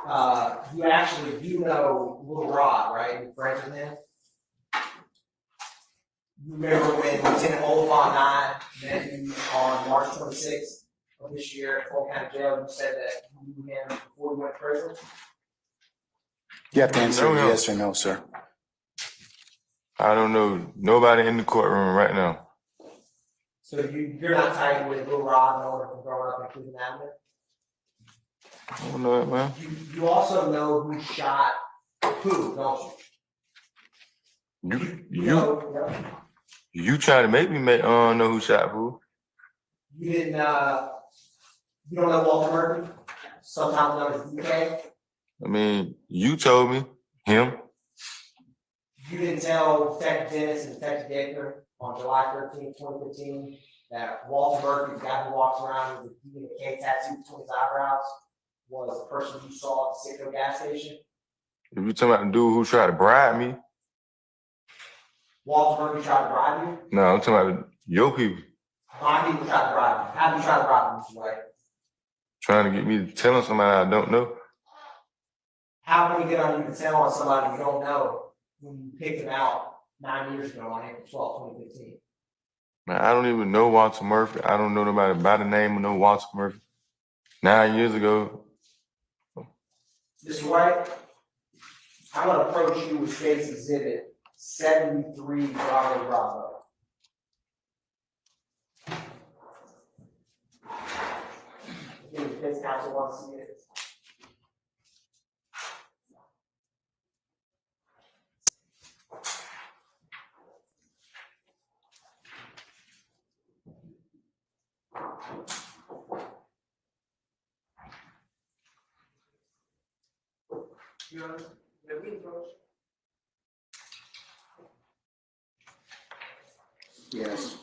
You actually do know Little Rod, right? You're friends with him. You remember when Lieutenant Oliphant and I met you on March 26th of this year at Fulton County Jail? You said that you knew him before you went to prison. You have to answer yes or no, sir. I don't know nobody in the courtroom right now. So you're not tight with Little Rod, no one from growing up in Cleveland Avenue? I don't know it, man. You also know who shot who, don't you? You trying to make me know who shot who? You didn't, you don't know Walter Murphy, sometimes known as DK? I mean, you told me him. You didn't tell Detective Dennis and Detective Gaither on July 13th, 2015, that Walter Murphy, the guy who walks around with a K tattoo between his eyebrows, was the person you saw at the Citgo gas station? If you talking about the dude who tried to bribe me? Walter Murphy tried to bribe you? No, I'm talking about your people. My people tried to bribe you. How did you try to bribe him, Mr. White? Trying to get me to tell somebody I don't know. How can we get on you to tell on somebody you don't know when you picked him out 9 years ago on April 12, 2015? Man, I don't even know Walter Murphy. I don't know nobody by the name of no Walter Murphy. 9 years ago. Mr. White, I'm going to approach you with State's Exhibit 73 Bravo Bravo. I think the defense counsel wants to see it. Yes.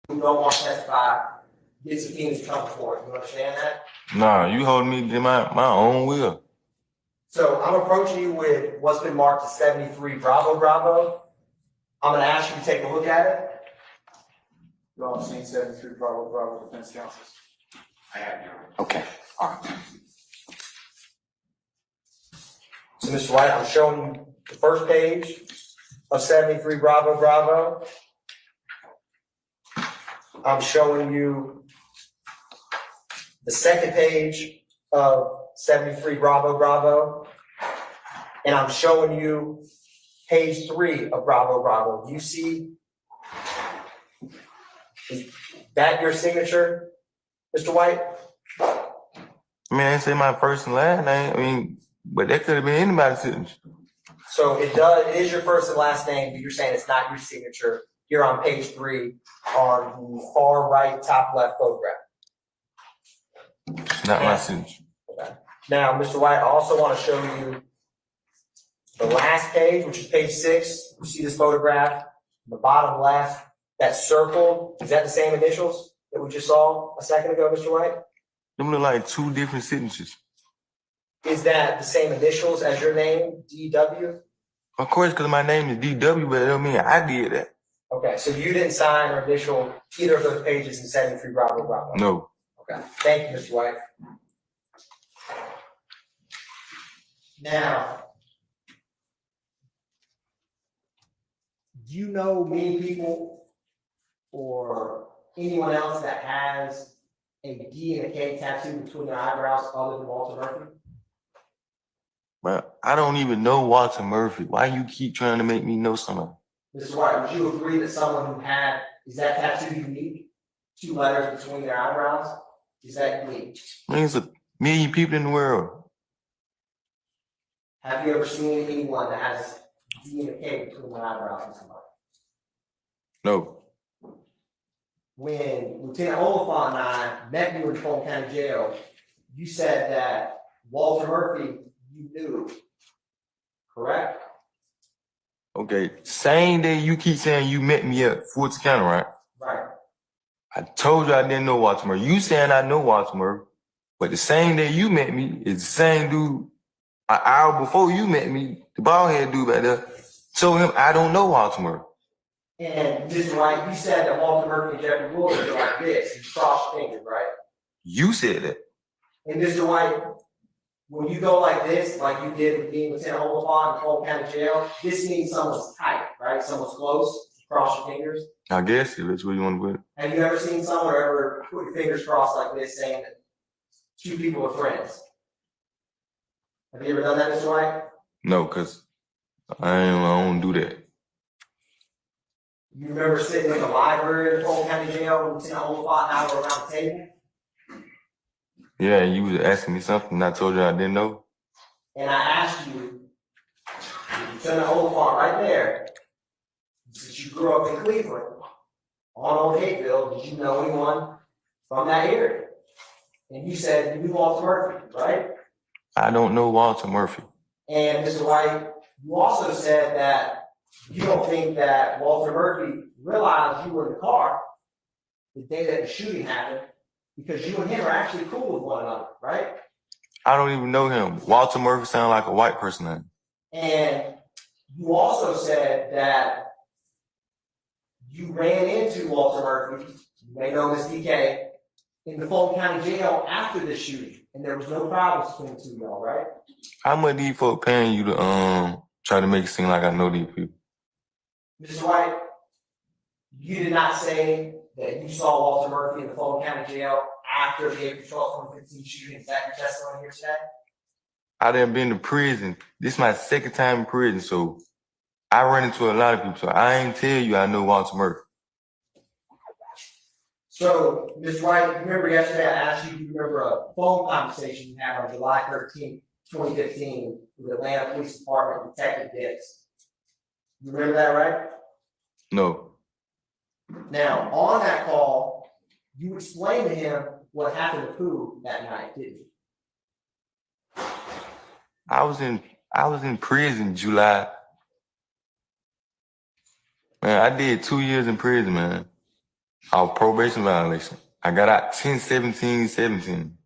who don't want to testify get subpoenas to come forward. You understand that? Nah, you holding me to my own will. So I'm approaching you with what's been marked as 73 Bravo Bravo. I'm gonna ask you to take a look at it. You all seen 73 Bravo defense counsels? I have. Okay, all right. So Mr. White, I'm showing you the first page of 73 Bravo Bravo. I'm showing you the second page of 73 Bravo Bravo. And I'm showing you page 3 of Bravo Bravo. Do you see, is that your signature, Mr. White? I mean, I didn't say my first and last name. I mean, but that could have been anybody's signature. So it is your first and last name, but you're saying it's not your signature. Here on page 3 on the far right, top left photograph. Not my signature. Okay. Now, Mr. White, I also want to show you the last page, which is page 6. You see this photograph, the bottom left, that circle. Is that the same initials that we just saw a second ago, Mr. White? Them look like two different signatures. Is that the same initials as your name, DW? Of course, because my name is DW, but it don't mean I did that. Okay, so you didn't sign or initial either of those pages in 73 Bravo Bravo? No. Okay, thank you, Mr. White. Now, do you know many people or anyone else that has a D and a K tattoo between their eyebrows other than Walter Murphy? But I don't even know Walter Murphy. Why you keep trying to make me know somebody? Mr. White, would you agree that someone who is that tattoo unique? 2 letters between their eyebrows? Is that unique? I mean, it's a million people in the world. Have you ever seen anyone that has D and a K between their eyebrows? Somebody? No. When Lieutenant Oliphant and I met you in Fulton County Jail, you said that Walter Murphy you knew, correct? Okay. Same day you keep saying you met me at Fulton County, right? Right. I told you I didn't know Walter Murphy. You saying I know Walter Murphy, but the same day you met me is the same dude an hour before you met me, the bald head dude back there, told him I don't know Walter Murphy. And Mr. White, you said that Walter Murphy and Jeffrey Williams are like this. You cross your fingers, right? You said that. And Mr. White, when you go like this, like you did with being Lieutenant Oliphant in Fulton County Jail, this means someone's tight, right? Someone's close. You cross your fingers. I guess if that's what you want to put it. Have you ever seen someone ever put your fingers crossed like this, saying that 2 people are friends? Have you ever done that, Mr. White? No, because I don't do that. You remember sitting in the library in Fulton County Jail when Lieutenant Oliphant and I were around the table? Yeah, you was asking me something and I told you I didn't know. And I asked you, Lieutenant Oliphant right there, since you grew up in Cleveland, on Old Hateville, did you know anyone from that area? And you said you knew Walter Murphy, right? I don't know Walter Murphy. And Mr. White, you also said that you don't think that Walter Murphy realized you were in the car the day that the shooting happened because you and him are actually cool with one another, right? I don't even know him. Walter Murphy sounds like a white person name. And you also said that you ran into Walter Murphy, you may know him as DK, in the Fulton County Jail after the shooting, and there was no problems between the 2 of y'all, right? How much these folks paying you to try to make it seem like I know these people? Mr. White, you did not say that you saw Walter Murphy in the Fulton County Jail after the April 12th, 2015 shooting. Is that your testimony here today? I done been to prison. This is my second time in prison, so I run into a lot of people. So I ain't tell you I know Walter Murphy. So, Ms. White, remember yesterday I asked you, do you remember a phone conversation you had on July 13th, 2015 with Atlanta Police Department Detective Dix? You remember that, right? No. Now, on that call, you explained to him what happened to Pooh that night, didn't you? I was in prison July. Man, I did 2 years in prison, man. Our probation violation. I got out 10/17/17.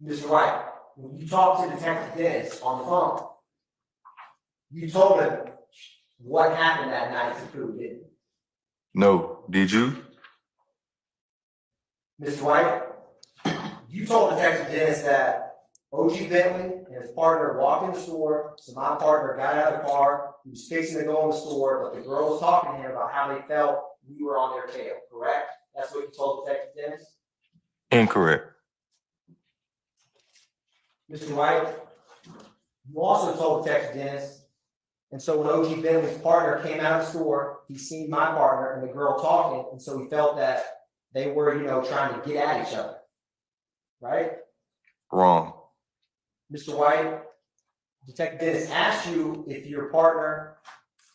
Mr. White, when you talked to Detective Dennis on the phone, you told him what happened that night to Pooh, didn't you? No, did you? Mr. White, you told Detective Dennis that OG Bentley and his partner walked in the store, so my partner got out of the car, he was fixing to go in the store, but the girl was talking to him about how they felt we were on their tail, correct? That's what you told Detective Dennis? Incorrect. Mr. White, you also told Detective Dennis, and so when OG Bentley's partner came out of the store, he seen my partner and the girl talking, and so he felt that they were, trying to get at each other. Right? Wrong. Mr. White, Detective Dennis asked you if your partner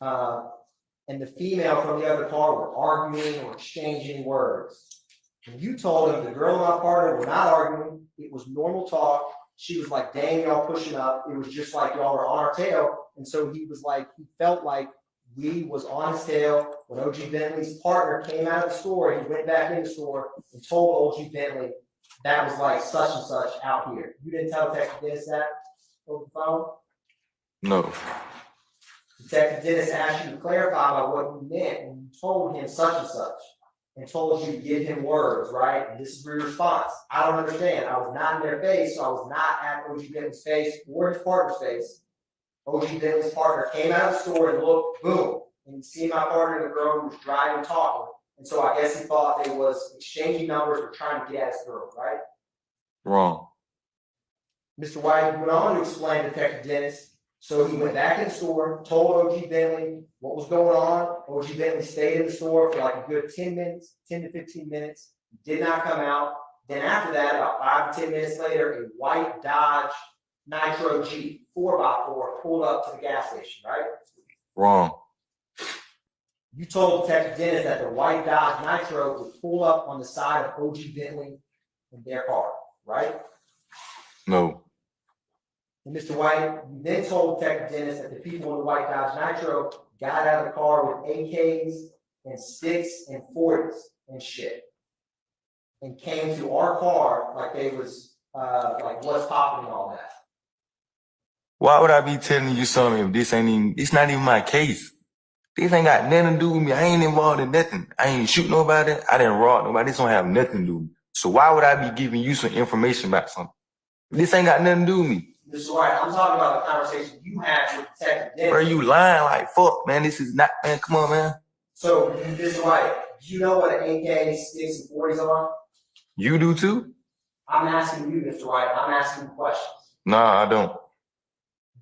and the female from the other car were arguing or exchanging words. And you told him the girl and my partner were not arguing, it was normal talk. She was like, dang, y'all pushing up. It was just like y'all were on our tail. And so he was like, he felt like we was on his tail. When OG Bentley's partner came out of the store, he went back in the store and told OG Bentley that was like such and such out here. You didn't tell Detective Dennis that over the phone? No. Detective Dennis asked you to clarify about what you meant when you told him such and such, and told you to give him words, right? And this is your response. I don't understand. I was not in their face, so I was not at OG Bentley's face or his partner's face. OG Bentley's partner came out of the store and looked, boom, and you see my partner and the girl who was driving talking. And so I guess he thought they was exchanging numbers or trying to get at his girl, right? Wrong. Mr. White went on to explain to Detective Dennis. So he went back in the store, told OG Bentley what was going on. OG Bentley stayed in the store for like a good 10 minutes, 10 to 15 minutes, did not come out. Then after that, about 5 to 10 minutes later, a white Dodge Nitro Jeep 4x4 pulled up to the gas station, right? Wrong. You told Detective Dennis that the white Dodge Nitro would pull up on the side of OG Bentley in their car, right? No. And Mr. White, you then told Detective Dennis that the people in the white Dodge Nitro got out of the car with AKs and sticks and 40s and shit, and came to our car like they was like what's popping and all that. Why would I be telling you something if it's not even my case? This ain't got nothing to do with me. I ain't involved in nothing. I ain't shoot nobody. I didn't rob nobody. This don't have nothing to do with me. So why would I be giving you some information about something? This ain't got nothing to do with me. Mr. White, I'm talking about the conversation you had with Detective Dennis. Bro, you lying like fuck, man. This is not, man. Come on, man. So, Mr. White, do you know what an AK, sticks, and 40s are? You do too? I'm asking you, Mr. White. I'm asking you questions. Nah, I don't.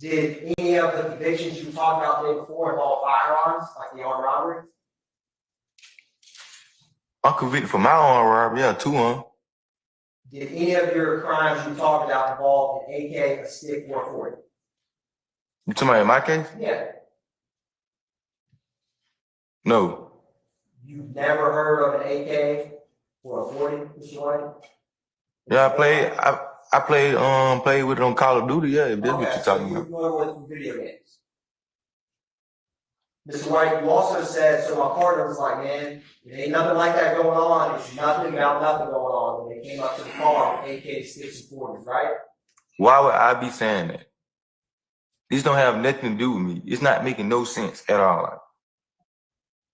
Did any of the convictions you talked about the day before involve firearms, like the armed robbery? I'm convicted for my own robbery. Yeah, 2 on. Did any of your crimes you talked about involve an AK, a stick, or a 40? You talking about in my case? Yeah. No. You've never heard of an AK or a 40, Mr. White? Yeah, I played with it on Call of Duty. Yeah, if that's what you're talking about. You're going with video games. Mr. White, you also said, so my partner was like, man, it ain't nothing like that going on. It's nothing about nothing going on. When they came up to the car with AK, sticks, and 40s, right? Why would I be saying that? This don't have nothing to do with me. It's not making no sense at all.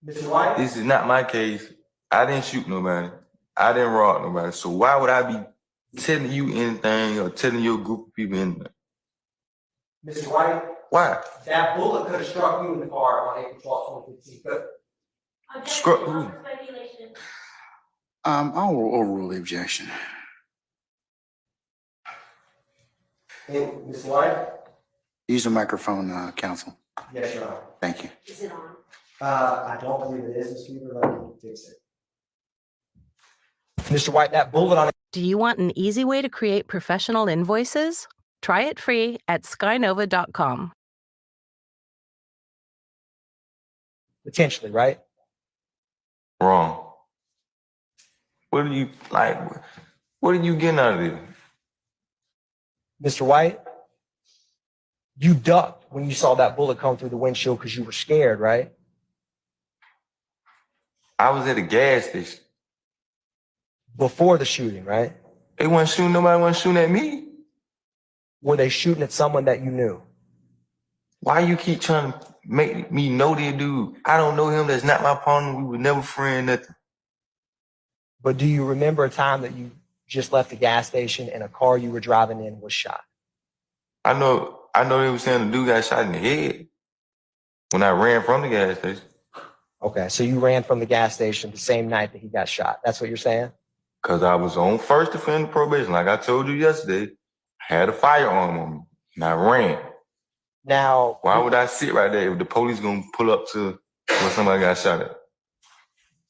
Mr. White? This is not my case. I didn't shoot nobody. I didn't rob nobody. So why would I be telling you anything or telling your group of people anything? Mr. White? Why? That bullet could have struck you in the car on April 12, 2015. Could Struck who? I'll overrule the objection. Mr. White? Use the microphone, counsel. Yes, Your Honor. Thank you. Is it on? I don't believe it is, Mr. Weaver. Let me fix it. Mr. White, that bullet on it. Do you want an easy way to create professional invoices? Try it free at skynova.com. Potentially, right? Wrong. What are you like? What are you getting out of this? Mr. White, you ducked when you saw that bullet come through the windshield because you were scared, right? I was at a gas station. Before the shooting, right? They wasn't shooting, nobody wasn't shooting at me. Were they shooting at someone that you knew? Why you keep trying to make me know this dude? I don't know him. That's not my partner. We were never friends, nothing. But do you remember a time that you just left the gas station and a car you were driving in was shot? I know they were saying the dude got shot in the head when I ran from the gas station. Okay, so you ran from the gas station the same night that he got shot. That's what you're saying? Because I was on first offender probation. Like I told you yesterday, I had a firearm on me and I ran. Now, Why would I sit right there if the police gonna pull up to where somebody got shot at?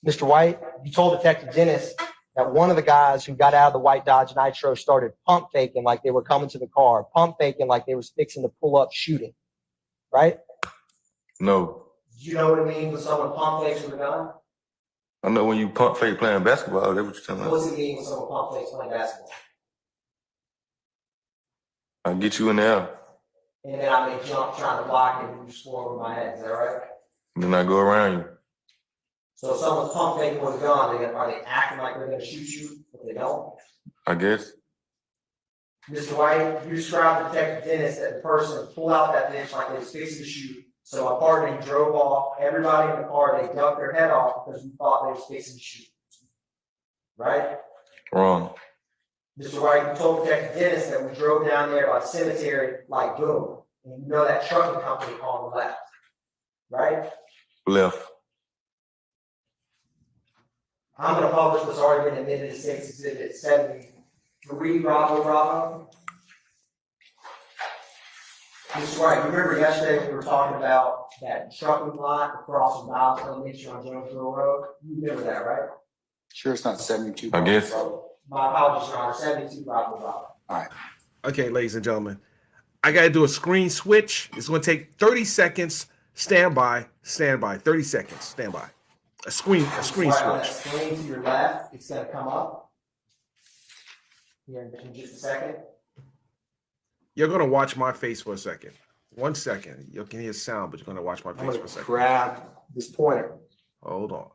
Mr. White, you told Detective Dennis that one of the guys who got out of the white Dodge Nitro started pump faking like they were coming to the car, pump faking like they was fixing to pull up shooting, right? No. Do you know what it means when someone pump fakes with a gun? I know when you pump fake playing basketball, that's what you're talking about. What's it mean when someone pump fakes playing basketball? I'll get you in there. And then I may jump trying to block it and you score over my head. Is that right? Then I go around you. So if someone's pump faking with a gun, are they acting like they're going to shoot you, but they don't? I guess. Mr. White, you described to Detective Dennis that the person pulled out that bench like they was fixing to shoot. So my partner, he drove off. Everybody in the car, they ducked their head off because we thought they was fixing to shoot. Right? Wrong. Mr. White, you told Detective Dennis that we drove down there by the cemetery like boom. And you know that trucking company on the left. Right? Left. I'm going to publish what's already been admitted as State's Exhibit 73, Bravo. Mr. White, you remember yesterday we were talking about that trucking lot across from Dobbs Elementary on Jonesboro Road? You remember that, right? Sure, it's not 72. I guess. My apologies, Your Honor, 72 Bravo. All right. Okay, ladies and gentlemen, I got to do a screen switch. It's going to take 30 seconds. Stand by. 30 seconds. Stand by. A screen Right, switch. on that screen to your left, it's going to come up here in just a second. You're going to watch my face for a second. 1 second. You can hear sound, but you're going to watch my I'm face going for a to second. grab this pointer. Hold on.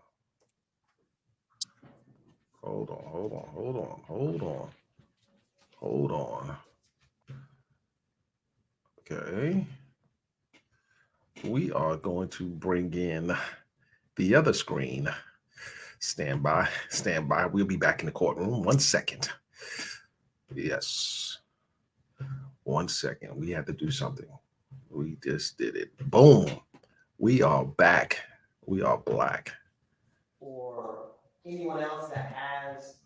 Okay. We are going to bring in the other screen. Stand by. We'll be back in the courtroom. 1 second. Yes. 1 second. We had to do something. We just did it. Boom. We are back. We are black. Or anyone else that has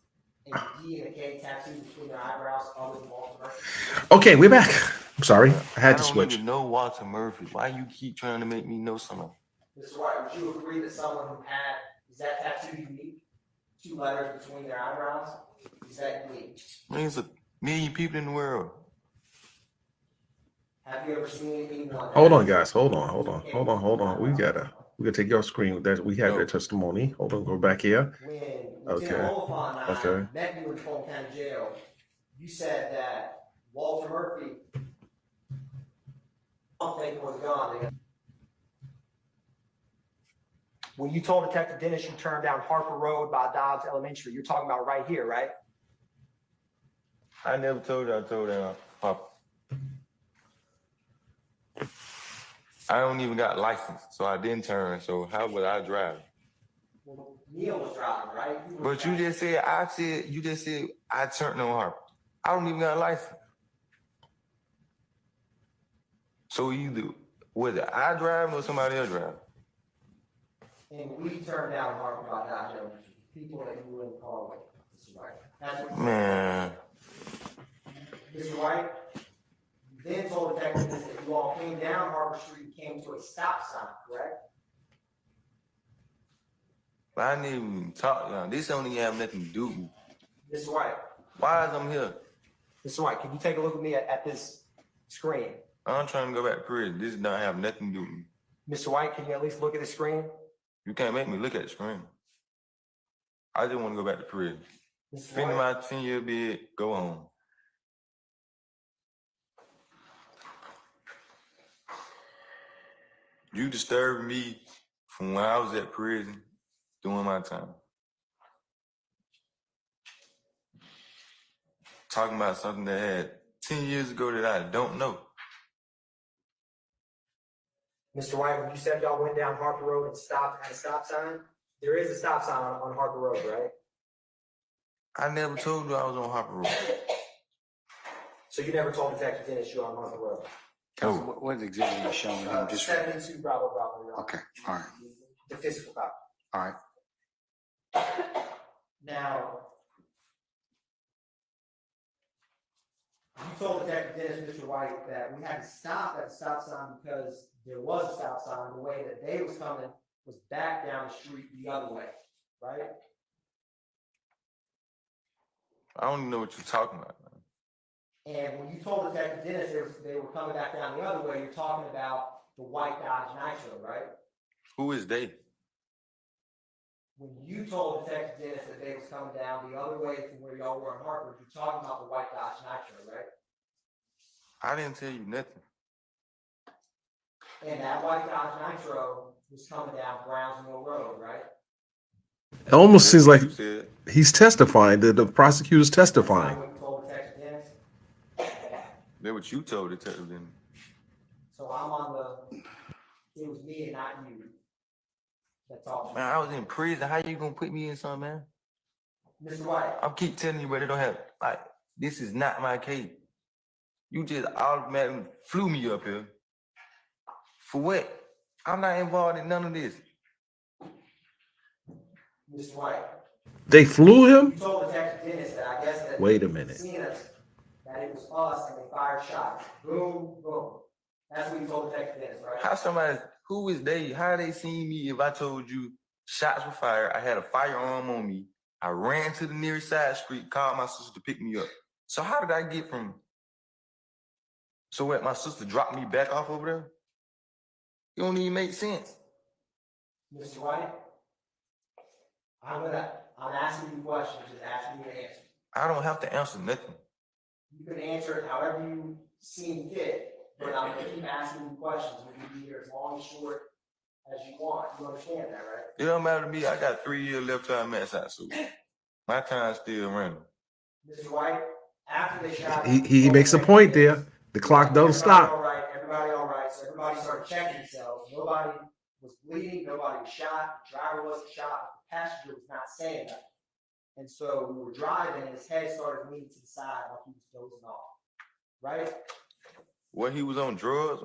a D and a K tattoo between their eyebrows other than Walter Murphy? Okay, we're back. I'm sorry. I had to don't switch. even know Walter Murphy. Why you keep trying to make me know something? Mr. White, would you agree that someone who had, is that tattoo unique? 2 letters between their eyebrows? Is that unique? There's a million people in the world. Have you ever seen anyone? Hold on, guys. Hold on. We gotta take your screen. That we have that testimony. Hold on, go back here. When Okay. Lieutenant Oliphant and I Okay. met you in Fulton County Jail, you said that Walter Murphy, something was gone. When you told Detective Dennis you turned down Harper Road by Dobbs Elementary, you're talking about right here, right? I never told you. I told him, Papa. I don't even got a license, so I didn't turn. So how would I drive? Well, Neil was driving, right? But you just said I turned on Harper. I don't even got a license. So either was it I driving or somebody else driving? And we turned down Harper by Dobbs Elementary. People that you wouldn't call away. Mr. White. That's what you Man. said. Mr. White, you then told Detective Dennis that you all came down Harper Street and came to a stop sign, correct? I didn't even talk, y'all. This don't even have nothing to do with me. Mr. White. Why is I'm here? Mr. White, can you take a look at me at this screen? I'm trying to go back to prison. This don't have nothing to do with me. Mr. White, can you at least look at the screen? You can't make me look at the screen. I just want to go back to prison. Mr. Finish White, my 10-year bid, go home. You disturbed me from when I was at prison doing my time. Talking about something that had 10 years ago that I don't know. Mr. White, when you said y'all went down Harper Road and stopped at a stop sign, there is a stop sign on Harper Road, right? I never told you I was on Harper Road. So you never told Detective Dennis you were on Harper Road? Counsel, what exhibit are you showing him? Just 72 Bravo Bravo. okay, all right, The physical copy. all right. Now, you told Detective Dennis, Mr. White, that we had to stop at the stop sign because there was a stop sign. The way that they was coming was back down the street the other way, right? I don't even know what you're talking about, man. And when you told Detective Dennis they were coming back down the other way, you're talking about the white Dodge Nitro, right? Who is they? When you told Detective Dennis that they was coming down the other way from where y'all were on Harper, you're talking about the white Dodge Nitro, right? I didn't tell you nothing. And that white Dodge Nitro was coming down Browns Mill Road, right? It almost seems like You said. he's testifying. The prosecutor's testifying. That's not what you told Detective Dennis. That's what you told Detective Dennis. So I'm on it was me and not you. That's all. Man, I was in prison. How you gonna put me in something, man? Mr. White. I keep telling you, but they don't have, like, this is not my case. You just automatically flew me up here. For what? I'm not involved in none of this. Mr. White. They flew You him? told Detective Dennis that I guess that Wait a minute. seen us, that it was us and they fired shots. Boom, boom. That's what you told Detective Dennis, right? How somebody, who is they? How they seen me if I told you shots were fired, I had a firearm on me, I ran to the nearest side street, called my sister to pick me up. So how did I get from, so what, my sister dropped me back off over there? It don't even make sense. Mr. White, I'm asking you questions, just asking you to answer. I don't have to answer nothing. You can answer it however you seem fit, but I'm gonna keep asking you questions. We can be here as long and short as you want. You understand that, right? It don't matter to me. I got 3 years left till I'm outside, so my time's still running. Mr. White, after they shot He makes a point there. The clock don't stop. Everybody all right. So everybody started checking themselves. Nobody was bleeding, nobody was shot, the driver wasn't shot, the passenger was not saying nothing. And so we were driving and his head started leaning to the side like he was dozing off. Right? What, he was on drugs?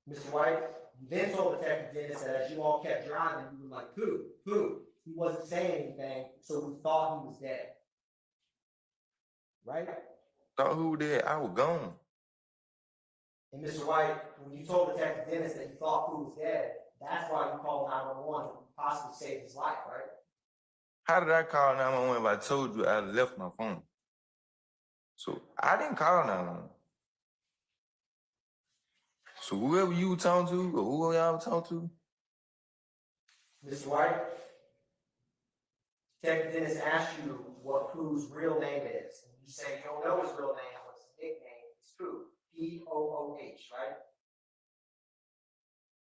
Mr. White, you then told Detective Dennis that as you all kept driving, you were like, poo, poo. He wasn't saying anything, so we thought he was dead. Right? Thought who did? I was gone. And Mr. White, when you told Detective Dennis that you thought Pooh was dead, that's why you called 911 to possibly save his life, right? How did I call 911 if I told you I left my phone? So I didn't call 911. So whoever you were talking to, or whoever y'all were talking to, Mr. White, Detective Dennis asked you what Pooh's real name is. And you say you don't know his real name, what's his nickname? It's Pooh. P-O-O-H, right?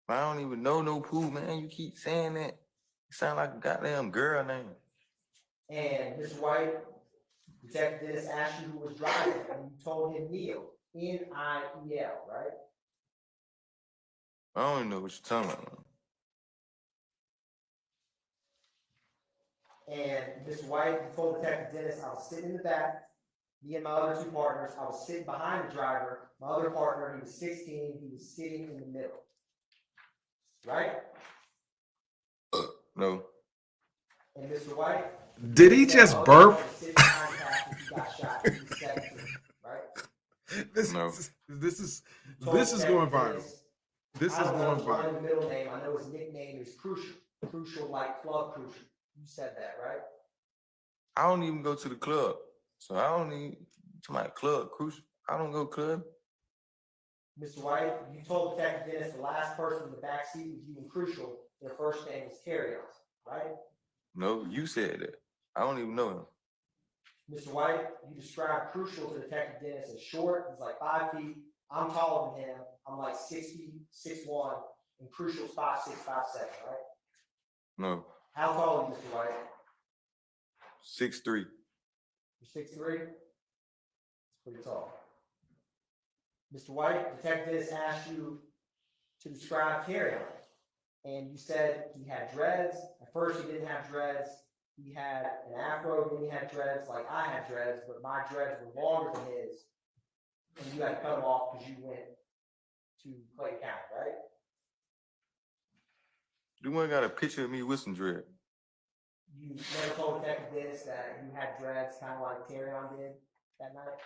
I don't even know no Pooh, man. You keep saying that. It sound like a goddamn girl name. And Mr. White, Detective Dennis asked you who was driving, and you told him Neil. N-I-E-L, right? I don't even know what you're talking about, man. And Mr. White, you told Detective Dennis, I was sitting in the back, me and my other two partners, I was sitting behind the driver. My other partner, he was 16, he was sitting in the middle. Right? No. And Mr. White? Did he just burp? Sitting behind the passenger, he got shot, he was 17, right? No. This is going viral. This is I don't know going his one viral. middle name, I know his nickname is Crucial. Crucial like Club Crucial. You said that, right? I don't even go to the club. So I don't need to my club, crucial. I don't go club. Mr. White, you told Detective Dennis the last person in the back seat was you and Crucial. Their first name was Carrion, right? No, you said that. I don't even know him. Mr. White, you described Crucial to Detective Dennis as short. He's like 5 feet. I'm taller than him. I'm like 6 feet, 6'1", in crucial spots 6'5", right? No, How tall are you, Mr. White? 6'3". You're 6'3"? That's pretty tall. Mr. White, Detective Dennis asked you to describe carry-on. And you said he had dreads. At first he didn't have dreads. He had an afro, then he had dreads like I had dreads, but my dreads were longer than his. And you had to cut them off because you went to Clay County, right? You ain't got a picture of me with some dread. You never told Detective Dennis that you had dreads kind of like carry-on did that night?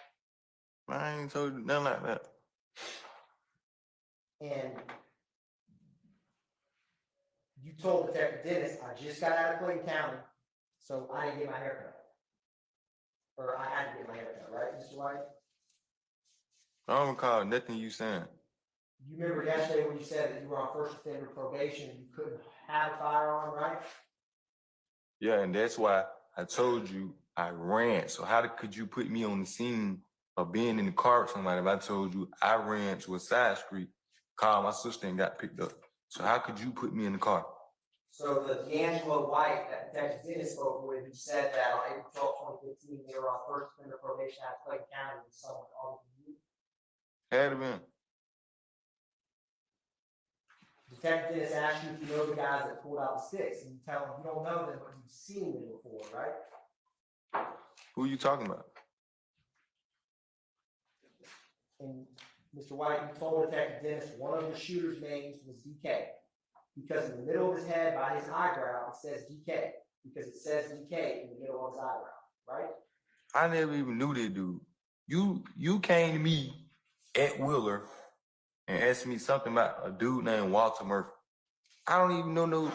I ain't told you nothing like that. And you told Detective Dennis, I just got out of Clayton County, so I didn't get my hair cut. Or I had to get my hair cut, right, Mr. White? I don't recall nothing you saying. You remember yesterday when you said that you were on first offender probation, you couldn't have a firearm, right? Yeah, and that's why I told you I ran. So how could you put me on the scene of being in the car with somebody if I told you I ran to a side street, called my sister and got picked up? So how could you put me in the car? So the D'Angelo White that Detective Dennis spoke with, who said that on April 12, 2015, they were on first offender probation out of Clayton County with someone other than you. Had to been. Detective Dennis asked you if you know the guys that pulled out the sticks, and you tell him you don't know them, but you've seen them before, right? Who you talking about? And Mr. White, you told Detective Dennis one of the shooter's names was DK. Because in the middle of his head, by his eyebrow, it says DK. Because it says DK in the middle of his eyebrow, right? I never even knew that dude. You came to me at Wheeler and asked me something about a dude named Walter Murphy. I don't even know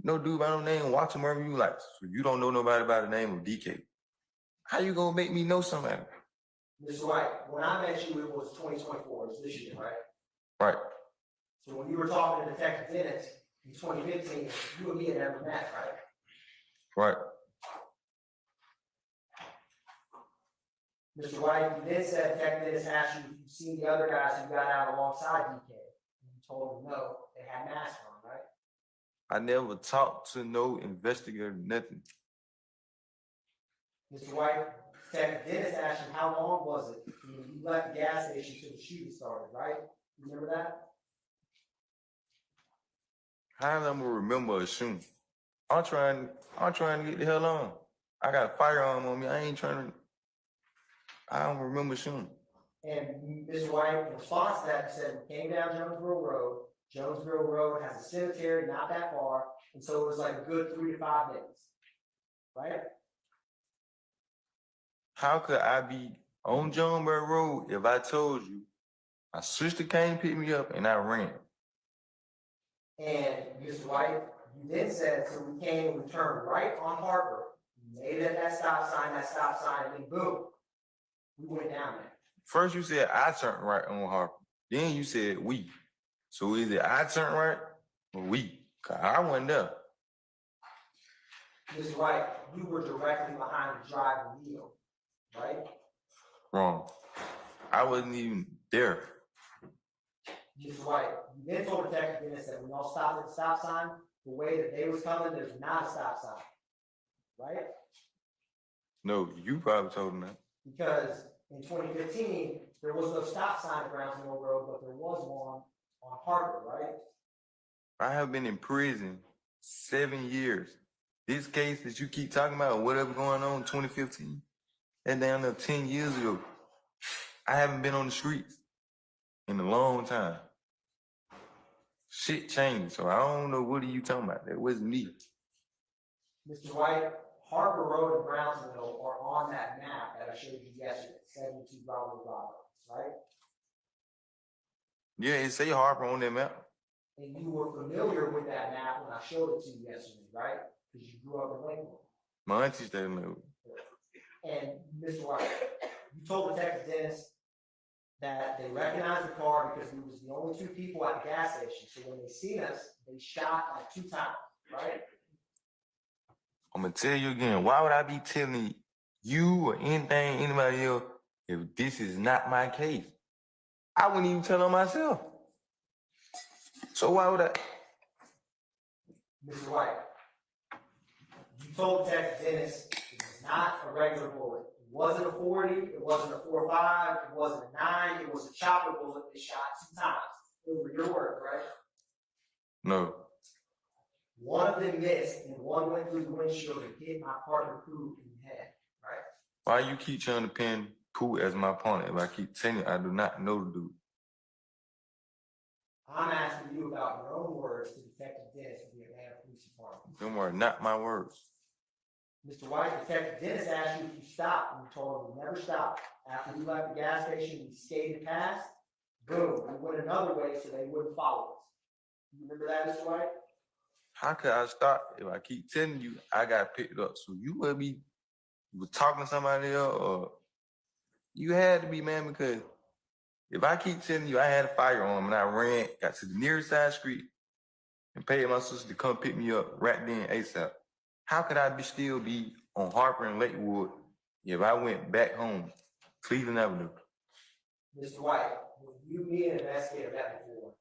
no dude by no name Walter Murphy. You like, so you don't know nobody by the name of DK. How you gonna make me know somebody? Mr. White, when I met you, it was 2024, it was this year, right? Right. So when you were talking to Detective Dennis in 2015, you and me had never met, right? Right. Mr. White, you then said Detective Dennis asked you if you've seen the other guys who got out alongside DK. And you told him no, they had masks on, right? I never talked to no investigator, nothing. Mr. White, Detective Dennis asked you how long was it when you left the gas station till the shooting started, right? You remember that? How am I gonna remember a shooting? I'm trying to get the hell on. I got a firearm on me. I don't remember shooting. And Mr. White, in response to that, you said we came down Jonesboro Road. Jonesboro Road has a cemetery not that far, and so it was like a good 3 to 5 minutes, right? How could I be on Jonesboro Road if I told you my sister came pick me up and I ran? And Mr. White, you then said, so we came and we turned right on Harper, made it at that stop sign, and then boom, we went down there. First you said I turned right on Harper. Then you said we. So is it I turned right or we? Cause I wasn't there. Mr. White, you were directly behind the driving wheel, right? Wrong. I wasn't even there. Mr. White, you then told Detective Dennis that when y'all stopped at the stop sign, the way that they was coming, there's not a stop sign, right? No, you probably told him that. Because in 2015, there was no stop sign at Brownsville Road, but there was one on Harper, right? I have been in prison 7 years. This case that you keep talking about, whatever going on in 2015, that down there 10 years ago. I haven't been on the streets in a long time. Shit changed, so I don't know what are you talking about. That wasn't me. Mr. White, Harper Road and Brownsville are on that map that I showed you yesterday, 72 Bravo Bravo, right? Yeah, it say Harper on that map. And you were familiar with that map when I showed it to you yesterday, right? Because you grew up in Lakewood. My auntie stayed in Lakewood. And Mr. White, you told Detective Dennis that they recognized the car because we was the only 2 people at the gas station. So when they seen us, they shot like 2 times, right? I'm gonna tell you again, why would I be telling you or anybody else, if this is not my case? I wouldn't even tell on myself. So why would I? Mr. White, you told Detective Dennis it was not a regular bullet. It wasn't a 40, it wasn't a 4.5, it wasn't a 9, it was a chopper bullet that shot 2 times. Those were your words, right? No. One of them missed, and one went through the windshield and hit my partner Pooh in the head, right? Why you keep trying to pin Pooh as my opponent if I keep telling you I do not know the dude? I'm asking you about your own words to Detective Dennis from the Atlanta Police Department. Them were not my words. Mr. White, Detective Dennis asked you if you stopped, and you told him you never stopped. After you left the gas station, you skated past. Boom, we went another way so they wouldn't follow us. You remember that, Mr. White? How could I stop if I keep telling you I got picked up? So you would be you were talking to somebody else, or you had to be, man, because if I keep telling you I had a firearm and I ran, got to the nearest side street and paid my sister to come pick me up right then ASAP, how could I still be on Harper and Lakewood if I went back home, Cleveland Avenue? Mr. White, when you, me, and an investigator met before,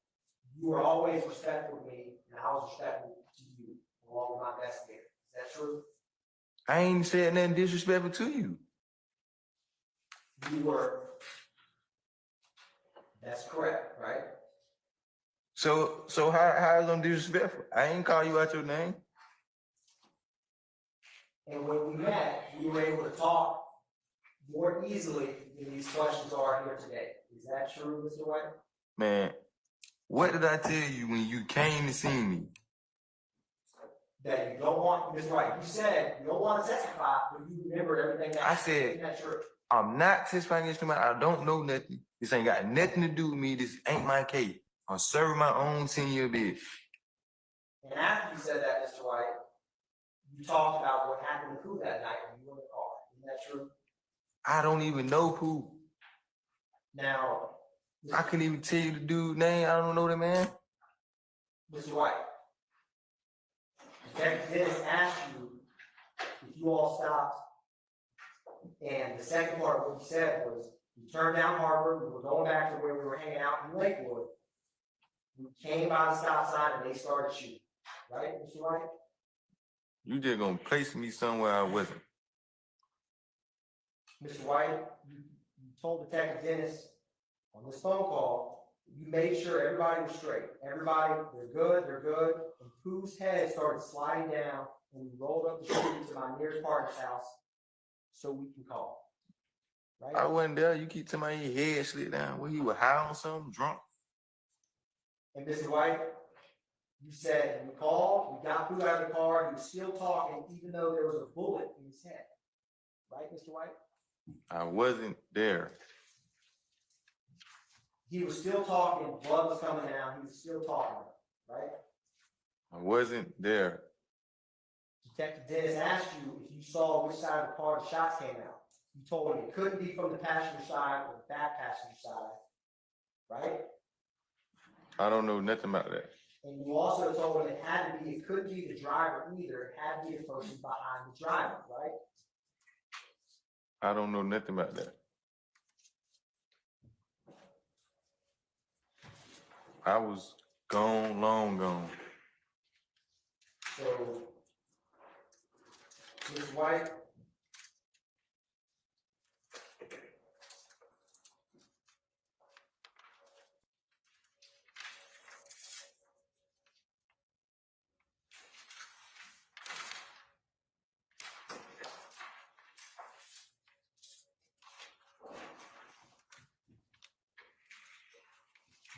you were always respectful to me, and I was respectful to you, along with my investigator. Is that true? I ain't said nothing disrespectful to you. You were. That's correct, right? So how is I'm disrespectful? I ain't call you out your name. And when we met, we were able to talk more easily than these questions are here today. Is that true, Mr. White? Man, what did I tell you when you came to see me? That you don't want, Mr. White, you said you don't want to testify, but you remember everything that I said, isn't that true? I'm not testifying against nobody. I don't know nothing. This ain't got nothing to do with me. This ain't my case. I'm serving my own 10-year bid. And after you said that, Mr. White, you talked about what happened to Pooh that night when you were in the car. Isn't that true? I don't even know who. Now, I couldn't even tell you the dude's name. I don't know the man. Mr. White, Detective Dennis asked you if you all stopped, and the second part of what you said was, you turned down Harvard, we were going back to where we were hanging out in Lakewood. We came by the stop sign and they started shooting. Right, Mr. White? You just gonna place me somewhere I wasn't. Mr. White, you told Detective Dennis on this phone call, you made sure everybody was straight. Everybody, they're good. And Pooh's head started sliding down and we rolled up the street to my nearest partner's house so we can call. Right? I wasn't there. You keep telling me your head slid down. Well, he was high on something, drunk. And Mr. White, you said we called, we got Pooh out of the car, he was still talking even though there was a bullet in his head. Right, Mr. White? I wasn't there. He was still talking, blood was coming down, he was still talking, right? I wasn't there. Detective Dennis asked you if you saw which side of the car the shots came out. You told him it couldn't be from the passenger side or the back passenger side, right? I don't know nothing about that. And you also told him it couldn't be the driver either, it had to be the person behind the driver, right? I don't know nothing about that. I was gone, long gone. So, Ms. White,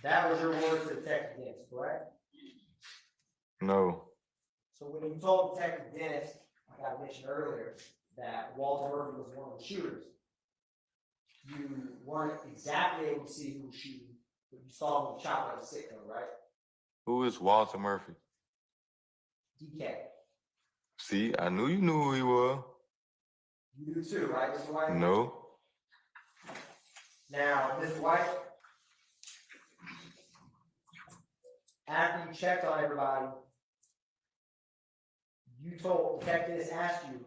that was your words to Detective Dennis, correct? No. So when you told Detective Dennis, like I mentioned earlier, that Walter Murphy was one of the shooters, you weren't exactly able to see who was shooting, but you saw him with the chopper on the sick note, right? Who is Walter Murphy? DK. See, I knew you knew who he was. You do too, right, Mr. White? No. Now, Mr. White, after you checked on everybody, you told Detective asked you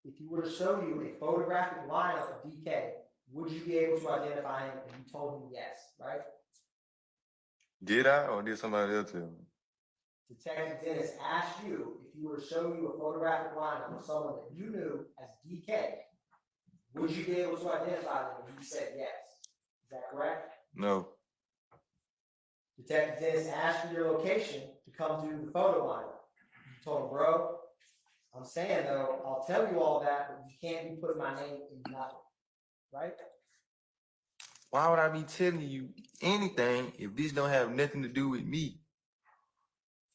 if he were to show you a photographic lineup of DK, would you be able to identify him? And you told him yes, right? Did I or did somebody else tell me? Detective Dennis asked you if you were to show you a photographic lineup of someone that you knew as DK, would you be able to identify them? And you said yes. Is that correct? No. Detective Dennis asked for your location to come to the photo lineup. You told him, bro, I'm saying though, I'll tell you all that, but you can't be putting my name in nothing. Right? Why would I be telling you anything if this don't have nothing to do with me?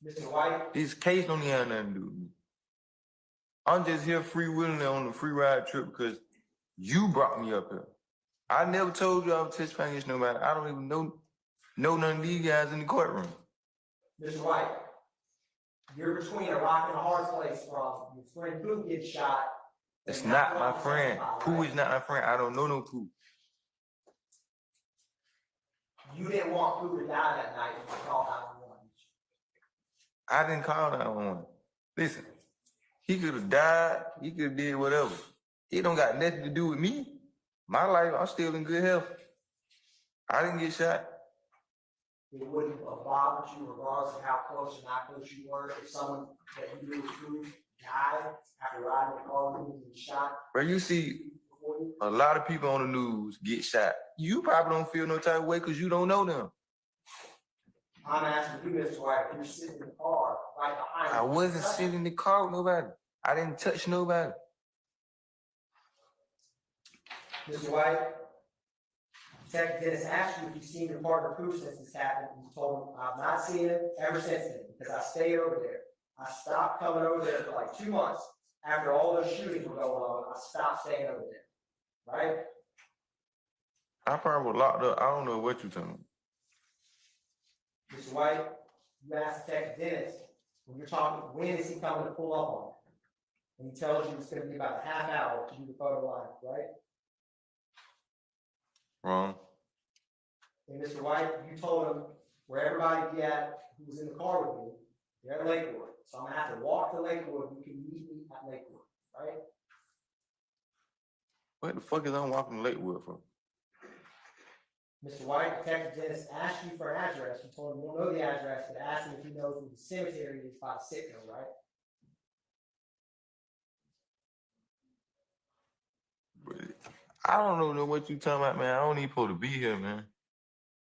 Mr. White, This case don't even have nothing to do with me. I'm just here freewheeling on the free ride trip because you brought me up here. I never told you I was testifying against nobody. I don't even know none of these guys in the courtroom. Mr. White, you're between a rock and a hard place from your friend Pooh gets shot. It's not my friend. Pooh is not my friend. I don't know no Pooh. You didn't want Pooh to die that night. You called 911. I didn't call 911. Listen, he could have died. He could have did whatever. It don't got nothing to do with me. My life, I'm still in good health. I didn't get shot. It wouldn't have bothered you regardless of how close or not close you were if someone that you knew was Pooh died after riding the car with you and shot. Bro, you see a lot of people on the news get shot. You probably don't feel no type of way because you don't know them. I'm asking you, Mr. White, you're sitting in the car right behind I you. wasn't sitting in the car with nobody. I didn't touch nobody. Mr. White, Detective Dennis asked you if you've seen your partner Pooh since this happened. You told him, I've not seen it ever since then because I stayed over there. I stopped coming over there for like 2 months. After all those shootings were going on, I stopped staying over there. Right? I probably was locked up. I don't know what you're talking about. Mr. White, you asked Detective Dennis, when you're talking, when is he coming to pull up on you? And he tells you it's going to be about a half hour to do the photo lineup, right? Wrong. And Mr. White, you told him where everybody be at who was in the car with me, they're at Lakewood. So I'm going to have to walk to Lakewood. You can meet me at Lakewood, right? What the fuck is I walking to Lakewood for? Mr. White, Detective Dennis asked you for an address. You told him you don't know the address, but asked him if he knows where the cemetery is by the Sitco, right? I don't know what you talking about, man. I don't even supposed to be here, man.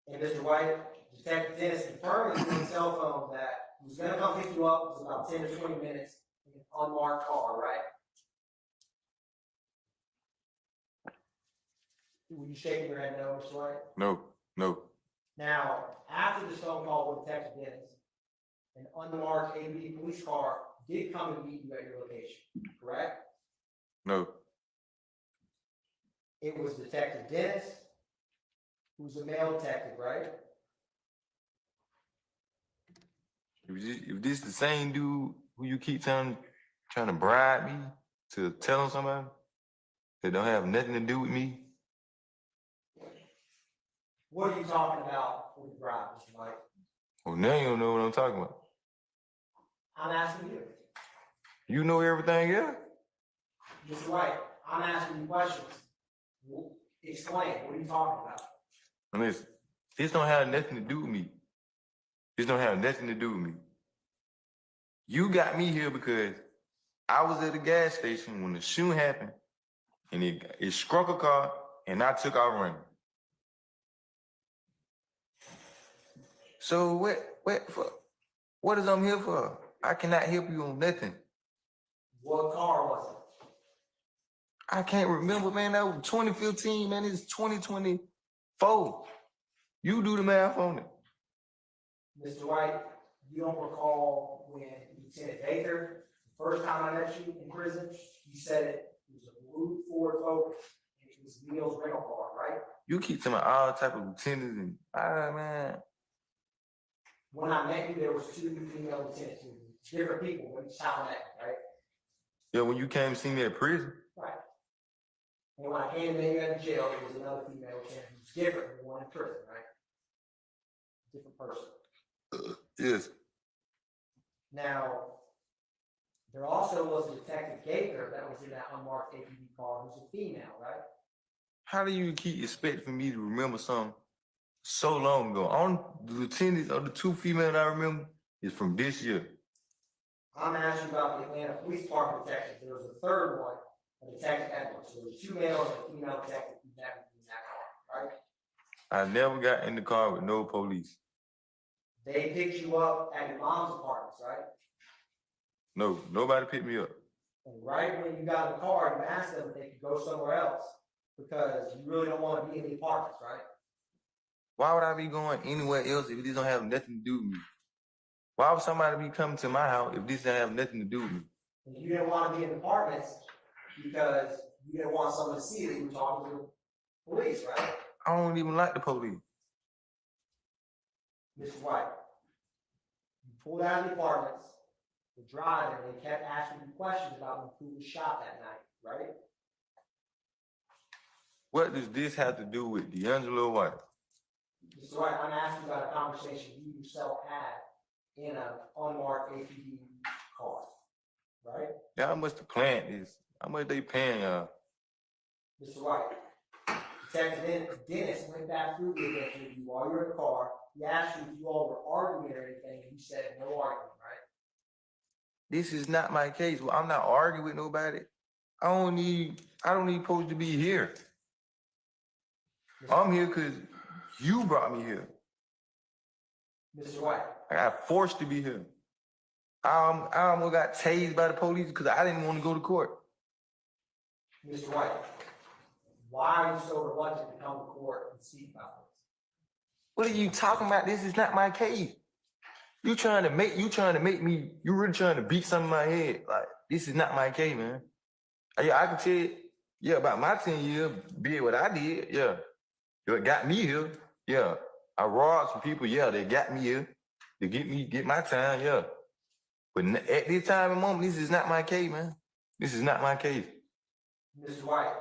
And Mr. White, Detective Dennis confirmed with his cell phone that he was going to come pick you up. It was about 10 to 20 minutes in an unmarked car, right? Were you shaking your head no, Mr. White? No. Now, after this phone call with Detective Dennis, an unmarked ABD police car did come and meet you at your location, correct? No. It was Detective Dennis, who's a male detective, right? If this the same dude who you keep trying to bribe me to tell him somebody that don't have nothing to do with me, What are you talking about with the bribe, Mr. White? well, now you don't know what I'm talking about. I'm asking you. You know everything else? Mr. White, I'm asking you questions. Explain, what are you talking about? And listen, this don't have nothing to do with me. This don't have nothing to do with me. You got me here because I was at the gas station when the shooting happened, and it struck a car, and I took off running. So what is I'm here for? I cannot help you on nothing. What car was it? I can't remember, man. That was 2015, man. It's 2024. You do the math on it. Mr. White, you don't recall when Lieutenant Baker, the first time I met you in prison, you said it was a blue Ford Focus, and it was Neil's rental car, right? You keep telling me all type of lieutenants and man. When I met you, there was 2 female lieutenants, different people when each time I met you, right? Yeah, when you came to see me at prison. Right. And when I came to meet you at jail, there was another female lieutenant who's different than the one in prison, right? Different person. Yes. Now, there also was a Detective Gaither that was in that unmarked APB car who's a female, right? How do you keep expecting me to remember something so long ago. The attendants or the two females I remember is from this year. I'm asking about the Atlanta Police Department detective. There was a third one, a detective Edwards. So there were two males and a female detective who never in that car, right? I never got in the car with no police. They picked you up at your mom's apartments, right? No, nobody picked me up. And right when you got in the car, you asked them if they could go somewhere else because you really don't want to be in the apartments, right? Why would I be going anywhere else if this don't have nothing to do with me? Why would somebody be coming to my house if this don't have nothing to do with me? And you didn't want to be in the apartments because you didn't want someone to see that you were talking to the police, right? I don't even like the police. Mr. White, you pulled out of the apartments, were driving, and they kept asking you questions about when who was shot that night, right? What does this have to do with D'Angelo White? Mr. White, I'm asking about a conversation you yourself had in an unmarked APD car, right? Y'all must have planned this. How much they paying y'all? Mr. White, Detective Dennis went back through the event with you while you were in the car. He asked you if you all were arguing or anything, and you said no arguing, right? This is not my case. Well, I'm not arguing with nobody. I don't need supposed to be here. I'm here because you brought me here. Mr. White, I got forced to be here. I almost got tased by the police because I didn't want to go to court. Mr. White, why are you so reluctant to come to court and speak about this? What are you talking about? This is not my case. You really trying to beat something in my head. Like, this is not my case, man. I can tell you, yeah, about my 10 years, be it what I did, yeah. It got me here, yeah. I robbed some people, yeah, they got me here. To get my time, yeah. But at this time and moment, this is not my case, man. This is not my case. Mr. White,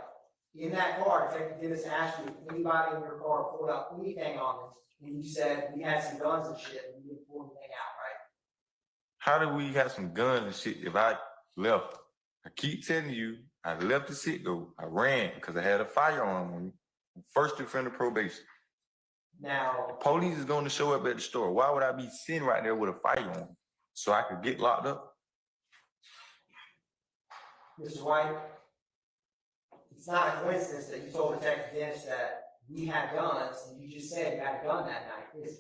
in that car, Detective Dennis asked you if anybody in your car pulled out anything on us, and you said we had some guns and shit, and we didn't pull anything out, right? How do we have some guns and shit if I left? I keep telling you, I left the sit-go. I ran because I had a firearm on me. First offender probation. Now, The police is going to show up at the store. Why would I be sitting right there with a firearm so I could get locked up? Mr. White, it's not a coincidence that you told Detective Dennis that we had guns, and you just said you had a gun that night, is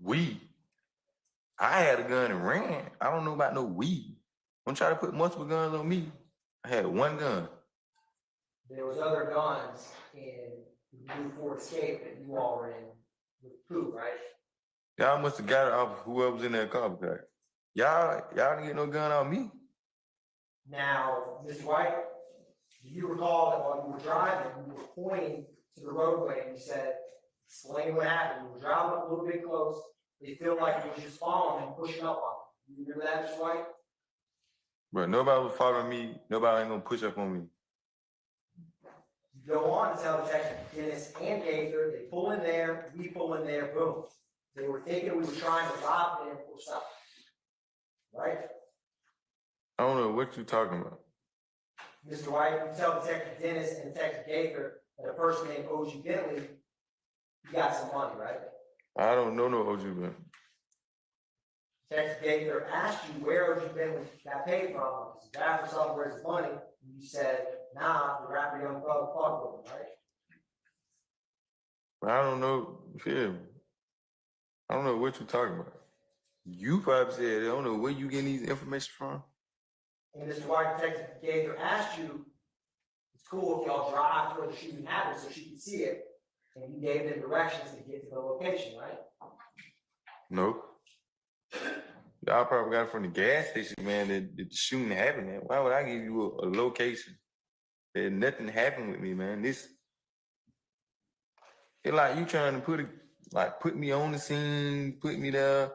it? I had a gun and ran. I don't know about no we. Don't try to put multiple guns on me. I had one gun. There was other guns in the Blue Ford Escape that you all were in with proof, right? Y'all must have got it off whoever was in that car because y'all didn't get no gun on me. Now, Mr. White, do you recall that while you were driving, you were pointing to the roadway and you said, explain what happened. You were driving up a little bit close. It felt like you were just following and pushing up on you. You remember that, Mr. White? But nobody was following me. Nobody ain't gonna push up on me. You go on to tell Detective Dennis and Gaither, they pull in there, we pull in there, boom. They were thinking we were trying to rob them or something. Right? I don't know what you're talking about. Mr. White, you tell Detective Dennis and Detective Gaither that a person named O.G. Bentley, you got some money, right? I don't know no OG man. Detective Gaither asked you where O.G. Bentley got paid from. He said, "After something, where's his money?" And you said, "Nah, the rapper Young Brother fucked with him," right? But I don't know, feel me? I don't know what you're talking about. You probably said, I don't know where you getting these information from. And Mr. White, Detective Gaither asked you, it's cool if y'all drive to where the shooting happened so she could see it. And you gave them directions to get to the location, right? No. Y'all probably got it from the gas station, man, that the shooting happened at. Why would I give you a location? That nothing happened with me, man. It's like you trying to put me on the scene, put me there.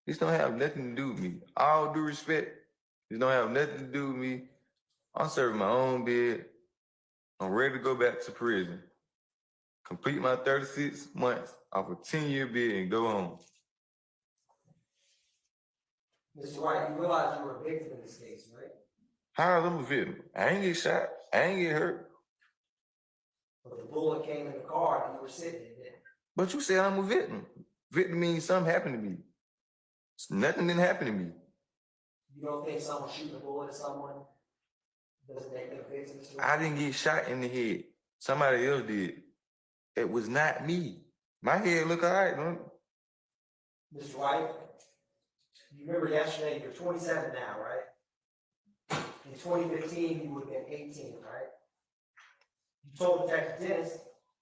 This don't have nothing to do with me. All due respect, this don't have nothing to do with me. I'm serving my own bid. I'm ready to go back to prison. Complete my 36 months off a 10-year bid and go home. Mr. White, you realize you were a victim in this case, right? How am I a victim? I ain't get shot. I ain't get hurt. But the bullet came in the car that you were sitting in, didn't it? But you said I'm a victim. Victim means something happened to me. Nothing didn't happen to me. You don't think someone shooting a bullet at someone doesn't make them a victim? I didn't get shot in the head. Somebody else did. It was not me. My head look all right, don't it? Mr. White, you remember yesterday, you're 27 now, right? In 2015, you would have been 18, right? You told Detective Dennis,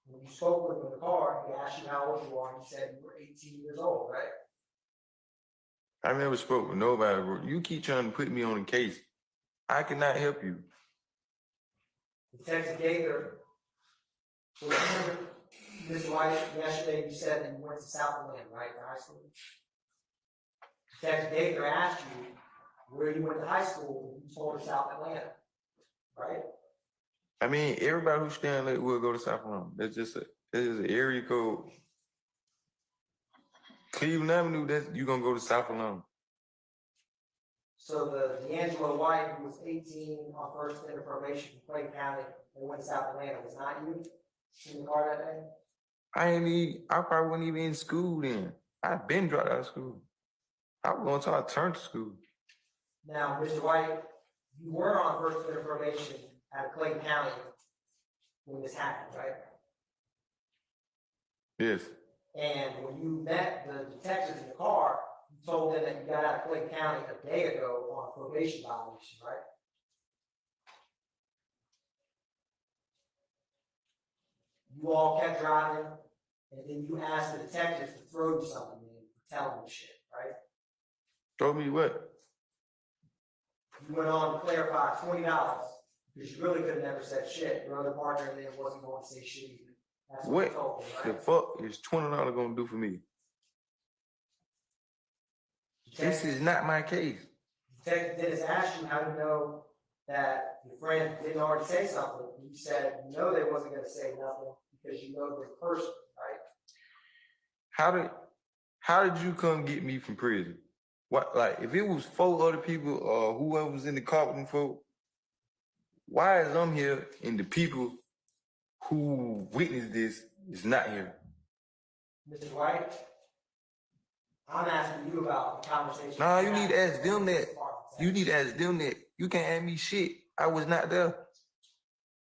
when you spoke with him in the car, he asked you how old you are, and you said you were 18 years old, right? I never spoke with nobody, bro. You keep trying to put me on a case. I cannot help you. Detective Gaither, remember, Mr. White, yesterday you said that you went to South Atlanta, right, to high school? Detective Gaither asked you where you went to high school, and you told her South Atlanta, right? I mean, everybody who's staying late will go to South Atlanta. That's just an area code. Cleveland Avenue, you gonna go to South Atlanta. So the D'Angelo White, who was 18 on first day of probation from Clay County, and went to South Atlanta, was not you in the car that day? I probably wasn't even in school then. I've been dropped out of school. I was going until I turned to school. Now, Mr. White, you were on first day of probation at Clay County when this happened, right? Yes. And when you met the detectives in the car, you told them that you got out of Clay County a day ago on a probation violation, right? You all kept driving, and then you asked the detectives to throw you something in for telling them shit, right? Throw me what? You went on to clarify $20 because you really could have never said shit. Your other partner then wasn't going to say shit either. That's what you told them, The right? fuck is $20 gonna do for me? This is not my case. Detective Dennis asked you how to know that your friend didn't already say something. You said you know they wasn't going to say nothing because you know the person, right? How did you come get me from prison? What, like, if it was 4 other people or whoever was in the car with them folk, why is I'm here and the people who witnessed this is not here? Mr. White, I'm asking you about the conversation. Nah, you need to ask them that. You need to ask them that. You can't ask me shit. I was not there.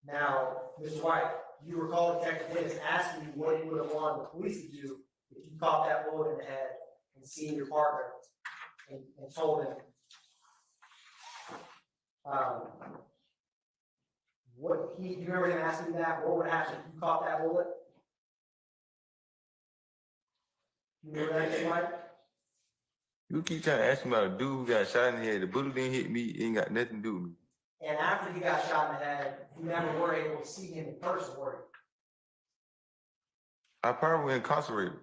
Now, Mr. White, you recall Detective Dennis asking you what you would have wanted the police to do if you caught that bullet in the head and seen your partner and told him you remember him asking you that? What would happen if you caught that bullet? You remember that, Mr. White? You keep trying to ask me about a dude who got shot in the head. The bullet didn't hit me. It ain't got nothing to do with me. And after he got shot in the head, you never were able to see him in person, were you? I probably was incarcerated.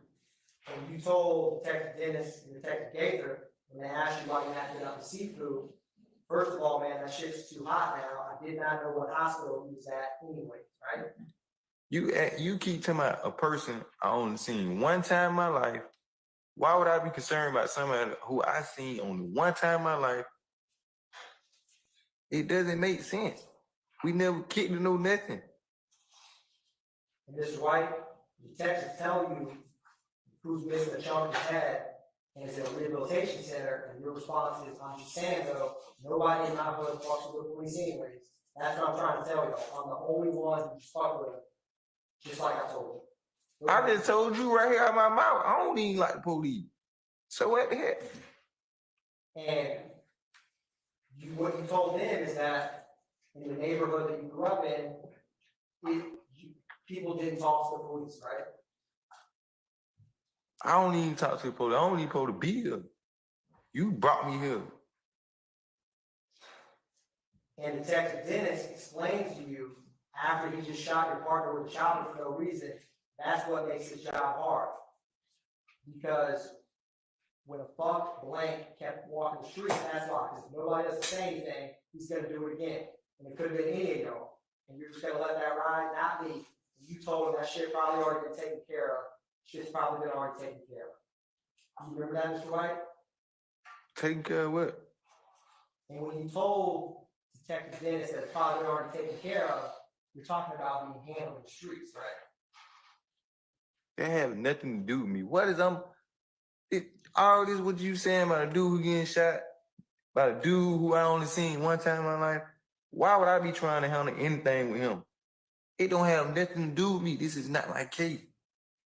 And you told Detective Dennis and Detective Gaither when they asked you why you had to get up to seafood, first of all, man, that shit's too hot now. I did not know what hospital he was at anyway, right? You keep talking about a person I only seen one time in my life. Why would I be concerned about somebody who I seen only one time in my life? It doesn't make sense. We never kicked to know nothing. And Mr. White, the detectives tell you who's missing a chunk of his head and is in a rehabilitation center, and your response is, I'm just saying though, nobody in my hood fucks with the police anyways. That's what I'm trying to tell you. I'm the only one who's fucked with them, just like I told you. I just told you right here out my mouth, I don't even like the police. So what the heck? And what you told them is that in the neighborhood that you grew up in, people didn't talk to the police, right? I don't even talk to the police. I don't even supposed to be here. You brought me here. And Detective Dennis explains to you after he just shot your partner with a chopper for no reason, that's what makes his job hard. Because when a fuck blank kept walking the street, that's why. Because if nobody doesn't say anything, he's going to do it again. And it could have been any of y'all. And you're just going to let that ride, not me. And you told him that shit probably already been taken care of. Shit's probably been already taken care of. You remember that, Mr. White? Taking care of what? And when you told Detective Dennis that it's probably been already taken care of, you're talking about being handled in the streets, right? That have nothing to do with me. What is all this what you saying about a dude who getting shot? About a dude who I only seen one time in my life? Why would I be trying to handle anything with him? It don't have nothing to do with me. This is not my case.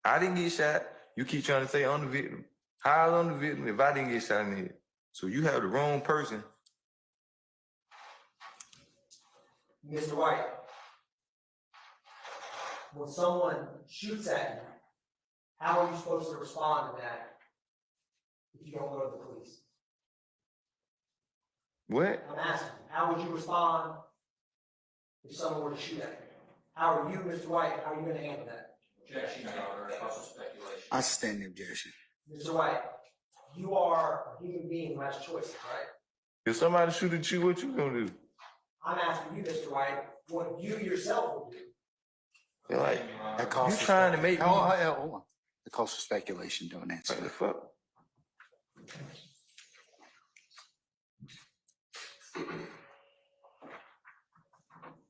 I didn't get shot. You keep trying to say I'm the victim. How I'm the victim if I didn't get shot in the head? So you have the wrong person. Mr. White, when someone shoots at you, how are you supposed to respond to that if you don't go to the police? What? I'm asking you, how would you respond if someone were to shoot at you? How are you, Mr. White, how are you going to handle that? Objection, Your Honor, that's also speculation. I stand the objection. Mr. White, you are a human being who has choices, right? If somebody shoot at you, what you gonna do? I'm asking you, Mr. White, what you yourself would do. They're like, That calls you for trying to make me. hold on. It calls for speculation. Don't answer What the that. fuck?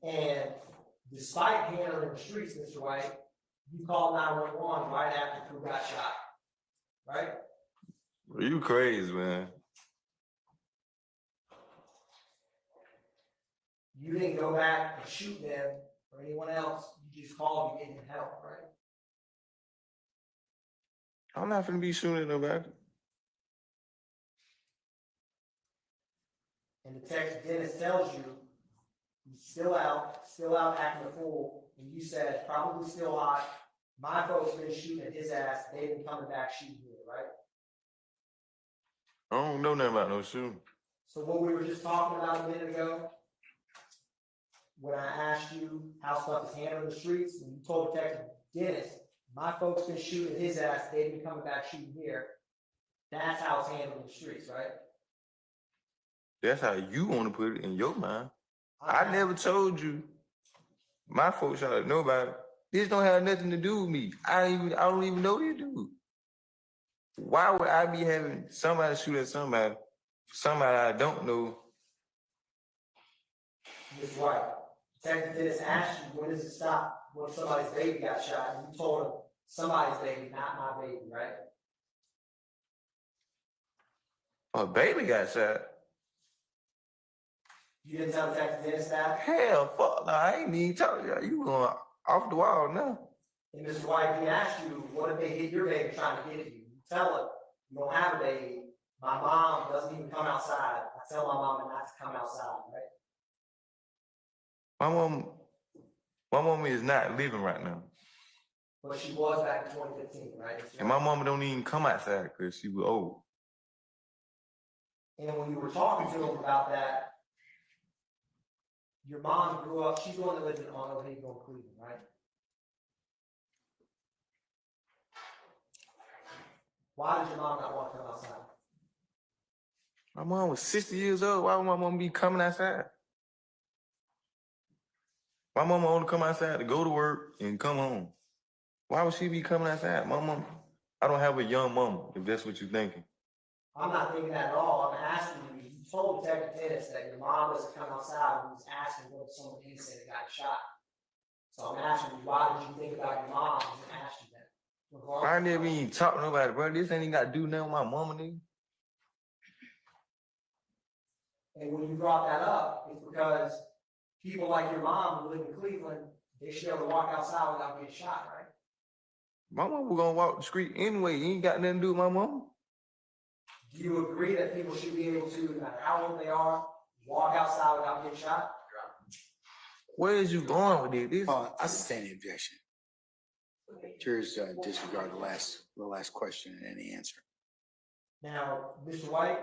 And despite handling the streets, Mr. White, you called 911 right after Crew got shot, right? You crazy, man. You didn't go back and shoot them or anyone else. You just called to get them help, right? I'm not gonna be shooting at nobody. And the text Dennis tells you he's still out acting a fool, and you said probably still hot. My folks been shooting at his ass. They've been coming back shooting here, right? I don't know nothing about no shooting. So what we were just talking about a minute ago, when I asked you how stuff is handled in the streets, and you told Detective Dennis, my folks been shooting his ass. They've been coming back shooting here. That's how it's handled in the streets, right? That's how you want to put it in your mind. I never told you my folks shot at nobody. This don't have nothing to do with me. I don't even know this dude. Why would I be having somebody shoot at somebody I don't know? Mr. White, Detective Dennis asked you, when does it stop when somebody's baby got shot? And you told him, somebody's baby, not my baby, right? A baby got shot. You didn't tell Detective Dennis that? Hell, fuck no, I ain't even talking to you. You going off the wall now. And Mr. White, he asked you, what if they hit your baby trying to get at you? You tell him, you don't have a baby. My mom doesn't even come outside. I tell my mom not to come outside, right? My mom is not living right now. But she was back in 2015, right? And my mama don't even come outside because she was old. And when you were talking to him about that, your mom grew up, she's the one that lived in Arnold Hill, Cleveland, right? Why did your mom not want to come outside? My mom was 60 years old. Why would my mom be coming outside? My mama only come outside to go to work and come home. Why would she be coming outside? My mom, I don't have a young mama, if that's what you're thinking. I'm not thinking that at all. I'm asking you, you told Detective Dennis that your mom doesn't come outside when he was asking what if someone innocent got shot. So I'm asking you, why did you think about your mom when he asked you that? I never even talk to nobody, bro. This ain't even got to do nothing with my mama, nigga. And when you brought that up, it's because people like your mom who live in Cleveland, they should be able to walk outside without getting shot, right? My mama was gonna walk the street anyway. You ain't got nothing to do with my mama. Do you agree that people should be able to, no matter how old they are, walk outside without getting shot? Where is you going with this? I stand the objection. Jurors disregard the last question and any answer. Now, Mr. White,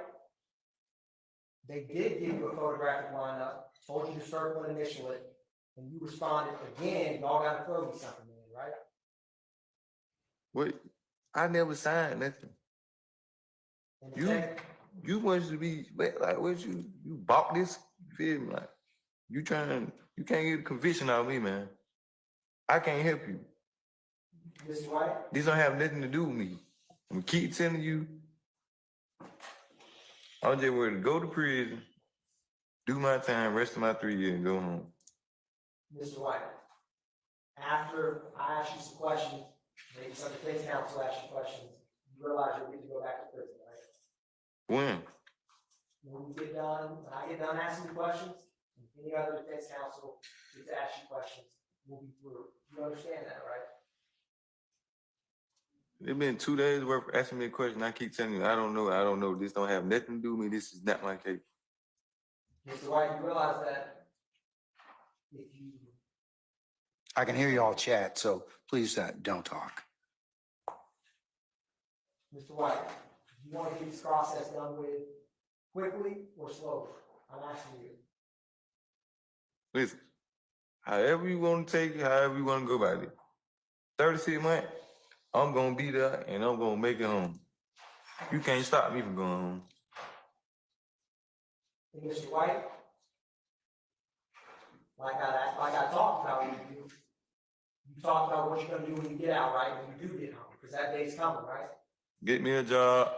they did give you a photographic lineup, told you to circle and initial it, and you responded again, y'all gotta throw me something in, right? What? I never signed nothing. And the tech- You want to be like what you bought this? You feel me? Like you can't get a conviction out of me, man. I can't help you. Mr. White, This don't have nothing to do with me. I'm gonna keep telling you. I'm just ready to go to prison, do my time, rest of my 3 years, and go home. Mr. White, after I ask you some questions, maybe some defense counsel asks you questions, you realize you're going to go back to prison, right? When? When we get done, when I get done asking you questions, and any other defense counsel gets to ask you questions, we'll be through. You understand that, right? It's been 2 days worth of asking me a question. I keep telling you, I don't know. This don't have nothing to do with me. This is not my case. Mr. White, you realize that if you, I can hear you all chat, so please don't talk. Mr. White, you want to get this process done with quickly or slowly? I'm asking you. Listen, however you want to take it, however you want to go about it. 36 months, I'm going to be there and I'm going to make it home. You can't stop me from going home. And Mr. White, like I talked about with you, you talked about what you're gonna do when you get out, right? When you do get home, because that day's coming, right? Get me a job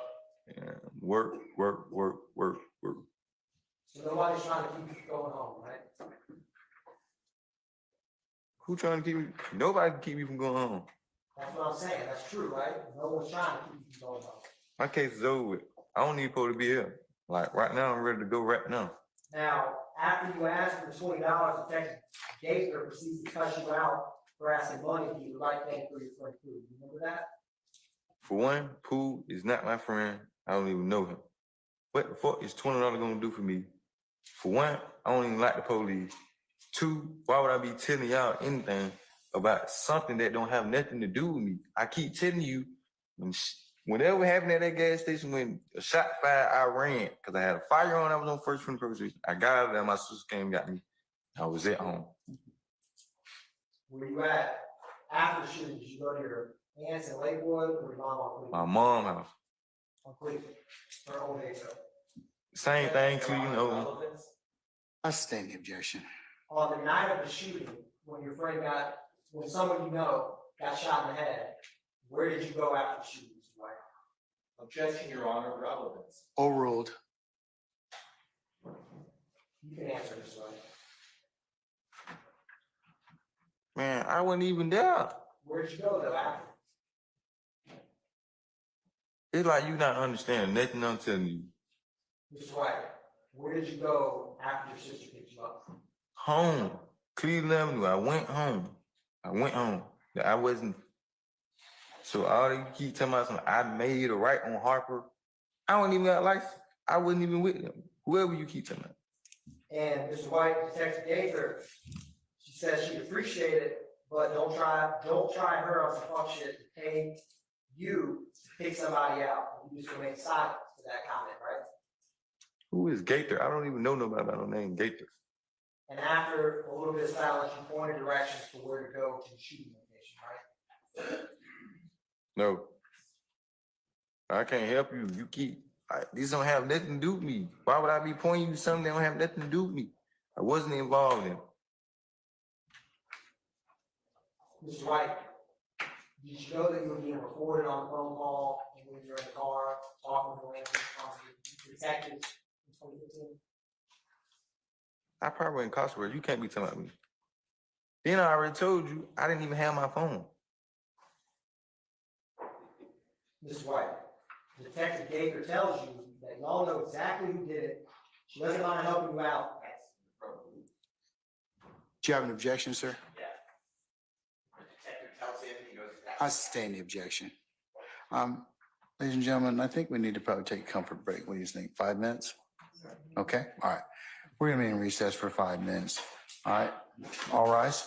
and work. So nobody's trying to keep you going home, right? Who trying to keep me? Nobody can keep me from going home. That's what I'm saying. That's true, right? No one's trying to keep you from going home. My case is over with. I don't need supposed to be here. Like right now, I'm ready to go right now. Now, after you ask for $20, the Texas Gator proceeds to cut you out for asking money to do the right thing for your friend Pooh. You remember that? For one, Pooh is not my friend. I don't even know him. What the fuck is $20 gonna do for me? For one, I don't even like the police. Two, why would I be telling y'all anything about something that don't have nothing to do with me? I keep telling you, whenever happened at that gas station, when a shot fired, I ran because I had a firearm. I was on first friend purpose. I got out of there. My sister came and got me. I was at home. Where you at? After the shooting, did you go to your aunt's in Lakewood or your mom on Cleveland? My mom house. On Cleveland. Her old age. Same thing, Cleveland. Over. I sustain the objection. On the night of the shooting, when your friend when someone you know got shot in the head, where did you go after the shooting, Mr. White? Objection, Your Honor, relevance. Overruled. You can answer this, White. Man, I wasn't even there. Where'd you go though after? It's like you not understanding nothing I'm telling you. Mr. White, where did you go after your sister picked you up? Home. Cleveland Avenue. I went home. I wasn't. So all you keep telling me something, I made a right on Harper. I don't even got a license. I wasn't even with them. Whoever you keep telling me. And Mr. White, Detective Gaither, she says she'd appreciate it, but don't try her on some fuck shit to pay you to pick somebody out. You just remain silent to that comment, right? Who is Gator? I don't even know nobody by no name Gator. And after a little bit of silence, you pointed directions for where to go to the shooting location, right? No. I can't help you. These don't have nothing to do with me. Why would I be pointing you to something that don't have nothing to do with me? I wasn't involved in it. Mr. White, did you know that you were being recorded on a phone call and when you're in the car talking to detectives in 2015? I probably incarcerated. You can't be telling me. Then I already told you I didn't even have my phone. Mr. White, Detective Gator tells you that y'all know exactly who did it. She doesn't mind helping you out. Do you have an objection, sir? Yeah. The detective tells him, he goes, I sustain the objection. Ladies and gentlemen, I think we need to probably take a comfort break. What do you think? 5 minutes? Okay, all right. We're gonna be in recess for 5 minutes. All right, all rise.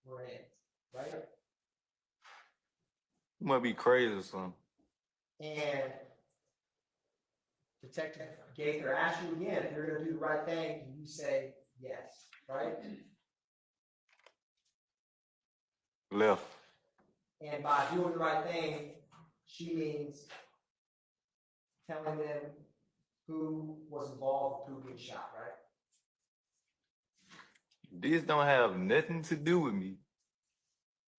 you were in, right? You must be crazy or something. And Detective Gaither asks you again if you're gonna do the right thing, and you say yes, right? Left. And by doing the right thing, she means telling them who was involved with who getting shot, right? This don't have nothing to do with me.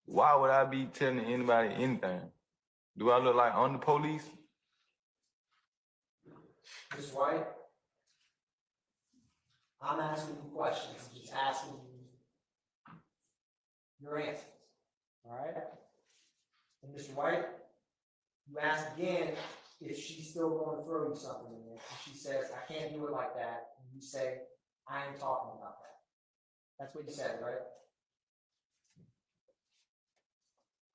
Why would I be telling anybody anything? Do I look like I'm the police? Ms. White, I'm asking you questions, just asking you your answers, all right? And Mr. White, you ask again if she's still going to throw you something in there. And she says, I can't do it like that. And you say, I ain't talking about that. That's what you said, right?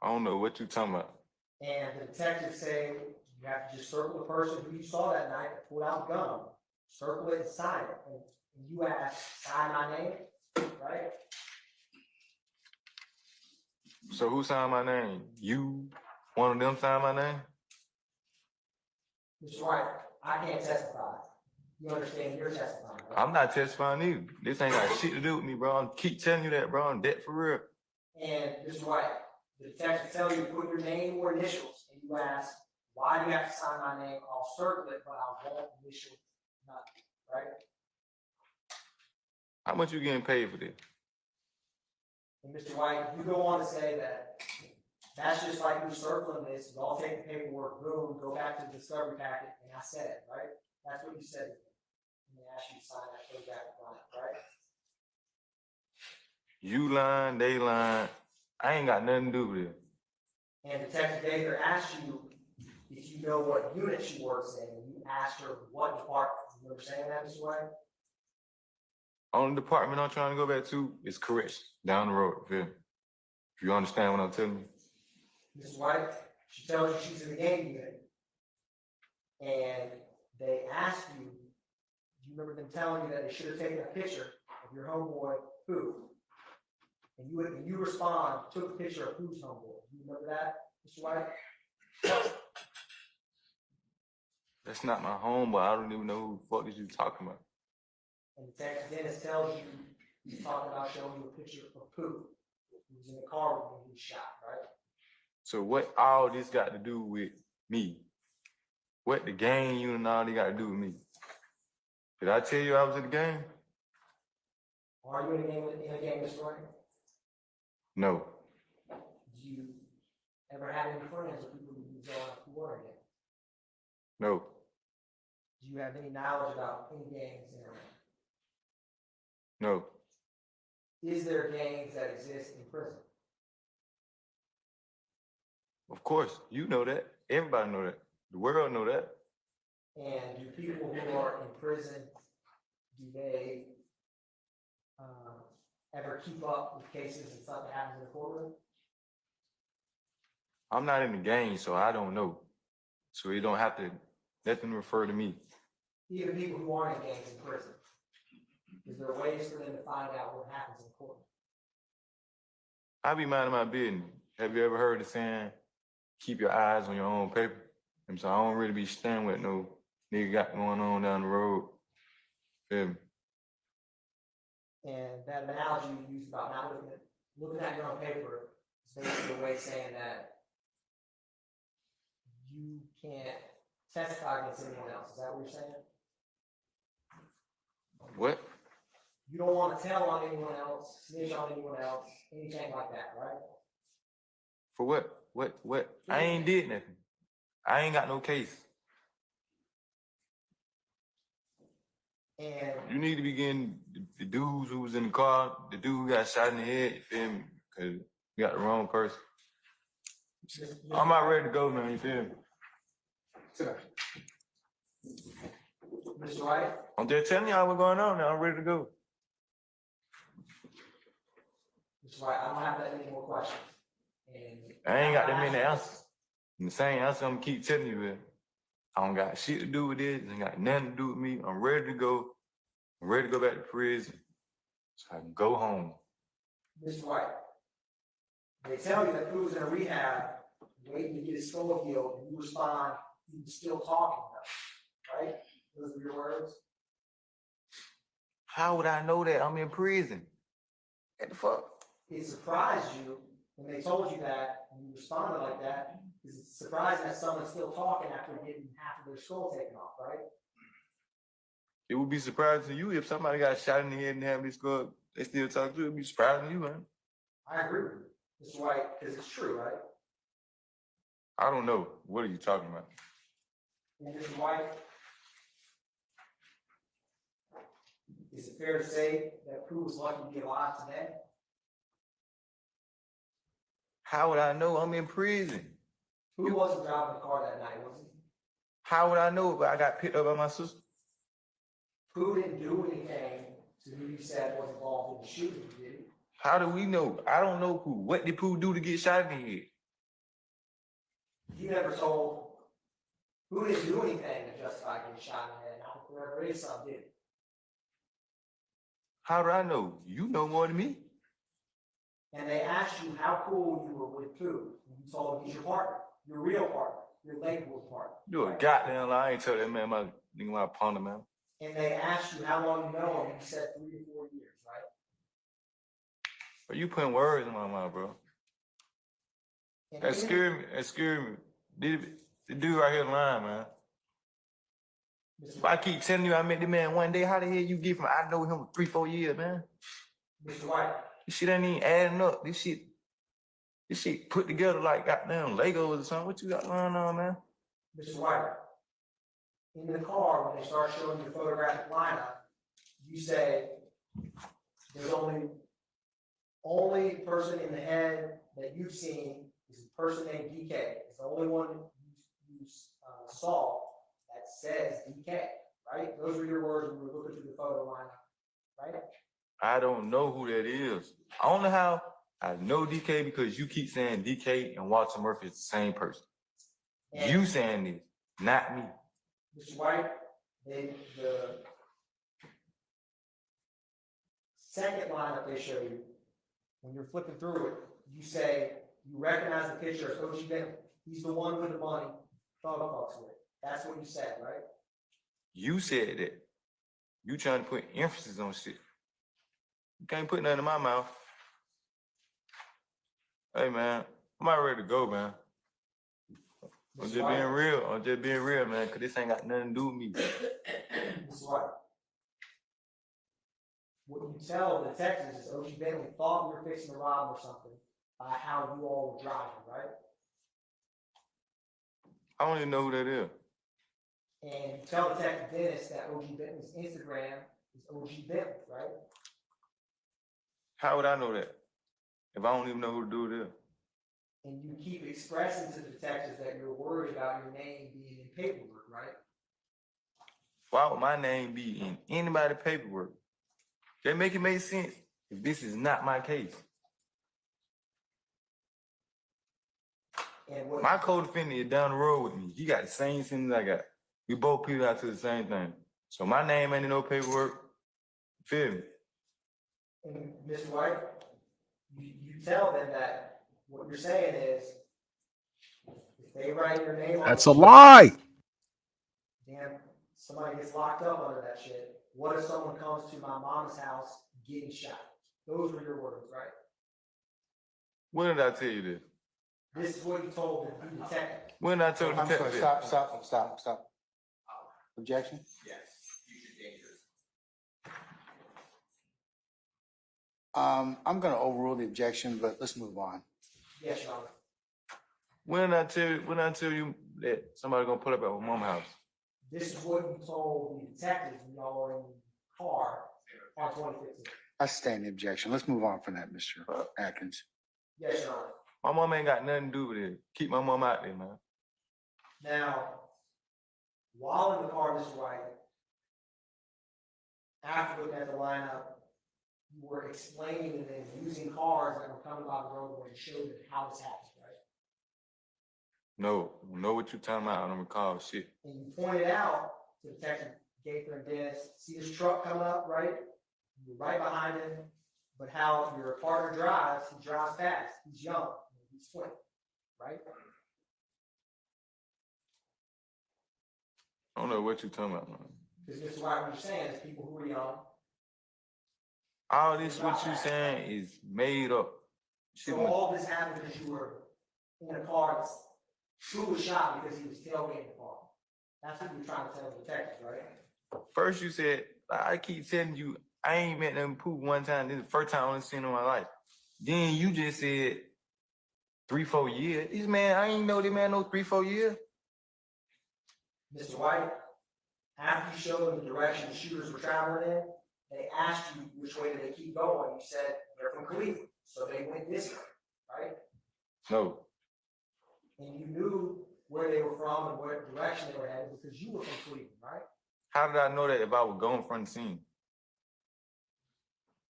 I don't know what you talking about. And the detective say, you have to just circle the person who you saw that night that pulled out the gun, circle it and sign it. And you ask, sign my name, right? So who signed my name? You? One of them signed my name? Mr. White, I can't testify. You understand you're testifying, right? I'm not testifying either. This ain't got shit to do with me, bro. I keep telling you that, bro. I'm dead for real. And Mr. White, the detective tells you to put your name or initials, and you ask, why do you have to sign my name? I'll circle it, but I won't initial nothing, right? How much you getting paid for this? And Mr. White, you go on to say that that's just like me circling this, you all take the paperwork, boom, go back to the discovery packet, and I said it, right? That's what you said. And they asked you to sign that photographic line, right? You lying, they lying. I ain't got nothing to do with it. And Detective Gaither asked you if you know what unit she works in, and you asked her what department. You remember saying that, Mr. White? Only department I'm trying to go back to is correction down the road. Feel me? If you understand what I'm telling you. Mrs. White, she tells you she's in the game unit. And they ask you, do you remember them telling you that they should have taken a picture of your homeboy, who? And you respond, took a picture of whose homeboy. Do you remember that, Mr. White? That's not my home, but I don't even know who the fuck is you talking about. And Detective Dennis tells you he's talking about showing you a picture of Pooh, who was in the car when he was shot, right? So what all this got to do with me? What the gang unit and all they got to do with me? Did I tell you I was in the game? Are you in a game, Mr. White? No. Do you ever have any friends or people who were in it? No. Do you have any knowledge about any gangs in Atlanta? No. Is there gangs that exist in prison? Of course, you know that. Everybody know that. The world know that. And do people who are in prison, do they ever keep up with cases and stuff that happens in the courtroom? I'm not in the game, so I don't know. So you don't have to let them refer to me. Even people who aren't in gangs in prison, is there ways for them to find out what happens in court? I be minding my business. Have you ever heard the saying, keep your eyes on your own paper? And so I don't really be standing with no nigga got going on down the road. Feel me? And that analogy you used about not looking at your own paper is basically a way of saying that you can't testify against anyone else. Is that what you're saying? What? You don't want to tell on anyone else, snitch on anyone else, anything like that, right? For what? What? I ain't did nothing. I ain't got no case. And You need to be getting the dudes who was in the car, the dude who got shot in the head, you feel me? Because you got the wrong person. I'm not ready to go, man, you feel me? Mr. White, I'm just telling y'all what's going on now. I'm ready to go. Mr. White, I don't have that many more questions. And I ain't got that many answers. And the same answer I'm gonna keep telling you is, I don't got shit to do with this. It ain't got nothing to do with me. I'm ready to go. I'm ready to go back to prison so I can go home. Mr. White, they tell you that Pooh's in a rehab, waiting to get his skull healed, and you respond, he was still talking about it, right? Those are your words. How would I know that I'm in prison? What the fuck? It surprised you when they told you that, and you responded like that, because it's surprising that someone's still talking after getting half of their skull taken off, right? It would be surprising to you if somebody got shot in the head and have this skull, they still talk to you. It would be surprising to you, man. I agree with you, Mr. White, because it's true, right? I don't know. What are you talking about? And Mr. White, is it fair to say that Pooh was lucky to be alive today? How would I know I'm in prison? Pooh wasn't driving the car that night, was he? How would I know if I got picked up by my sister? Pooh didn't do anything to who you said was involved in the shooting, did he? How do we know? I don't know Pooh. What did Pooh do to get shot in the head? You never told Pooh didn't do anything to justify getting shot in the head. Now, whoever it is, some did. How do I know? You know more than me. And they asked you how cool you were with Pooh. And you told them he's your partner, your real partner, your Lakewood partner. You a goddamn lie. I ain't tell that man my nigga my partner, man. And they asked you how long you know him, and you said 3 to 4 years, right? But you putting words in my mouth, bro. And That scared me. That scared me. The dude right here lying, man. If I keep telling you I met the man one day, how the hell you get from I know him for 3-4 years, man? Mr. White, This shit ain't even adding up. This shit put together like goddamn Legos or something. What you got going on, man? Mr. White, in the car, when they start showing you the photographic lineup, you say there's only person in the head that you've seen is a person named DK. It's the only one you saw that says DK, right? Those are your words when we were looking through the photo lineup, right? I don't know who that is. I don't know how I know DK because you keep saying DK and Walter Murphy is the same person. And You saying this, not me. Mr. White, the second lineup they show you, when you're flipping through it, you say you recognize the picture as OG Bentley. He's the one with the money. Thug fucks with it. That's what you said, right? You said that. You trying to put emphasis on shit. You can't put nothing in my mouth. Hey man, I'm not ready to go, man. I'm just being real. I'm just being real, man, because this ain't got nothing to do with me. Mr. White, what you tell the detectives is OG Bentley thought we were fixing to rob or something by how you all were driving, right? I don't even know who that is. And you tell Detective Dennis that OG Bentley's Instagram is OG Bentley, right? How would I know that? If I don't even know who to do it is. And you keep expressing to the detectives that you're worried about your name being in paperwork, right? Why would my name be in anybody's paperwork? That make it make sense if this is not my case. And what My co-defendant is down the road with me. He got the same sentence I got. We both pleaded out to the same thing. So my name ain't in no paperwork. Feel me? And Mr. White, you tell them that what you're saying is if they write your name on That's the a lie. damn, somebody gets locked up under that shit. What if someone comes to my mom's house getting shot? Those were your words, right? When did I tell you this? This is what you told the detective. When did I tell the I'm sorry, detective? stop. Objection? Yes, use your dangerous. I'm gonna overrule the objection, but let's move on. Yes, Your Honor. When did I tell you that somebody gonna pull up at my mom's house? This is what you told the detectives when y'all were in the car on 2015. I stand the objection. Let's move on from that, Mr. Atkins. Yes, Your Honor. My mom ain't got nothing to do with it. Keep my mom out there, man. Now, while in the car, Mr. White, after looking at the lineup, you were explaining and then using cars that were coming by the roadway to show them how this happened, right? No, know what you talking about. I don't recall shit. And you pointed out to Detective Gaither and Dennis, see this truck coming up, right? You're right behind him, But how your partner drives, he drives fast, he's young, he's 20, right? I don't know what you're talking about, man. Because this is what you're saying is people who are young. All this what you saying is made up. So all this happened because you were in a car, who was shot because he was tailgating the car. That's what you're trying to tell the detectives, right? First you said, I keep telling you, I ain't met them poop one time. This is the first time I've seen in my life. Then you just said 3-4 years. This man, I ain't know this man no 3-4 years. Mr. White, after you showed them the direction the shooters were traveling in, they asked you which way did they keep going. You said they're from Cleveland, so they went this way, right? No. And you knew where they were from and what direction they were headed because you were from Cleveland, right? How did I know that if I was going from the scene?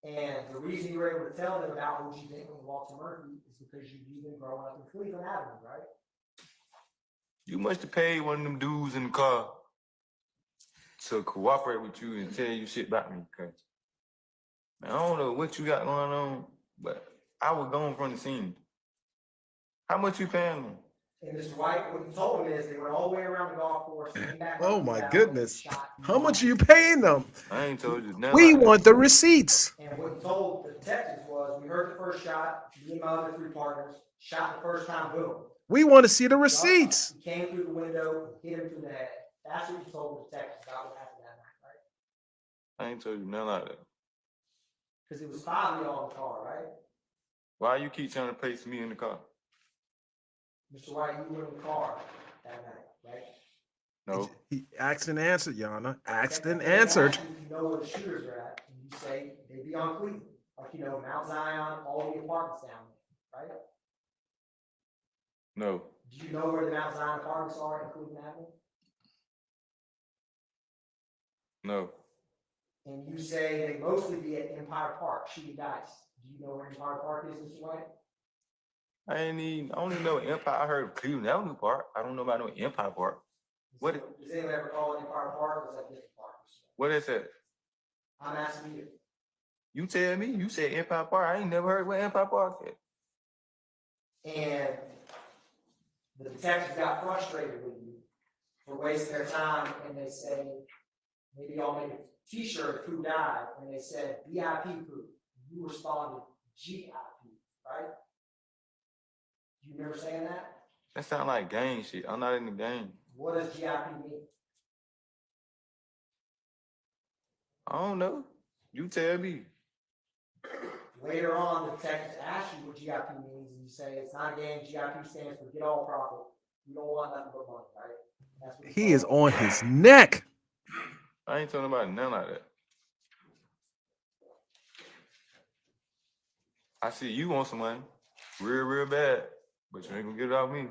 And the reason you were able to tell them about what you think of Walter Murphy is because you've been growing up in Cleveland Avenue, right? You must have paid one of them dudes in the car to cooperate with you and tell you shit about me. Cause man, I don't know what you got going on, but I was gone from the scene. How much you paying them? And Mr. White, what you told him is they went all the way around the golf course, came back. Oh up my the alley, goodness. shot How much are you paying them? I ain't told you nothing. We like that. want the receipts. And what he told the detectives was, we heard the first shot, me and my other 3 partners, shot the first time, boom. We want to see the receipts. He came through the window, hit him through the head. That's what you told the detectives about what happened that night, right? I ain't told you nothing like that. Because it was 5 of y'all in the car, right? Why you keep trying to place me in the car? Mr. White, you were in the car that night, right? No. He asked and answered, Yana. Asked and They answered. asked you if you know where the shooters are at, and you say they be on Cleveland. Like, you know, Mount Zion, all the apartments down there, right? No. Do you know where the Mount Zion apartments are in Cleveland Avenue? No. And you say they mostly be at Empire Park shooting dice. Do you know where Empire Park is, Mr. White? I only know Empire. I heard of Cleveland Avenue Park. I don't know about no Empire Park. What? Does anyone ever call it Empire Park, or is that a different park? What is that? I'm asking you. You tell me. You said Empire Park. I ain't never heard what Empire Park is. And the detectives got frustrated with you for wasting their time, and they say, maybe y'all make a t-shirt, who died, and they said VIP who. You responded GIP, right? You remember saying that? That sound like gang shit. I'm not in the game. What does GIP mean? I don't know. You tell me. Later on, the detectives ask you what GIP means, and you say it's not a game. GIP stands for get all profit. You don't want nothing but money, right? That's what He is on his neck. I ain't talking about nothing like that. I see you want some money, real bad, but you ain't gonna get it off me.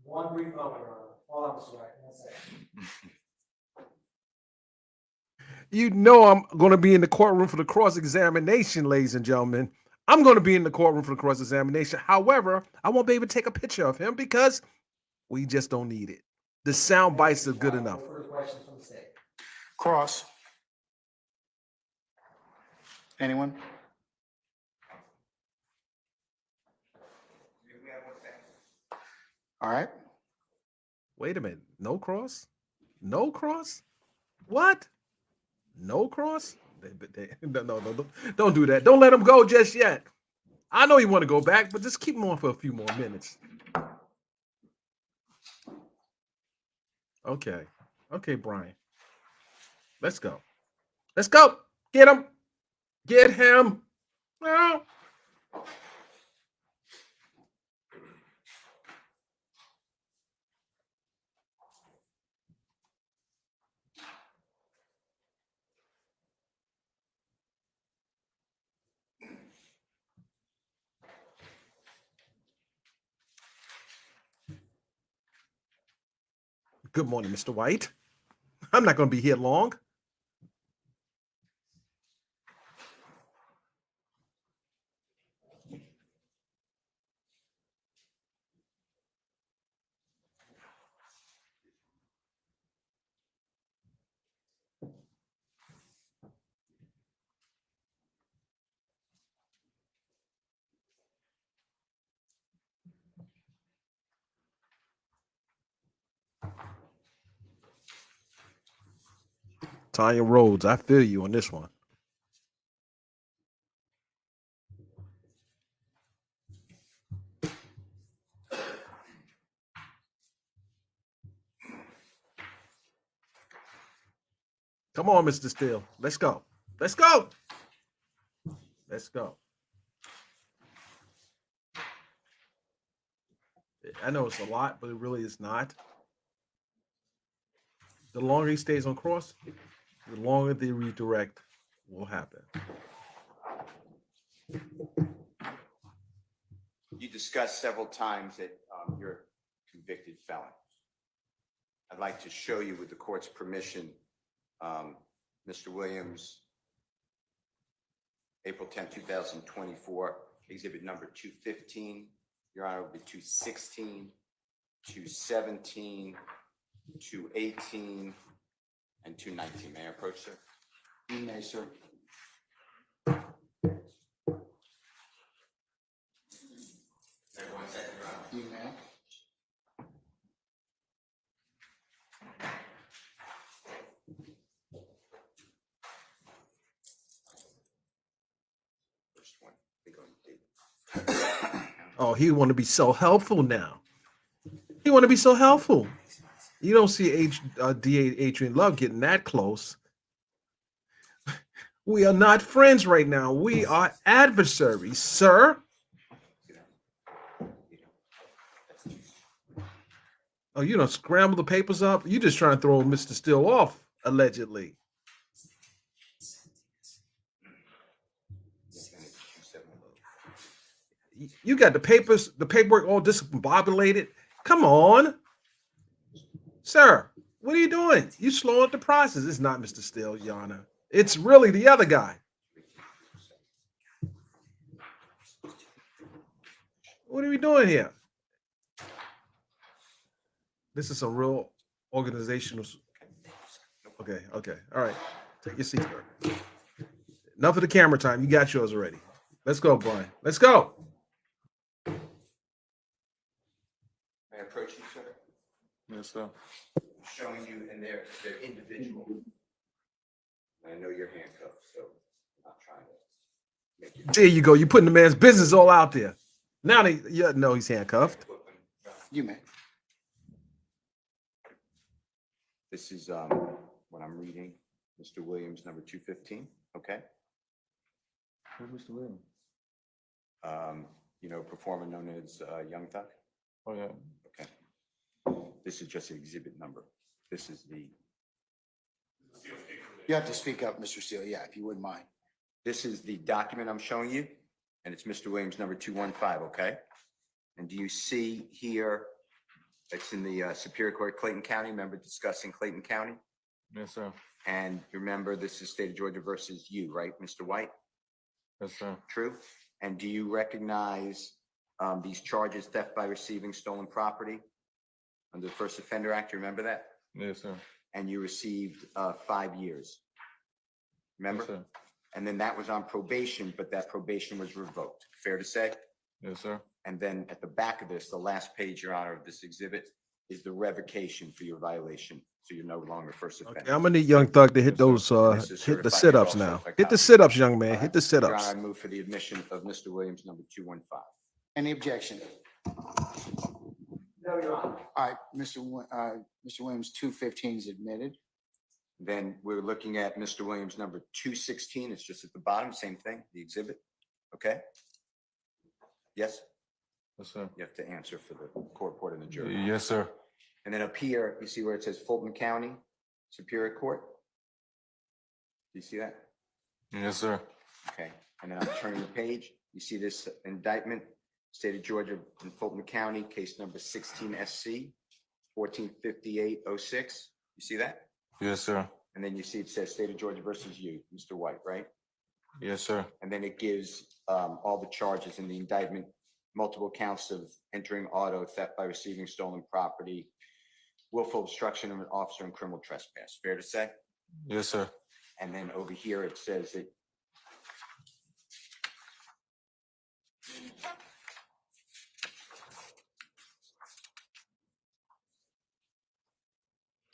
One brief moment, Ron. Hold on, Mr. White. 1 second. You know I'm going to be in the courtroom for the cross-examination, ladies and gentlemen. I'm going to be in the courtroom for the cross-examination. However, I won't be able to take a picture of him because we just don't need it. The sound bites are good enough. No further questions from the state. Cross. Anyone? All right. Wait a minute. No cross? No cross? What? No cross? No, don't do that. Don't let him go just yet. I know you want to go back, but just keep him on for a few more minutes. Okay. Okay, Brian. Let's go. Let's go. Get him. Get him. No. Good morning, Mr. White. I'm not going to be here long. Tanya Rhodes, I feel you on this one. Come on, Mr. Steele. Let's go. Let's go. Let's go. I know it's a lot, but it really is not. The longer he stays on cross, the longer the redirect will happen. You discussed several times that you're a convicted felon. I'd like to show you, with the court's permission, Mr. Williams, April 10, 2024, exhibit number 215. Your Honor, will be 216, 217, 218, and 219. May I approach, sir? You may, sir. Everyone second, Your Honor. You may. First one, we go to date. Oh, he want to be so helpful now. He want to be so helpful. You don't see DA Adrian Love getting that close. We are not friends right now. We are adversaries, sir. Oh, you don't scramble the papers up? You just trying to throw Mr. Steele off, allegedly. You got the papers, the paperwork all discombobulated. Come on, sir. What are you doing? You slowing up the process. It's not Mr. Steele, Your Honor. It's really the other guy. What are we doing here? This is some real organizational. Okay. All right. Take your seat, sir. Enough of the camera time. You got yours already. Let's go, Brian. Let's go. May I approach you, sir? Yes, sir. Showing you, and they're individual. I know you're handcuffed, so I'm not trying to make you. There you go. You're putting the man's business all out there. Now know he's handcuffed. You may. This is what I'm reading, Mr. Williams, number 215, okay? Who's Mr. Williams? You know, performer known as Young Thug? Oh, yeah. Okay. This is just an exhibit number. This is the, You have to speak up, Mr. Steele. Yeah, if you wouldn't mind. this is the document I'm showing you, and it's Mr. Williams, number 215, okay? And do you see here, it's in the Superior Court, Clayton County, remember discussing Clayton County? Yes, sir. And remember, this is State of Georgia versus you, right, Mr. White? Yes, sir. True? And do you recognize these charges, theft by receiving stolen property under the First Offender Act? You remember that? Yes, sir. And you received 5 years. Remember? Yes, sir. And then that was on probation, but that probation was revoked. Fair to say? Yes, sir. And then at the back of this, the last page, Your Honor, of this exhibit is the revocation for your violation. So you're no longer first offender. Okay, I'm gonna need Young Thug to hit those hit the sit-ups now. Hit the sit-ups, young man. Hit the Your Honor, sit-ups. I move for the admission of Mr. Williams, number 215. Any objection? No, Your Honor. All right, Mr. Williams, 215 is admitted. Then we're looking at Mr. Williams, number 216. It's just at the bottom, same thing, the exhibit. Okay? Yes? Yes, sir. You have to answer for the court reporter and the jury. Yes, sir. And then up here, you see where it says Fulton County Superior Court? Do you see that? Yes, sir. Okay. And then I'm turning the page. You see this indictment, State of Georgia in Fulton County, case number 16 SC 145806. You see that? Yes, sir. And then you see it says State of Georgia versus you, Mr. White, right? Yes, sir. And then it gives all the charges in the indictment, multiple counts of entering auto, theft by receiving stolen property, willful obstruction of an officer, and criminal trespass. Fair to say? Yes, sir. And then over here, it says that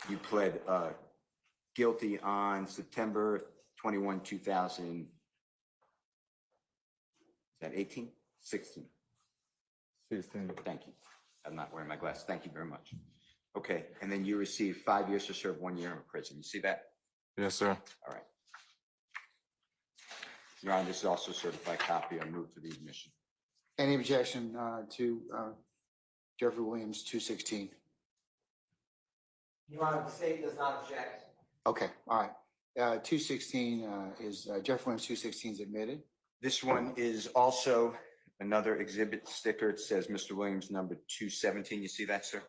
you pled guilty on September 21, 2000. Is that 18? 16. 16. Thank you. I'm not wearing my glasses. Thank you very much. Okay, and then you received 5 years to serve 1 year in prison. You see that? Yes, sir. All right. Your Honor, this is also a certified copy. I move for the admission. Any objection to Jeffrey Williams, 216? Your Honor, the state does not object. Okay, all right. 216 is Jeffrey Williams, 216 is admitted. This one is also another exhibit sticker. It says Mr. Williams, number 217. You see that, sir?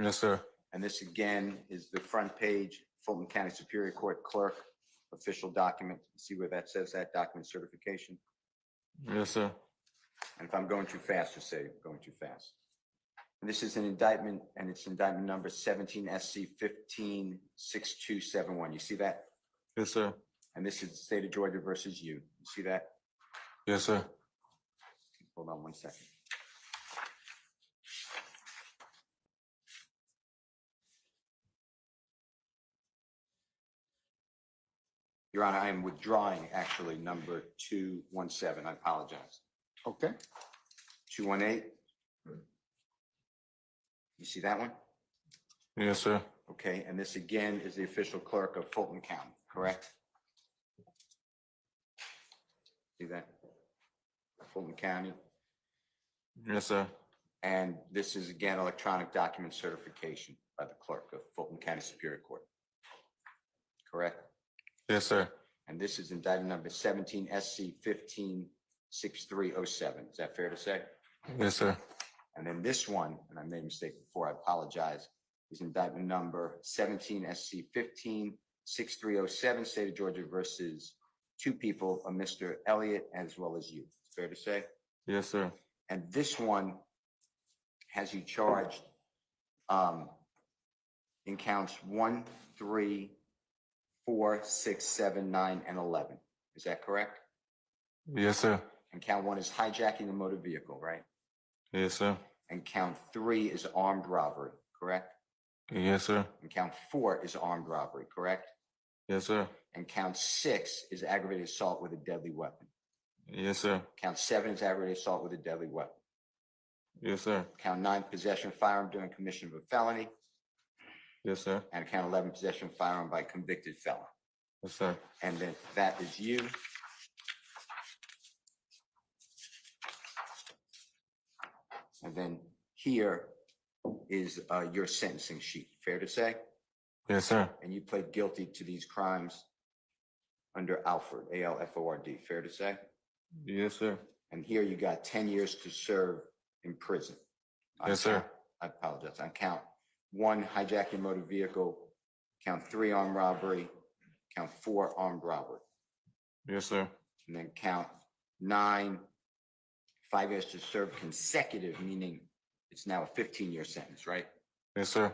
Yes, sir. And this again is the front page, Fulton County Superior Court Clerk, official document. See where that says that document certification? Yes, sir. And if I'm going too fast, just say going too fast. And this is an indictment, and it's indictment number 17 SC 156271. You see that? Yes, sir. And this is the state of Georgia versus you. You see that? Yes, sir. Hold on 1 second. Your Honor, I am withdrawing actually number 217. I apologize. Okay, 218. You see that one? Yes, sir. Okay, and this again is the official clerk of Fulton County, correct? See that? Fulton County. Yes, sir. And this is again electronic document certification by the clerk of Fulton County Superior Court. Correct? Yes, sir. And this is indictment number 17 SC 156307. Is that fair to say? Yes, sir. And then this one, and I made a mistake before, I apologize, is indictment number 17 SC 156307, state of Georgia versus two people, a Mr. Elliott as well as you. It's fair to say? Yes, sir. And this one has you charged in counts 1, 3, 4, 6, 7, 9, and 11. Is that correct? Yes, sir. And count 1 is hijacking a motor vehicle, right? Yes, sir. And count 3 is armed robbery, correct? Yes, sir. And count 4 is armed robbery, correct? Yes, sir. And count 6 is aggravated assault with a deadly weapon. Yes, sir. Count 7 is aggravated assault with a deadly weapon. Yes, sir. Count 9, possession of firearm during commission of a felony. Yes, sir. And count 11, possession of firearm by convicted felon. Yes, sir. And then that is you. And then here is your sentencing sheet. Fair to say? Yes, sir. And you pled guilty to these crimes under Alford, ALFORD. Fair to say? Yes, sir. And here you got 10 years to serve in prison. Yes, sir. I apologize. On count 1, hijacking motor vehicle. Count 3, armed robbery. Count 4, armed robbery. Yes, sir. And then count 9, 5 years to serve consecutive, meaning it's now a 15-year sentence, right? Yes, sir.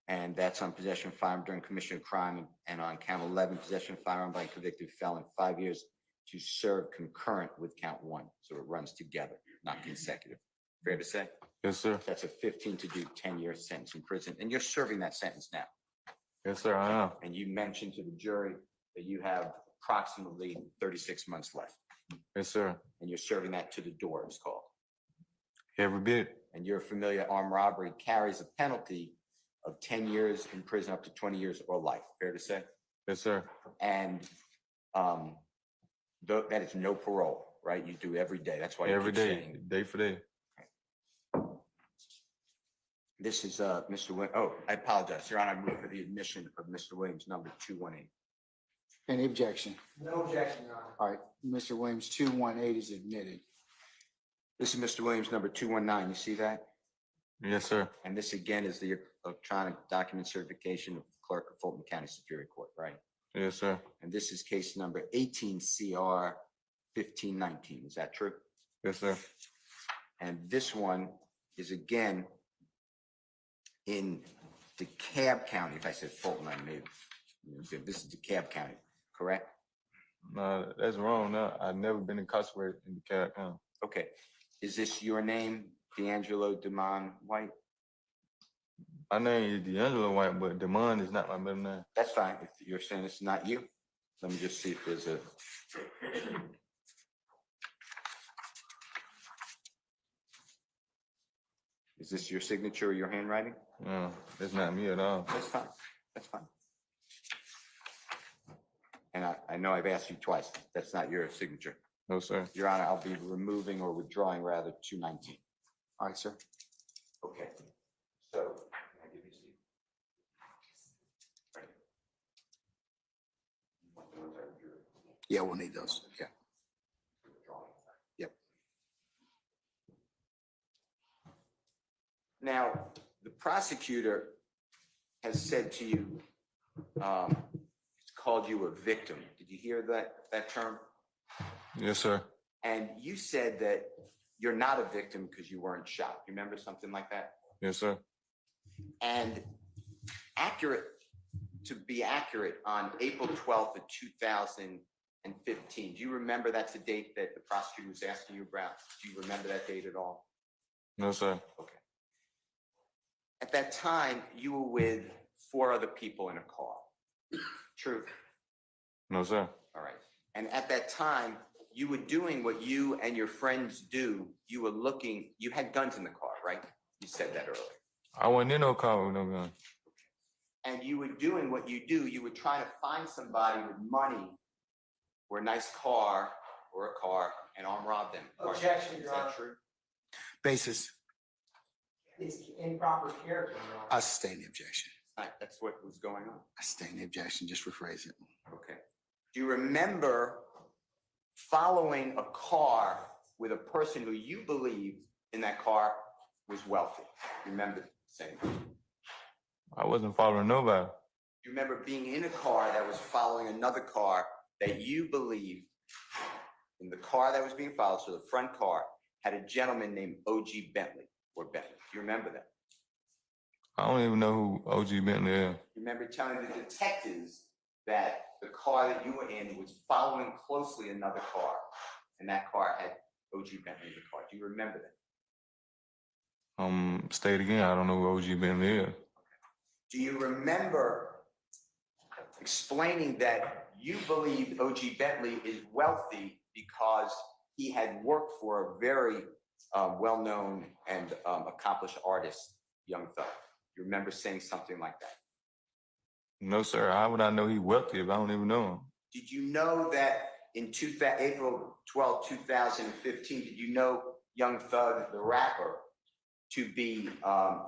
And that's on possession of firearm during commission of crime. And on count 11, possession of firearm by a convicted felon, 5 years to serve concurrent with count 1. So it runs together, not consecutive. Fair to say? Yes, sir. That's a 15 to do 10-year sentence in prison. And you're serving that sentence now. Yes, sir. I am. And you mentioned to the jury that you have approximately 36 months left. Yes, sir. And you're serving that to the door, it's called. Every bit. And you're familiar armed robbery carries a penalty of 10 years in prison up to 20 years or life. Fair to say? Yes, sir. And that is no parole, right? You do every day. That's why you Every keep day, saying. day for day. This is Mr. Williams. Oh, I apologize, Your Honor. I move for the admission of Mr. Williams, number 218. any objection? No objection, Your Honor. All right, Mr. Williams, 218 is admitted. This is Mr. Williams, number 219. You see that? Yes, sir. And this again is the electronic document certification of clerk of Fulton County Superior Court, right? Yes, sir. And this is case number 18 CR 1519. Is that true? Yes, sir. And this one is again in DeKalb County. If I said Fulton, I made this is DeKalb County, correct? No, that's wrong. No, I've never been incarcerated in the DeKalb County. Okay. Is this your name, D'Angelo Demond White? My name is D'Angelo White, but Demond is not my middle name. That's fine. If you're saying it's not you, let me just see if there's a. Is this your signature or your handwriting? No, that's not me at all. That's fine. That's fine. And I know I've asked you twice. That's not your signature. No, sir. Your Honor, I'll be removing or withdrawing rather 219. All right, sir. Okay. So, can I give you a seat? Right. Yeah, we'll need those. Yeah. Yep. Now, the prosecutor has said to you, he's called you a victim. Did you hear that term? Yes, sir. And you said that you're not a victim because you weren't shot. You remember something like that? Yes, sir. And to be accurate, on April 12th of 2015, do you remember that's the date that the prosecutor was asking you about? Do you remember that date at all? No, sir. Okay. At that time, you were with 4 other people in a car. True? No, sir. All right. And at that time, you were doing what you and your friends do. You had guns in the car, right? You said that earlier. I wasn't in no car with no gun. And you were doing what you do. You were trying to find somebody with money or a nice car or a car and arm rob them. Objection, Is Your Honor. that true? Basis, It's improper character, Your Honor. I sustain the objection. Right, that's what was going on. I sustain the objection, just rephrase it. Okay. Do you remember following a car with a person who you believed in that car was wealthy? Remember saying that? I wasn't following nobody. You remember being in a car that was following another car that you believed in the car that was being followed, so the front car had a gentleman named O.G. Bentley or Bentley. Do you remember that? I don't even know who OG Bentley is. You remember telling the detectives that the car that you were in was following closely another car, and that car had O.G. Bentley in the car. Do you remember that? State again, I don't know who OG Bentley is. Do you remember explaining that you believed O.G. Bentley is wealthy because he had worked for a very well-known and accomplished artist, Young Thug? You remember saying something like that? No, sir. How would I know he wealthy if I don't even know him? Did you know that in April 12, 2015, did you know Young Thug, the rapper, to be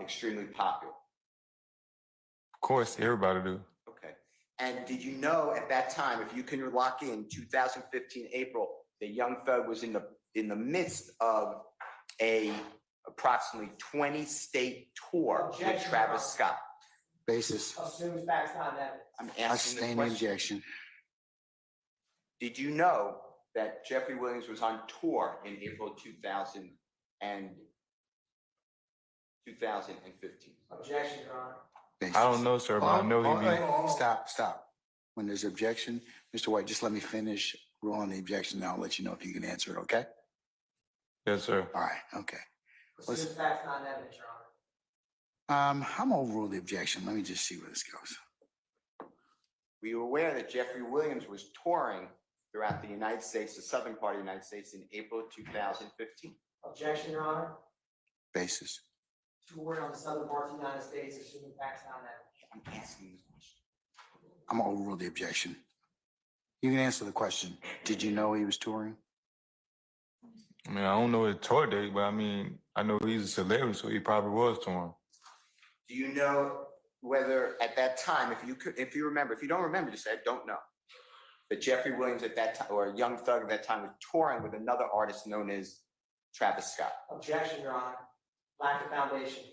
extremely popular? Of course, everybody do. Okay. And did you know at that time, if you can lock in 2015 April, that Young Thug was in the midst of a approximately 20-state tour with Objection, Travis Your Scott? Basis, Assumes facts not evidence. I'm I asking the sustain the question. objection. Did you know that Jeffrey Williams was on tour in April 2015? Objection, Your Honor. Basis. I don't know, sir, but I know he be. Stop. When there's objection, Mr. White, just let me finish ruling the objection, and I'll let you know if you can answer it, okay? Yes, sir. All right, okay. Assumes facts not evidence, Your Honor. I'm gonna overrule the objection. Let me just see where this goes. Were you aware that Jeffrey Williams was touring throughout the United States, the southern part of the United States, in April 2015? Objection, Your Honor. Basis. Touring on the southern parts of the United States, assuming facts not evidence. I'm asking this question. I'm gonna overrule the objection. You can answer the question. Did you know he was touring? I mean, I don't know his tour date, but I mean, I know he's a celebrity, so he probably was touring. Do you know whether at that time, if you remember, if you don't remember, just say, I don't know, that Jeffrey Williams at that time, or Young Thug at that time, was touring with another artist known as Travis Scott? Objection, Your Honor. Lack of foundation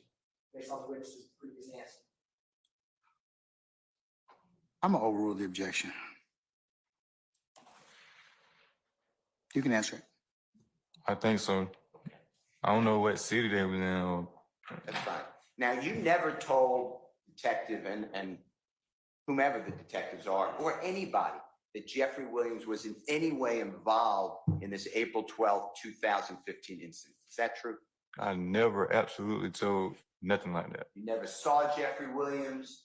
based on the witness's previous answer. I'm gonna overrule the objection. You can answer it. I think so. I don't know what city they was in. That's fine. Now, you never told detective and whomever the detectives are, or anybody, that Jeffrey Williams was in any way involved in this April 12th, 2015 incident. Is that true? I never absolutely told Nothing like that. You never saw Jeffrey Williams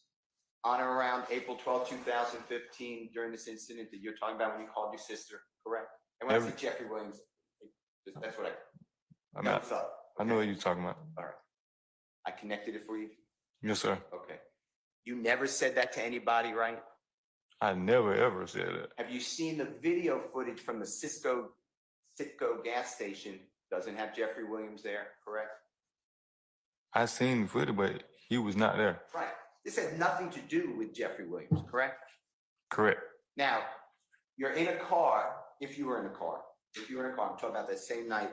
on or around April 12, 2015 during this incident that you're talking about when you called your sister, correct? And when I say Jeffrey Williams, that's what I mean, young thug. I know what you're talking about. All right. I connected it for you. Yes, sir. Okay. You never said that to anybody, right? I never ever said that. Have you seen the video footage from the Citgo gas station? Doesn't have Jeffrey Williams there, correct? I seen the footage, but he was not there. Right. This has nothing to do with Jeffrey Williams, correct? Correct. Now, you're in a car, if you were in a car, I'm talking about that same night,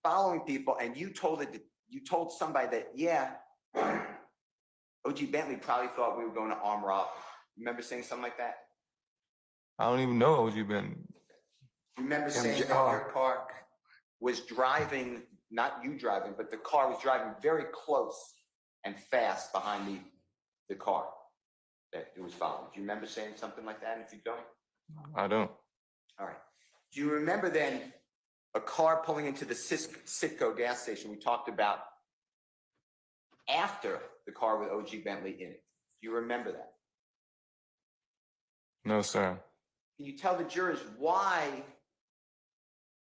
following people, and you told somebody that, yeah, OG Bentley probably thought we were going to arm rob. Remember saying something like that? I don't even know what you've been. Remember saying that your car was driving, not you driving, but the car was driving very close and fast behind the car that it was following. Do you remember saying something like that? And if you don't? I don't. All right. Do you remember then a car pulling into the Citgo gas station we talked about after the car with OG Bentley in it? Do you remember that? No, sir. Can you tell the jurors why,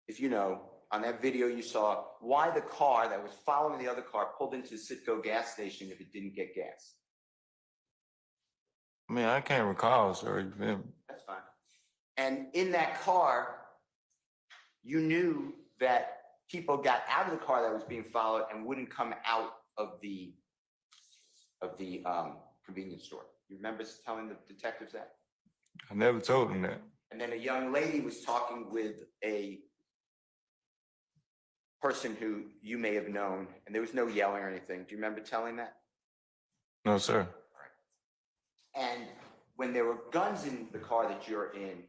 if you know, on that video you saw, why the car that was following the other car pulled into the Citgo gas station if it didn't get gas? I mean, I can't recall, sir. You feel me? That's fine. And in that car, you knew that people got out of the car that was being followed and wouldn't come out of the convenience store. You remember telling the detectives that? I never told him that. And then a young lady was talking with a person who you may have known, and there was no yelling or anything. Do you remember telling that? No, sir. And when there were guns in the car that you're in,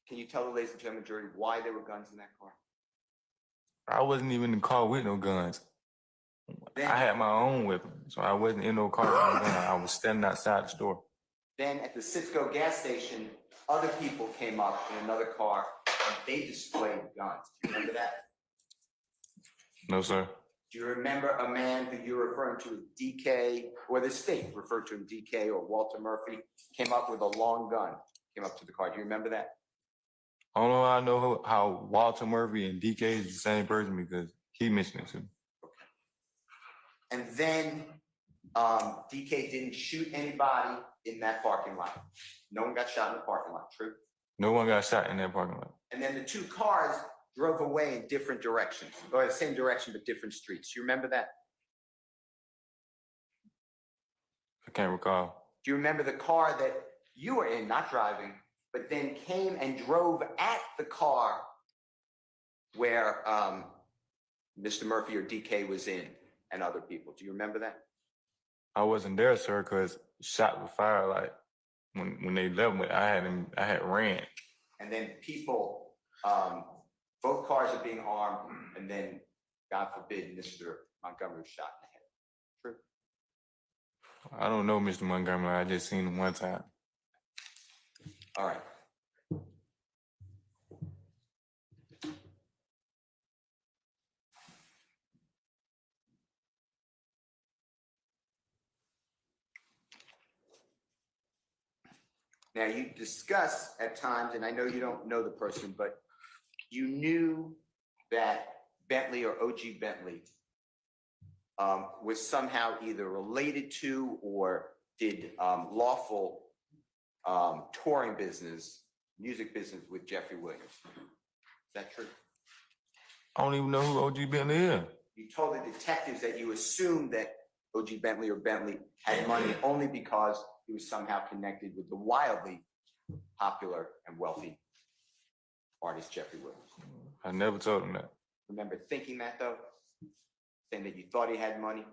can you tell the ladies and gentlemen jury why there were guns in that car? I wasn't even in the car with no guns. Then, I had my own weapon, so I wasn't in no car with no gun. I was standing outside the store. then at the Citgo gas station, other people came up in another car and they displayed guns. Do you remember that? No, sir. Do you remember a man who you're referring to as DK, or the state referred to him DK or Walter Murphy, came up with a long gun, came up to the car? Do you remember that? I don't know how I know how Walter Murphy and DK is the same person because he mentioned it to me. And then DK didn't shoot anybody in that parking lot. No one got shot in the parking lot, true? No one got shot in that parking lot. And then the two cars drove away in different directions, or the same direction but different streets. You remember that? I can't recall. Do you remember the car that you were in, not driving, but then came and drove at the car where Mr. Murphy or DK was in and other people? Do you remember that? I wasn't there, sir, because shot was fired. Like when they left me, I had ran. And then people, both cars are being armed, and then, God forbid, Mr. Montgomery was shot in the head. True? I don't know Mr. Montgomery. I just seen him one time. All right. Now, you discuss at times, and I know you don't know the person, but you knew that Bentley or OG Bentley was somehow either related to or did lawful touring business, music business with Jeffrey Williams. Is that true? I don't even know who OG Bentley is. You told the detectives that you assumed that OG Bentley or Bentley had money only because he was somehow connected with the wildly popular and wealthy artist Jeffrey Williams. I never told him that. Remember thinking that, though? Saying that you thought he had money?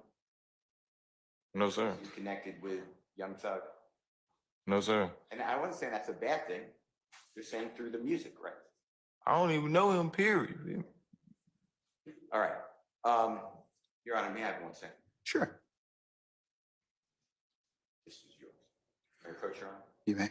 No, sir. You connected with Young Thug? No, sir. And I wasn't saying that's a bad thing. You're saying through the music, right? I don't even know him, period. All right. Your Honor, may I have 1 second? Sure, This is yours. May I approach, Your Honor? you may.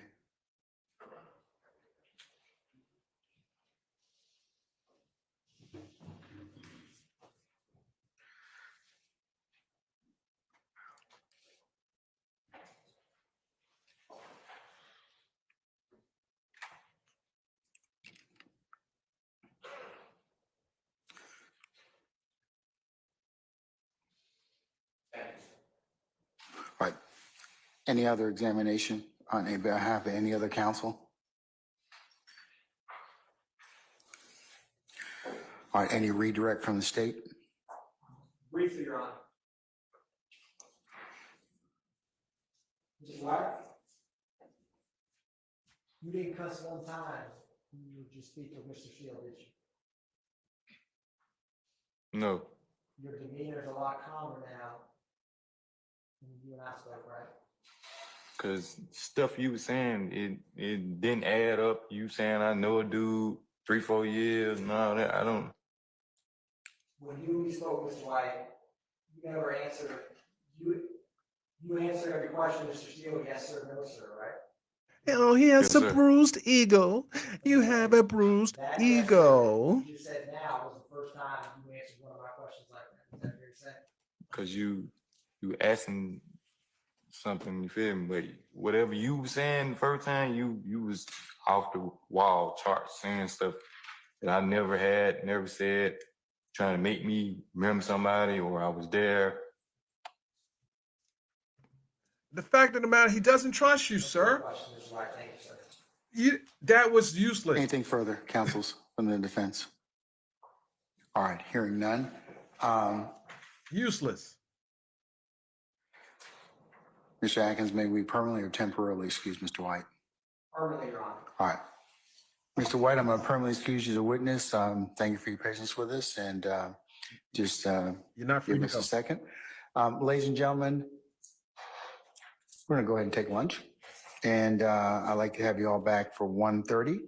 Any other examination on behalf of any other counsel? All right, any redirect from the state? Briefly, Your Honor. Mr. White? You didn't cuss one time. You were just speaking with Mr. Shield, did you? No, Your demeanor's a lot calmer now. Than you and I spoke, right? cause stuff you was saying, it didn't add up. You saying I know a dude 3-4 years and all that. I don't. When you and me spoke, Mr. White, you never answered, you answered every question, Mr. Steele, yes, sir, no, sir, right? He has Yes, a sir. bruised ego. You have a bruised That ego. yes, sir, you just said now was the first time you answered one of my questions like that. Is that fair to say? Cause you asking something, you feel me? But whatever you was saying the first time, you was off the wall chart saying stuff that I never said, trying to make me remember somebody or I was there. The fact of the matter, he doesn't trust you, sir. Question, Mr. White, thank you, sir. That was useless. Anything further, counsels from the defense? All right, hearing none. Useless. Mr. Atkins, may we permanently or temporarily excuse Mr. White? Permanently, Your Honor. All right. Mr. White, I'm going to permanently excuse you as a witness. Thank you for your patience with us and just You're not free give to us go. a second. Ladies and gentlemen, we're going to go ahead and take lunch. And I'd like to have you all back for 1:30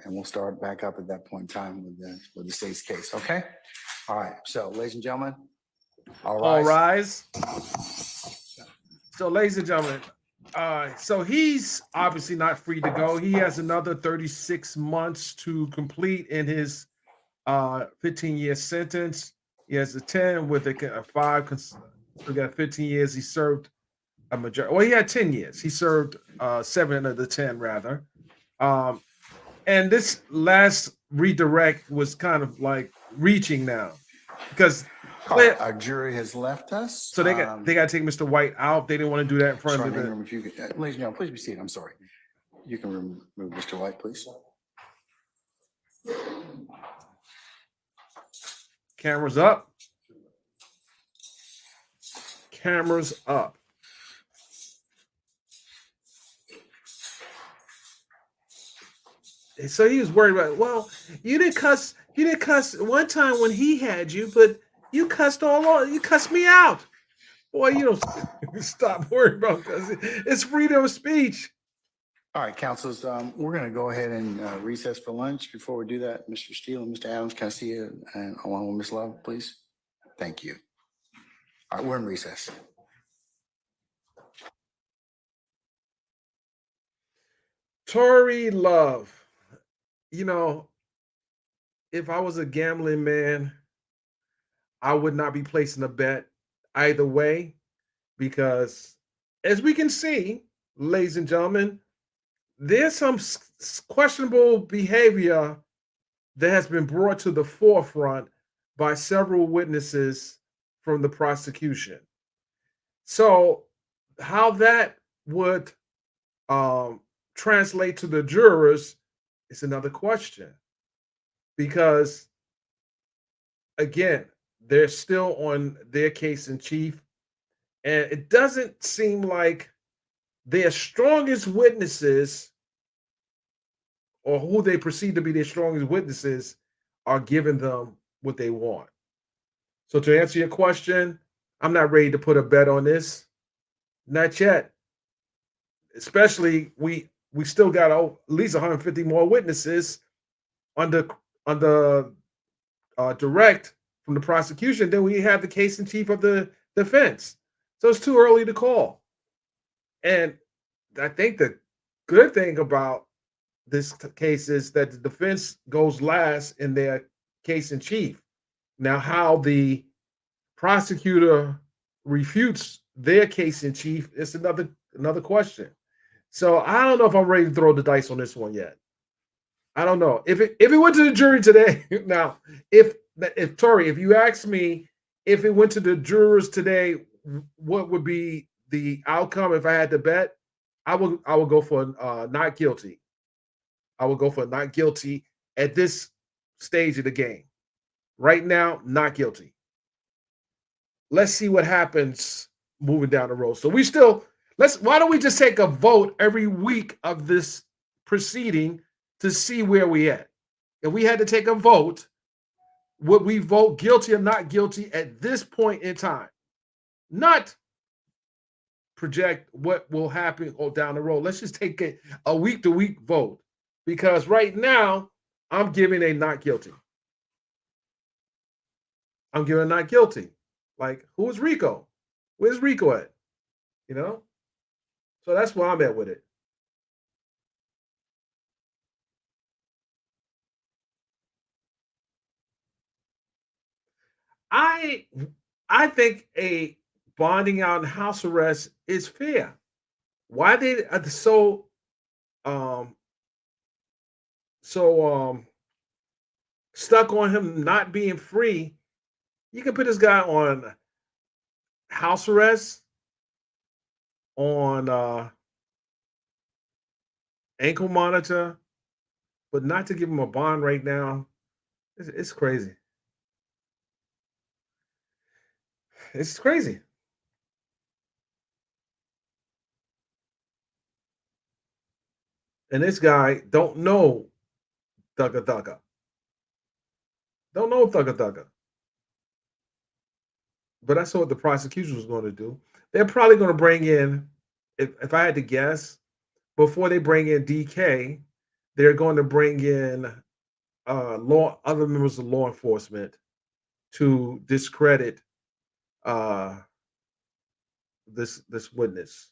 and we'll start back up at that point in time with the state's case, okay? All right, so ladies and gentlemen, all All rise. rise. So, ladies and gentlemen, so he's obviously not free to go. He has another 36 months to complete in his 15-year sentence. He has a 10 with a 5. So he got 15 years. He served a majority. Well, he had 10 years. He served 7 of the 10, rather. And this last redirect was kind of like reaching now because All right, our jury has left us. so they got to take Mr. White out. They didn't want to do that in front Sorry, of the Ingram, if you could, ladies and gentlemen, please be seated. I'm sorry. You can remove Mr. White, please. cameras up. Cameras up. So he was worried about, well, you didn't cuss one time when he had you, but you cussed you cussed me out. Boy, you don't stop worrying about because it's freedom of speech. All right, councilors, we're going to go ahead and recess for lunch. Before we do that, Mr. Steele and Mr. Adams, can I see you and along with Ms. Love, please? Thank you. All right, we're in recess. Tory Love, you know, if I was a gambling man, I would not be placing a bet either way because, as we can see, ladies and gentlemen, there's some questionable behavior that has been brought to the forefront by several witnesses from the prosecution. So, how that would translate to the jurors is another question. Because, again, they're still on their case in chief, and it doesn't seem like their strongest witnesses or who they perceive to be their strongest witnesses are giving them what they want. So to answer your question, I'm not ready to put a bet on this. Not yet. Especially we still got at least 150 more witnesses on the direct from the prosecution than we have the case in chief of the defense. So it's too early to call. And I think the good thing about this case is that the defense goes last in their case in chief. Now, how the prosecutor refutes their case in chief is another question. So I don't know if I'm ready to throw the dice on this one yet. I don't know if it went to the jury today. Now, if Tory, if you ask me if it went to the jurors today, what would be the outcome, if I had to bet, I would go for not guilty. I would go for not guilty at this stage of the game. Right now, not guilty. Let's see what happens moving down the road. So why don't we just take a vote every week of this proceeding to see where we at? If we had to take a vote, would we vote guilty or not guilty at this point in time? Not project what will happen down the road. Let's just take a week-to-week vote, because right now I'm giving a not guilty. I'm giving not guilty. Like, who is Rico? Where's Rico at? You know? So that's where I'm at with it. I think a bonding out and house arrest is fair. Why they are so stuck on him not being free? You can put this guy on house arrest, on ankle monitor, but not to give him a bond right now. It's crazy. It's crazy. And this guy don't know Thugga Thugga. Don't know Thugga Thugga. But that's what the prosecution was going to do. They're probably going to bring in, if I had to guess, before they bring in DK, they're going to bring in other members of law enforcement to discredit this witness.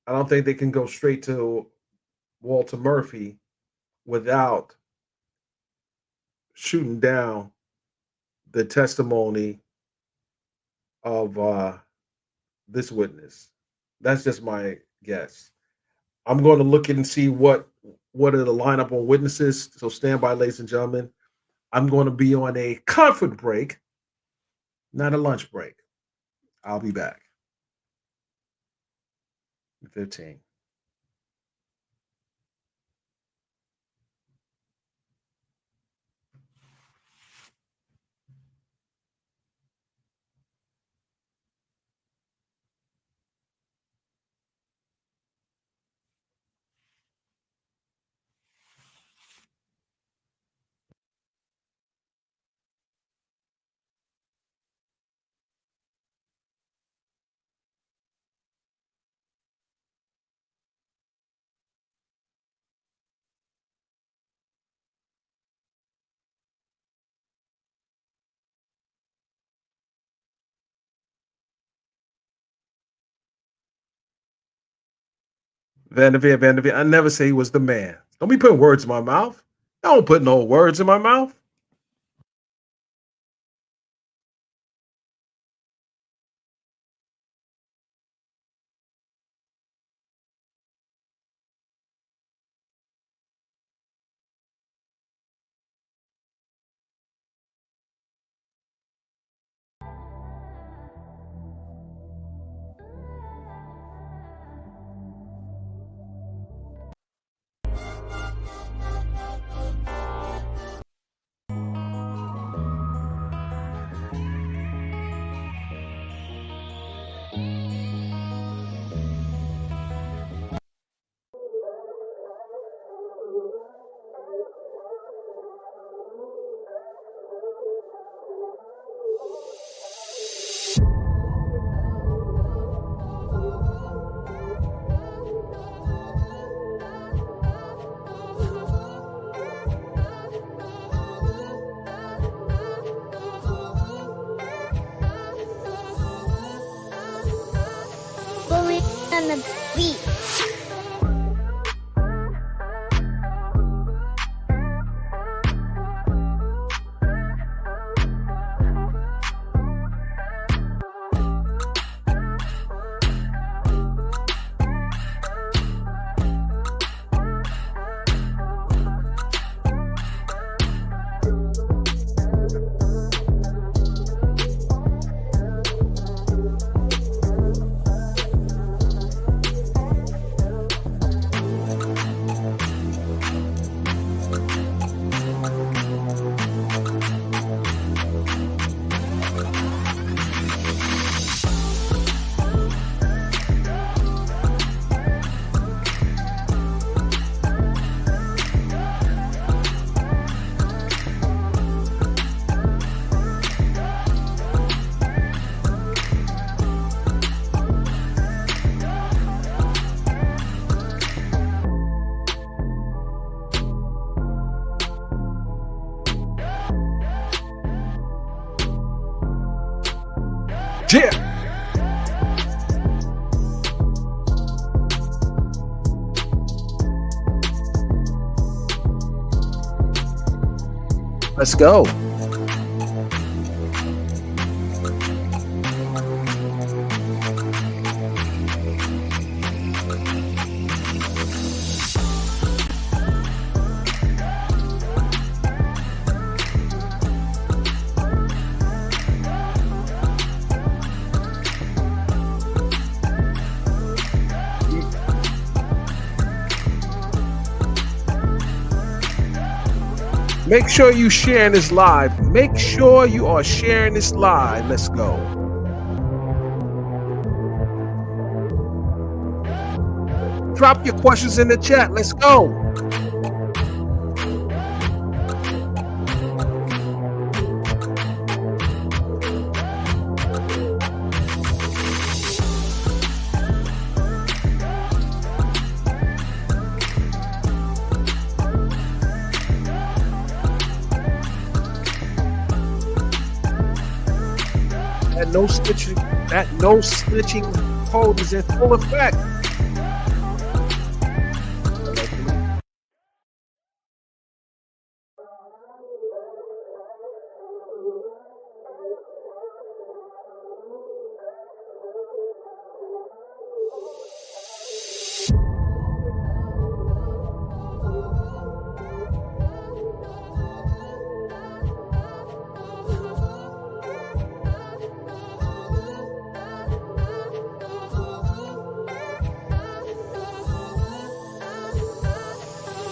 I don't think they can go straight to Walter Murphy without shooting down the testimony of this witness. That's just my guess. I'm going to look and see what are the lineup on witnesses. So stand by, ladies and gentlemen. I'm going to be on a comfort break, not a lunch break. I'll be back. 15. Vanderveer, I never say he was the man. Don't be putting words in my mouth. Don't put no words in my mouth. Bully on the beat. Let's go. Make sure you sharing this live. Make sure you are sharing this live. Let's go. Drop your questions in the chat. Let's go. That no snitching code is in full effect.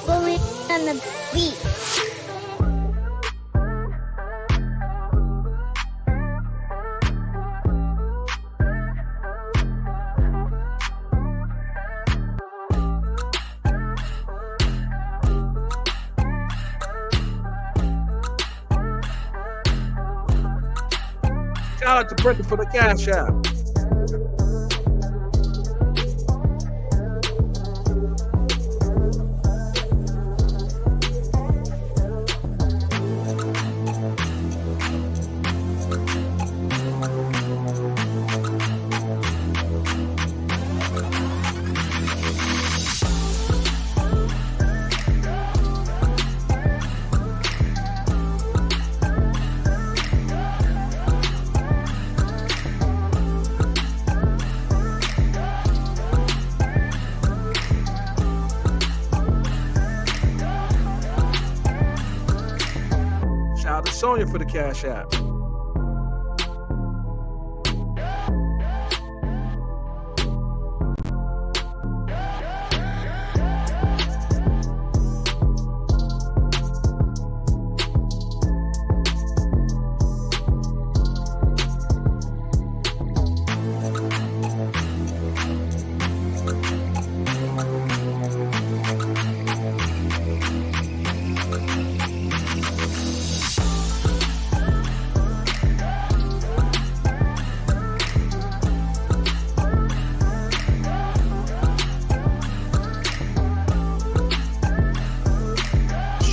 Bully on the beat. Shout out to Brenda for the cash app. Shout out to Sonia for the cash app.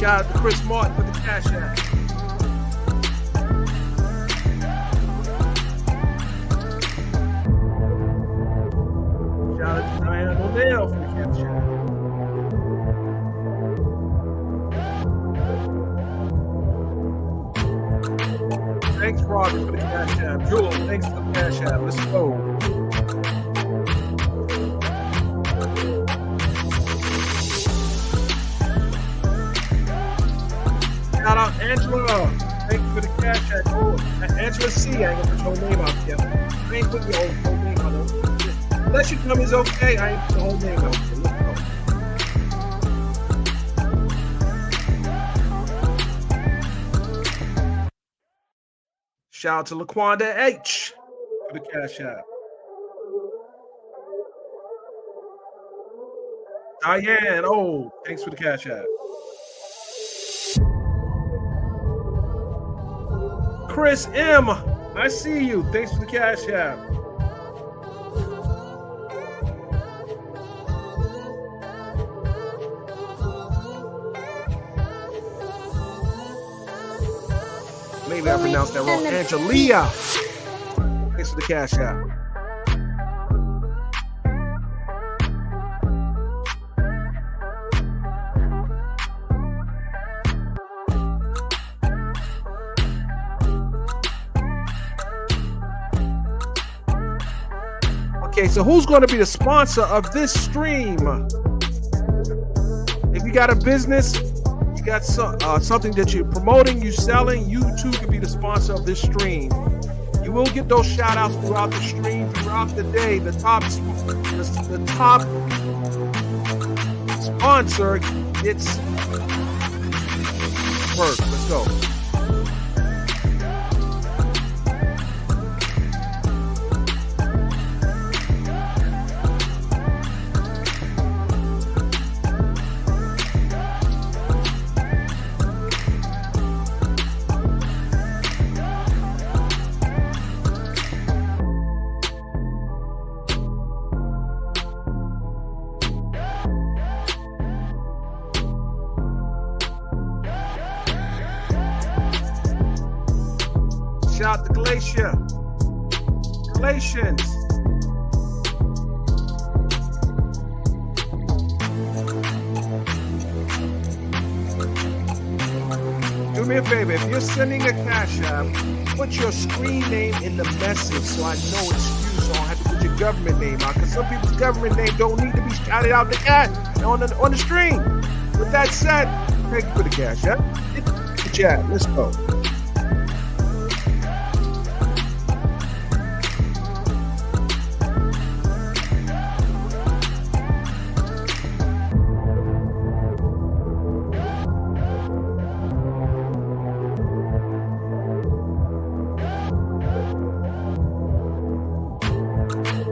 Shout out to Chris Martin for the cash app. Shout out to Diana O'Neill for the cash app. Thanks, Robbie, for the cash app. Jewel, thanks for the cash app. Let's go. Shout out Angela. Thank you for the cash app. Oh, Angela C. I ain't gonna put your whole name out there. I ain't putting your whole name out there. Unless you tell me it's okay, I ain't putting the whole name out there. Let's go. Shout out to Laquanda H. for the cash app. Diane, oh, thanks for the cash app. Chris M, I see you. Thanks for the cash app. Maybe I pronounced that wrong. Angelia. Thanks for the cash app. Okay, so who's going to be the sponsor of this stream? If you got a business, you got something that you're promoting, you selling, you too can be the sponsor of this stream. You will get those shout outs throughout the stream, throughout the day. The top sponsor gets first. Let's go. Shout out to Glacier. Galatians. Do me a favor, if you're sending a cash app, put your screen name in the message so I know it's you, so I don't have to put your government name out, because some people's government name don't need to be shouted out on the stream. With that said, thank you for the cash app. Hit the chat. Let's go.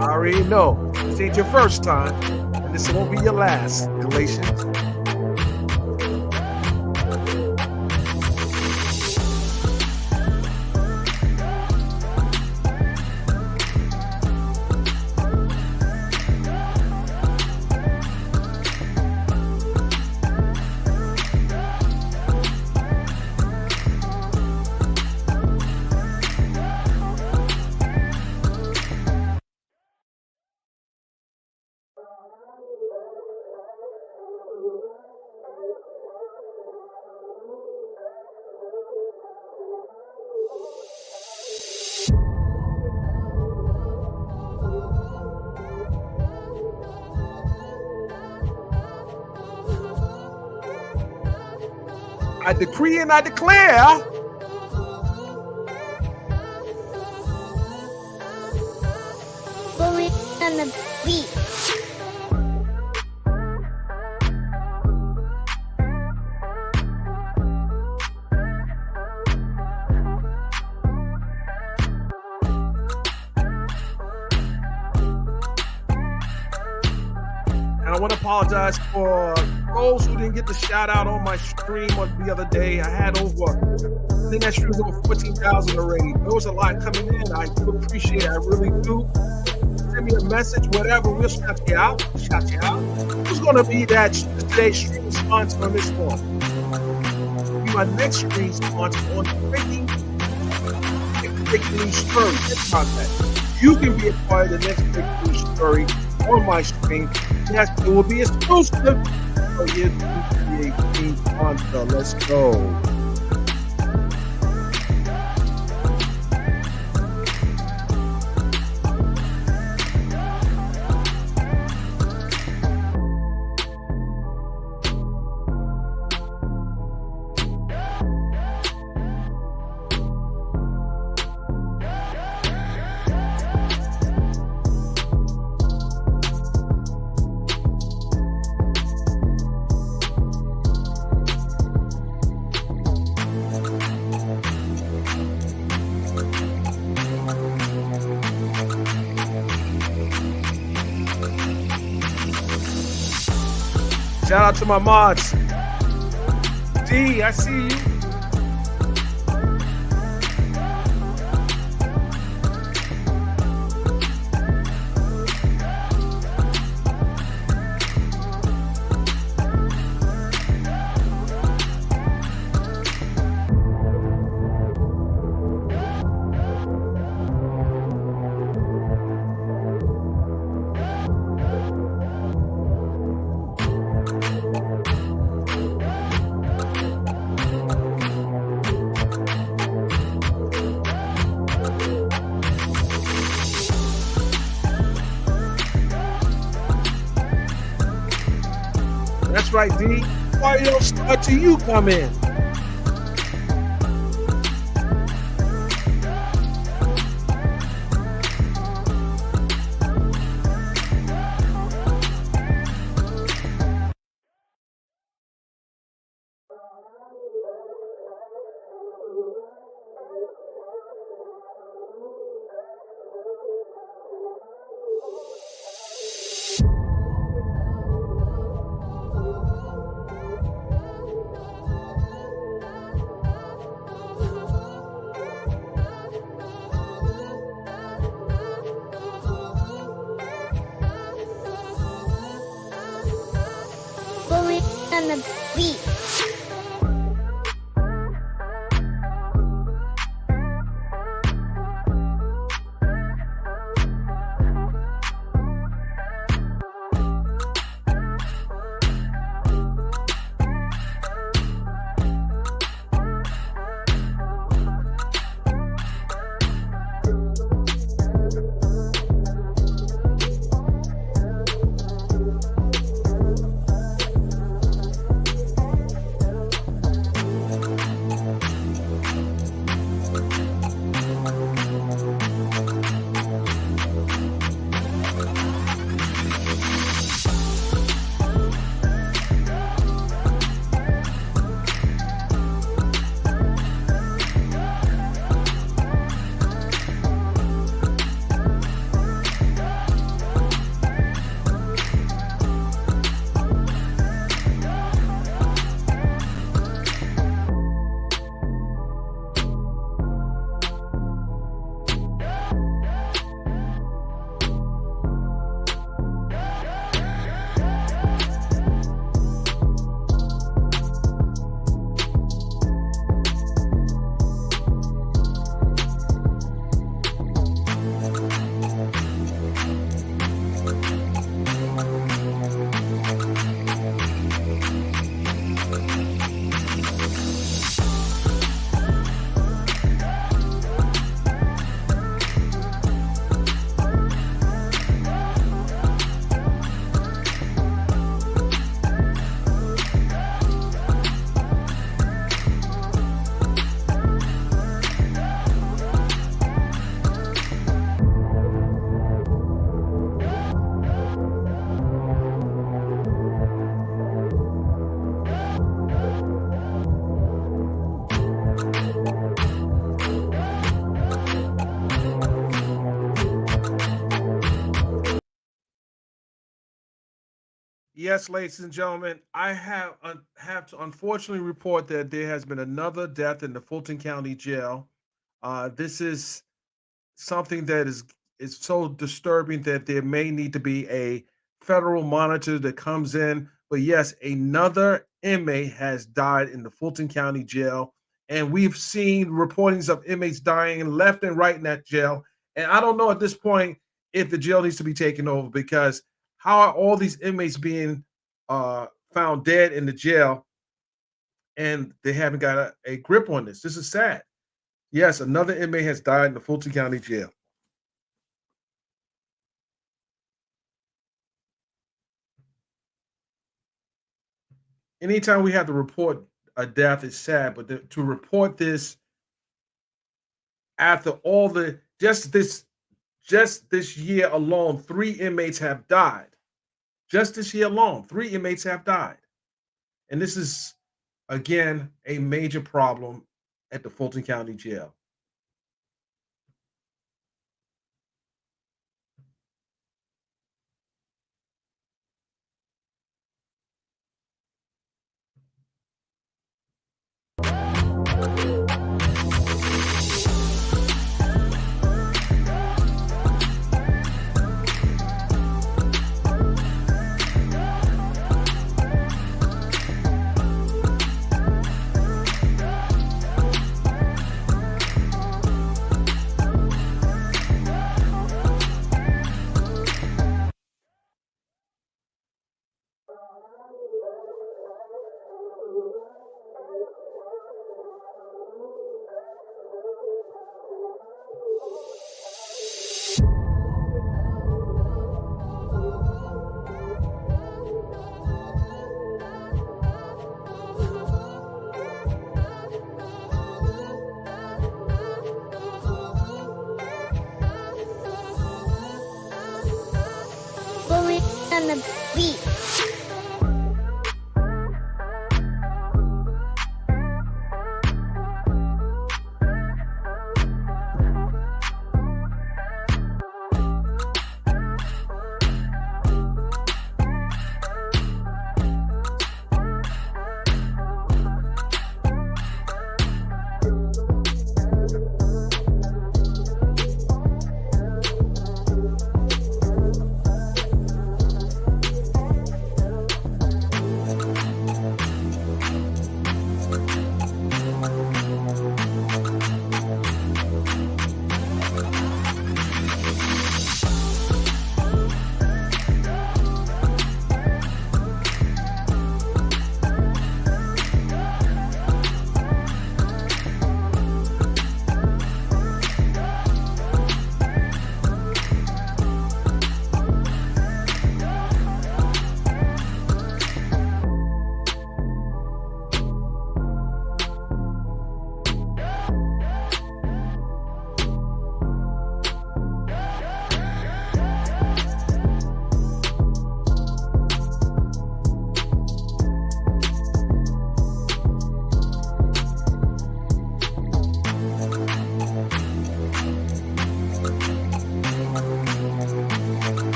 I already know this ain't your first time, and this won't be your last, Galatians. I decree and I declare Bully on the beat. and I want to apologize for those who didn't get the shout out on my stream on the other day. I had over, I think that stream was over 14,000 already. There was a lot coming in. I do appreciate it. I really do. Send me a message, whatever. We'll shout you out. Shout you out. Who's going to be that today's stream sponsor on this one? Be my next stream sponsor on breaking news story. Think about that. You can be a part of the next breaking news story on my stream. Yes, it will be exclusive. So here's the stream sponsor. Let's go. Shout out to my mods. D, I see you. That's right, D. Why you don't start till you come in? Bully on the beat. Yes, ladies and gentlemen, I have to unfortunately report that there has been another death in the Fulton County Jail. This is something that is so disturbing that there may need to be a federal monitor that comes in. But yes, another inmate has died in the Fulton County Jail, and we've seen reportings of inmates dying left and right in that jail. And I don't know at this point if the jail needs to be taken over, because how are all these inmates being found dead in the jail and they haven't got a grip on this? This is sad. Yes, another inmate has died in the Fulton County Jail. Anytime we have to report a death is sad, but to report this after all the just this year alone, 3 inmates have died. Just this year alone, 3 inmates have died. And this is, again, a major problem at the Fulton County Jail. on the beat.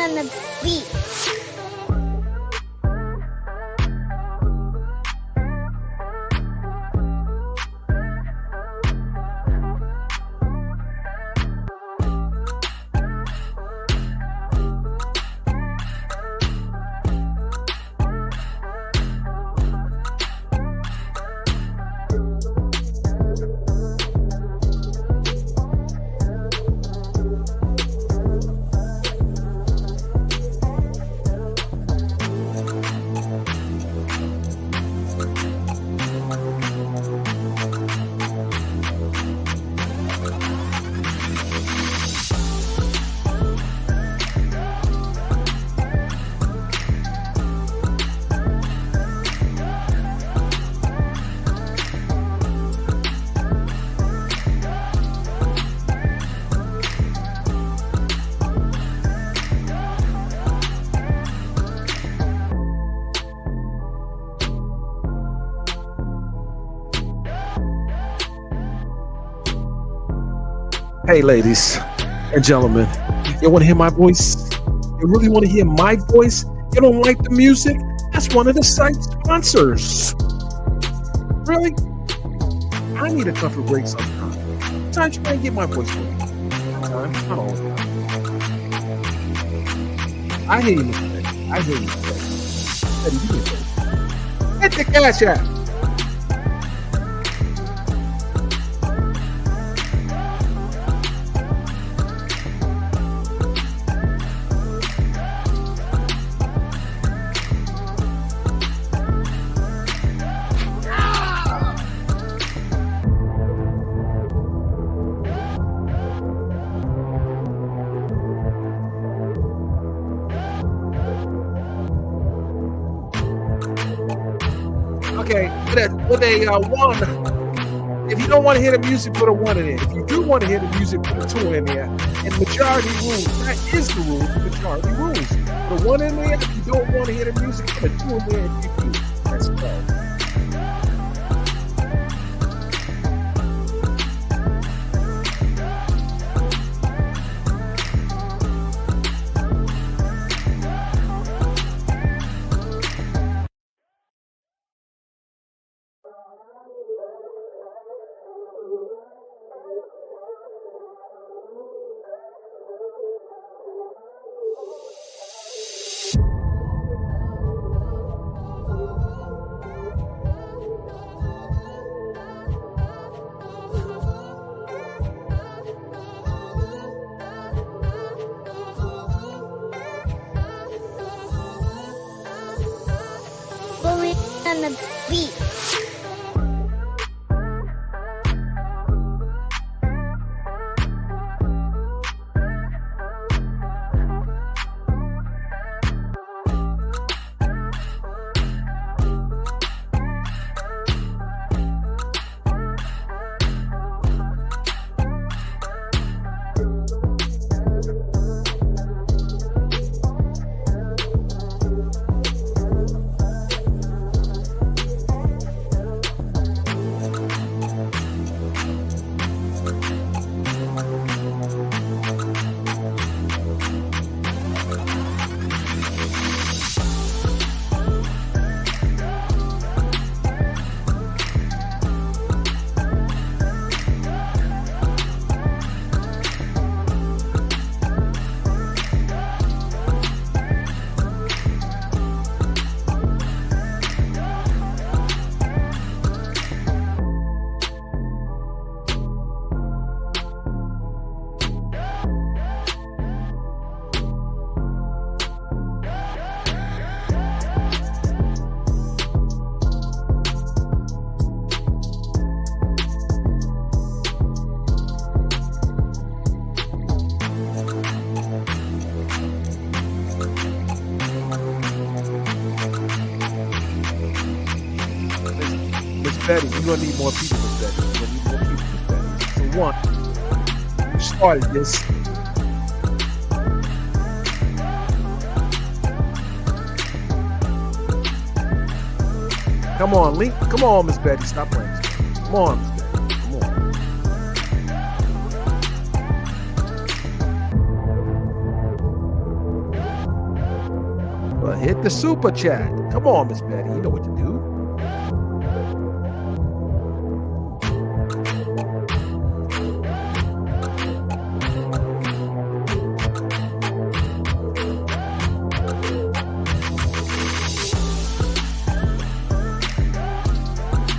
On the beat. Hey, ladies and gentlemen, you want to hear my voice? You really want to hear my voice? You don't like the music? That's one of the site sponsors. Really? I need a comfort break sometime. Sometimes you can't get my voice for me. Sometimes, not all the time. I hear you, Mr. Betty. I hear you, Mr. Betty. Betty, do me a favor. Hit the cash app. Okay, with a one. If you don't want to hear the music, put a one in there. If you do want to hear the music, put a two in there. And majority rules. That is the rule. Majority rules. Put a one in there. If you don't want to hear the music, put a two in there. If you do. That's all. Bully on the beat. Betty, you're gonna need more people with Betty. You're gonna need more people with Betty. So one, you started this. Come on, Link. Come on, Miss Betty. Stop playing. Come on, Miss Betty. Come on. Well, hit the super chat. Come on, Miss Betty. You know what to do.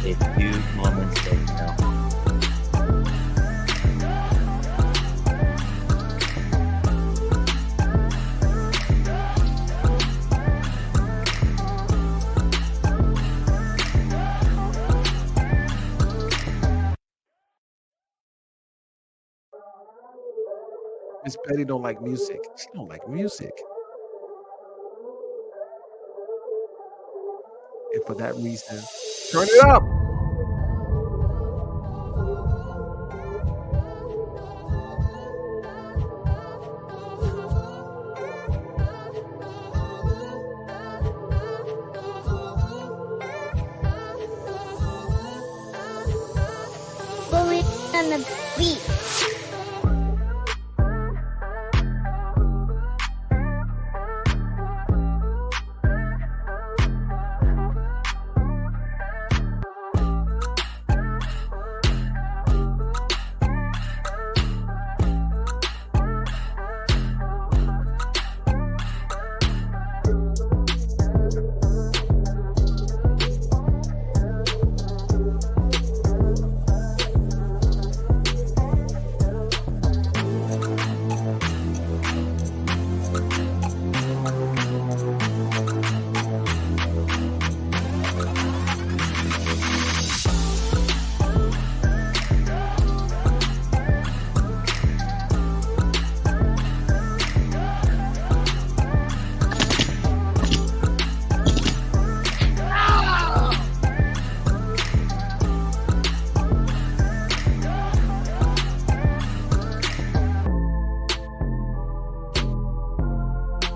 A few moments later now. Miss Betty don't like music. She don't like music. And for that reason, turn it up. Bully on the beat.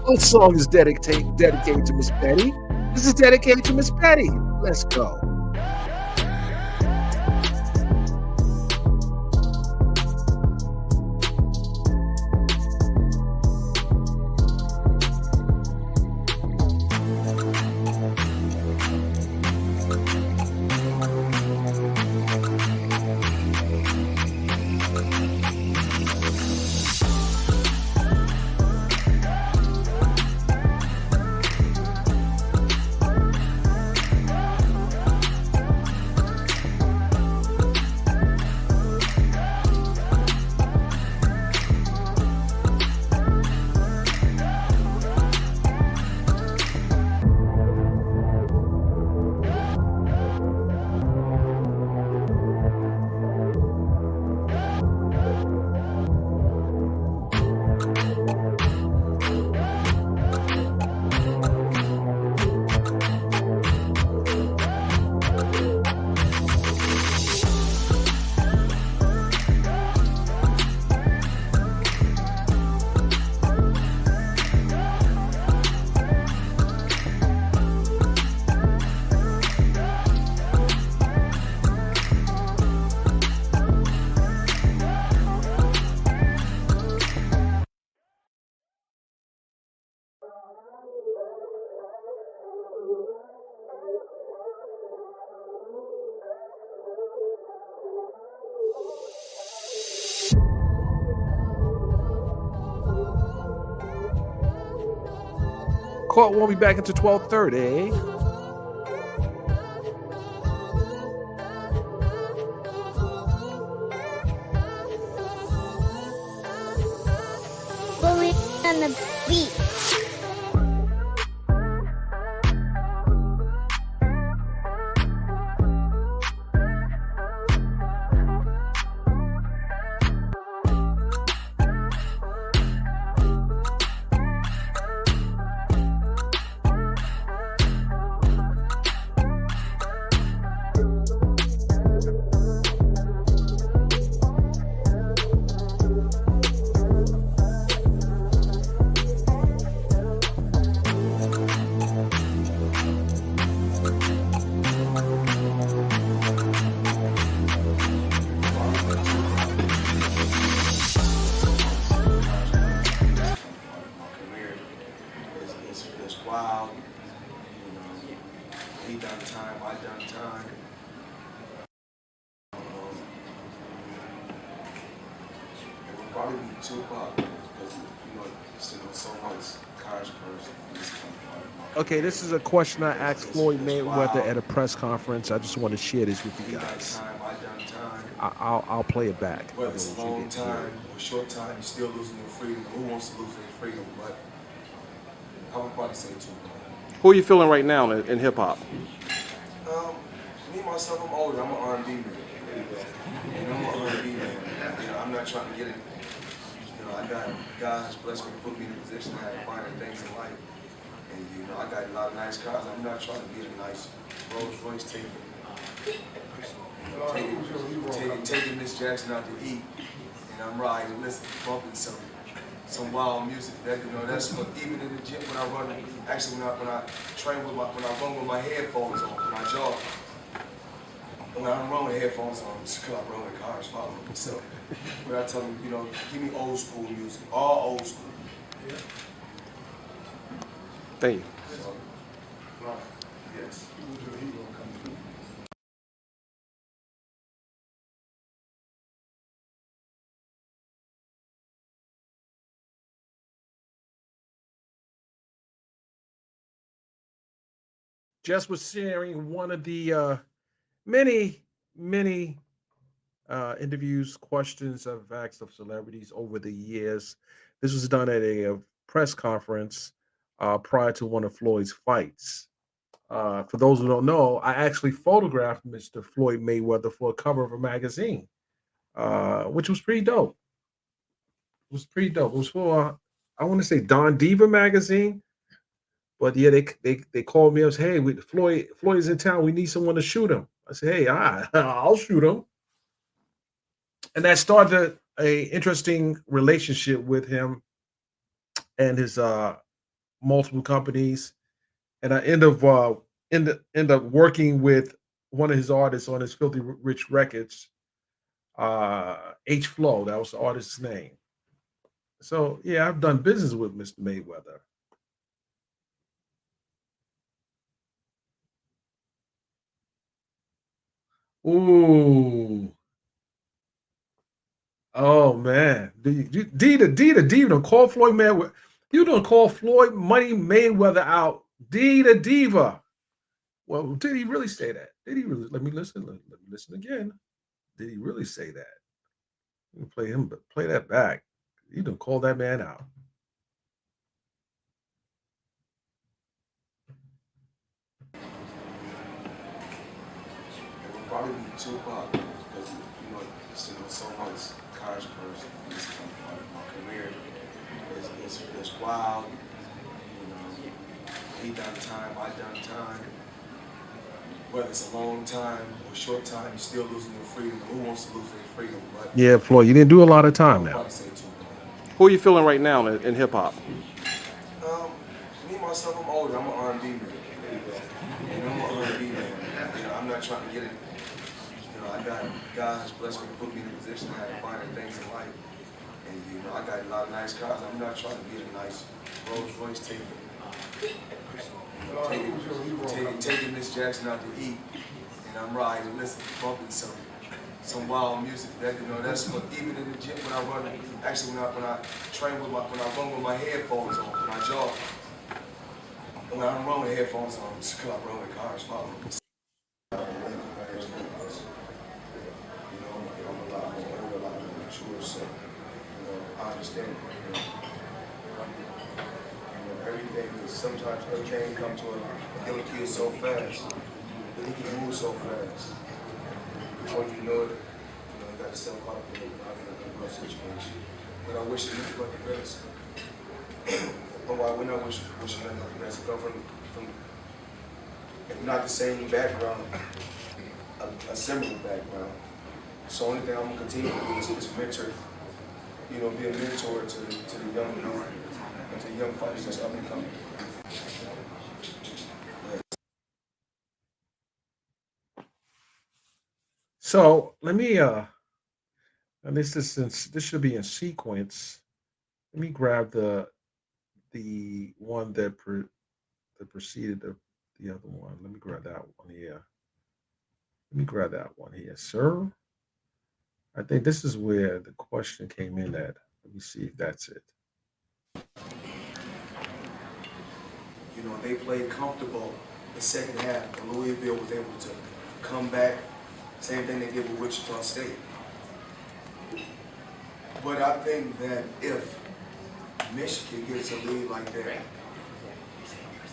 What song is dedicated to Miss Petty? This is dedicated to Miss Petty. Let's go. Court won't be back until 12:30. Bully on the beat. Career is wild. You know, he done time, I done time. It would probably be Tupac because so much controversy in this country. Okay, this is a question I asked Floyd Mayweather at a press conference. I just want to share this with you He done guys. time, I done time. I'll play it back. Whether it's a long time or short time, you're still losing your freedom. Who wants to lose their freedom? But I would probably say Tupac. Who are you feeling right now in hip hop? Me myself, I'm older. I'm an R&B man. And I'm an R&B man. I'm not trying to get it. I got guys blessed me to put me in a position to have finer things in life. And I got a lot of nice cars. I'm not trying to get a nice Rolls Royce taking Miss Jackson out to eat, and I'm riding, listening, bumping some wild music. That's what even in the gym when I run. Actually, when I train when I run with my headphones on, when I jog. When I run with headphones on, it's because I run with cars following me. So when I tell them, give me old school music, all old school. Yeah. Thank you. So, yes. Just was sharing one of the many interviews, questions I've asked of celebrities over the years. This was done at a press conference prior to one of Floyd's fights. For those who don't know, I actually photographed Mr. Floyd Mayweather for a cover of a magazine, which was pretty dope. It was pretty dope. It was for, I want to say Don Diva magazine. But yeah, they called me up and said, hey, Floyd's in town. We need someone to shoot him. I said, hey, I'll shoot him. And that started a interesting relationship with him and his multiple companies, and I end up working with one of his artists on his Filthy Rich Records, H Flow. That was the artist's name. So yeah, I've done business with Mr. Mayweather. Ooh. Oh man. D the don't call Floyd Mayweather. You don't call Floyd Money Mayweather out. D the Diva. Well, did he really say that? Did he really? Let me listen. Let me listen again. Did he really say that? Let me play him, play that back. You don't call that man out. It would probably be Tupac because so much controversy in this my career is wild. He done time, I done time. Whether it's a long time or short time, you're still losing your freedom. Who wants to lose their freedom? But Yeah, Floyd, you didn't do a lot of time I'll now. probably say Tupac. Who are you feeling right now in hip hop? Me myself, I'm older. I'm an R&B man. I'm an R&B man. I'm not trying to get it. I got guys blessed me to put me in a position I had to find the things in life. And I got a lot of nice cars. I'm not trying to get a nice Rolls Royce taking Miss Jackson out to eat, and I'm riding, listening, bumping some wild music. That's what even in the gym when I run. Actually, when I train when I run with my headphones on, when I jog. When I don't run with headphones on, it's because I run with cars following me. I'm a lot more older, a lot more mature, so I understand. Everything is sometimes everything come to a young kid so fast, but he can move so fast. Before you know it, you got yourself caught up in a rough situation. But I wish you nothing but the best. But why wouldn't I wish you nothing but the best? I come from if not the same background, a similar background. So only thing I'm gonna continue to do is mentor, be a mentor to the young youth and to the young fighters that's up and coming. So let me and this should be in sequence. Let me grab the one that preceded the other one. Let me grab that one here. Let me grab that one here, sir. I think this is where the question came in at. Let me see if that's it. They played comfortable the second half, and Louisville was able to come back. Same thing they did with Wichita State. But I think that if Michigan gets a lead like that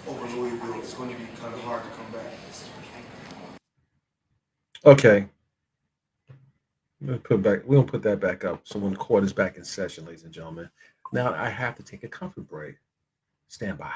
over Louisville, it's going to be kind of hard to come back. Okay. We'll put that back up. So when the court is back in session, ladies and gentlemen. Now I have to take a comfort break. Stand by.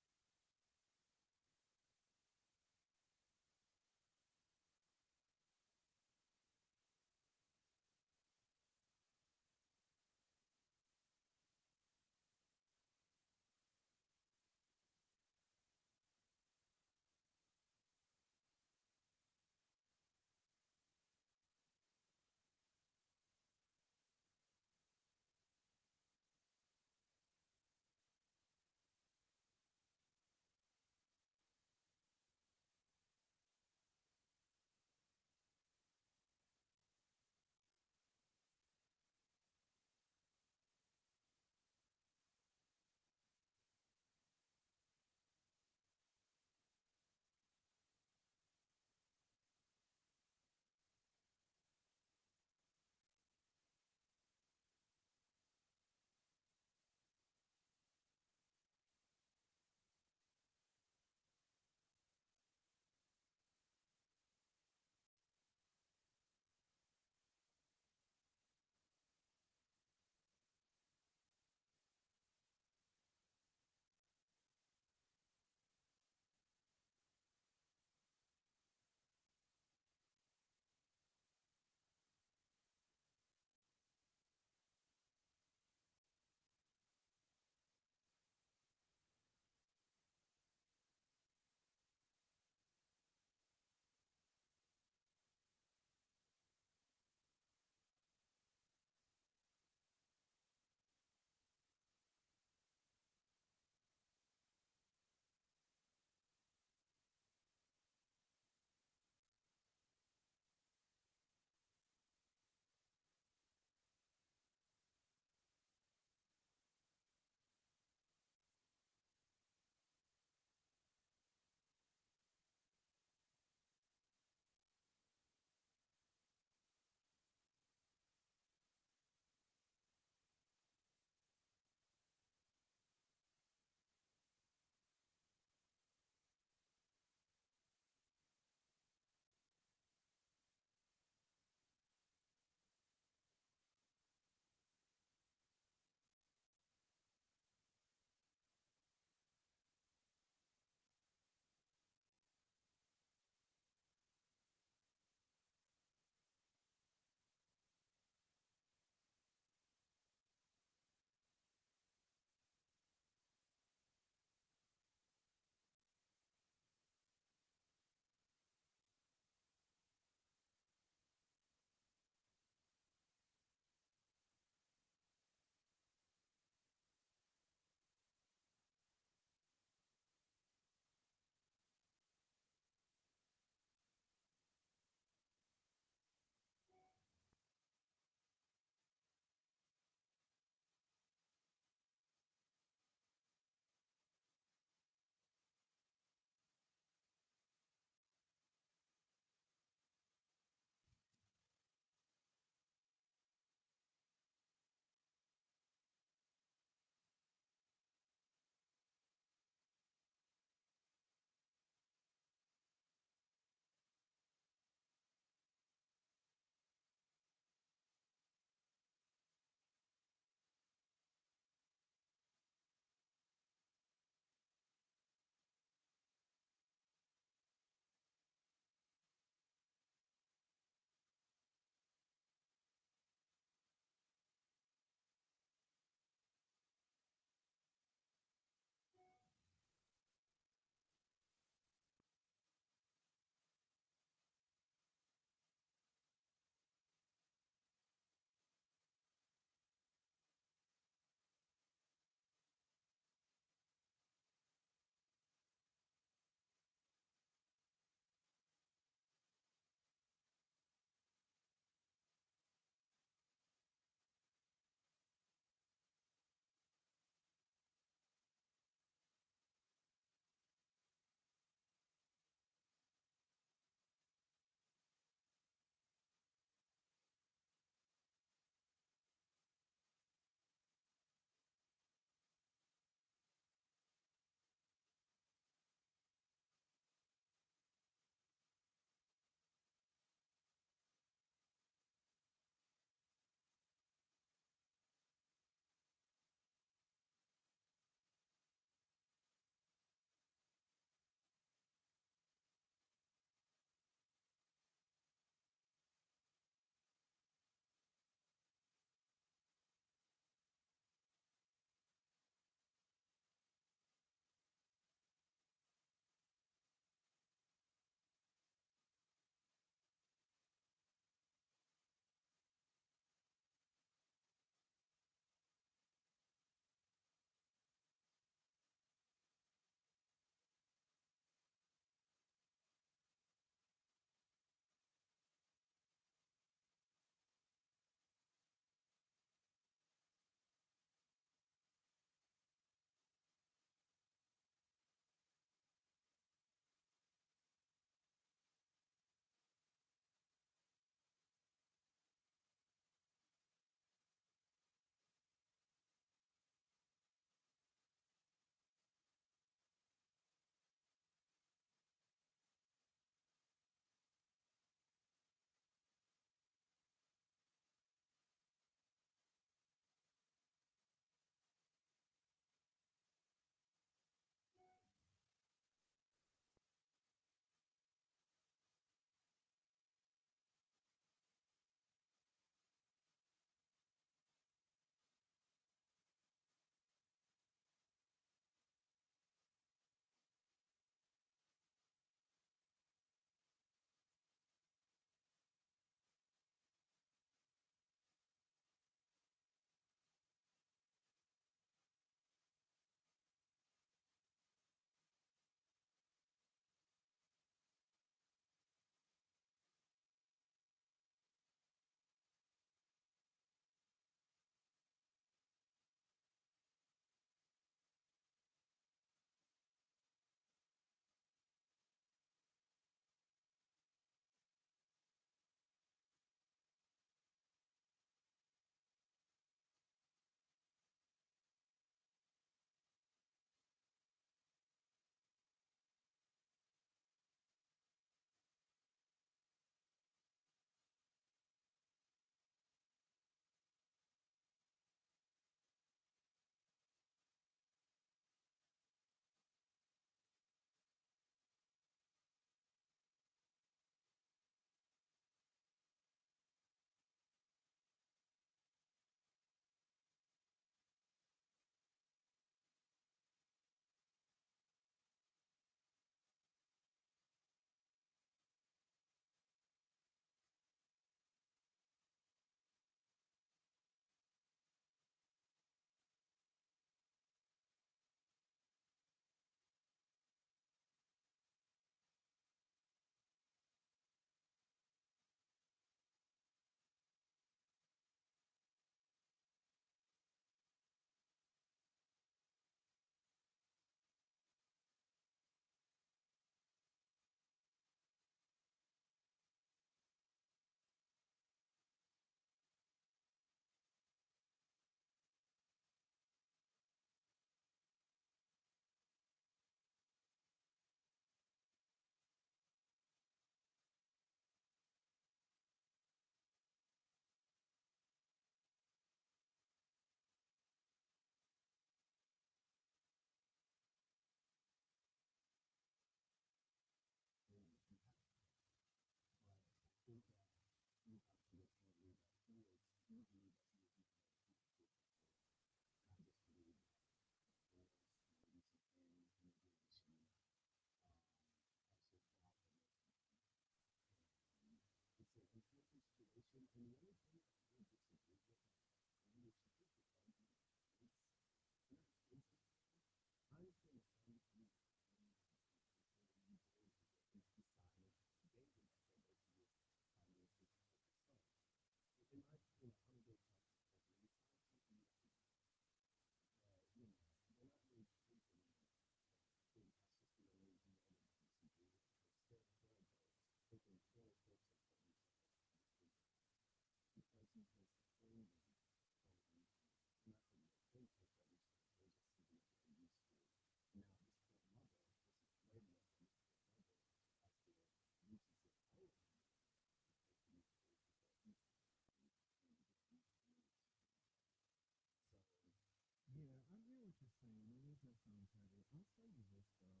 saying, and it just sounds petty. I'll tell you this though.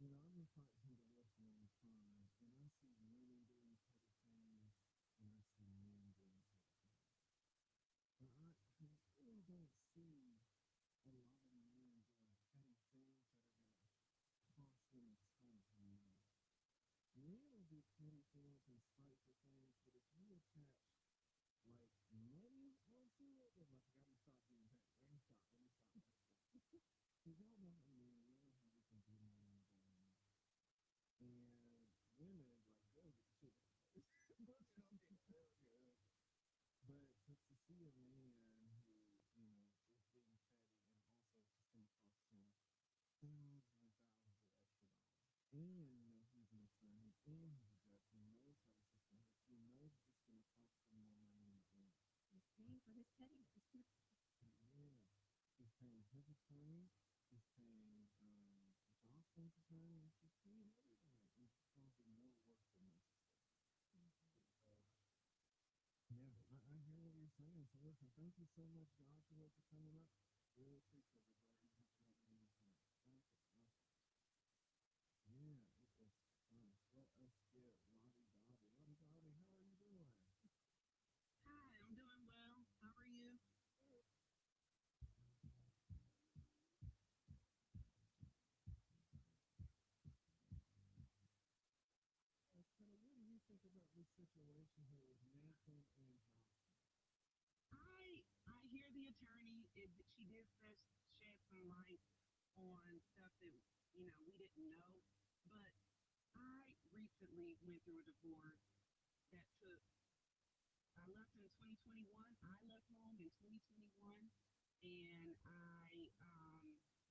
You know, I've been fighting here the West a long time, and I see women doing petty things, and I see men doing petty things. But I really don't see a lot of men doing petty things that are gonna cost them a ton of money. Men will do petty things and spiteful things, but if you attach like money onto it, then like I gotta stop being petty. Let me stop. Cause y'all know how men how we can be men down. And women, like, they'll get the shit out of it. But to see a man who, you know, is being petty and also it's just gonna cost him thousands and thousands of extra dollars. And you know he's an attorney and he's a judge. He knows how the system works. He knows it's gonna cost him more money in the end. He's paying for his pettiness. Yeah. He's paying his attorney. He's paying Jocelyn's attorney. He's paying everybody. He's causing more work than necessary. Yeah, I hear what you're saying. So listen, thank you so much, Joshua, for coming up. Really appreciate it, brother. You have to let me know. Thank you. Yeah, it was fun. Let us get Lottie Dottie. Lottie Dottie, how are you doing? Hi, I'm doing well. How are you? What do you think about this situation here with Nathan and Johnson? I hear the attorney. She did shed some light on stuff that we didn't know. But I recently went through a divorce that took. I left in 2021. I left home in 2021, and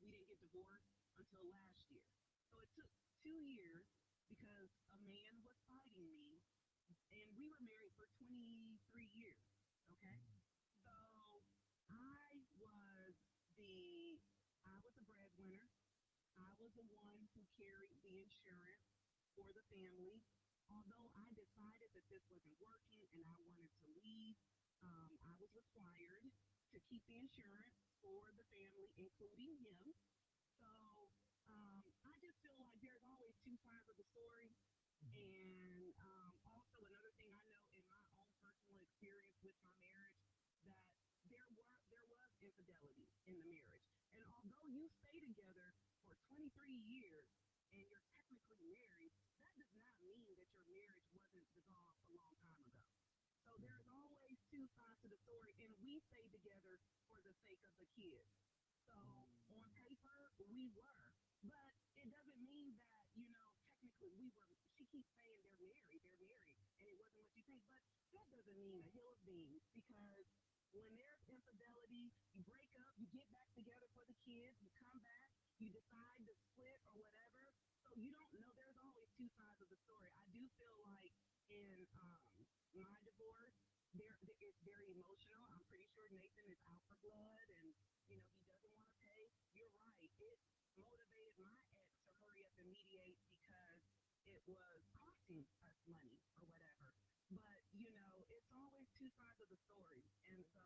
we didn't get divorced until last year. So it took 2 years because a man was fighting me, and we were married for 23 years. Okay, so I was I was the breadwinner. I was the one who carried the insurance for the family. Although I decided that this wasn't working and I wanted to leave, I was required to keep the insurance for the family, including him. So I just feel like there's always two sides of the story. And also another thing I know in my own personal experience with my marriage that there was infidelity in the marriage. And although you stay together for 23 years and you're technically married, that does not mean that your marriage wasn't dissolved a long time ago. So there's always two sides to the story, and we stayed together for the sake of the kids. So on paper, we were, but it doesn't mean that, technically we were. She keeps saying they're married, and it wasn't what you think, but that doesn't mean a hill of beans because when there's infidelity, you break up, you get back together for the kids, you come back, you decide to split or whatever. So you don't know. There's always two sides of the story. I do feel like in my divorce, it's very emotional. I'm pretty sure Nathan is out for blood, and he doesn't want to pay. You're right. It motivated my ex to hurry up and mediate because it was costing us money or whatever. But it's always two sides of the story, and so.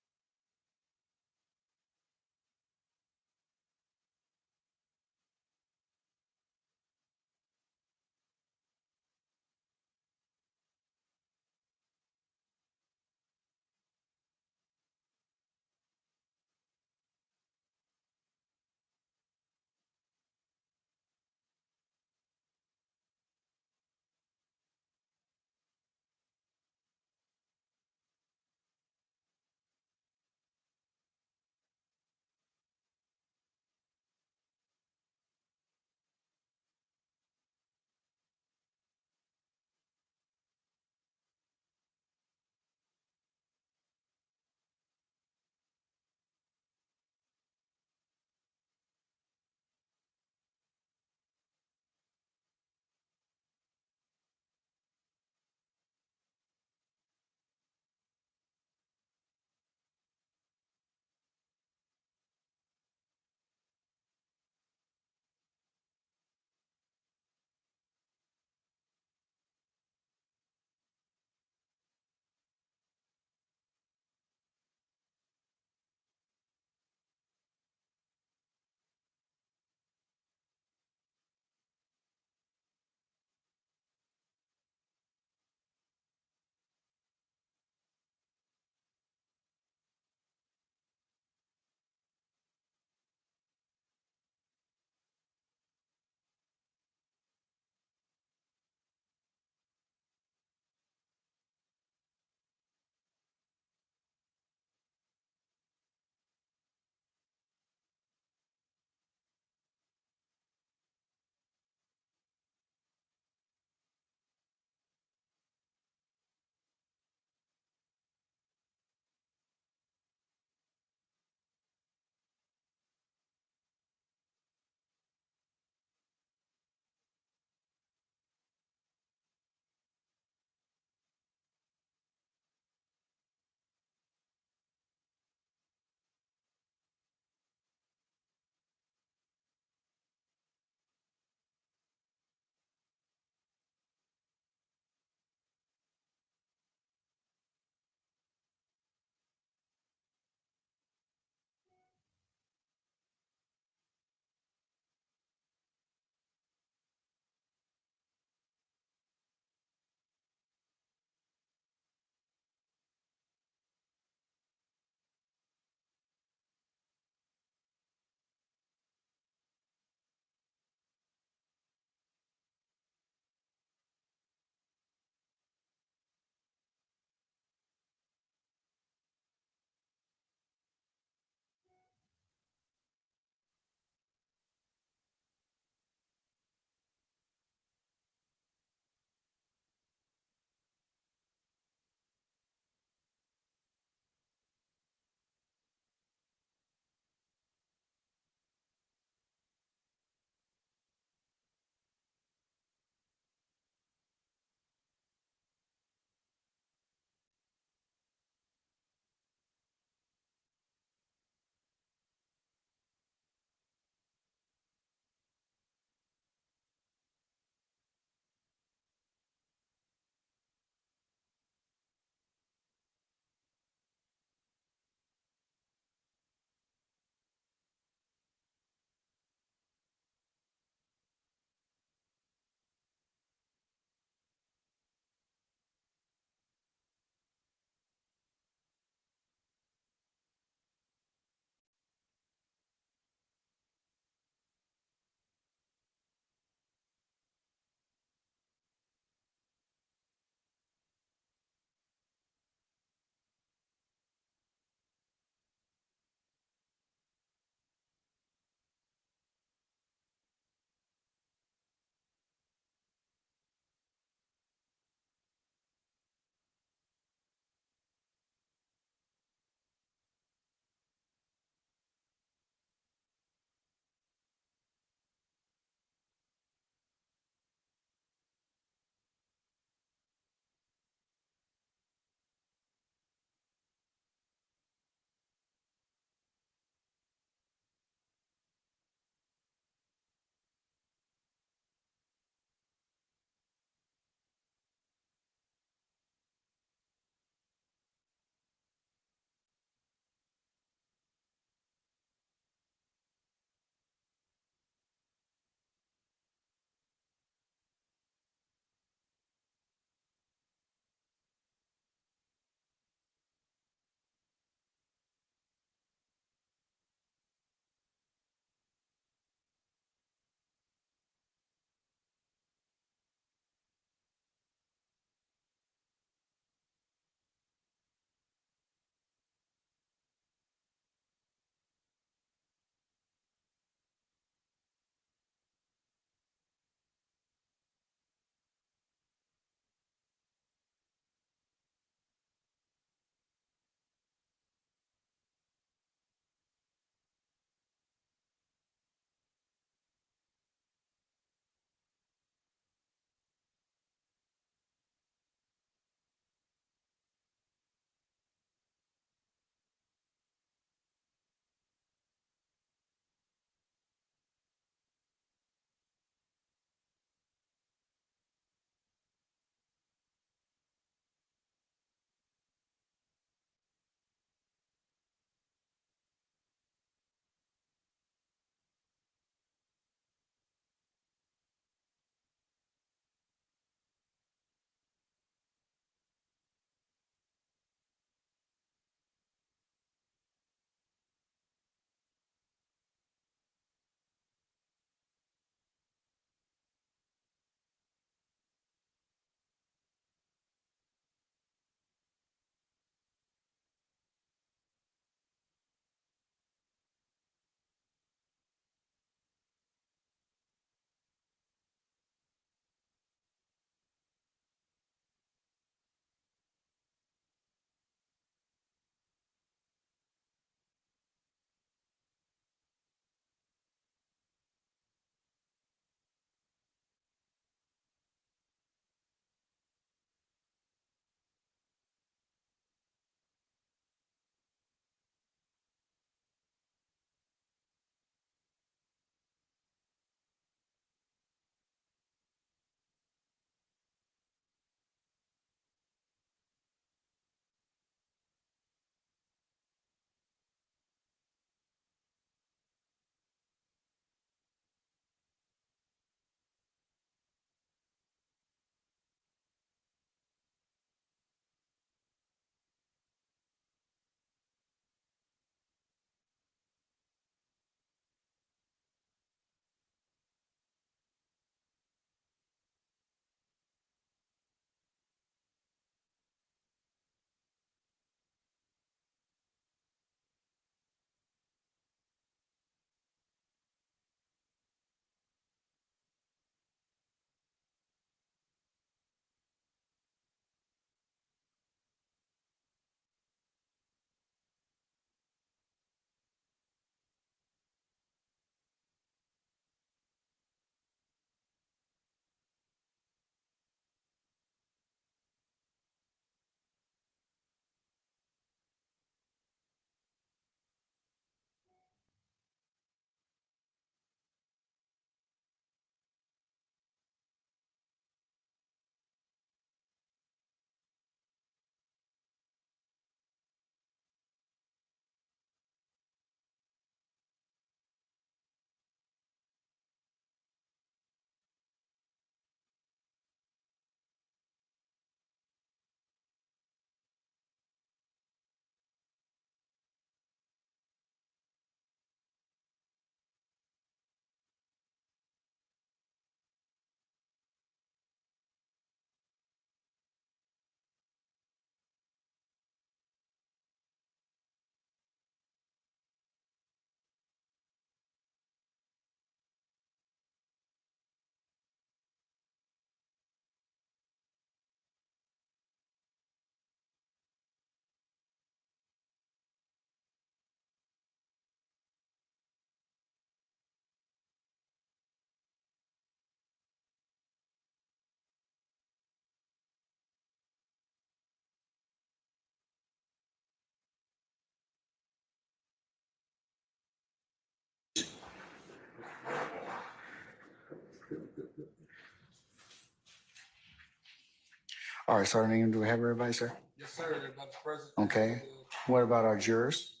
All right, Sergeant, do we have everybody, sir? Yes, sir, Mr. President. Okay. What about our jurors?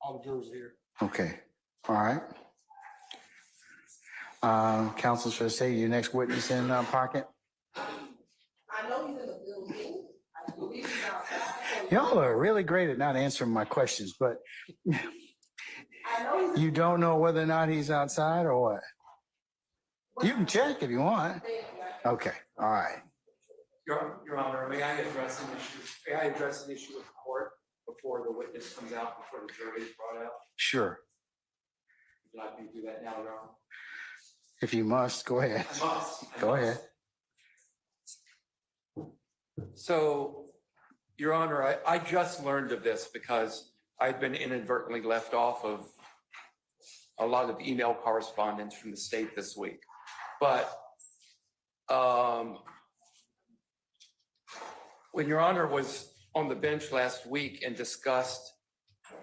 All the jurors here. Okay, all right. Counsels for the state, your next witness in pocket? I know he's in the building. I believe he's outside. Y'all are really great at not answering my questions, but I know he's. you don't know whether or not he's outside or what? You can check if you want. Okay, all right. Your Honor, may I address an issue with the court before the witness comes out, before the jury is brought out? Sure. Would you like me to do that now, Your Honor? If you must, go ahead. I must. Go ahead. So, Your Honor, I just learned of this because I've been inadvertently left off of a lot of email correspondence from the state this week. But when Your Honor was on the bench last week and discussed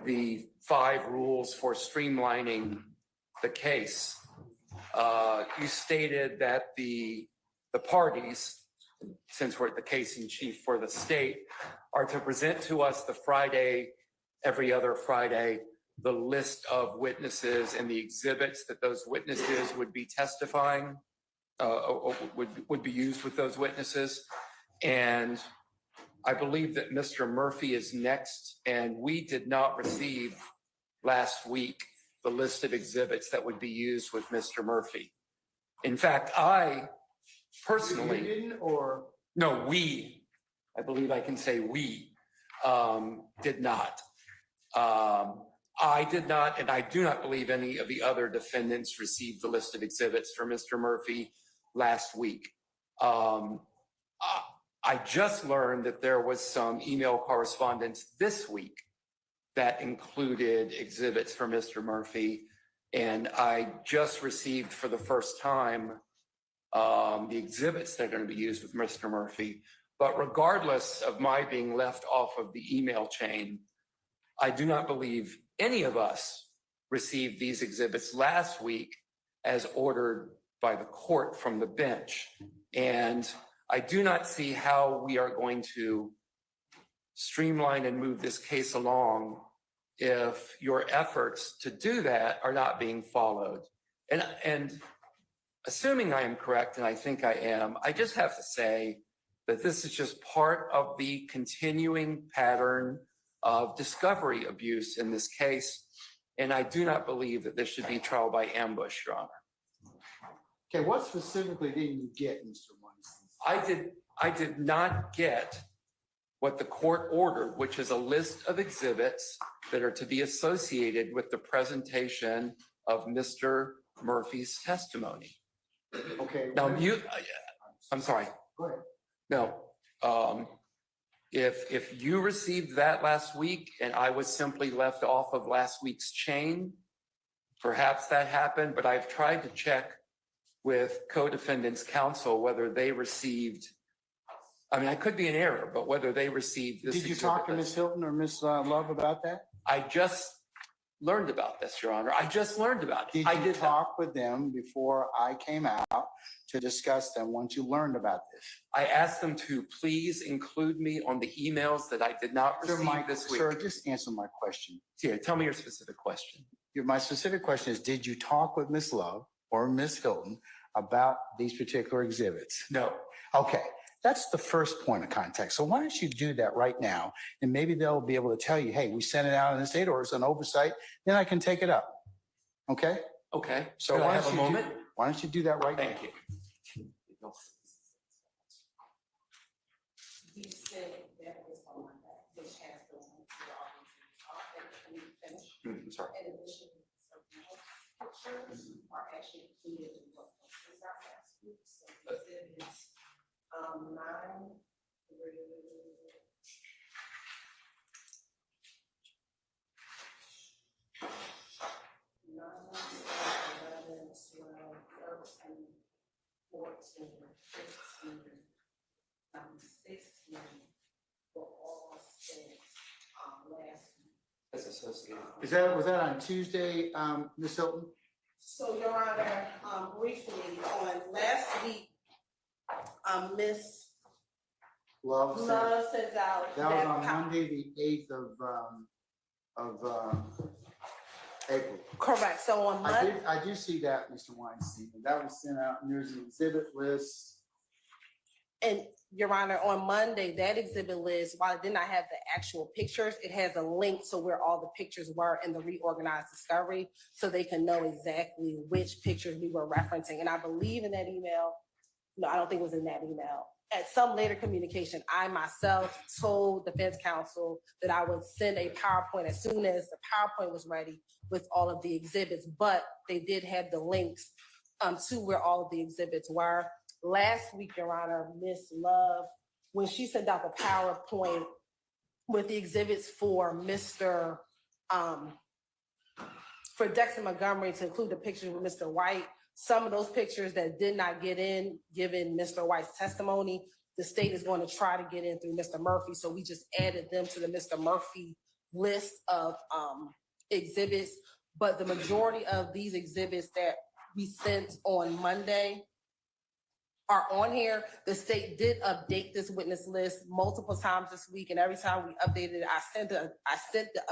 the 5 rules for streamlining the case, you stated that the parties, since we're the case in chief for the state, are to present to us the Friday, every other Friday, the list of witnesses and the exhibits that those witnesses would be testifying, would be used with those witnesses. And I believe that Mr. Murphy is next, and we did not receive last week the list of exhibits that would be used with Mr. Murphy. In fact, I personally— You didn't, or? No, we, I believe I can say we, did not. I did not, and I do not believe any of the other defendants received the list of exhibits for Mr. Murphy last week. I just learned that there was some email correspondence this week that included exhibits for Mr. Murphy, and I just received for the first time the exhibits that are going to be used with Mr. Murphy. But regardless of my being left off of the email chain, I do not believe any of us received these exhibits last week as ordered by the court from the bench. And I do not see how we are going to streamline and move this case along if your efforts to do that are not being followed. And assuming I am correct, and I think I am, I just have to say that this is just part of the continuing pattern of discovery abuse in this case. And I do not believe that this should be trial by ambush, Your Honor. Okay, what specifically didn't you get, Mr. Weinstein? I did not get what the court ordered, which is a list of exhibits that are to be associated with the presentation of Mr. Murphy's testimony. Okay. Now, I'm sorry. Go ahead. No, if you received that last week and I was simply left off of last week's chain, perhaps that happened, but I've tried to check with co-defendants counsel whether they received, I mean, I could be in error, but whether they received this. Did you talk to Ms. Hilton or Ms. Love about that? I just learned about this, Your Honor. I just learned about it. Did you talk with them before I came out to discuss them once you learned about this? I asked them to please include me on the emails that I did not receive this week. Sir, just answer my question. Here, tell me your specific question. My specific question is, did you talk with Ms. Love or Ms. Hilton about these particular exhibits? No. Okay, that's the first point of contact. So why don't you do that right now? And maybe they'll be able to tell you, hey, we sent it out in the state or it's an oversight. Then I can take it up. Okay? Okay. So Can I why have don't a you moment? Why don't you do that right now? Thank you. You said that was on that, which has the one finish. I'm sorry. In addition, certain pictures are actually included in what was out last week. So exhibits 9 through 11, 12, 13, 14, 15, 16 were all sent last week. That's associated. Was that on Tuesday, Ms. Hilton? So, Your Honor, briefly, on last week, Ms. Love sent, Love sends out that was on copy. Monday, the 8th of April. Correct. So on Monday, I do see that, Mr. Weinstein. That was sent out, and there's an exhibit list. and Your Honor, on Monday, that exhibit list, while it did not have the actual pictures, it has a link to where all the pictures were in the reorganized discovery, so they can know exactly which pictures we were referencing. And I believe in that email, no, I don't think it was in that email. At some later communication, I myself told defense counsel that I would send a PowerPoint as soon as the PowerPoint was ready with all of the exhibits, but they did have the links to where all of the exhibits were. Last week, Your Honor, Miss Love, when she sent out the PowerPoint with the exhibits for for Dexter Montgomery, to include the pictures with Mr. White, some of those pictures that did not get in, given Mr. White's testimony, the state is going to try to get in through Mr. Murphy. So we just added them to the Mr. Murphy list of exhibits. But the majority of these exhibits that we sent on Monday are on here. The state did update this witness list multiple times this week, and every time we updated it, I sent the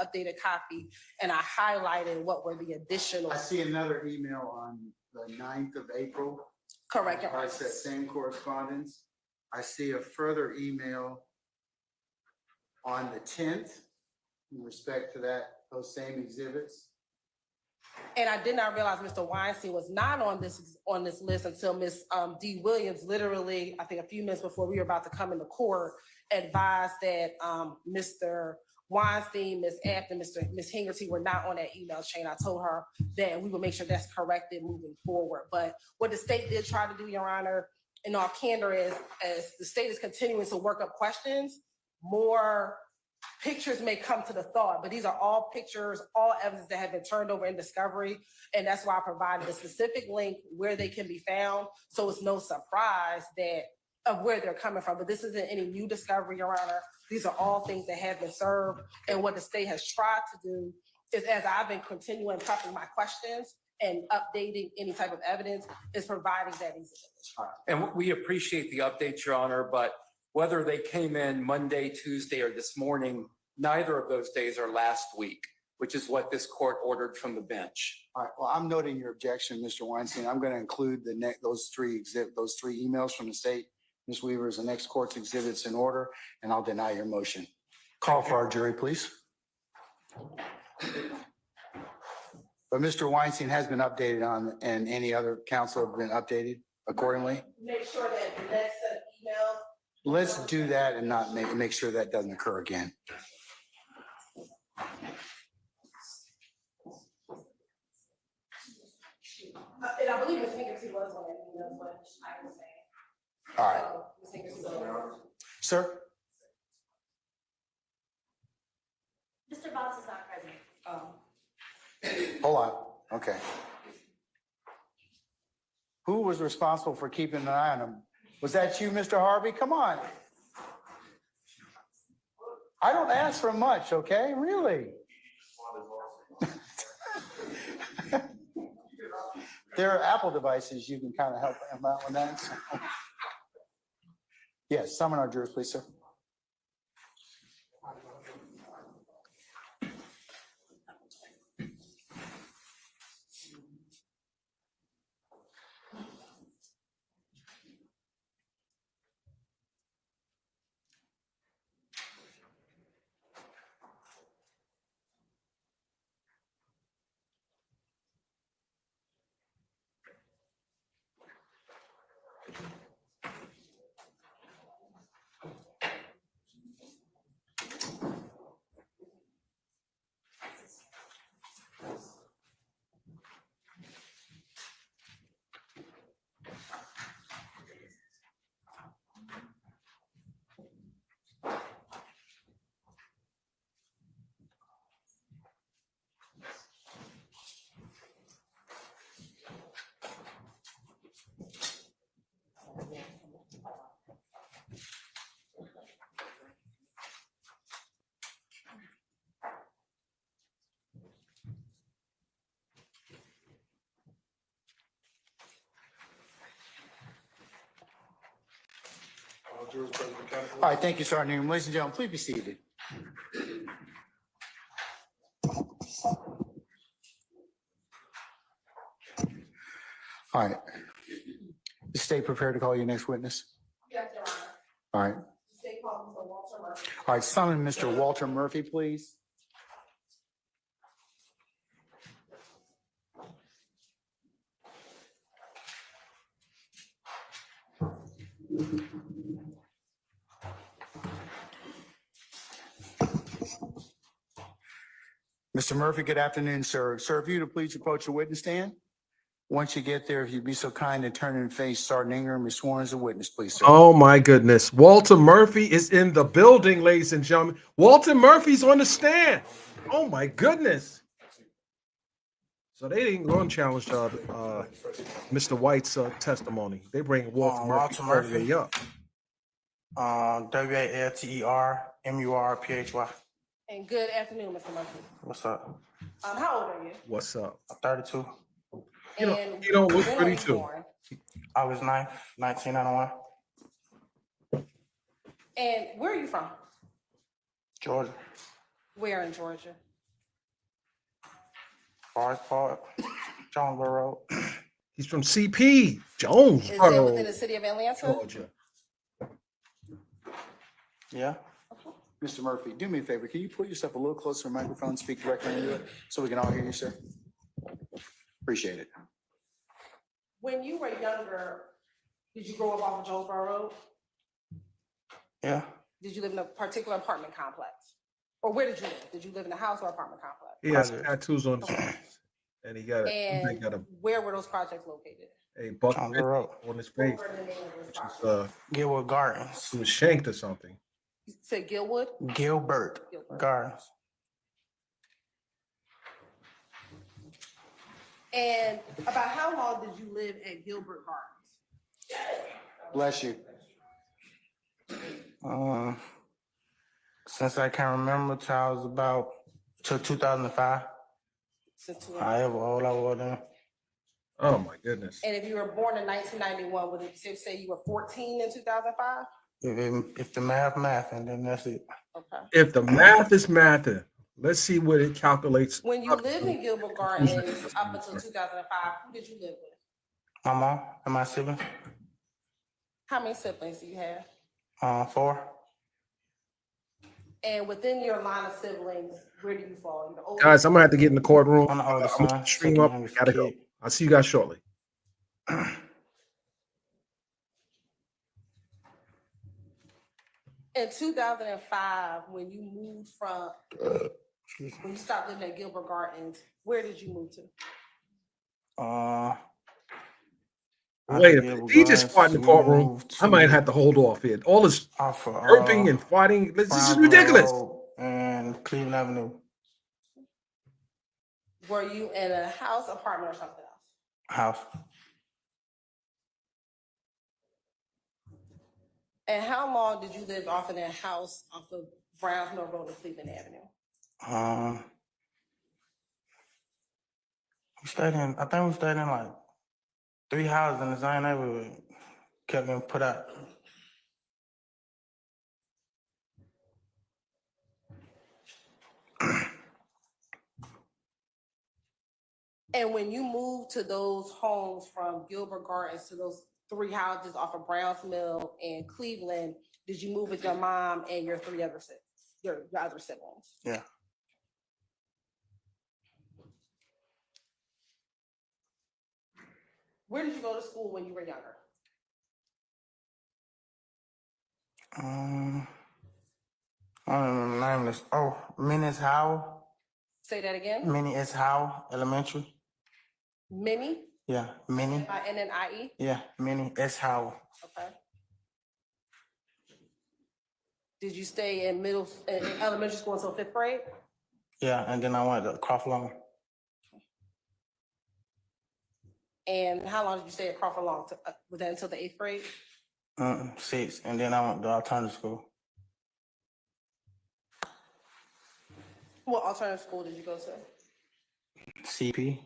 updated copy, and I highlighted what were the additional. I see another email on the 9th of April. Correct, Your Honor. It's that same correspondence. I see a further email on the 10th in respect to those same exhibits. And I did not realize Mr. Weinstein was not on this list until Ms. D. Williams, literally, I think a few minutes before we were about to come into court, advised that Mr. Weinstein, Ms. Afton, Ms. Hingerty were not on that email chain. I told her that we would make sure that's corrected moving forward. But what the state did try to do, Your Honor, in all candor, is as the state is continuing to work up questions, more pictures may come to the thought, but these are all pictures, all evidence that have been turned over in discovery. And that's why I provided a specific link where they can be found. So it's no surprise of where they're coming from. But this isn't any new discovery, Your Honor. These are all things that have been served. And what the state has tried to do is, as I've been continuing prepping my questions and updating any type of evidence, is providing that exhibit. And we appreciate the updates, Your Honor, but whether they came in Monday, Tuesday, or this morning, neither of those days are last week, which is what this court ordered from the bench. All right, well, I'm noting your objection, Mr. Weinstein. I'm going to include those three emails from the state, Ms. Weaver, as the next court's exhibits in order, and I'll deny your motion. Call for our jury, please. But Mr. Weinstein has been updated on, and any other counsel have been updated accordingly. Make sure that the next set of emails. Let's do that and not make sure that doesn't occur again. And I believe Ms. Hingerty was on that email, but I was saying. All right, So, Ms. Hingerty. sir. Mr. Boss is not present. Hold on. Okay. Who was responsible for keeping an eye on him? Was that you, Mr. Harvey? Come on. I don't ask for much, okay? Really? There are Apple devices you can kind of help him out with that. Yes, summon our jurors, please, sir. All right, thank you, Sergeant Ingram. Ladies and gentlemen, please be seated. All right. Stay prepared to call your next witness. Yes, Your Honor. All right. State call Mr. Walter Murphy. All right, summon Mr. Walter Murphy, please. Mr. Murphy, good afternoon, sir. Sir, if you would please approach the witness stand. Once you get there, if you'd be so kind and turn and face Sergeant Ingram, be sworn as a witness, please, sir. Oh my goodness. Walter Murphy is in the building, ladies and gentlemen. Walter Murphy's on the stand. Oh my goodness. So they didn't go and challenge Mr. White's testimony. They bring Walter Murphy all the way up. WALTERMURPHY. And good afternoon, Mr. Murphy. What's up? How old are you? What's up? I'm 32. You And don't look when were you 32. born? August 9th, 1991. And where are you from? Georgia. Where in Georgia? Forest Park, Jonesboro Road. He's from CP, Jones, Is that within the city of Atlanta? Georgia. Yeah. Mr. Murphy, do me a favor. Can you put yourself a little closer to the microphone, speak directly into it, so we can all hear you, sir? Appreciate it. When you were younger, did you grow up off of Jonesboro Road? Yeah. Did you live in a particular apartment complex? Or where did you live? Did you live in a house or apartment complex? He has tattoos on his face. And he got And a where were those projects located? buck Jonesboro Road. on his face. What were the name of those Which projects? is, Gilbert Gardens. he was shanked or something. You said Gilwood? Gilbert Gardens. And about how long did you live at Gilbert Gardens? Bless you. Since I can remember till I was about till 2005. Since However old I was then. Oh my goodness. And if you were born in 1991, would it say you were 14 in 2005? If the math, and then that's it. Okay. If the math is mathing, let's see what it calculates. When you lived in Gilbert Gardens up until 2005, who did you live with? My mom and my siblings. How many siblings do you have? 4. And within your line of siblings, where do you fall? You're the oldest? Guys, I'm gonna have to get in the courtroom. I'm the oldest I'm son, gonna stream second up. youngest Gotta go. kid. I'll see you guys shortly. In 2005, when you moved from, when you stopped living at Gilbert Gardens, where did you move to? Wait a minute. He just fought in the courtroom. I might have to hold off here. All this burping and fighting. This is ridiculous. And Cleveland Avenue. Were you in a house, apartment, or something else? House. And how long did you live off in that house off of Browns Mill Road and Cleveland Avenue? I think we stayed in like 3 houses in the same neighborhood. Kept getting put out. And when you moved to those homes from Gilbert Gardens to those 3 houses off of Browns Mill and Cleveland, did you move with your mom and your 3 other siblings, your other siblings? Yeah. Where did you go to school when you were younger? I don't remember the name of this. Oh, Minnie S. Howell. Say that again. Minnie S. Howell Elementary. Minnie? Yeah, Minnie. Minnie? Yeah, Minnie S. Howell. Okay. Did you stay in elementary school until 5th grade? Yeah, and then I went to Crawford Long. And how long did you stay at Crawford Long? Was that until the 8th grade? 6, and then I went to alternative school. What alternative school did you go to? CP.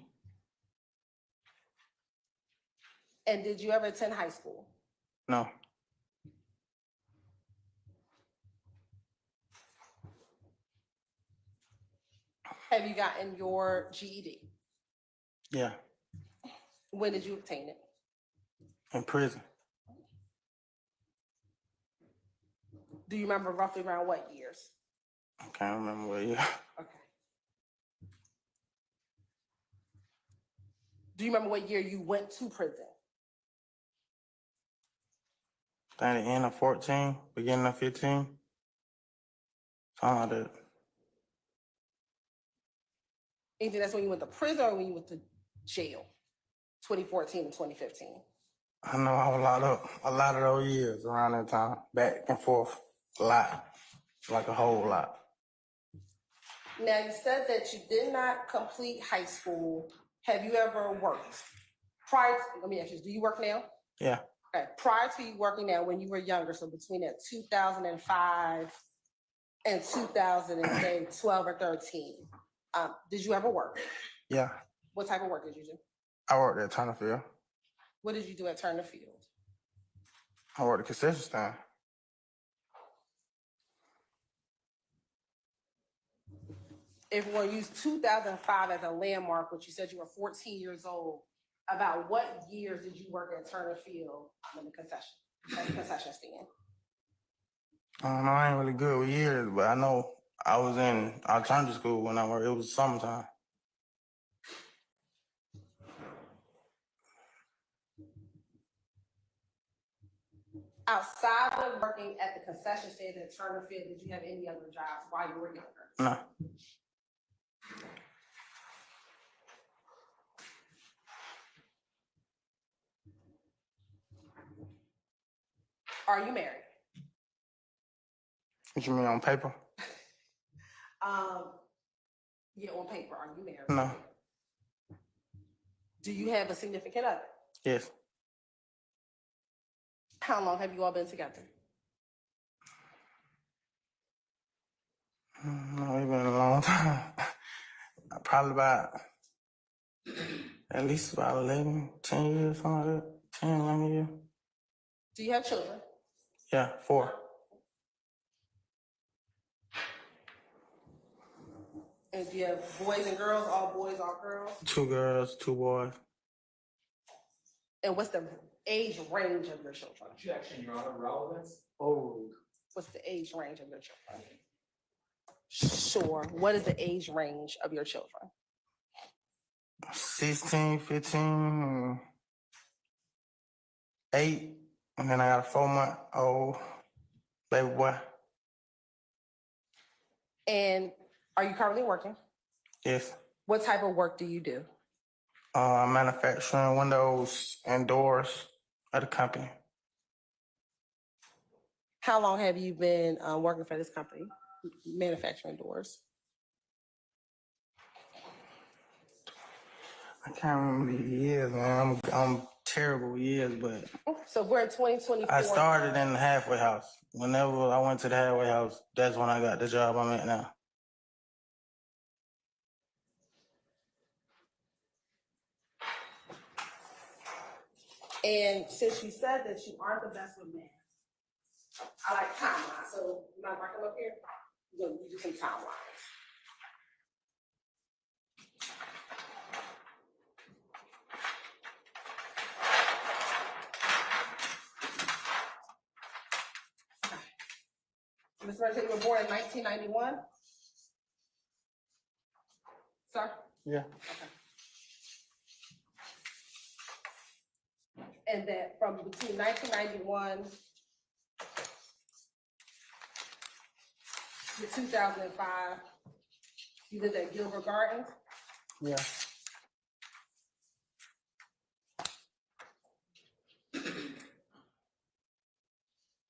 And did you ever attend high school? No. Have you gotten your GED? Yeah, When did you obtain it? in prison. Do you remember roughly around what years? I can't remember what year. Okay. Do you remember what year you went to prison? I think the end of 14, beginning of 15. Something like that. Anything that's when you went to prison or when you went to jail? 2014 and 2015. I know I was locked up a lot of those years around that time, back and forth, a lot, like a whole lot. Now, you said that you did not complete high school. Have you ever worked? Let me ask you, do you work now? Yeah, Okay, prior to you working now, when you were younger, so between that 2005 and 2012 or 13, did you ever work? yeah. What type of work did you do? I worked at Turnerfield. What did you do at Turner Field? I worked at concession stand. If we're gonna use 2005 as a landmark, which you said you were 14 years old, about what years did you work at Turner Field in the concession stand? I don't know, I ain't really good with years, but I know I was in alternative school when I worked. It was summertime. Outside of working at the concession stand at Turner Field, did you have any other jobs while you were younger? No. Are you married? What you mean on paper? Yeah, on paper, are you married? No. Do you have a significant other? Yes. How long have you all been together? No, it's been a long time. Probably about, at least about 11, 10 years, something like that. 10, 11 years. Do you have children? Yeah, 4. And do you have boys and girls, all boys, all girls? 2 girls, 2 boys. And what's the age range of your children? Objection, Your Honor, relevance. Oh. What's the age range of your children? Sure. What is the age range of your children? 16, 15, 8, and then I got a 4-month-old baby boy. And are you currently working? Yes. What type of work do you do? Manufacturing windows and doors at a company. How long have you been working for this company, manufacturing doors? I can't remember the years, man. I'm terrible with years, but So we're in 2024. I started in the halfway house. Whenever I went to the halfway house, that's when I got the job I'm at now. And since you said that you aren't the best with math, I like timelines. So you mind if I come up here? We're gonna do some timelines. Ms. Mercer, you were born in 1991? Sir? Yeah. And that from between 1991 to 2005, you lived at Gilbert Gardens? Yeah.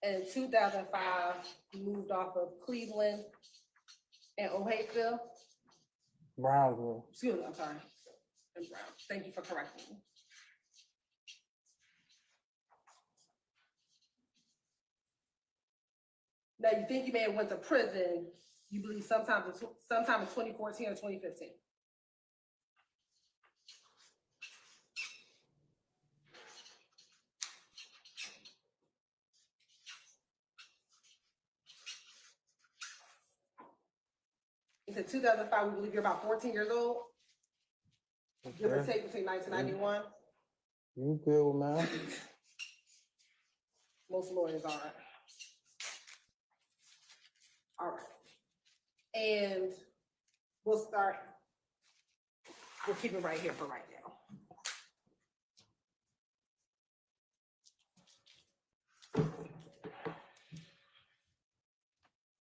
And in 2005, you moved off of Cleveland and O'Hapeville? Brownsville. Excuse me, I'm sorry. And Brown. Thank you for correcting me. Now, you think you may have went to prison, you believe sometime in 2014 or 2015? You said 2005, we believe you're about 14 years old, give or Okay. take between 1991. You good with math? Most lawyers are. All right. And we'll keep it right here for right now.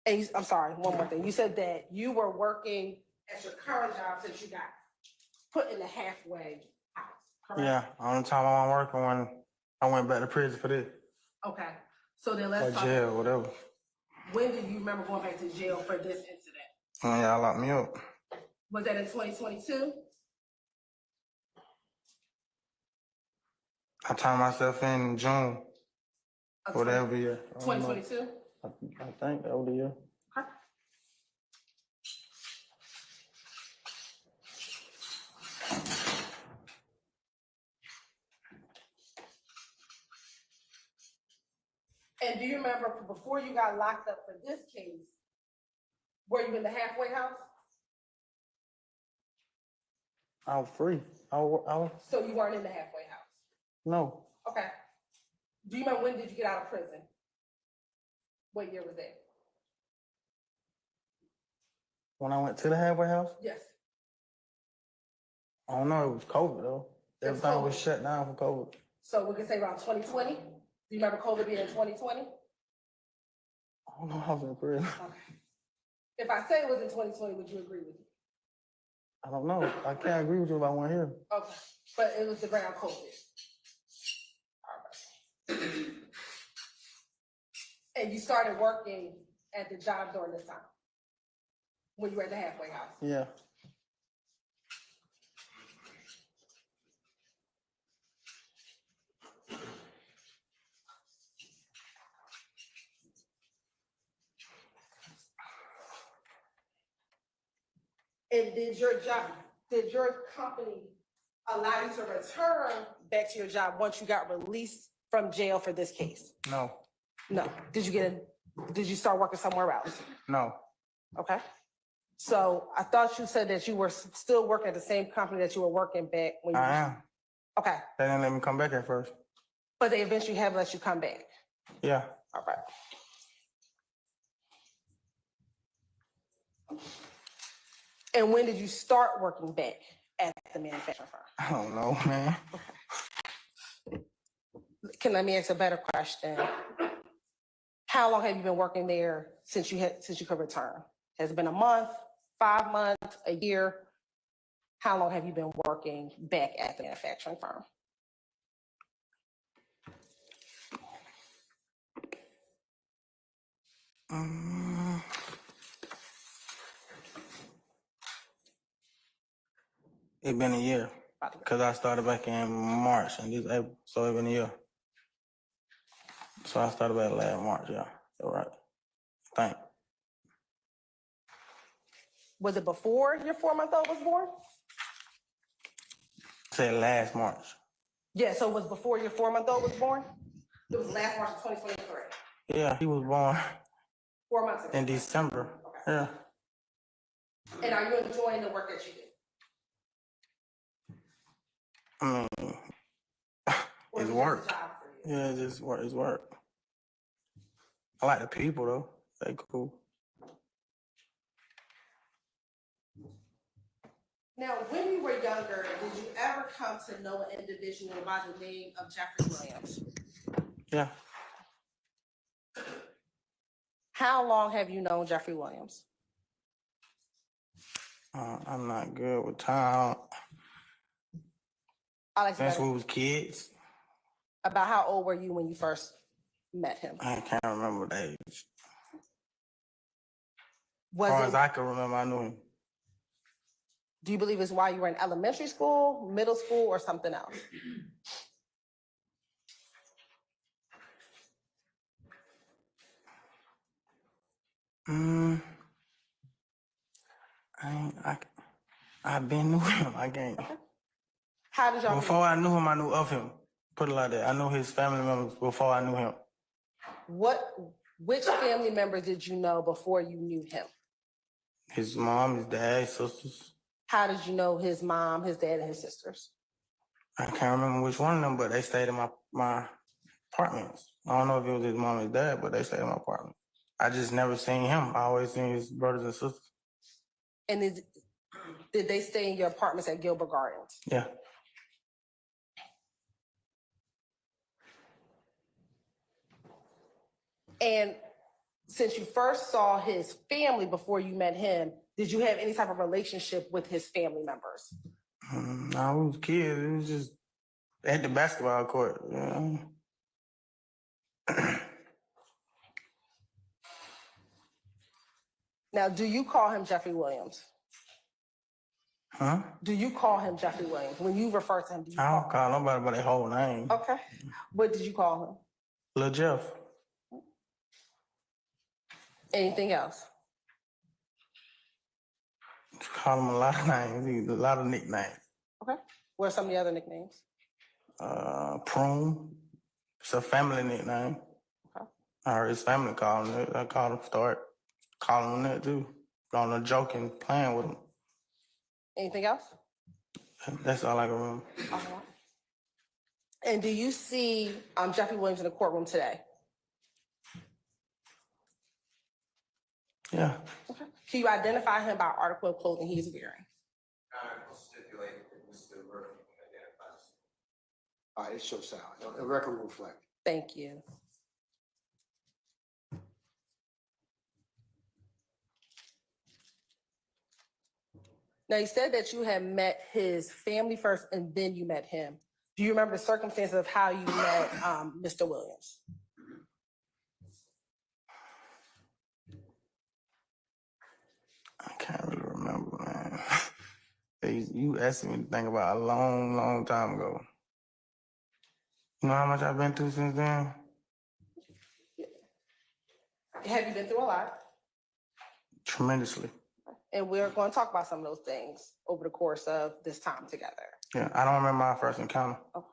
And I'm sorry, one more thing. You said that you were working at your current job since you got put in the halfway house, correct? Yeah, only time I'm working when I went back to prison for this. Okay, so then Or let's talk. jail, whatever. When do you remember going back to jail for this incident? When y'all locked me up. Was that in 2022? I turned myself in June. Whatever year. I don't know. 2022? I think that was the year. Okay. And do you remember before you got locked up for this case, were you in the halfway house? I was free. I was So you weren't in the halfway house? no. Okay. Do you remember when did you get out of prison? What year was that? When I went to the halfway house, Yes. I don't know. It was COVID though. It was Everything was COVID. shut down for COVID. So we can say around 2020? Do you remember COVID being in 2020? I don't know. I was in prison. Okay. If I say it was in 2020, would you agree with me? I don't know. I can't agree with you about one here. Okay, but it was around COVID. All right. And you started working at the job during this time? When you were at the halfway house? Yeah. And did your company allow you to return back to your job once you got released from jail for this case? No. No. Did you start working somewhere else? No. Okay. So I thought you said that you were still working at the same company that you were working back when you. I am. Okay. They didn't let me come back at first. But they eventually have let you come back. Yeah. All right. And when did you start working back at the manufacturing firm? I don't know, man. Let me ask a better question. How long have you been working there since you could return? Has it been a month, 5 months, a year? How long have you been working back at the manufacturing firm? It's been a year. Because I started back in March and this April, so it's been a year. So I started back last March, yeah. You're right. Thank. Was it before your 4-month-old was born? I said last March. Yeah, so it was before your 4-month-old was born? It was last March of 2023. Yeah, he was born 4 months ago. in December. Okay. Yeah. And are you enjoying the work that you do? I mean, Or it's is it work. just a job for you? Yeah, it's just work. It's work. I like the people though. They cool. Now, when you were younger, did you ever come to know an individual by the name of Jeffrey Williams? Yeah. How long have you known Jeffrey Williams? I'm not good with time. Since we was kids. About how old were you when you first met him? I can't remember the age. As Was far it, as I can remember, I knew him. do you believe it's while you were in elementary school, middle school, or something else? I've been knew him. I can't. How did y'all meet? Before I knew him, I knew of him. Put it like that. I knew his family members before I knew him. Which family members did you know before you knew him? His mom, his dad, his sisters. How did you know his mom, his dad, and his sisters? I can't remember which one of them, but they stayed in my apartments. I don't know if it was his mom and his dad, but they stayed in my apartment. I just never seen him. I always seen his brothers and sisters. And did they stay in your apartments at Gilbert Gardens? Yeah. And since you first saw his family before you met him, did you have any type of relationship with his family members? No, we was kids. It was just at the basketball court. You know? Now, do you call him Jeffrey Williams? Huh? Do you call him Jeffrey Williams? When you refer to him, do you I don't call nobody by their whole name. Okay. What did you call him? Lil Jeff. Anything else? Call him a lot of names, a lot of nicknames. Okay. What are some of the other nicknames? Prune. It's a family nickname. Okay. I heard his family calling it. I called him, start calling him that too. On a joking, playing with him. Anything else? That's all I can remember. And do you see Jeffrey Williams in the courtroom today? Yeah. Okay. Can you identify him by article of clothing he is wearing? All right, it shows sound. The record will reflect. Thank you. Now, you said that you had met his family first and then you met him. Do you remember the circumstances of how you met Mr. Williams? I can't really remember, man. You asked me to think about a long, long time ago. You know how much I've been through since then? Have you been through a lot? Tremendously. And we're going to talk about some of those things over the course of this time together. Yeah, I don't remember my first encounter. Okay.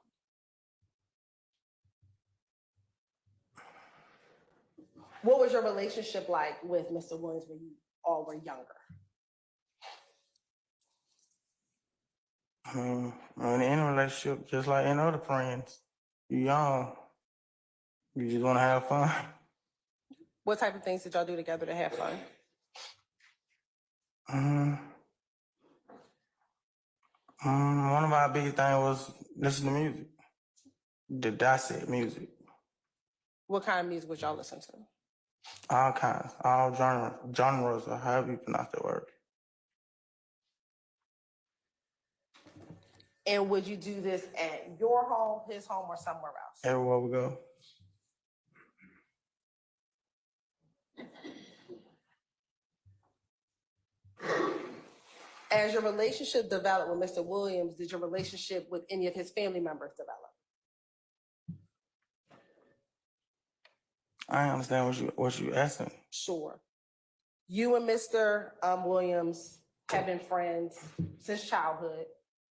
What was your relationship like with Mr. Williams when you all were younger? When in a relationship, just like any other friends, you young, you just want to have fun. What type of things did y'all do together to have fun? One of our biggest things was listen to music, the dissect music, What kind of music would y'all listen to? all kinds, all genres, or however you pronounce that word. And would you do this at your home, his home, or somewhere else? Everywhere we go. As your relationship developed with Mr. Williams, did your relationship with any of his family members develop? I understand what you asking. Sure. You and Mr. Williams have been friends since childhood.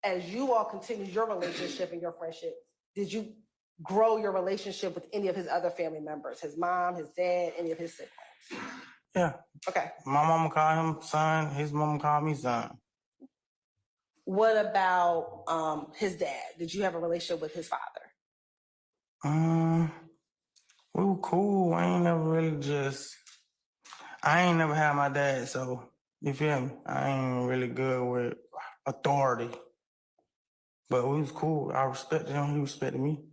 As you all continue your relationship and your friendship, did you grow your relationship with any of his other family members? His mom, his dad, any of his siblings? Yeah. Okay. My mama called him son. His mama called me son. What about his dad? Did you have a relationship with his father? We were cool. I ain't never had my dad, so you feel me? I ain't really good with authority. But we was cool. I respected him, he respected me.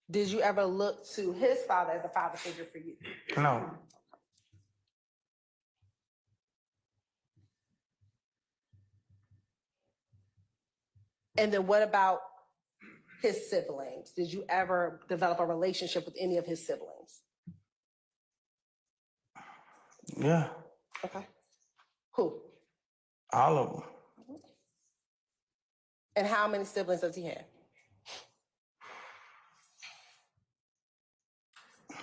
Did you ever look to his father as a father figure for you? No. And then what about his siblings? Did you ever develop a relationship with any of his siblings? Yeah. Okay. Who? All of them. And how many siblings does he have?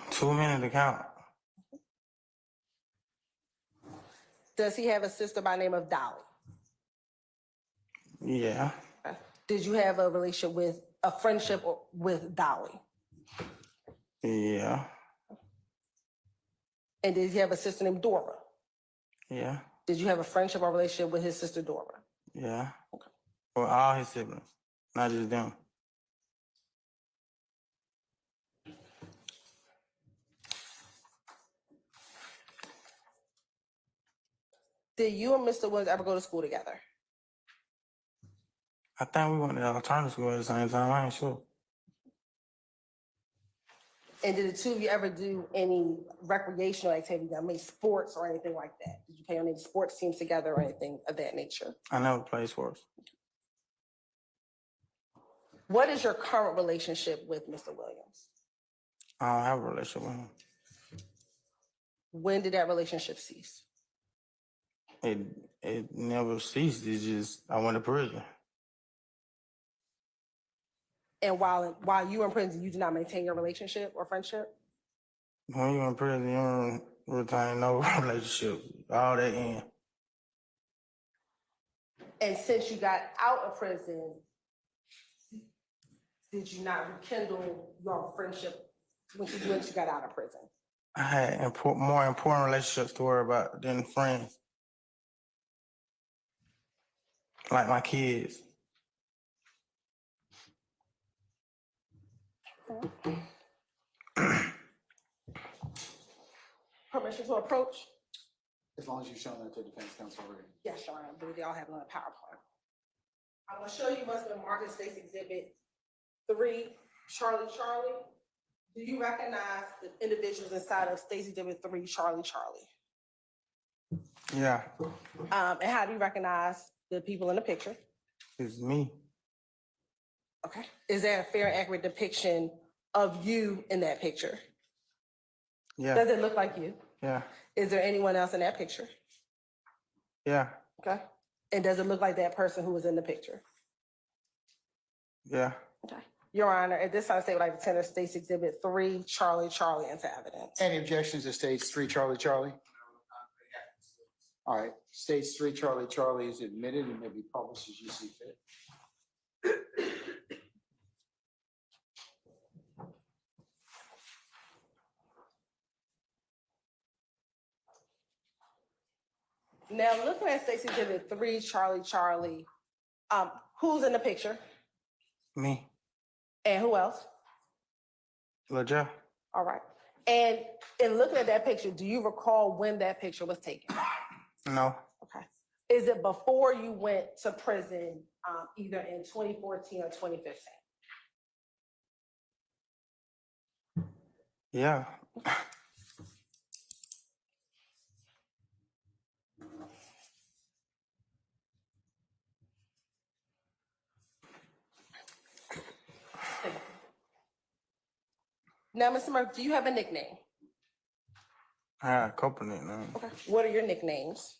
Too many to count. Does he have a sister by name of Dolly? Yeah. Okay. Did you have a relationship with a friendship with Dolly? Yeah. And did he have a sister named Dora? Yeah, Did you have a friendship or relationship with his sister Dora? yeah. Or all his siblings, not just them. Did you and Mr. Williams ever go to school together? I think we went to alternative school at the same time. I ain't sure. And did the two of you ever do any recreational activity, I mean sports or anything like that? Did you play on any sports teams together or anything of that nature? I never played sports. What is your current relationship with Mr. Williams? I don't have a relationship with him. When did that relationship cease? It never ceased. It's just I went to prison. And while you were in prison, you did not maintain your relationship or friendship? When you in prison, you don't retain no relationship. All that in. And since you got out of prison, did you not rekindle your friendship once you got out of prison? I had more important relationships to worry about than friends. Like my kids. Permission to approach? As long as you've shown that to defense counsel already. Yes, Your Honor, I believe they all have it on a PowerPoint. I'm gonna show you what's been marked as State's Exhibit 3, Charlie. Do you recognize the individuals inside of State's Exhibit 3, Charlie? Yeah, And how do you recognize the people in the picture? it's me. Okay. Is there a fair and accurate depiction of you in that picture? Yeah, Does it look like you? yeah, Is there anyone else in that picture? yeah, Okay. And does it look like that person who was in the picture? yeah. Okay. Your Honor, at this time, the state would like to tender State's Exhibit 3, Charlie into evidence. Any objections to States 3 Charlie? All right, States 3 Charlie is admitted and may be published as you see fit. Now, looking at State's Exhibit 3, Charlie, who's in the picture Me. and who else? LaJah. All right. And in looking at that picture, do you recall when that picture was taken? No. Okay. Is it before you went to prison, either in 2014 or 2015? Yeah. Now, Mr. Murphy, do you have a nickname? I had a couple nicknames. Okay. What are your nicknames?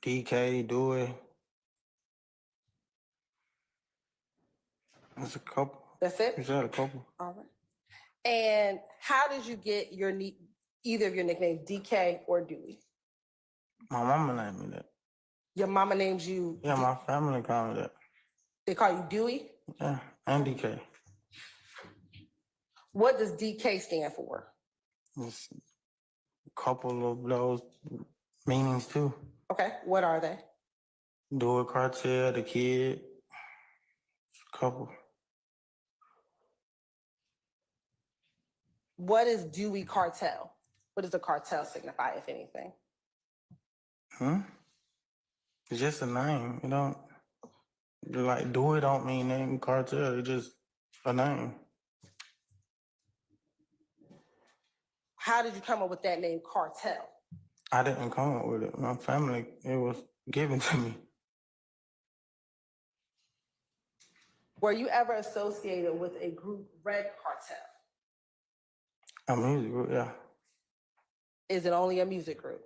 DK, Dewey. That's a couple. That's it? You said a couple. All right. And how did you get either of your nicknames, DK or Dewey? My mama named me that. Your mama named you? Yeah, my family called me that. They call you Dewey? Yeah, and DK. What does DK stand for? It's a couple of those meanings too. Okay, what are they? Dewey Cartel, the kid. A couple. What is Dewey Cartel? What does the cartel signify, if anything? It's just a name. You don't like Dewey don't mean name cartel. It's just a name. How did you come up with that name, cartel? I didn't come up with it. My family, it was given to me. Were you ever associated with a group, Red Cartel? A music group, yeah. Is it only a music group?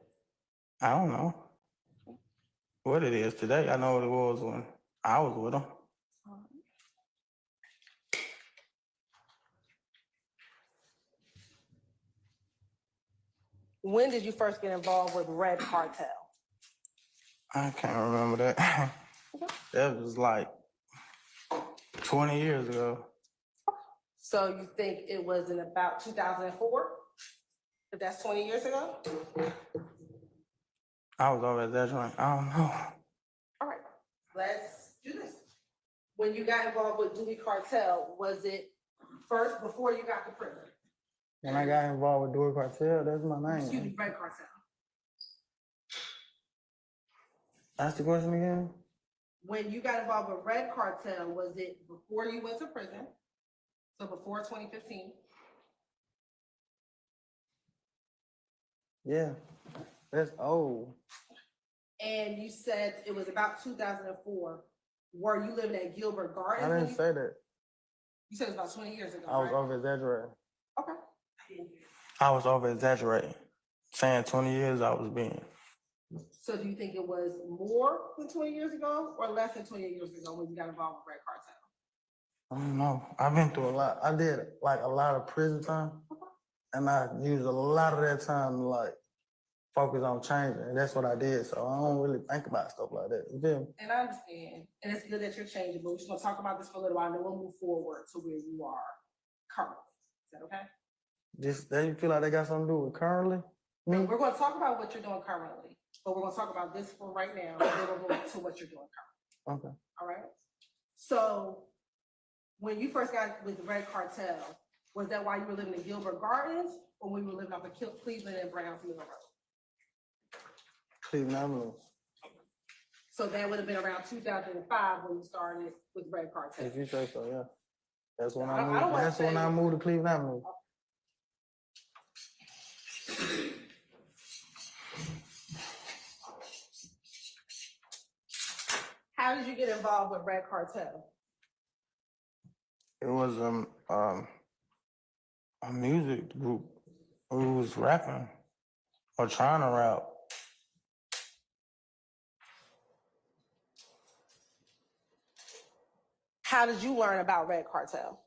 I don't know what it is today. I know what it was when I was with them. When did you first get involved with Red Cartel? I can't remember that. That was like 20 years ago. So you think it was in about 2004? If that's 20 years ago? I was over at that joint. I don't know. All right, let's do this. When you got involved with Dewey Cartel, was it first before you got to prison? When I got involved with Dewey Cartel, that's my name. Excuse me, Red Cartel. Ask the question again. When you got involved with Red Cartel, was it before you went to prison? So before 2015? Yeah, that's old. And you said it was about 2004. Were you living at Gilbert I Gardens? when didn't say that. You said it was about 20 years ago, I was right? over exaggerating. Okay. I was over exaggerating. Saying 20 years I was being. So do you think it was more than 20 years ago or less than 20 years ago when you got involved with Red Cartel? I don't know. I've been through a lot. I did like a lot of prison time. And I used a lot of that time to like focus on changing. And that's what I did. So I don't really think about stuff like that. You feel me? And I understand. And it's good that you're changing, but we're just gonna talk about this for a little while and then we'll move forward to where you are currently. Is that okay? Just they feel like they got something to do with currently? Me? We're gonna talk about what you're doing currently, but we're gonna talk about this for right now, and then we'll go to what you're doing currently. Okay. All right? So when you first got with the Red Cartel, was that while you were living in Gilbert Gardens or when you were living off of Cleveland and Brownsville Road? Cleveland Avenue. So that would have been around 2005 when you started with Red Cartel. If you say so, yeah. That's when I I don't moved. wanna That's when say- I moved to Cleveland Avenue. How did you get involved with Red Cartel? It was a music group who was rapping or trying to rap. How did you learn about Red Cartel?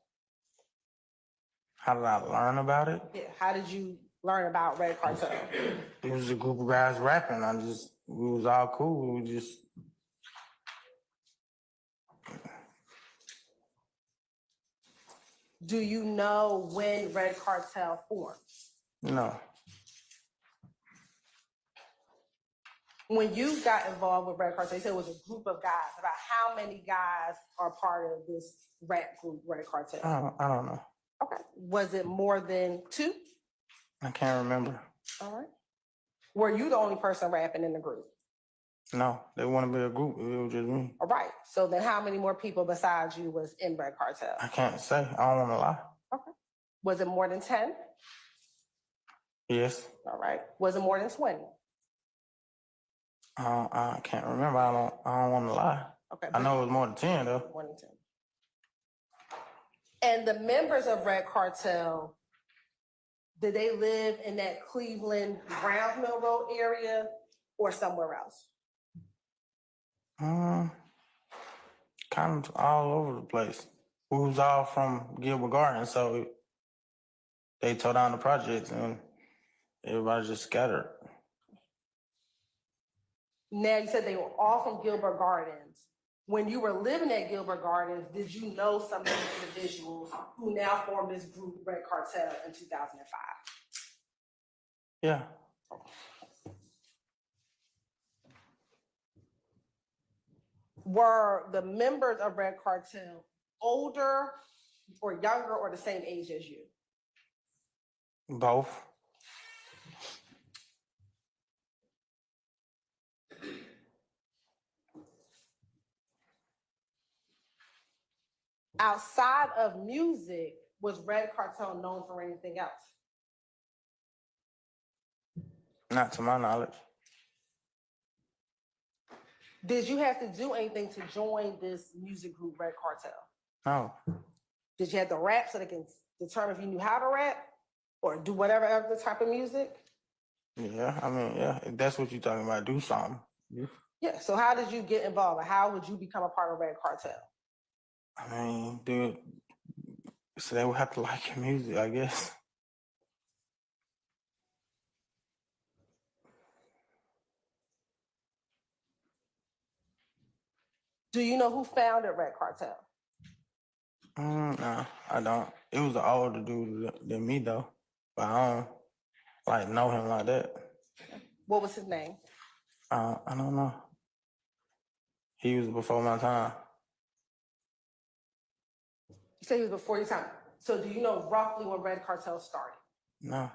How did I learn about it? Yeah, how did you learn about Red Cartel? It was a group of guys rapping. We was all cool. We just. Do you know when Red Cartel formed? No. When you got involved with Red Cartel, you said it was a group of guys. About how many guys are part of this rap group, Red Cartel? I don't know. Okay. Was it more than two? I can't remember. All right. Were you the only person rapping in the group? No, they want to be a group. It was just me. All right. So then how many more people besides you was in Red Cartel? I can't say. I don't want to lie. Okay. Was it more than 10? Yes. All right. Was it more than 20? I can't remember. I don't want to lie. Okay. I know it was more than 10 though. More than 10. And the members of Red Cartel, did they live in that Cleveland Brownsville Road area or somewhere else? Kind of all over the place. We was all from Gilbert Gardens, so they tore down the projects and everybody just scattered. Now you said they were all from Gilbert Gardens. When you were living at Gilbert Gardens, did you know some of these individuals who now form this group, Red Cartel, in 2005? Yeah. Were the members of Red Cartel older or younger or the same age as you? Both. Outside of music, was Red Cartel known for anything else? Not to my knowledge. Did you have to do anything to join this music group, Red Cartel? No. Did you have to rap so they can determine if you knew how to rap or do whatever other type of music? Yeah, I mean, yeah, if that's what you're talking about, do something. Yeah, so how did you get involved? How would you become a part of Red Cartel? I mean, dude, so they would have to like your music, I guess. Do you know who founded Red Cartel? No, I don't. It was an older dude than me though, but I don't like know him like that. What was his name? I don't know. He was before my time. You said he was before your time. So do you know roughly when Red Cartel started? No.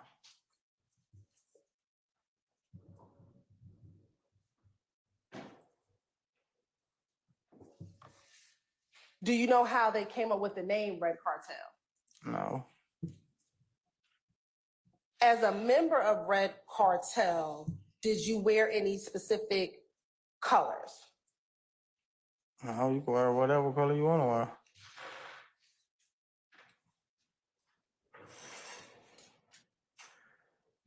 Do you know how they came up with the name Red Cartel? No. As a member of Red Cartel, did you wear any specific colors? No, you can wear whatever color you want to wear.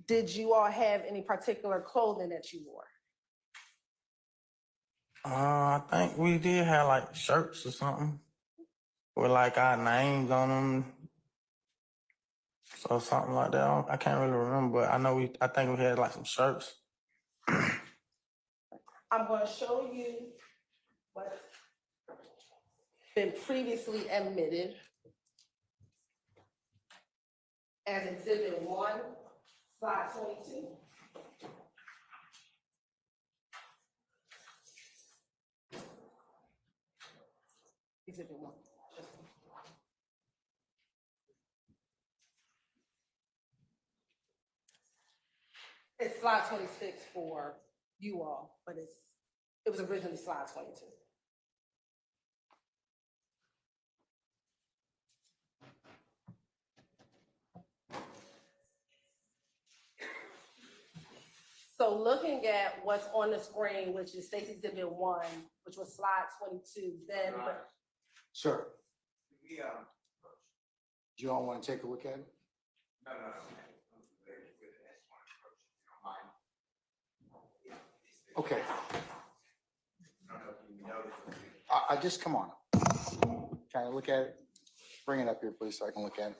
Did you all have any particular clothing that you wore? I think we did have like shirts or something with like our names on them. So something like that. I can't really remember, but I think we had like some shirts. I'm going to show you what's been previously admitted as Exhibit 1, Slide 22. Exhibit 1. It's Slide 26 for you all, but it was originally Slide 22. So looking at what's on the screen, which is State's Exhibit 1, which was Slide 22, then. Sir. Do you all want to take a look at it? No. Okay. I just, come on. Can I look at it? Bring it up here, please, so I can look at it.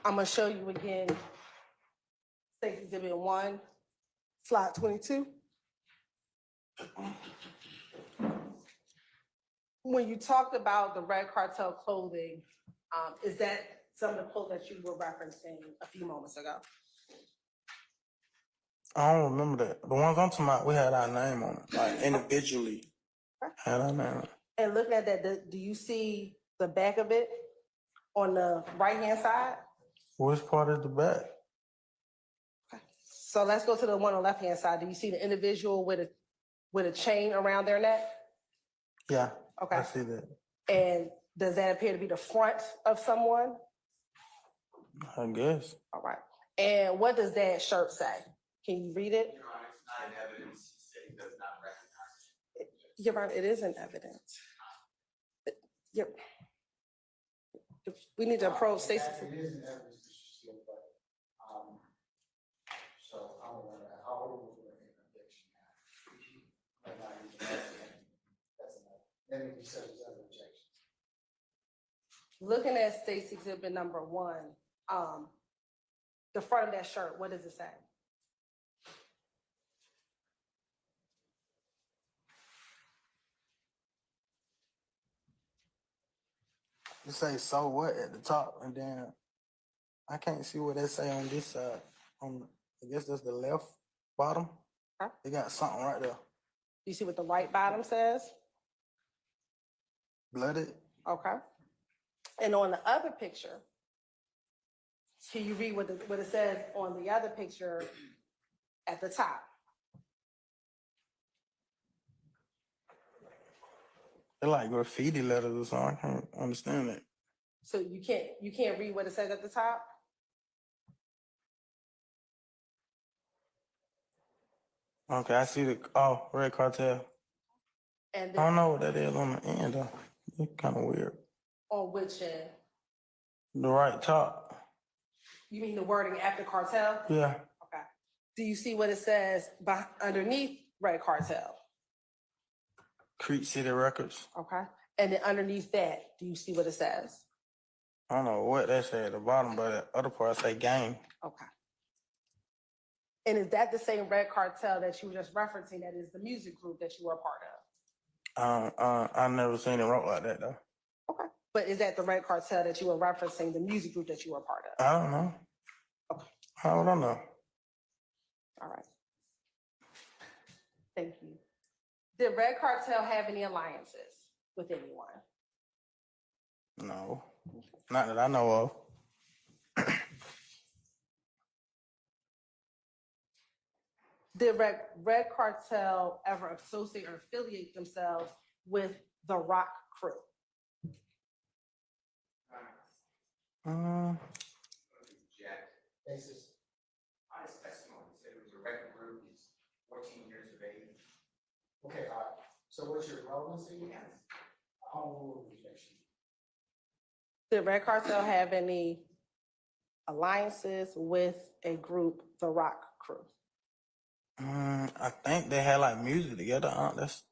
I'm gonna show you again. State's Exhibit 1, slide 22. When you talked about the Red Cartel clothing, is that some of the clothes that you were referencing a few moments ago? I don't remember that. The ones I'm talking about, we had our name on it, like individually had our name on it. And looking at that, do you see the back of it on the right-hand side? Which part is the back? So let's go to the one on the left-hand side. Do you see the individual with a chain around their neck? Yeah, Okay. I see that. And does that appear to be the front of someone? I guess. All right. And what does that shirt say? Can you read it? Your Honor, it's not in evidence. He does not recognize it. You're right, it is in evidence. Yep. We need to approach Stacey. It is an evidence, Mr. Steele, but, so I don't know, how old was the objection now? That's enough. Then we said there's other objections. Looking at Stacey Exhibit number 1, the front of that shirt, what does it say? It say so what at the top, and then I can't see what they say on this side. I guess that's the left bottom. Huh? They got something right there. You see what the right bottom says? Blooded. Okay. And on the other picture, can you read what it says on the other picture at the top? They're like graffiti letters or something. I can't understand it. So you can't read what it says at the top? Okay, I see the Red Cartel. And I then don't know what that is on the end though. It's kind of weird. on which end? The right top. You mean the wording after cartel? Yeah. Okay. Do you see what it says underneath Red Cartel? Creek City Records. Okay. And then underneath that, do you see what it says? I don't know what that say at the bottom, but the other part say gang. Okay. And is that the same Red Cartel that you were just referencing that is the music group that you were a part of? I never seen it wrote like that though. Okay. But is that the Red Cartel that you were referencing, the music group that you were a part of? I don't know. Okay. How would I know? All right. Thank you. Did Red Cartel have any alliances with anyone? No. Not that I know of. Did Red Cartel ever associate or affiliate themselves with the Rock Crew? Basis. On his testimony, he said it was a record group, he's 14 years of age. Okay, all right. So what's your relevancy? How old objection? Did Red Cartel have any alliances with a group, the Rock Crew? I think they had like music together. That's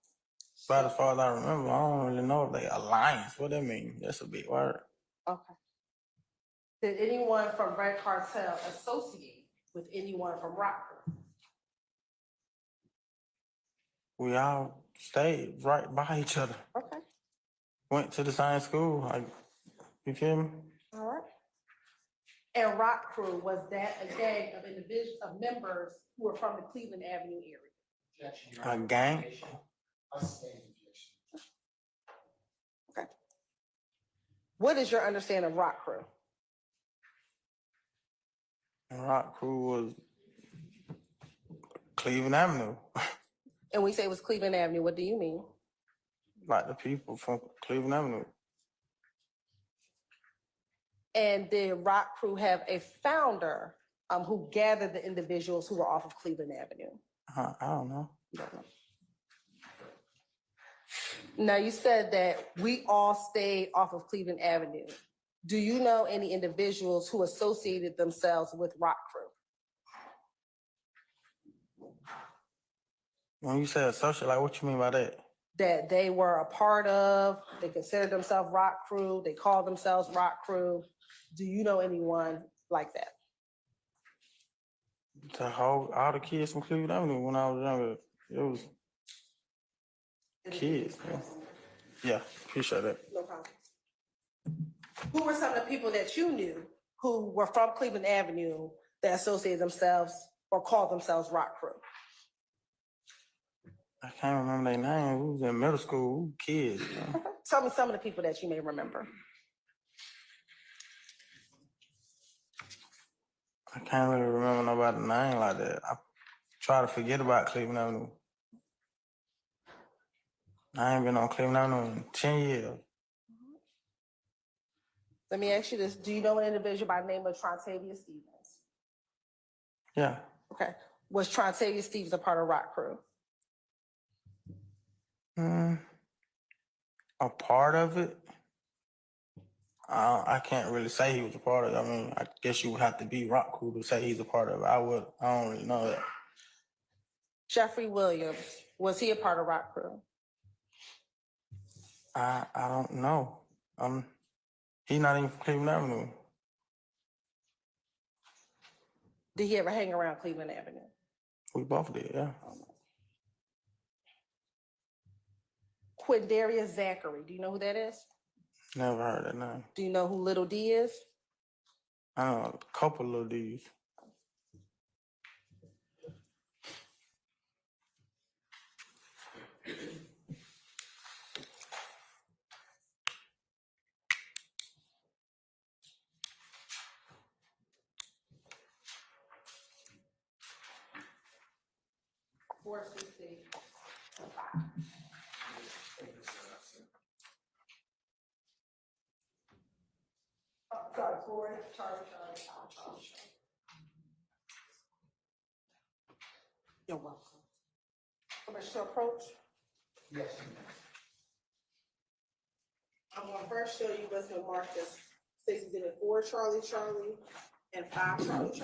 about as far as I remember. I don't really know if they alliance. What that mean? That's a big word. Okay. Did anyone from Red Cartel associate with anyone from Rock Crew? We all stayed right by each other. Okay. Went to the same school. You feel me? All right. And Rock Crew, was that a gang of individuals, of members who were from the Cleveland Avenue area? Objection. A gang? I sustain objection. Okay. What is your understanding of Rock Crew? Rock Crew was Cleveland Avenue. And we say it was Cleveland Avenue, what do you mean? Like the people from Cleveland Avenue. And did Rock Crew have a founder who gathered the individuals who were off of Cleveland Avenue? I don't know. Now, you said that we all stayed off of Cleveland Avenue. Do you know any individuals who associated themselves with Rock Crew? When you say associate, like what you mean by that? That they were a part of, they considered themselves Rock Crew, they called themselves Rock Crew. Do you know anyone like that? All the kids from Cleveland Avenue when I was younger, it was kids. Yeah, appreciate that. No problem. Who were some of the people that you knew who were from Cleveland Avenue that associated themselves or called themselves Rock Crew? I can't remember their name. Who was in middle school? Who kids? You know? Tell me some of the people that you may remember. I can't really remember nobody's name like that. I try to forget about Cleveland Avenue. I ain't been on Cleveland Avenue in 10 years. Let me ask you this. Do you know an individual by the name of Trontavia Stevens? Yeah. Okay. Was Trontavia Stevens a part of Rock Crew? A part of it? I can't really say he was a part of it. I mean, I guess you would have to be Rock Crew to say he's a part of it. I don't really know that. Jeffrey Williams, was he a part of Rock Crew? I don't know. He's not even from Cleveland Avenue. Did he ever hang around Cleveland Avenue? We both did, yeah. Quindarius Zachary, do you know who that is? Never heard that name. Do you know who Little D is? I know a couple little D's. Sorry, Corey, Charlie. You're welcome. Commissioner Approach? Yes. I'm gonna first show you what's been marked as 6 Exhibit 4 Charlie and 5 Charlie.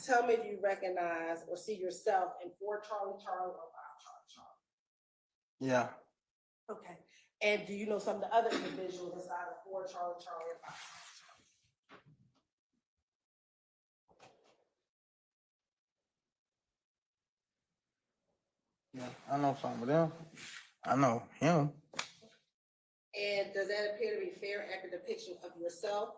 Tell me if you recognize or see yourself in 4 Charlie or 5 Charlie. Yeah. Okay. And do you know some of the other individuals inside of 4 Charlie and 5 Yeah, I know some of them. I know him. And does that appear to be a fair, accurate depiction of yourself,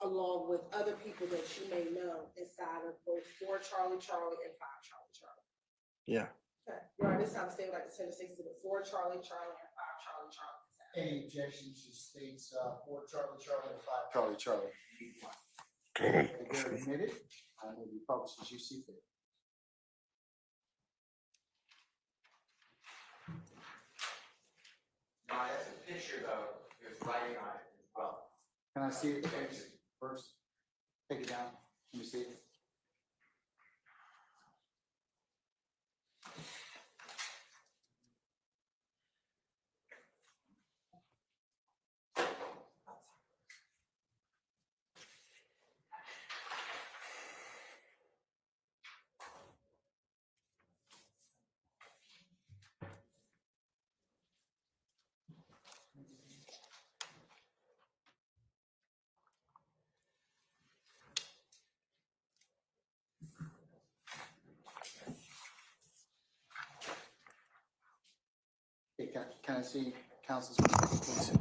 along with other people that you may know inside of both 4 Charlie and 5 Charlie? Yeah. Okay. Your Honor, this time stay like the 10 to 6 Exhibit 4 Charlie and 5 Charlie. Any objection to states, 4 Charlie and 5 Charlie. Okay. They're admitted, and will be published as you see fit. No, that's a picture though, there's writing on it as well. Can I see it first? Take it down. Let me see it. Okay, can I see council's perspective, please?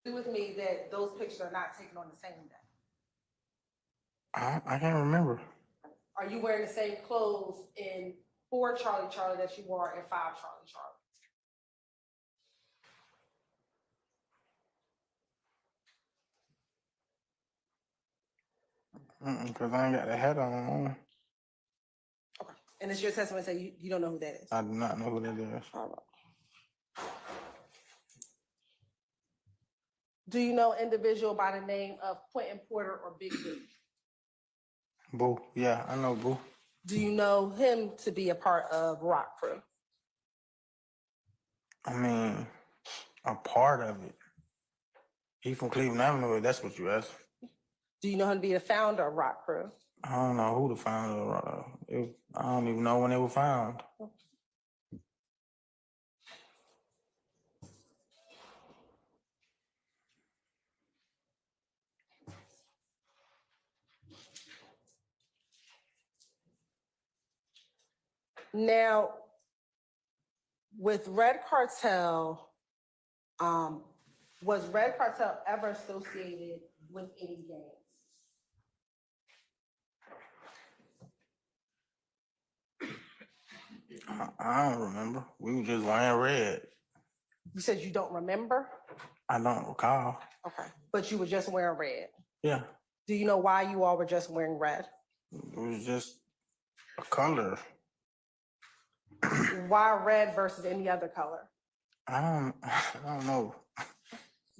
Agree with me that those pictures are not taken on the same day. I can't remember. Are you wearing the same clothes in 4 Charlie Charlie that you wore in 5 Charlie Charlie? Because I ain't got the hat on. Okay. And it's your testimony say you don't know who that is? I do not know who that is. All right. Do you know individual by the name of Quentin Porter or Big Boo? Boo. Yeah, I know Boo. Do you know him to be a part of Rock Crew? I mean, a part of it. He from Cleveland Avenue, if that's what you asked. Do you know him to be the founder of Rock Crew? I don't know who the founder of I don't even know when they were found. Now, with Red Cartel, was Red Cartel ever associated with any gangs? I don't remember. We were just wearing red. You said you don't remember? I don't recall. Okay, but you were just wearing red. Yeah, Do you know why you all were just wearing red? it was just a color. Why red versus any other color? I don't know.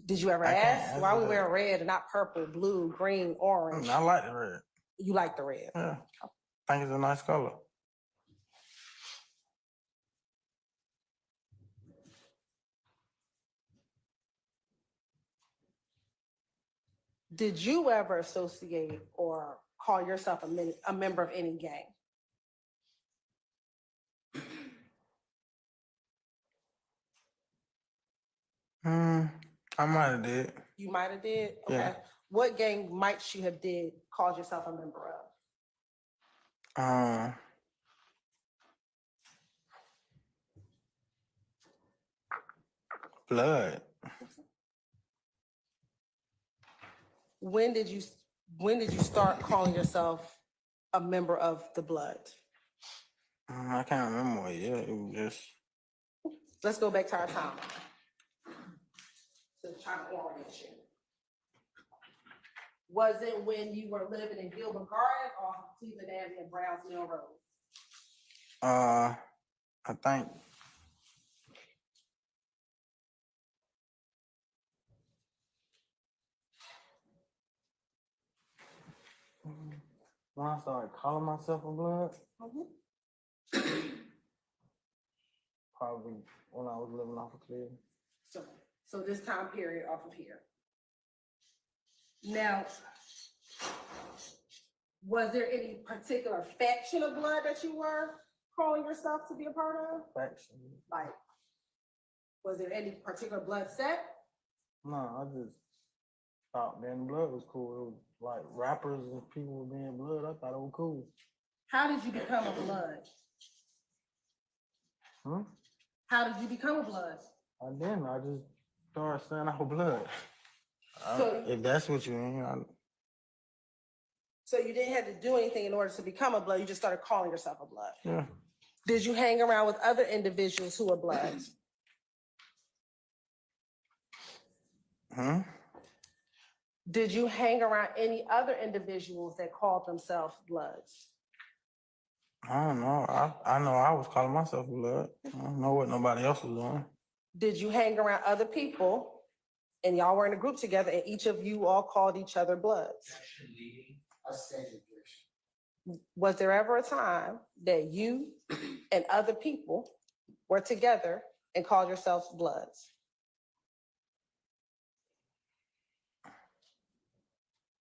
Did you ever I can't ask? answer Why we that. wearing red and not purple, blue, green, orange? I like the red. You like the red. Yeah, I think it's a nice color. Did you ever associate or call yourself a member of any gang? I might have did. You might have did? Yeah. Okay. What gang might you have did call yourself a member of? Blood. When did you start calling yourself a member of the Blood? I can't remember what year. It was just. Let's go back to our timeline. To try to orient you. Was it when you were living in Gilbert Garden or Cleveland Avenue and Browns Mill Road? I think. When I started calling myself a blood, probably when I was living off of Cleveland. So this time period off of here. Now, was there any particular faction of Blood that you were calling yourself to be a part of? Faction. Like, was there any particular Blood set? No, I just thought being blood was cool. It was like rappers and people were being blood. I thought it was cool. How did you become a Blood? How did you become a Blood? I didn't. I just started saying I was blood. So- If that's what you mean, So you didn't have to do anything in order to become a Blood. You just started calling yourself a Blood. yeah. Did you hang around with other individuals who were Bloods? Did you hang around any other individuals that called themselves Bloods? I don't know. I know I was calling myself blood. I don't know what nobody else was doing. Did you hang around other people and y'all were in a group together and each of you all called each other Bloods? Was there ever a time that you and other people were together and called yourselves Bloods?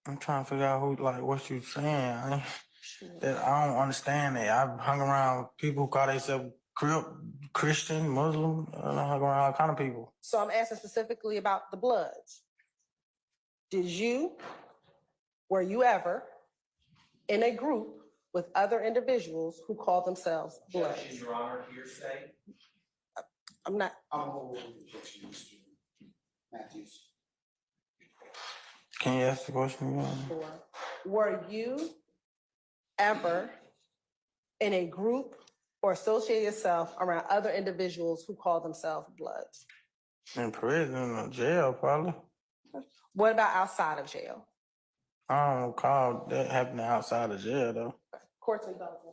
I'm trying to figure out who, like, what you saying. I don't understand that. I've hung around people who call themselves Christian, Muslim. I hung around all kind of people. So I'm asking specifically about the Bloods. Were you ever in a group with other individuals who called themselves Bloods? Your Honor, hearsay. I'm not. Mr. Matthews. Can you ask the question again? Sure. Were you ever in a group or associate yourself around other individuals who call themselves Bloods? In prison or jail, probably. What about outside of jail? I don't recall that happening outside of jail, though. Courts and indulgence.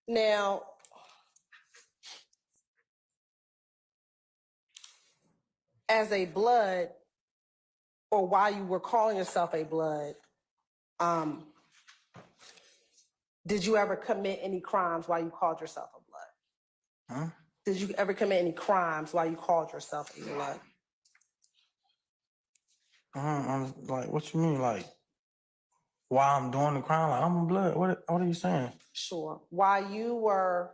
Now, as a Blood, or while you were calling yourself a Blood, did you ever commit any crimes while you called yourself a Blood? Huh? Did you ever commit any crimes while you called yourself a Blood? Like, what you mean? Like, while I'm doing the crime, like, I'm a Blood. What are you saying? Sure. While you were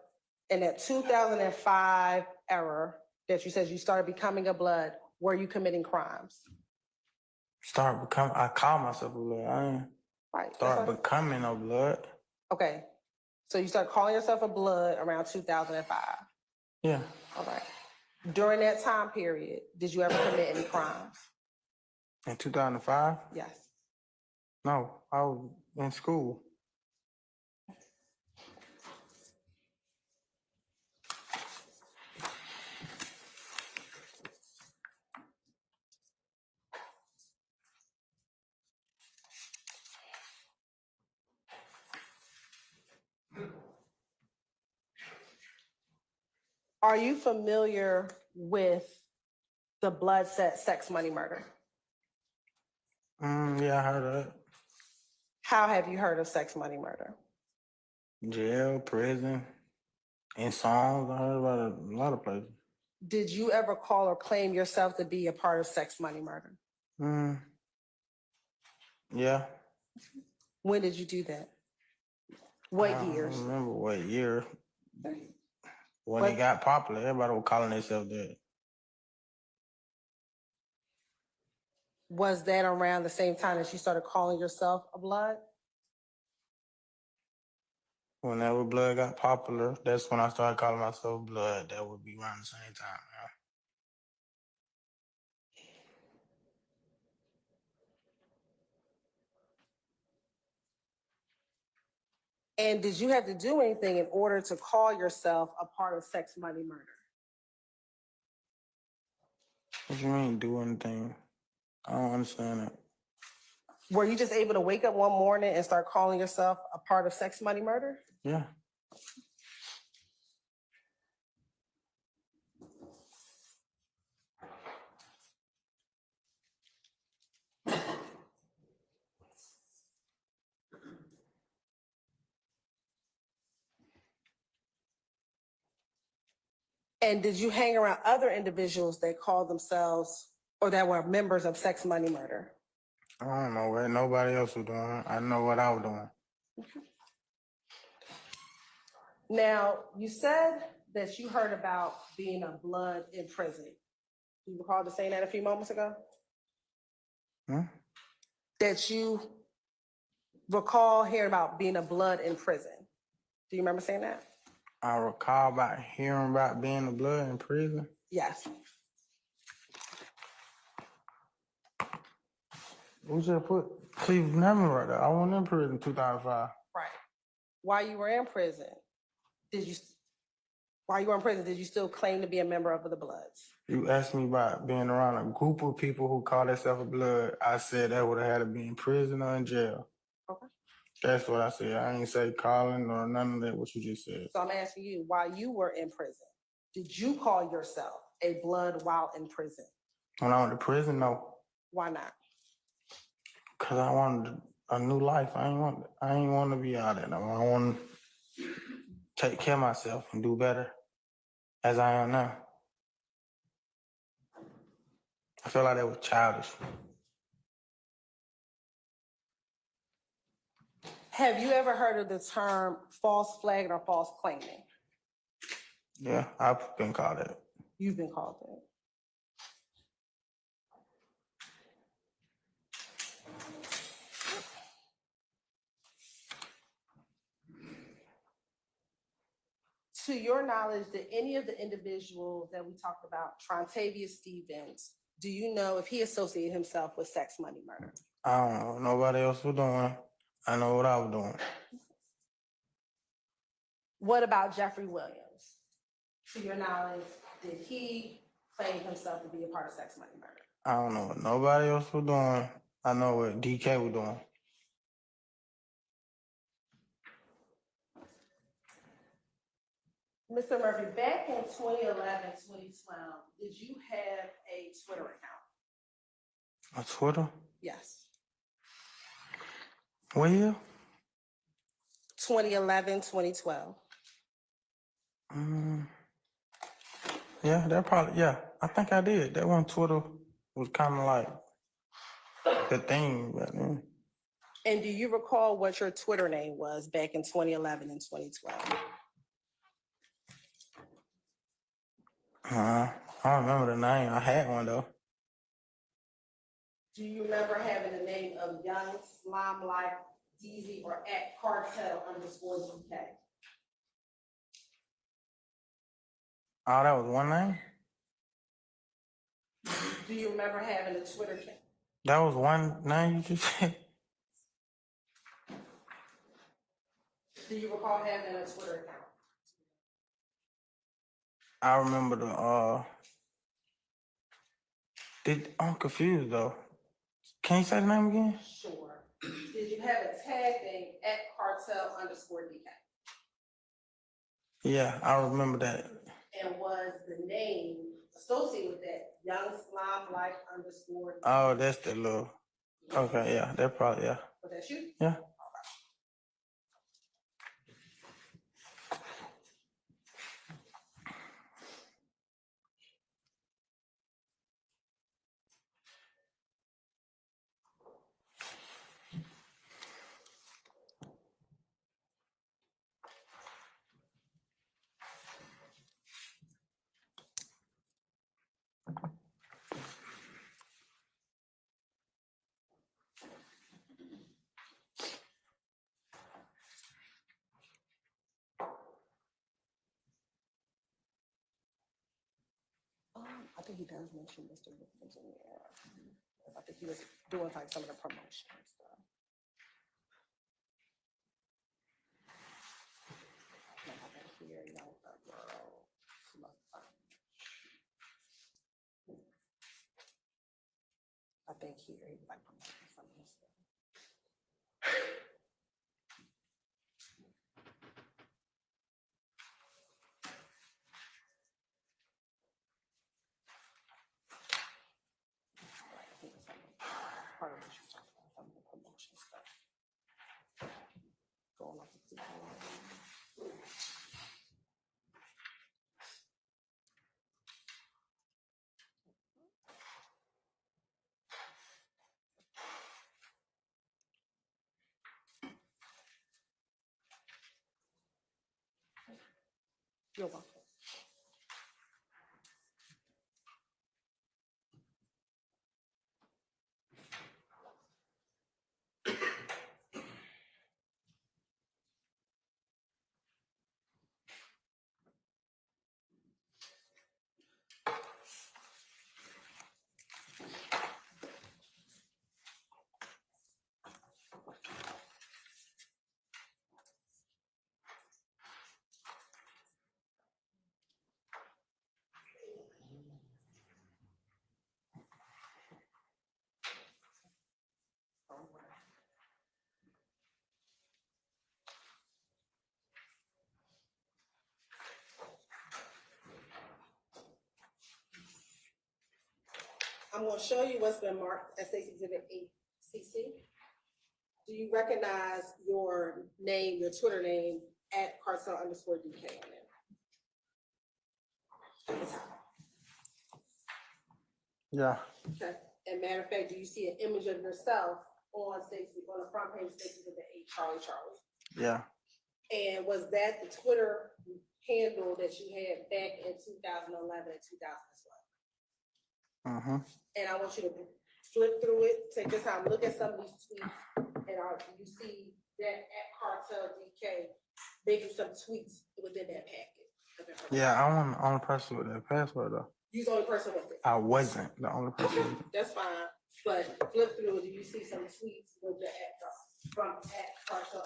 in that 2005 era that you said you started becoming a Blood, were you committing crimes? I call myself a Blood. I ain't Right. start becoming a Blood. Okay. So you started calling yourself a Blood around 2005. Yeah. All right. During that time period, did you ever commit any crimes? In 2005? Yes. No, I was in school. Are you familiar with the blood set sex, money, murder? Yeah, I heard of it. How have you heard of sex, money, murder? Jail, prison, in songs. I heard about it a lot of places. Did you ever call or claim yourself to be a part of sex, money, murder? Yeah. When did you do that? What I years? don't remember what year. When it got popular, everybody was calling themselves that. Was that around the same time that you started calling yourself a Blood? Whenever Blood got popular, that's when I started calling myself Blood. That would be around the same time. And did you have to do anything in order to call yourself a part of sex, money, murder? What you mean, do anything? I don't understand that. Were you just able to wake up one morning and start calling yourself a part of sex, money, murder? Yeah. And did you hang around other individuals that called themselves or that were members of sex, money, murder? I don't know what nobody else was doing. I know what I was doing. Now, you said that you heard about being a Blood in prison. Do you recall just saying that a few moments ago? That you recall hearing about being a Blood in prison. Do you remember saying that? I recall about hearing about being a Blood in prison. Yes. We should put Cleveland Hammond right there. I went in prison in 2005. Right. While you were in prison, did you still claim to be a member of the Bloods? You asked me about being around a group of people who call themselves a Blood. I said that would have had to be in prison or in jail. Okay. That's what I said. I ain't say calling or none of that, what you just said. So I'm asking you, while you were in prison, did you call yourself a Blood while in prison? When I went to prison, no. Why not? Cause I wanted a new life. I ain't want to be out there. I want to take care of myself and do better as I am now. I feel like that was childish. Have you ever heard of the term false flagging or false claiming? Yeah, I've been called that. You've been called that. To your knowledge, did any of the individuals that we talked about, Trontavious Stevens, do you know if he associated himself with sex, money, murder? I don't know. Nobody else was doing. I know what I was doing. What about Jeffrey Williams? To your knowledge, did he claim himself to be a part of sex, money, murder? I don't know what nobody else was doing. I know what DK was doing. Mr. Murphy, back in 2011, 2012, did you have a Twitter account? On Twitter? Yes. What year? 2011, 2012. Yeah, that probably, yeah. I think I did. That one Twitter was kind of like the thing back then. And do you recall what your Twitter name was back in 2011 and 2012? I don't remember the name. I had one though. Do you remember having the name of Young Slime Like DZ or at Cartel _ DK? Oh, that was one name? Do you remember having a Twitter account? That was one name you just said? Do you recall having a Twitter account? I remember I'm confused though. Can you say the name again? Sure. Did you have a tag name at Cartel _ DK? Yeah, I remember that. And was the name associated with that Young Slime Like _ Oh, that's the little. Okay, yeah, that probably, yeah. Was that you? Yeah. I think he does mention Mr. Williams in there. I think he was doing like some of the promotion and stuff. Like I can hear, you know, a girl. I think here he was like promoting some of this stuff. I think it's part of what you talked about, some of the promotion stuff. Going off the You're welcome. I'm going to show you what's been marked as State's Exhibit 8CC. Do you recognize your name, your Twitter name at Cartel _ DK on it? Yeah. Okay. And matter of fact, do you see an image of yourself on the front page of State's Exhibit 8, Charlie? Yeah. And was that the Twitter handle that you had back in 2011 and 2012? And I want you to flip through it, take your time, look at some of these tweets, and you see that at Cartel DK making some tweets within that packet. Yeah, I wasn't the only person with that password though. You the only person with it. I wasn't the only person. Okay, that's fine, but flip through, do you see some tweets with the at, from at Cartel?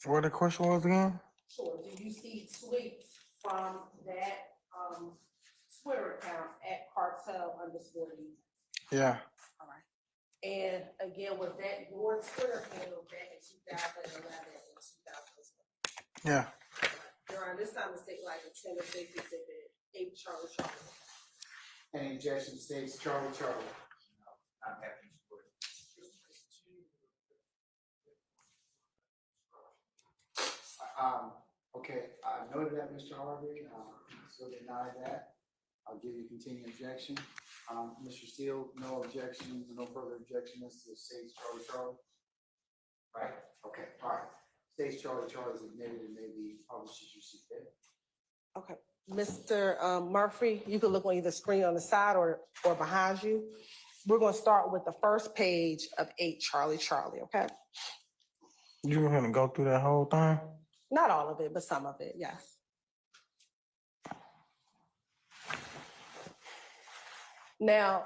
What the question was again? Sure, do you see tweets from that, Twitter account at Cartel underscore D? Yeah, All right. And again, was that your Twitter handle back in 2011 and 2012? yeah. During this time, it's taking like a 10 or 6 exhibit, 8 Charlie Charlie. Any objection states Charlie. I'm happy to support it. Okay, I noted that, Mr. Harvey, so deny that. I'll give you continuing objection. Mr. Steele, no objection, no further objection as to states Charlie. Right, okay, all right. States Charlie is admitted and may be published as you see fit. Okay, Mr. Murphy, you can look on either screen on the side or behind you. We're gonna start with the first page of 8 Charlie, okay? You were gonna go through that whole thing? Not all of it, but some of it, yes. Now,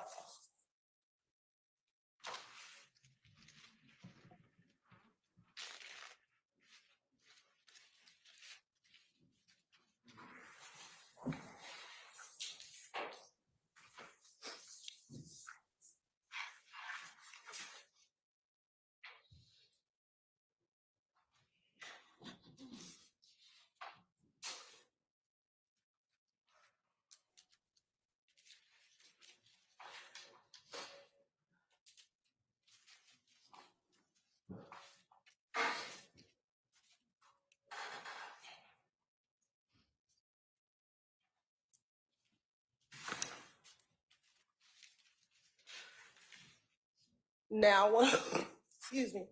excuse me.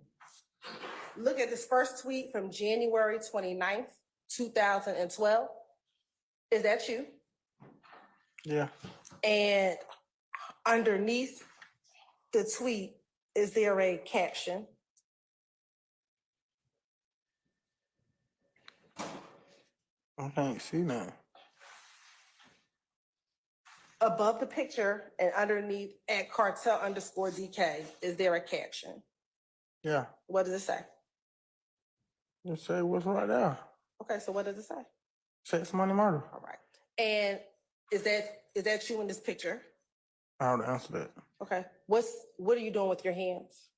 Look at this first tweet from January 29th, 2012. Is that you? Yeah. And underneath the tweet, is there a caption? I can't see that. Above the picture and underneath at cartel underscore DK, is there a caption? Yeah. What does it say? Just say what's right there. Okay, so what does it say? Sex, money, murder. All right. And is that you in this picture? I would answer that. Okay. What are you doing with your hands?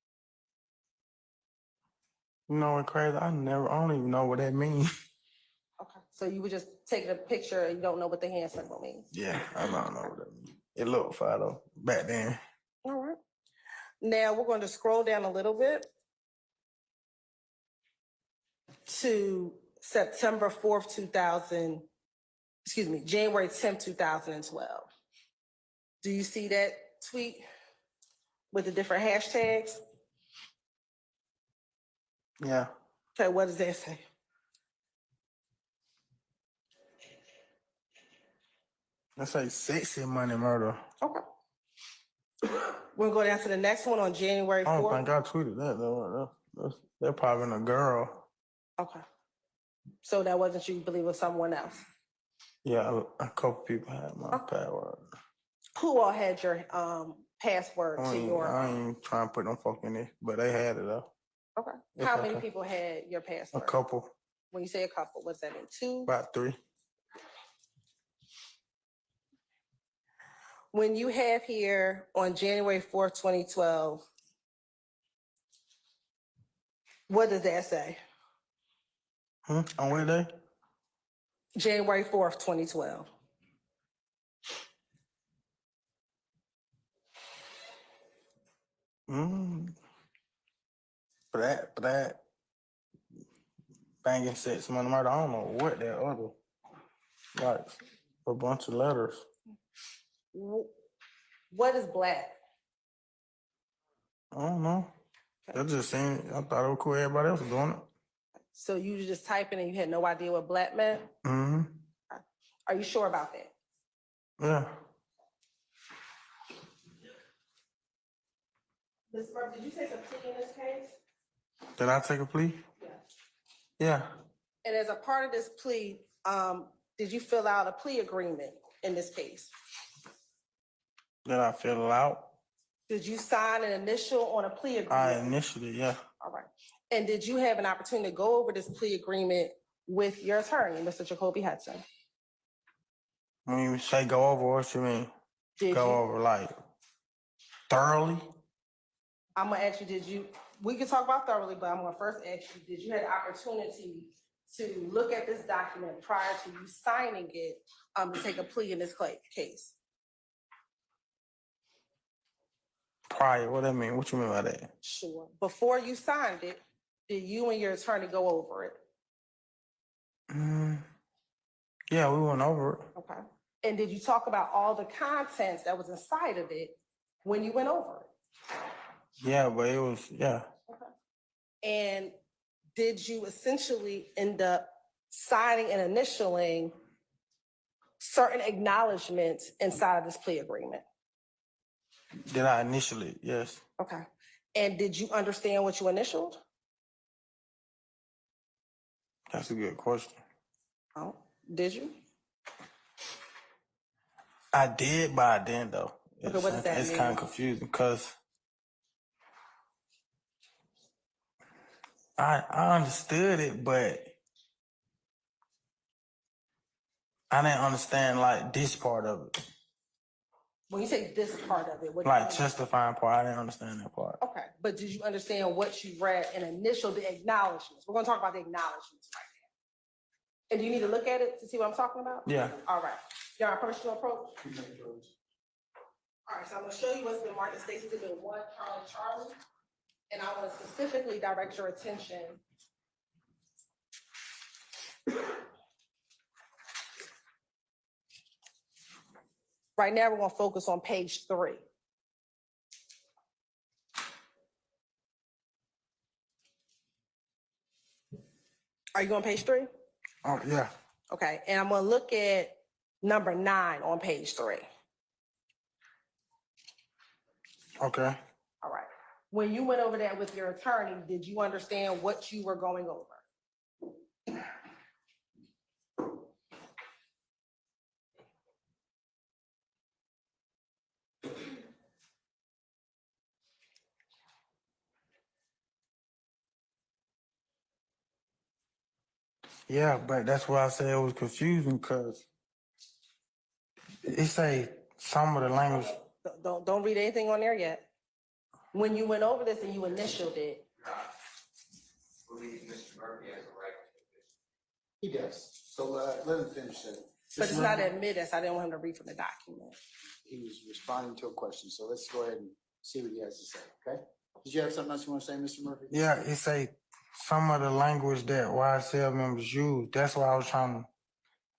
You know what crazy? I don't even know what that means. Okay. So you were just taking a picture and you don't know what the hand symbol means? Yeah, I don't know what that means. It looked fire though, back then. All right. Now we're going to scroll down a little bit to September 4th, January 10th, 2012. Do you see that tweet with the different hashtags? Yeah. Okay, what does that say? Let's say sexy, money, murder. Okay. We'll go down to the next one on January 4th. I don't think I tweeted that though. They're probably a girl. Okay. So that wasn't you, you believe it was someone else? Yeah, a couple people had my password. Who all had your password to your? I ain't trying to put no fuck in it, but they had it though. Okay. If How I many can. people had your A password? couple, When you say a couple, what's that mean? 2? about 3. When you have here on January 4th, 2012, what does that say? On what day? January 4th, 2012. For that banging sex money murder, I don't know what that other, like, a bunch of letters. What is black? I don't know. They just saying, I thought it was cool, everybody else was doing it. So you was just typing and you had no idea what black meant? Mm-hmm, Are you sure about that? yeah. Ms. Burke, did you take a plea in this case? Did I take a plea? Yeah. Yeah. And as a part of this plea, did you fill out a plea agreement in this case? Did I fill it out? Did you sign an initial on a plea I agreement? initially, yeah. All right. And did you have an opportunity to go over this plea agreement with your attorney, Mr. Jacoby Hudson? When you say go over, what you mean? Did Go you? over like thoroughly? I'm gonna ask you, we can talk about thoroughly, but I'm gonna first ask you, did you have the opportunity to look at this document prior to you signing it, to take a plea in this case? Prior, what that mean? What you mean by that? Sure. Before you signed it, did you and your attorney go over it? Yeah, we went over it. Okay. And did you talk about all the contents that was inside of it when you went over it? Yeah, but it was, yeah. And did you essentially end up signing and initialing certain acknowledgements inside of this plea agreement? Did I initially? Yes. Okay. And did you understand what you initialed? That's a good question. Oh, did you? I did, but I didn't though. Okay, what does that It's mean? kind of confusing because I understood it, but I didn't understand like this part of it. When you say this part of it, what do you Like mean? testifying part, I didn't understand that part. Okay, but did you understand what you read and initial the acknowledgements? We're gonna talk about the acknowledgements right now. And do you need to look at it to see what I'm talking about? Yeah. All right. You're on personal approach? All right, so I'm gonna show you what's been marked as Stacy Exhibit 1, Charlie. And I want to specifically direct your attention. Right now, we're gonna focus on page 3. Are you on page 3? Oh, yeah. Okay, and I'm gonna look at number 9 on page 3. Okay. All right. When you went over that with your attorney, did you understand what you were going over? Yeah, but that's why I said it was confusing because it say some of the language. Don't read anything on there yet. When you went over this and you initialed it, Believe Mr. Murphy has a right. He does. So let him finish it. but it's not admitted, so I didn't want him to read from the document. He was responding to a question, so let's go ahead and see what he has to say, okay? Did you have something else you want to say, Mr. Murphy? Yeah, it say some of the language that YSL members use. That's why I was trying to,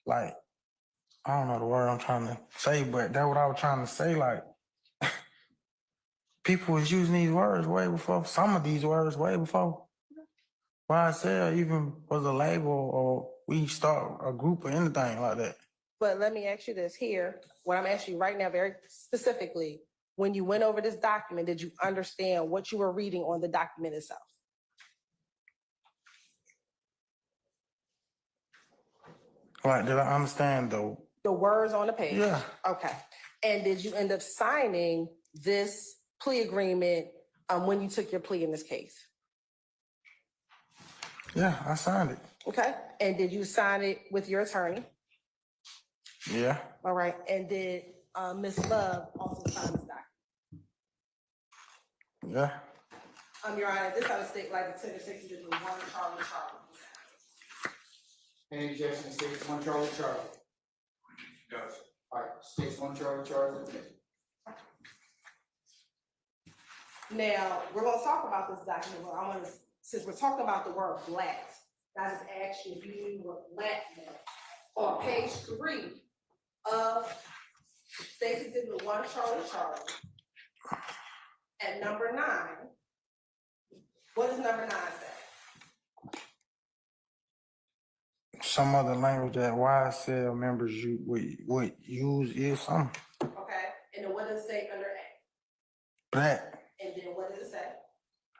like, I don't know the word I'm trying to say, but that's what I was trying to say. Like, people was using these words way before, some of these words way before YSL even was a label or we start a group or anything like that. But let me ask you this here, what I'm asking you right now, very specifically, when you went over this document, did you understand what you were reading on the document itself? Like, did I understand though? The words on the page? Yeah. Okay. And did you end up signing this plea agreement when you took your plea in this case? Yeah, I signed it. Okay. And did you sign it with your attorney? Yeah. All right. And did Ms. Love also sign this document? Yeah. Your Honor, this out of state like the 10-6 is one Charlie. Any objection to states one Charlie Charlie? Does. All right, states one Charlie Charlie. Now, we're gonna talk about this document, but I wanna, since we're talking about the word black, I just asked you if you knew what black meant. On page 3 of State's Exhibit 1 Charlie, at number 9, what does number 9 say? Some other language that YSL members would use is something. Okay, and then what does it say under A? Black. And then what does it say?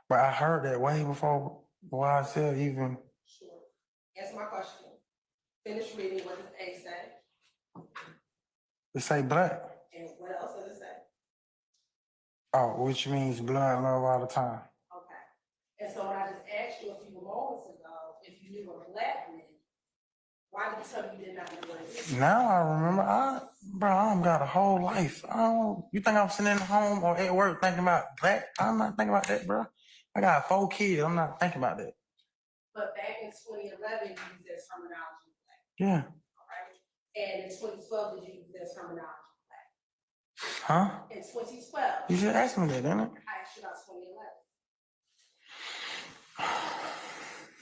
But I heard that way before YSL even. Sure. Answer my question. Finish reading, what does A say? It say black. And what else does it say? Oh, which means blood love all the time. Okay. And so when I just asked you a few moments ago, if you knew what black meant, why did you tell me you did not know what it is? Now I remember. I've got a whole life. You think I'm sitting at home or at work thinking about black? I'm not thinking about that, bro. I got 4 kids. I'm not thinking about that. But back in 2011, you used that terminology black. Yeah. All right. And in 2012, did you use that terminology black? Huh? In 2012. You just asked me that, didn't it? I asked you about 2011.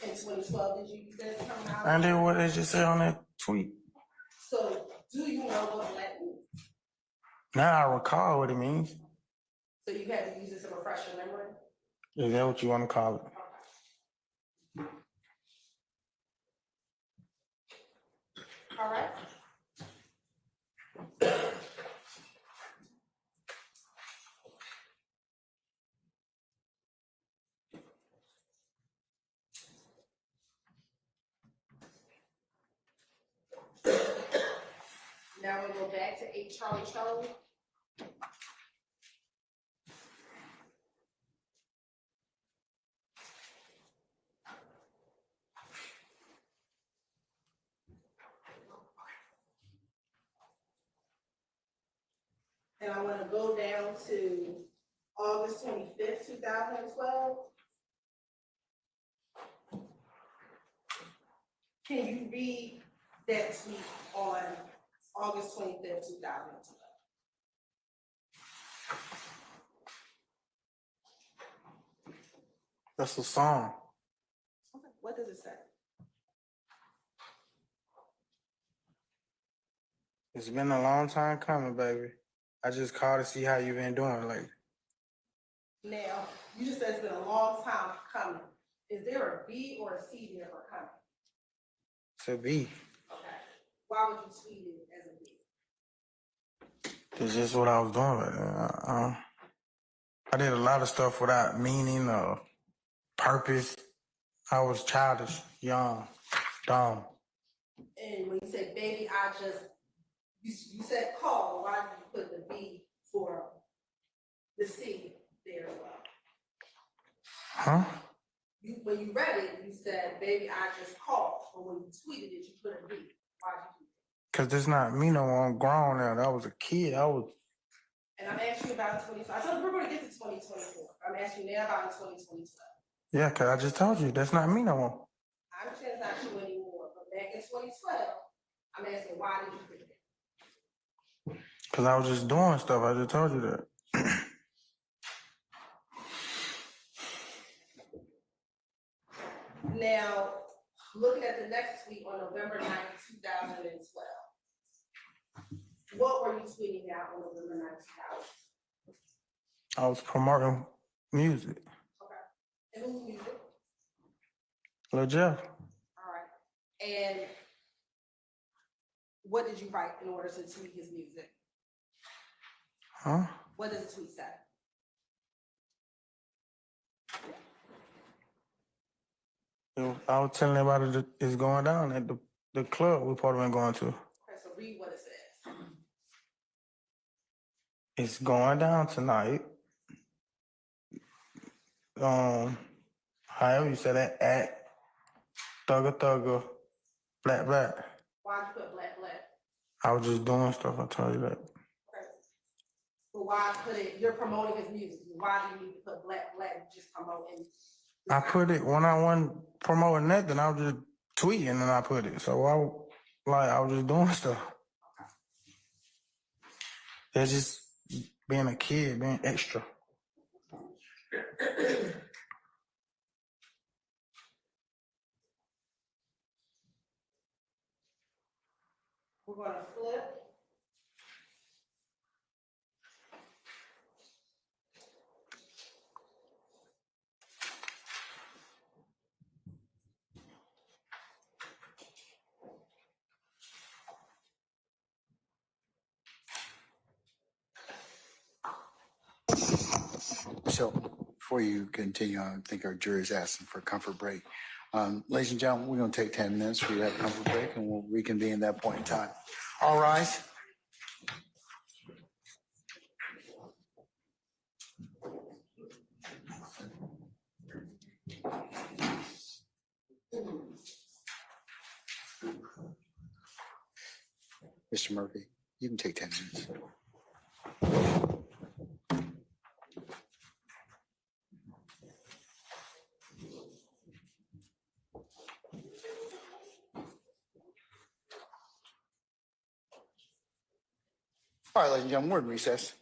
In 2012, did you use that terminology? And then what did you say on that tweet? So, do you know what black means? Now I recall what it means. So you had to use this to refresh your memory? Is that what you want to call it? All right. Now we'll go back to 8 Charlie. And I want to go down to August 25th, 2012. Can you read that tweet on August 25th, 2012? That's a song. Okay, what does it say? It's been a long time coming, baby. I just called to see how you been doing lately. Now, you just said it's been a long time coming. Is there a B or a C there for coming? To be. Okay. Why would you tweet it as a B? It's just what I was doing. I did a lot of stuff without meaning or purpose. I was childish, young, dumb. And when you say baby, you said call, why did you put the B for the C there as well? Huh? When you read it, you said, baby, I just called. But when you tweeted it, you put a B. Why did you do that? Cause that's not me no more. I'm grown now. That was a kid. And I'm asking you about 2025. I told you we're going to get to 2024. I'm asking you now about 2012. Yeah, cause I just told you that's not me no more. I understand it's not you anymore, but back in 2012, I'm asking why did you put it? Cause I was just doing stuff. I just told you that. Now, looking at the next tweet on November 9th, 2012, what were you tweeting out on November 9th, 2012? I was promoting music. Okay. And whose music? Lil Jeff. All right. And what did you write in order to tweet his music? Huh? What does the tweet say? I was telling everybody that it's going down at the The club we probably been going to. Okay, so read what it says. It's going down tonight. However you say that, at Thugger, Black Black. Why'd you put black, black? I was just doing stuff, I told you that. Okay. But why put it, you're promoting his music, why do you need to put black, black, just promoting? I put it, when I wasn't promoting nothing, I was just tweeting and I put it. So I was just doing stuff. That's just being a kid, being extra. We're gonna flip. So before you continue on, I think our jury is asking for a comfort break. Ladies and gentlemen, we're going to take 10 minutes for that comfort break and we'll reconvene at that point in time. All rise. Mr. Murphy, you can take 10 minutes. All right, ladies and gentlemen, we're in recess.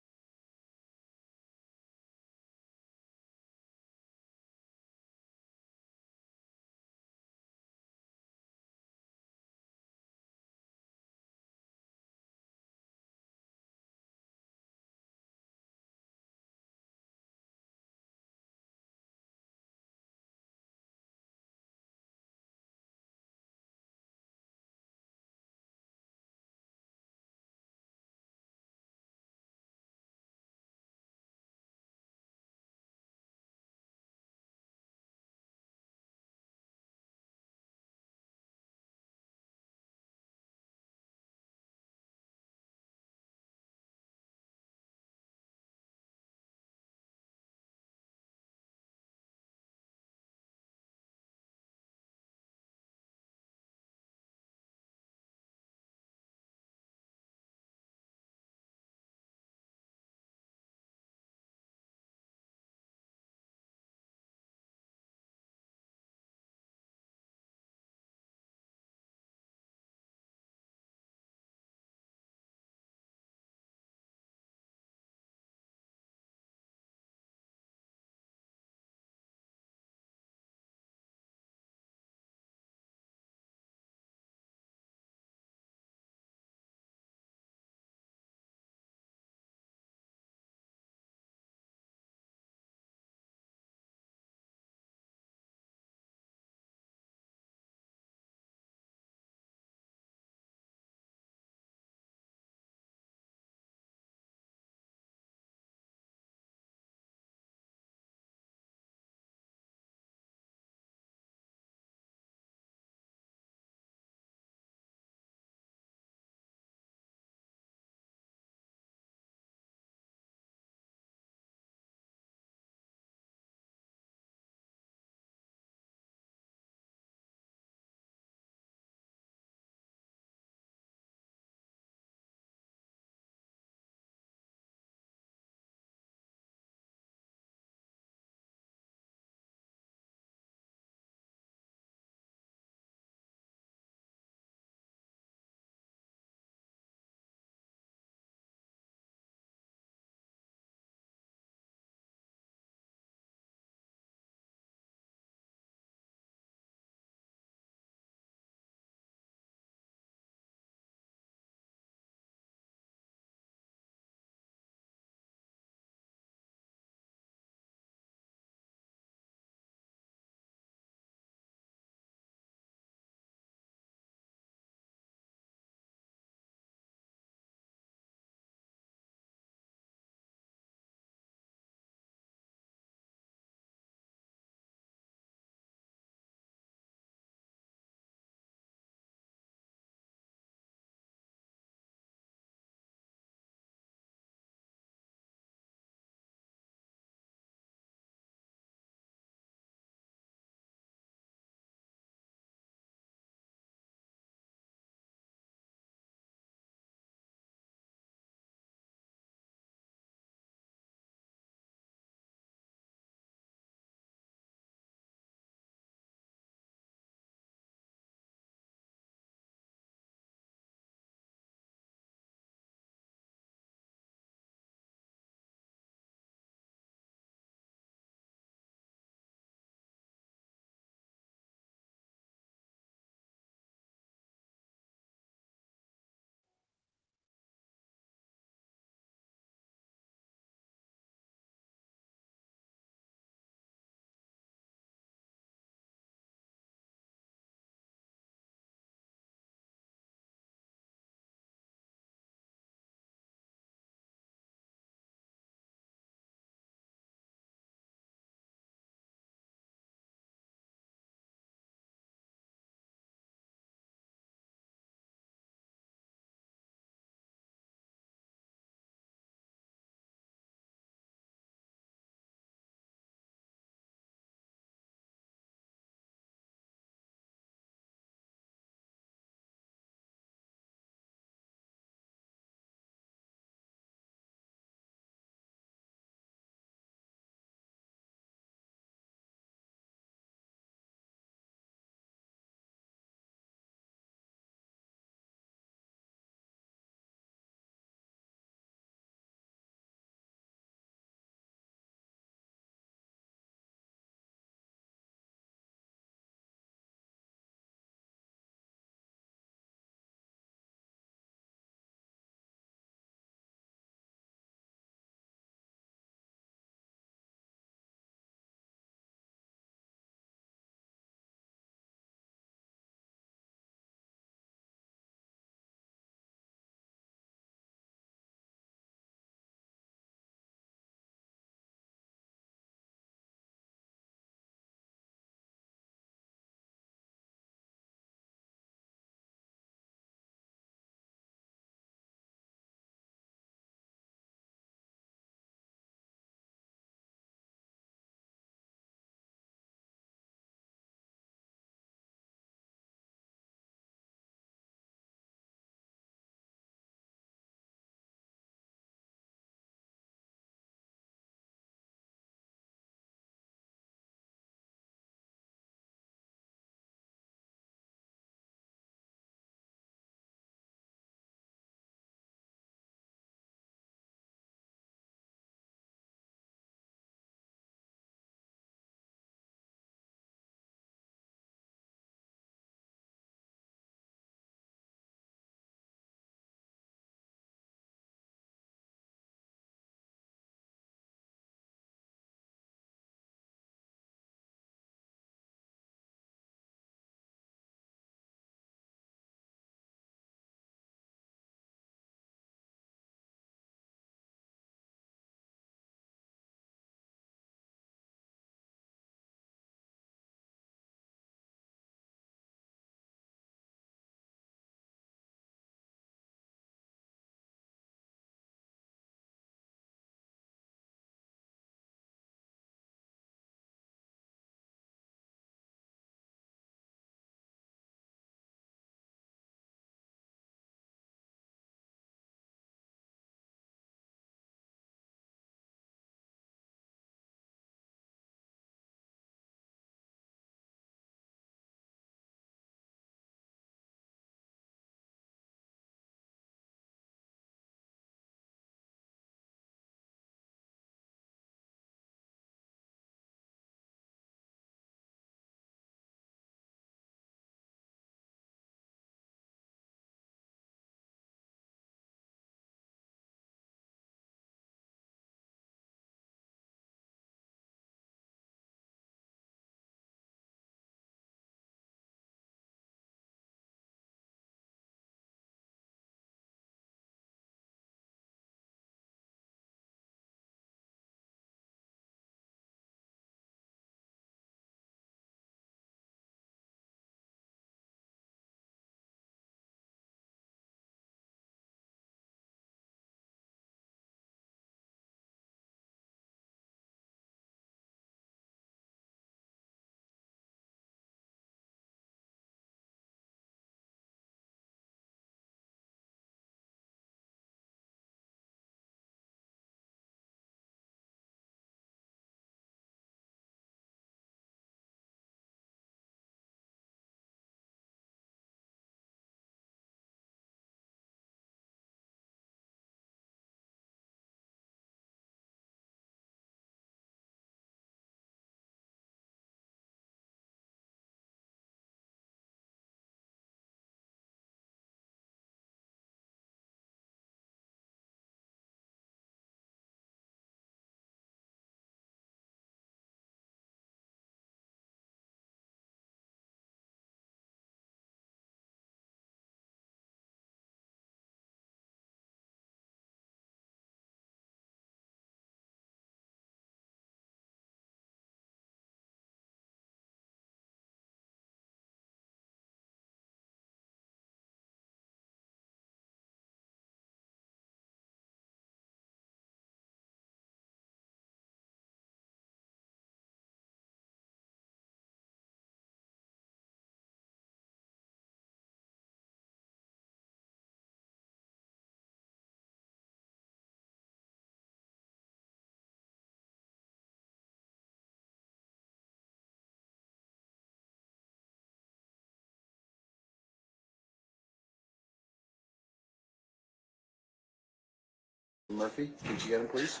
Murphy, could you get him, please?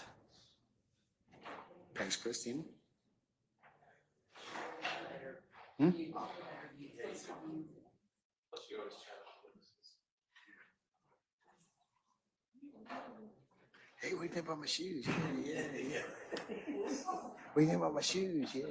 Thanks, Christine. Hmm? Hey, what do you think about my shoes? Yeah. What do you think about my shoes? Yeah.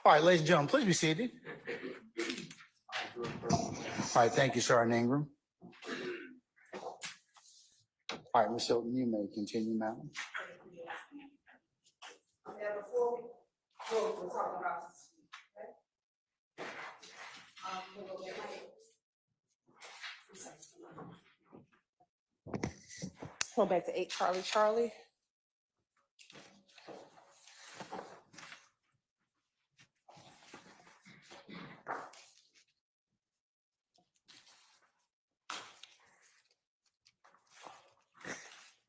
All right, ladies and gentlemen, please be seated. All right, thank you, Sergeant Ingram. All right, Ms. Hilton, you may continue, madam. Yeah, before we're talking about this, okay? We'll go back. Go back to 8 Charlie.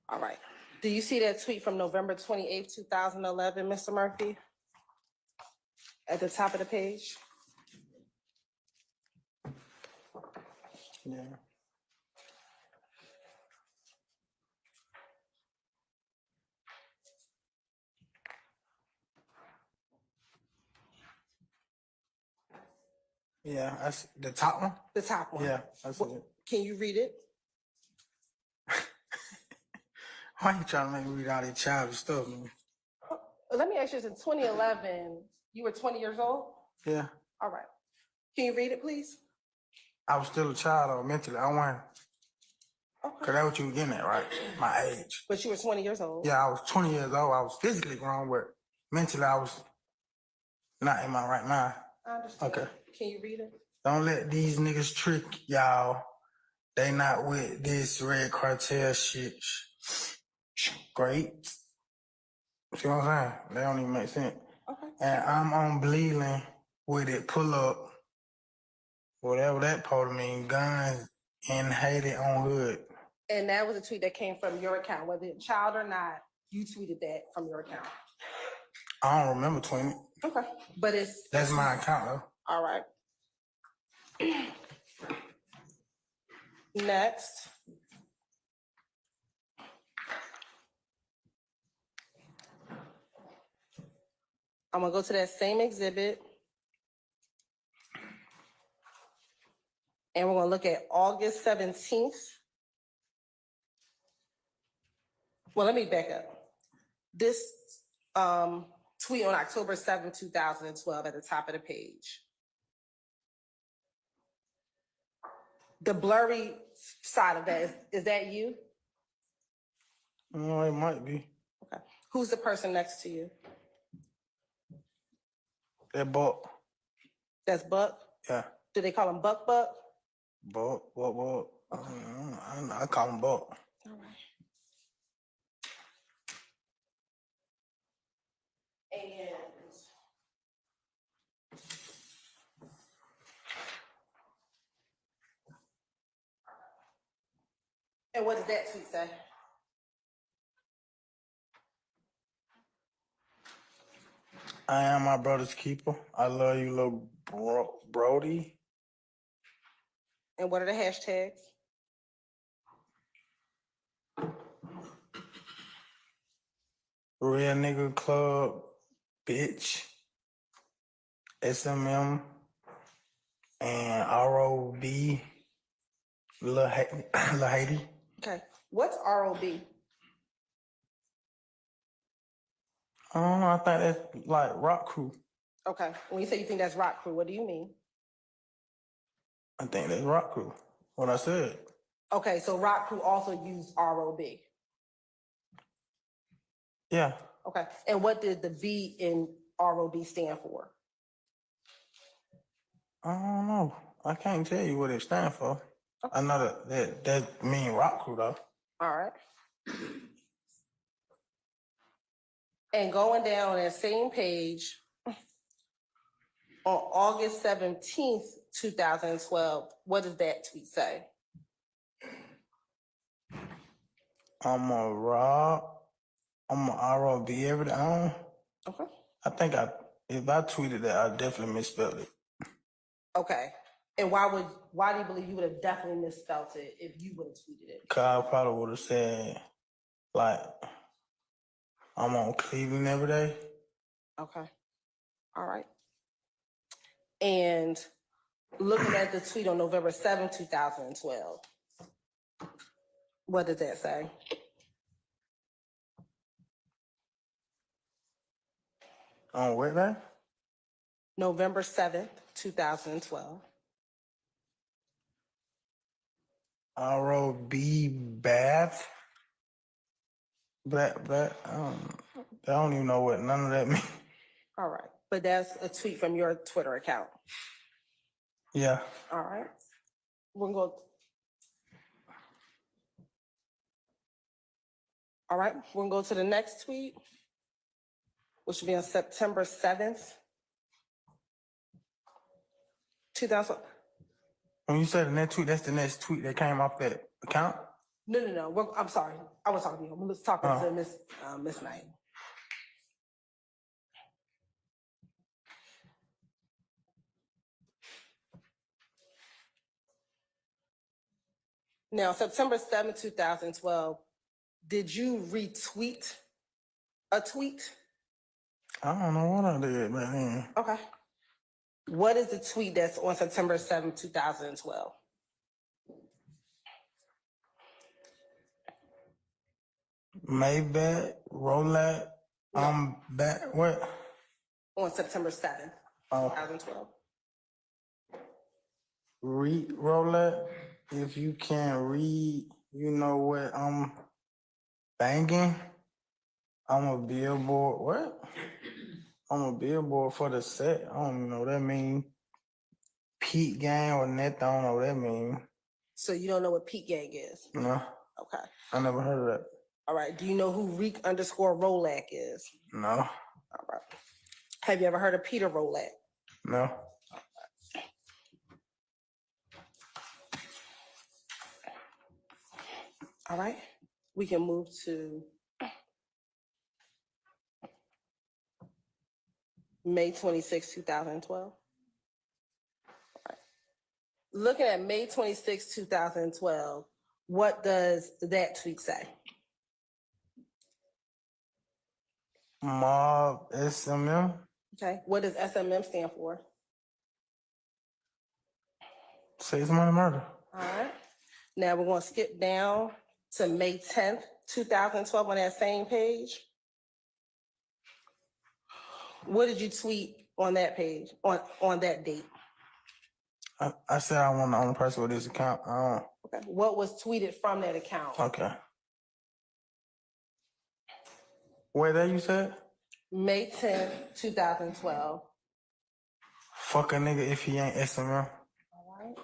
All right. Do you see that tweet from November 28th, 2011, Mr. Murphy? At the top of the page? Yeah. Yeah, that's the top one. The top one. Yeah, that's it. Can you read it? Why you trying to make me read all that childish stuff, man? Let me ask you this, in 2011, you were 20 years old? Yeah, All right. Can you read it, please? I was still a child though, mentally. I wasn't. Okay. Cause that's what you were getting at, right? My age. But you were 20 years old? Yeah, I was 20 years old. I was physically grown, but mentally I was not in my right mind. I understand. Okay. Can you read it? Don't let these niggas trick y'all. They not with this red cartel shit. Great. See what I'm saying? They don't even make sense. Okay. And I'm on bleeding with it, pull up, whatever that supposed to mean, guns and hate it on hood. And that was a tweet that came from your account, whether it's child or not, you tweeted that from your account. I don't remember 20. Okay. But it's. That's my account though. All right. Next. I'm gonna go to that same exhibit. And we're gonna look at August 17th. Well, let me back up. This tweet on October 7th, 2012 at the top of the page. The blurry side of that, is that you? No, it might be. Okay. Who's the person next to you? That Buck. That's Buck? Yeah. Do they call him Buck? Buck. Okay. I call him Buck. All right. And what does that tweet say? I am my brother's keeper. I love you, little Brody. And what are the hashtags? Real nigga club, bitch. SMM and ROB, Lil Haiti. Okay. What's ROB? I don't know. I think that's like rock crew. Okay. When you say you think that's rock crew, what do you mean? I think that's rock crew. What I said. Okay, so rock crew also use ROB. Yeah. Okay. And what did the V in ROB stand for? I don't know. I can't tell you what it stands for. I know that mean rock crew though. All right. And going down that same page, on August 17th, 2012, what does that tweet say? I'm a Rob. I'm a ROB every day. Okay. I think if I tweeted that, I definitely misspelled it. Okay. And why do you believe you would have definitely misspelled it if you would have tweeted it? Cause I probably would have said, like, I'm on Cleveland every day. Okay. All right. And looking at the tweet on November 7th, 2012, what does that say? On what day? November 7th, 2012. ROB Bath. Black. I don't even know what none of that means. All right. But that's a tweet from your Twitter account. Yeah. All right. We're going to go. All right. We're going to go to the next tweet, which will be on September 7th, 2000. When you said the next tweet, that's the next tweet that came off that account? No. I'm sorry. I was talking to you. I was talking to Miss Knight. Now, September 7th, 2012, did you retweet a tweet? I don't know what I did, man. Okay. What is the tweet that's on September 7th, 2012? Maybach, Rolex, I'm back. What? On September 7th, 2012. Read Rolex. If you can't read, you know what I'm banging. I'm a billboard. What? I'm a billboard for the set. I don't even know what that mean. Peak gang or net. I don't know what that mean. So you don't know what Peak Gang is? No. Okay. I never heard of that. All right. Do you know who Reek_Rolac is? No. All right. Have you ever heard of Peter Rolac? No. All right. We can move to May 26, 2012. All right. Looking at May 26, 2012, what does that tweet say? Mob SMM. Okay. What does SMM stand for? Sex Money Murder. All right. Now we're going to skip down to May 10th, 2012 on that same page. What did you tweet on that page, on that date? I said I want the only person with this account. Okay. What was tweeted from that account? Okay. Where that you said? May 10th, 2012. Fuck a nigga if he ain't SMM. All right.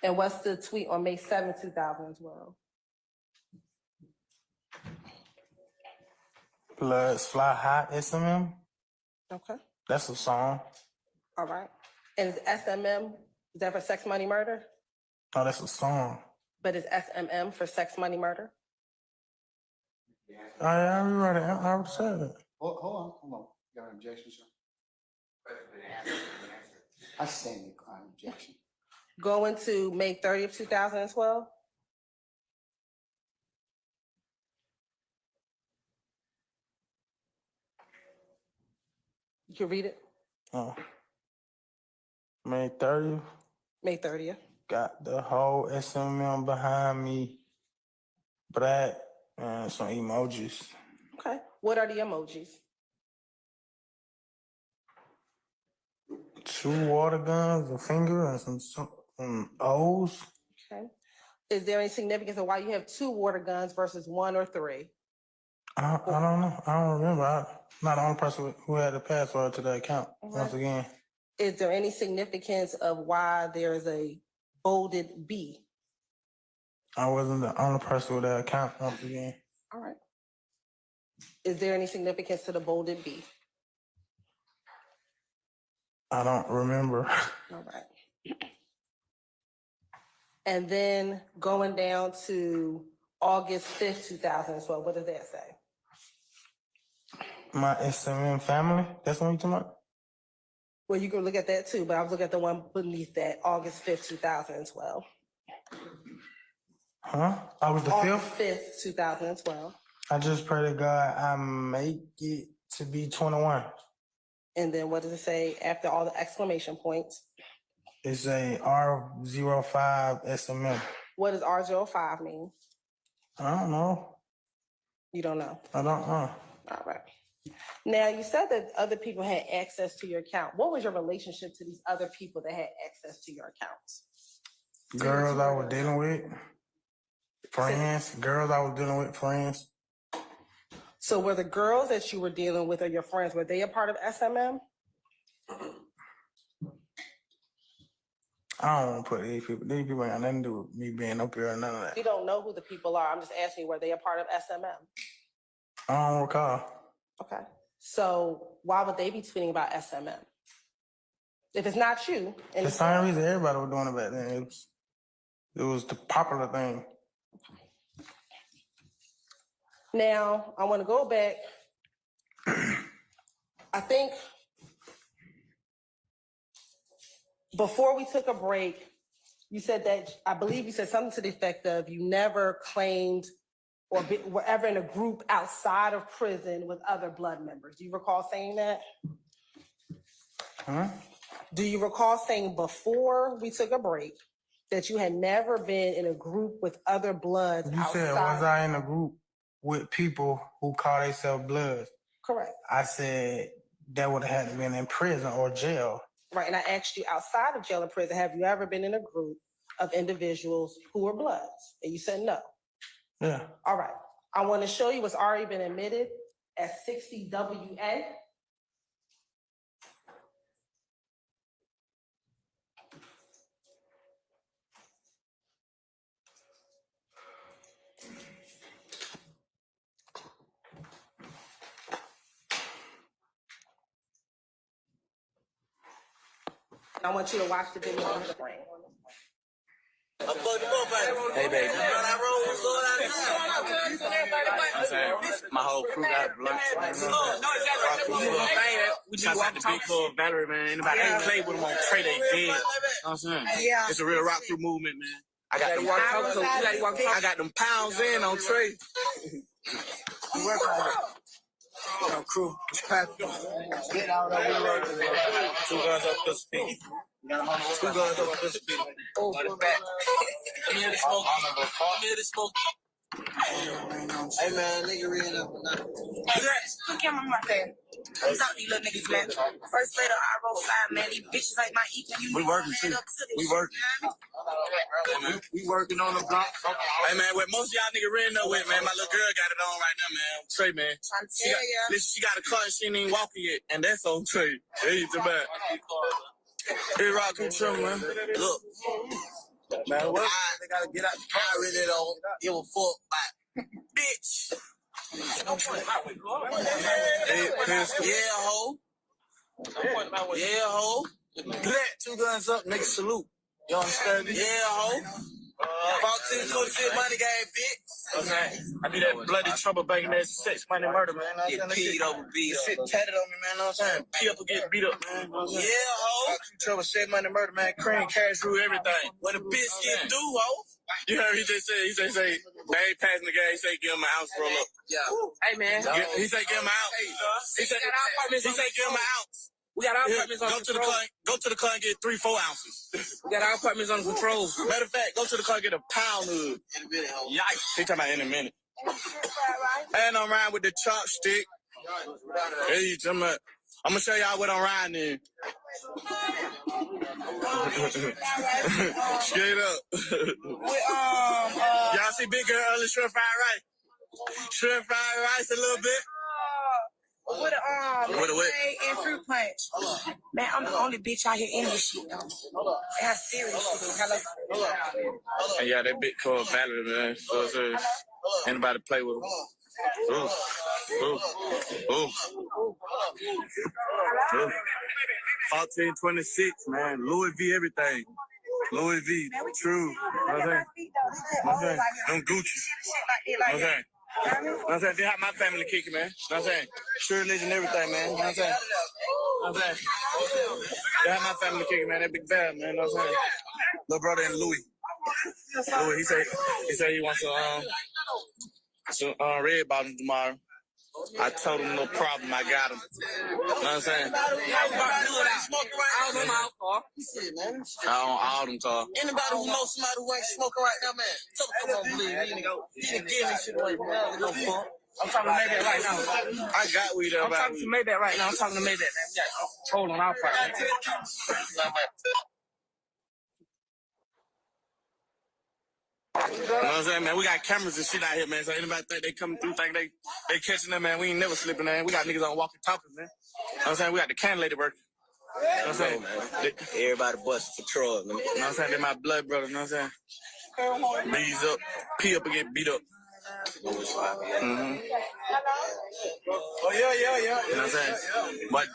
And what's the tweet on May 7th, 2012? Bloods Fly High SMM. Okay. That's a song. All right. And is SMM, is that for sex, money, murder? Oh, that's a song. But is SMM for sex, money, murder? I already read it. I already said it. Hold on. You got an objection, sir? I stand the objection. Going to May 30th, 2012? You can read it. Oh. May 30th. May 30th. Got the whole SMM behind me. Black and some emojis. Okay. What are the emojis? 2 water guns, a finger, and some O's. Okay. Is there any significance of why you have 2 water guns versus 1 or 3? I don't know. I don't remember. I'm not the only person who had the password to the account. Once again. Is there any significance of why there is a bolded B? I wasn't the only person with that account. Once again. All right. Is there any significance to the bolded B? I don't remember. All right. And then going down to August 5th, 2012, what does that say? My SMM family, that's what you talking about? Well, you can look at that too, but I was looking at the one beneath that, August 5th, 2012. Huh? I was the August 5th? 5th, 2012. I just pray to God I make it to be 21. And then what does it say after all the exclamation points? It's a R05 SMM. What does R05 mean? I don't know. You don't know. I don't know. All right. Now, you said that other people had access to your account. What was your relationship to these other people that had access to your accounts? Girls I was dealing with, friends. Girls I was dealing with, friends. So were the girls that you were dealing with or your friends, were they a part of SMM? I don't want to put these people. These people ain't got nothing to do with me being up here or none of that. You don't know who the people are. I'm just asking you, were they a part of SMM? I don't recall. Okay. So why would they be tweeting about SMM? If it's not you, and The same reason everybody was doing it back then. It was the popular thing. now I want to go back. I think before we took a break, you said that, I believe you said something to the effect of you never claimed or were ever in a group outside of prison with other blood members. Do you recall saying that? Huh? Do you recall saying before we took a break that you had never been in a group with other bloods You outside? said, was I in a group with people who call themselves Bloods? Correct. I said that would have had to been in prison or jail. Right, and I asked you outside of jail or prison, have you ever been in a group of individuals who were Bloods? And you said no. Yeah. All right, I want to show you what's already been admitted as 60 WA. I want you to watch the video on the screen. Hey, baby. My whole crew got blunts. We just walked the big club Valerie, man. Anybody ain't played with them on Trey, they dead. You know what I'm saying? Yeah. It's a real rock crew movement, man. I got them pounds in on Trey. Crew, get out of here. 2 guns up this speed. 2 guns up this speed. Oh, go back. Come here to smoke. Come here to smoke. Hey man, nigga ran up or not. Hey, look at my fan. I'm talking to these little niggas, man. First later, I roll 5, man. These bitches like my equal. We working too. We working. We working on the block. Hey man, what most of y'all niggas ran up with, man. My little girl got it on right now, man. Trey, man. Listen, she got a car and she ain't even walking yet, and that's on Trey. Hey, it's about. Hey, rock control, man. Look. Man, what? They gotta get out the car. I really don't give a fuck about bitch. Yeah, ho. Yeah, ho. Black, 2 guns up, nigga, salute. You understand me? Yeah, ho. 14, money game, bitch. Okay. I be that bloody trouble banging that sex, money, murder, man. Get peed over, beat up. Shit tatted on me, man. Know what I'm saying? Pee up or get beat up, man. Yeah, ho. Trouble, sex, money, murder, man. Cream, cash, rule, everything. When a bitch get due, ho. You heard he just say, they ain't passing the game. He say, give him an ounce, roll up. Yeah. Hey, man. He say, give him an ounce. He say, give him an ounce. We got our apartments on control. Go to the car and get 3-4 ounces. We got our apartments under control. Matter of fact, go to the car and get a pound of. In a minute, ho. Yikes. He talking about in a minute. And I'm riding with the chopstick. Hey, you talking about? I'm gonna show y'all what I'm riding in. Straight up. Y'all see big girl early shrimp fried rice? Shrimp fried rice a little bit. With a what? And fruit punch. Man, I'm the only bitch out here in this shit, though. That's serious shit. Hello. And yeah, that bit called Valerie, man. So anybody play with them. Ooh. 1426, man. Louis V, everything. Louis V, true. Know what I'm saying? Them Gucci. Know what I'm saying? Know what I'm saying? They have my family kicking, man. Know what I'm saying? Sure religion, everything, man. Know what I'm saying? Know what I'm saying? They have my family kicking, man. That big bad, man. Know what I'm saying? Little brother and Louis. Louis, he said he wants some red bottoms tomorrow. I told him no problem. I got him. You know what I'm saying? All them cars. Anybody who knows somebody who ain't smoking right now, man, tell them come on, believe me. He done give me shit away, man. I'm talking to Maybach right now. I got weed up. I'm talking to Maybach right now. I'm talking to Maybach, man. We got control on our property. You know what I'm saying, man? We got cameras and shit out here, man. So anybody think they coming through, think they catching them, man? We ain't never slipping, man. We got niggas on walking talking, man. You know what I'm saying? We got the can lady working. You know what I'm saying? Everybody busting for Troy, man. You know what I'm saying? They're my blood brother, you know what I'm saying? Bees up, pee up and get beat up. Mm-hmm. Oh, yeah. You know what I'm saying? But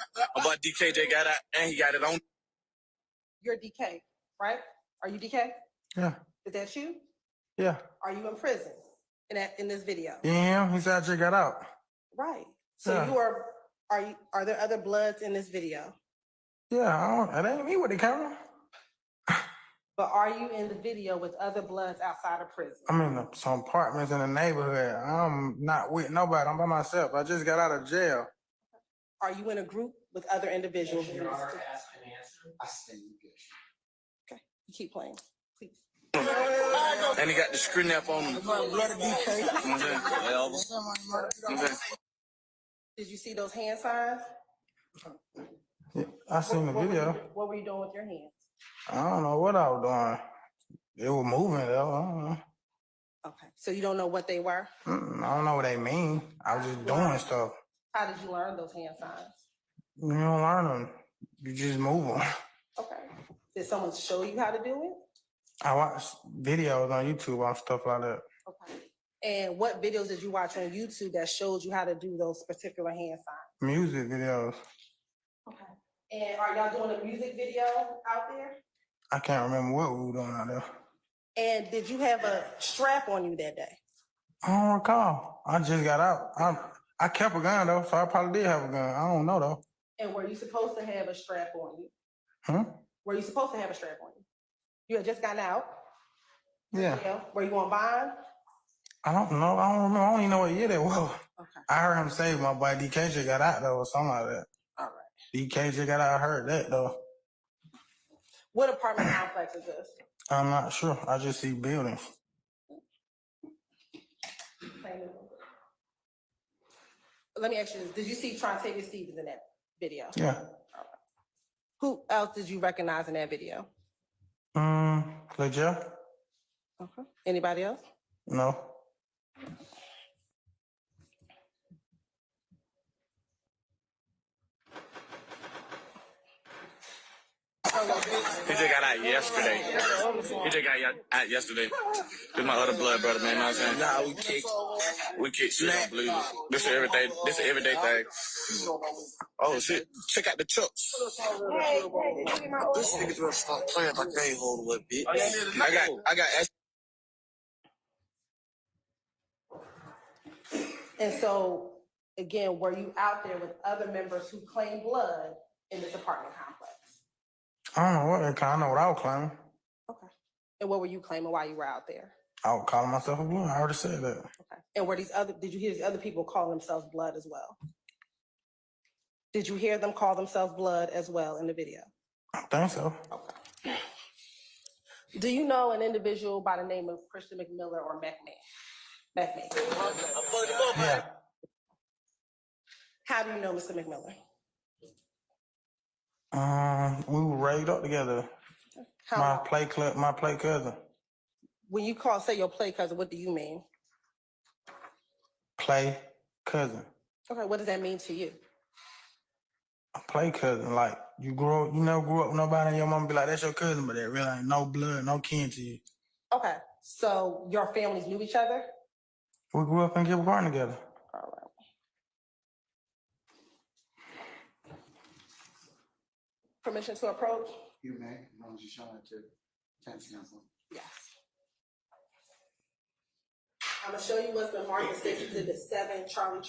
DKJ got out and he got it on. You're DK, right? Are you DK? Yeah. Is that you? Yeah. Are you in prison in this video? Yeah, he said I just got out. Right. So Yeah. are there other Bloods in this video? Yeah, it ain't me with the camera. But are you in the video with other Bloods outside of prison? I'm in some apartments in the neighborhood. I'm not with nobody. I'm by myself. I just got out of jail. Are you in a group with other individuals? Okay, you keep playing, please. And he got the screen up on him. Did you see those hand signs? Yeah, I seen the video. What were you doing with your hands? I don't know what I was doing. It was moving though. I don't know. Okay, so you don't know what they were? I don't know what they mean. I was just doing stuff. How did you learn those hand signs? You don't learn them. You just move them. Okay. Did someone show you how to do it? I watch videos on YouTube on stuff like that. Okay. And what videos did you watch on YouTube that showed you how to do those particular hand signs? Music videos. Okay. And are y'all doing a music video out there? I can't remember what we were doing out there. And did you have a strap on you that day? I don't recall. I just got out. I kept a gun though, so I probably did have a gun. I don't know though. And were you supposed to have a strap on you? Huh? Were you supposed to have a strap on you? You had just gotten out? Yeah. Were you on bond? I don't know. I don't remember. I don't even know what year that was. Okay. I heard him say my boy DKJ got out though, or something like that. All right. DKJ got out. I heard that though. What apartment complex is this? I'm not sure. I just see buildings. Let me ask you this. Did you see Trontavious Stevens in that video? Yeah. All right. Who else did you recognize in that video? Jeff? Okay. Anybody else? No. He just got out yesterday. This my other blood brother, man. You know what I'm saying? Nah, we kick shit. Don't believe it. This is everyday thing. Oh shit! Check out the chucks. This nigga gonna stop playing like they ain't hold with bitch. I got. And so, again, were you out there with other members who claim blood in this apartment complex? I don't know what they claim. I know what I was claiming. Okay. And what were you claiming while you were out there? I was calling myself a blood. I already said that. Okay. And did you hear these other people call themselves blood as well? Did you hear them call themselves blood as well in the video? I think so. Okay. Do you know an individual by the name of Christian McMiller or McMahon? Yeah. How do you know Mr. McMiller? We were raised up together. My play cousin. When you say your play cousin, what do you mean? Play cousin. Okay, what does that mean to you? A play cousin, like you grew up with nobody and your mom be like, that's your cousin, but that really ain't no blood, no kin to you. Okay, so your families knew each other? We grew up in kindergarten together. All right. Permission to approach? You may, as long as you show it to defense counsel. Yes. I'm gonna show you what's been marked as State Exhibit 7, Charlie.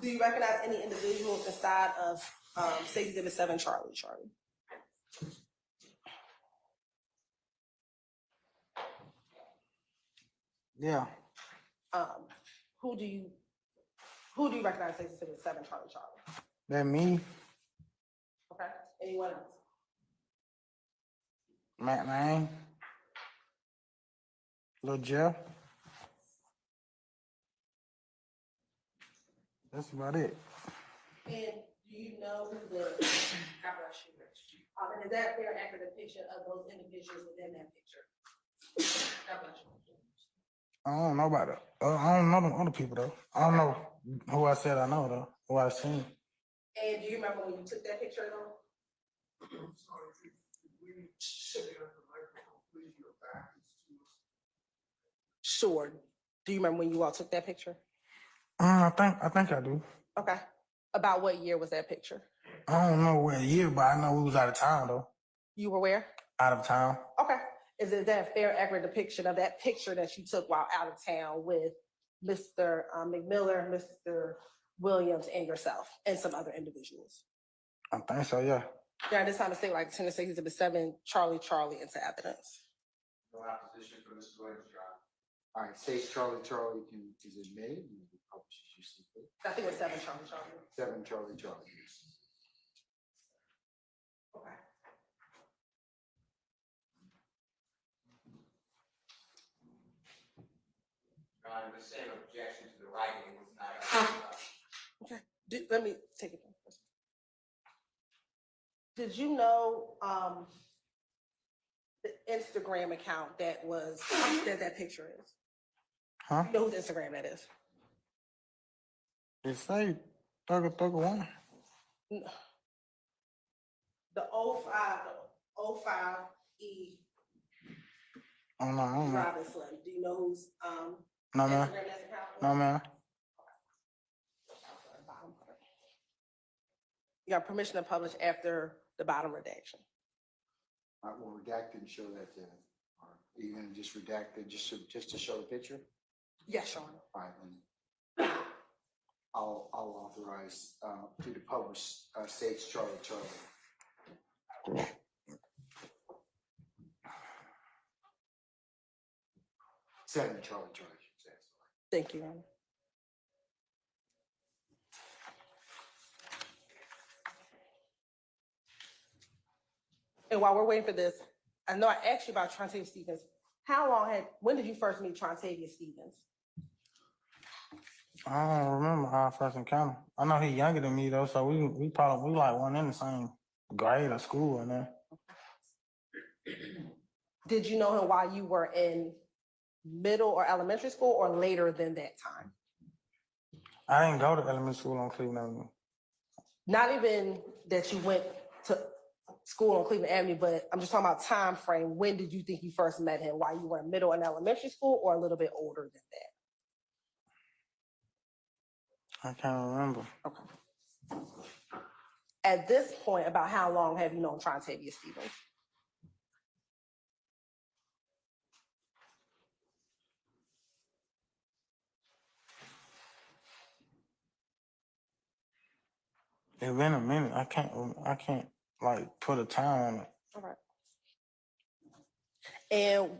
Do you recognize any individuals inside of State Exhibit 7, Charlie? Yeah. Who do you recognize State Exhibit 7, Charlie? That me, Okay. Anyone else? Matt Lang, Lil Jeff. That's about it. And do you know who the, God bless you. And is that a fair, accurate depiction of those individuals within that picture? God bless you. I don't know about it. I don't know them other people though. I don't know who I said I know though, who I seen. And do you remember when you took that picture though? Sure. Do you remember when you all took that picture? I think I do. Okay. About what year was that picture? I don't know what year, but I know we was out of town though. You were where? Out of town. Okay. Is that a fair, accurate depiction of that picture that you took while out of town with Mr. McMiller, Mr. Williams, and yourself, and some other individuals? I think so, yeah. Yeah, this time to say like Tennessee Exhibit 7, Charlie into evidence. No opposition for Mr. Williams, Your Honor. All right, say Charlie is admitted. I think it was 7, Charlie. 7 Charlie. Okay. The same objection to the writing was not. Okay. Let me take it. Did you know the Instagram account that picture is? Huh? You know whose Instagram that is? They say Thugger 1. No. The 05 E Oh no, I don't know. Robinson. Do you know whose No man. Instagram that account was? No man. You got permission to publish after the bottom redaction. I will redact it and show that to, or even just redact it just to show the picture. Yes, Sean. All right, then. I'll authorize to the publish states Charlie. 7 Charlie. Thank you, Ron. And while we're waiting for this, I know I asked you about Trontavia Stevens. When did you first meet Trontavia Stevens? I don't remember how I first encountered him. I know he's younger than me though, so we probably like one in the same grade or school and then. Did you know him while you were in middle or elementary school or later than that time? I didn't go to elementary school on Cleveland Avenue. Not even that you went to school on Cleveland Avenue, but I'm just talking about time frame. When did you think you first met him? While you were in middle and elementary school or a little bit older than that? I can't remember. Okay. At this point, about how long have you known Trontavia Stevens? It's been a minute. I can't like put a time on it. All right. And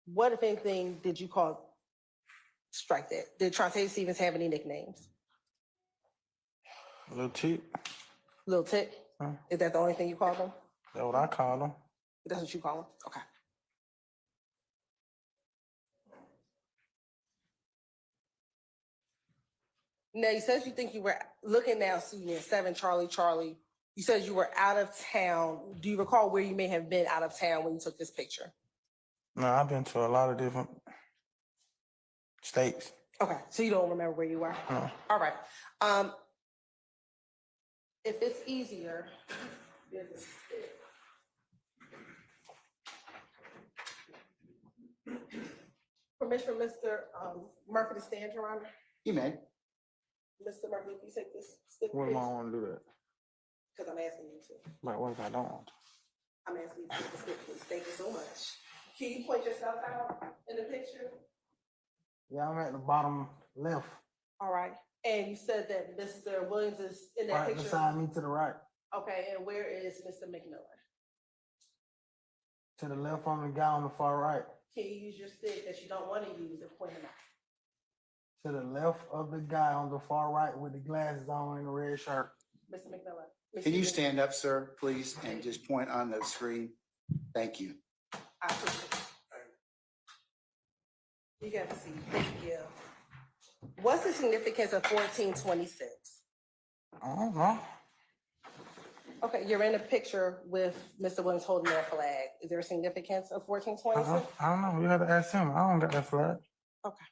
what, if anything, did you call strike that? Did Trontavia Stevens have any nicknames? Little Tip. Little Tip? Huh? Is that the only thing you called him? That's what I call him. That's what you call him? Okay. Now, you said you think you were looking now, Susan, 7 Charlie. You said you were out of town. Do you recall where you may have been out of town when you took this picture? No, I've been to a lot of different states. Okay, so you don't remember where you were? No. All right. If it's easier, there's a stick. Permission for Mr. Murphy to stand, Your Honor? You may. Mr. Murphy, if you take this stick, What am I please. want to do that? Because I'm asking you to. But what if I don't want to? I'm asking you to take the stick, please. Thank you so much. Can you point yourself out in the picture? Yeah, I'm at the bottom left, All right. And you said that Mr. Williams is in that right picture? beside me to the right. Okay, and where is Mr. McMillan? To the left on the guy on the far right. Can you use your stick that you don't want to use and point him out? To the left of the guy on the far right with the glasses on and the red shirt. Mr. McMillan? Can you stand up, sir, please, and just point on the screen? Thank you. I appreciate it. You got to see. Thank you. What's the significance of 1426? I don't know. Okay, you're in a picture with Mr. Williams holding their flag. Is there a significance of 1426? I don't know. You have to ask him. I don't got that flag. Okay.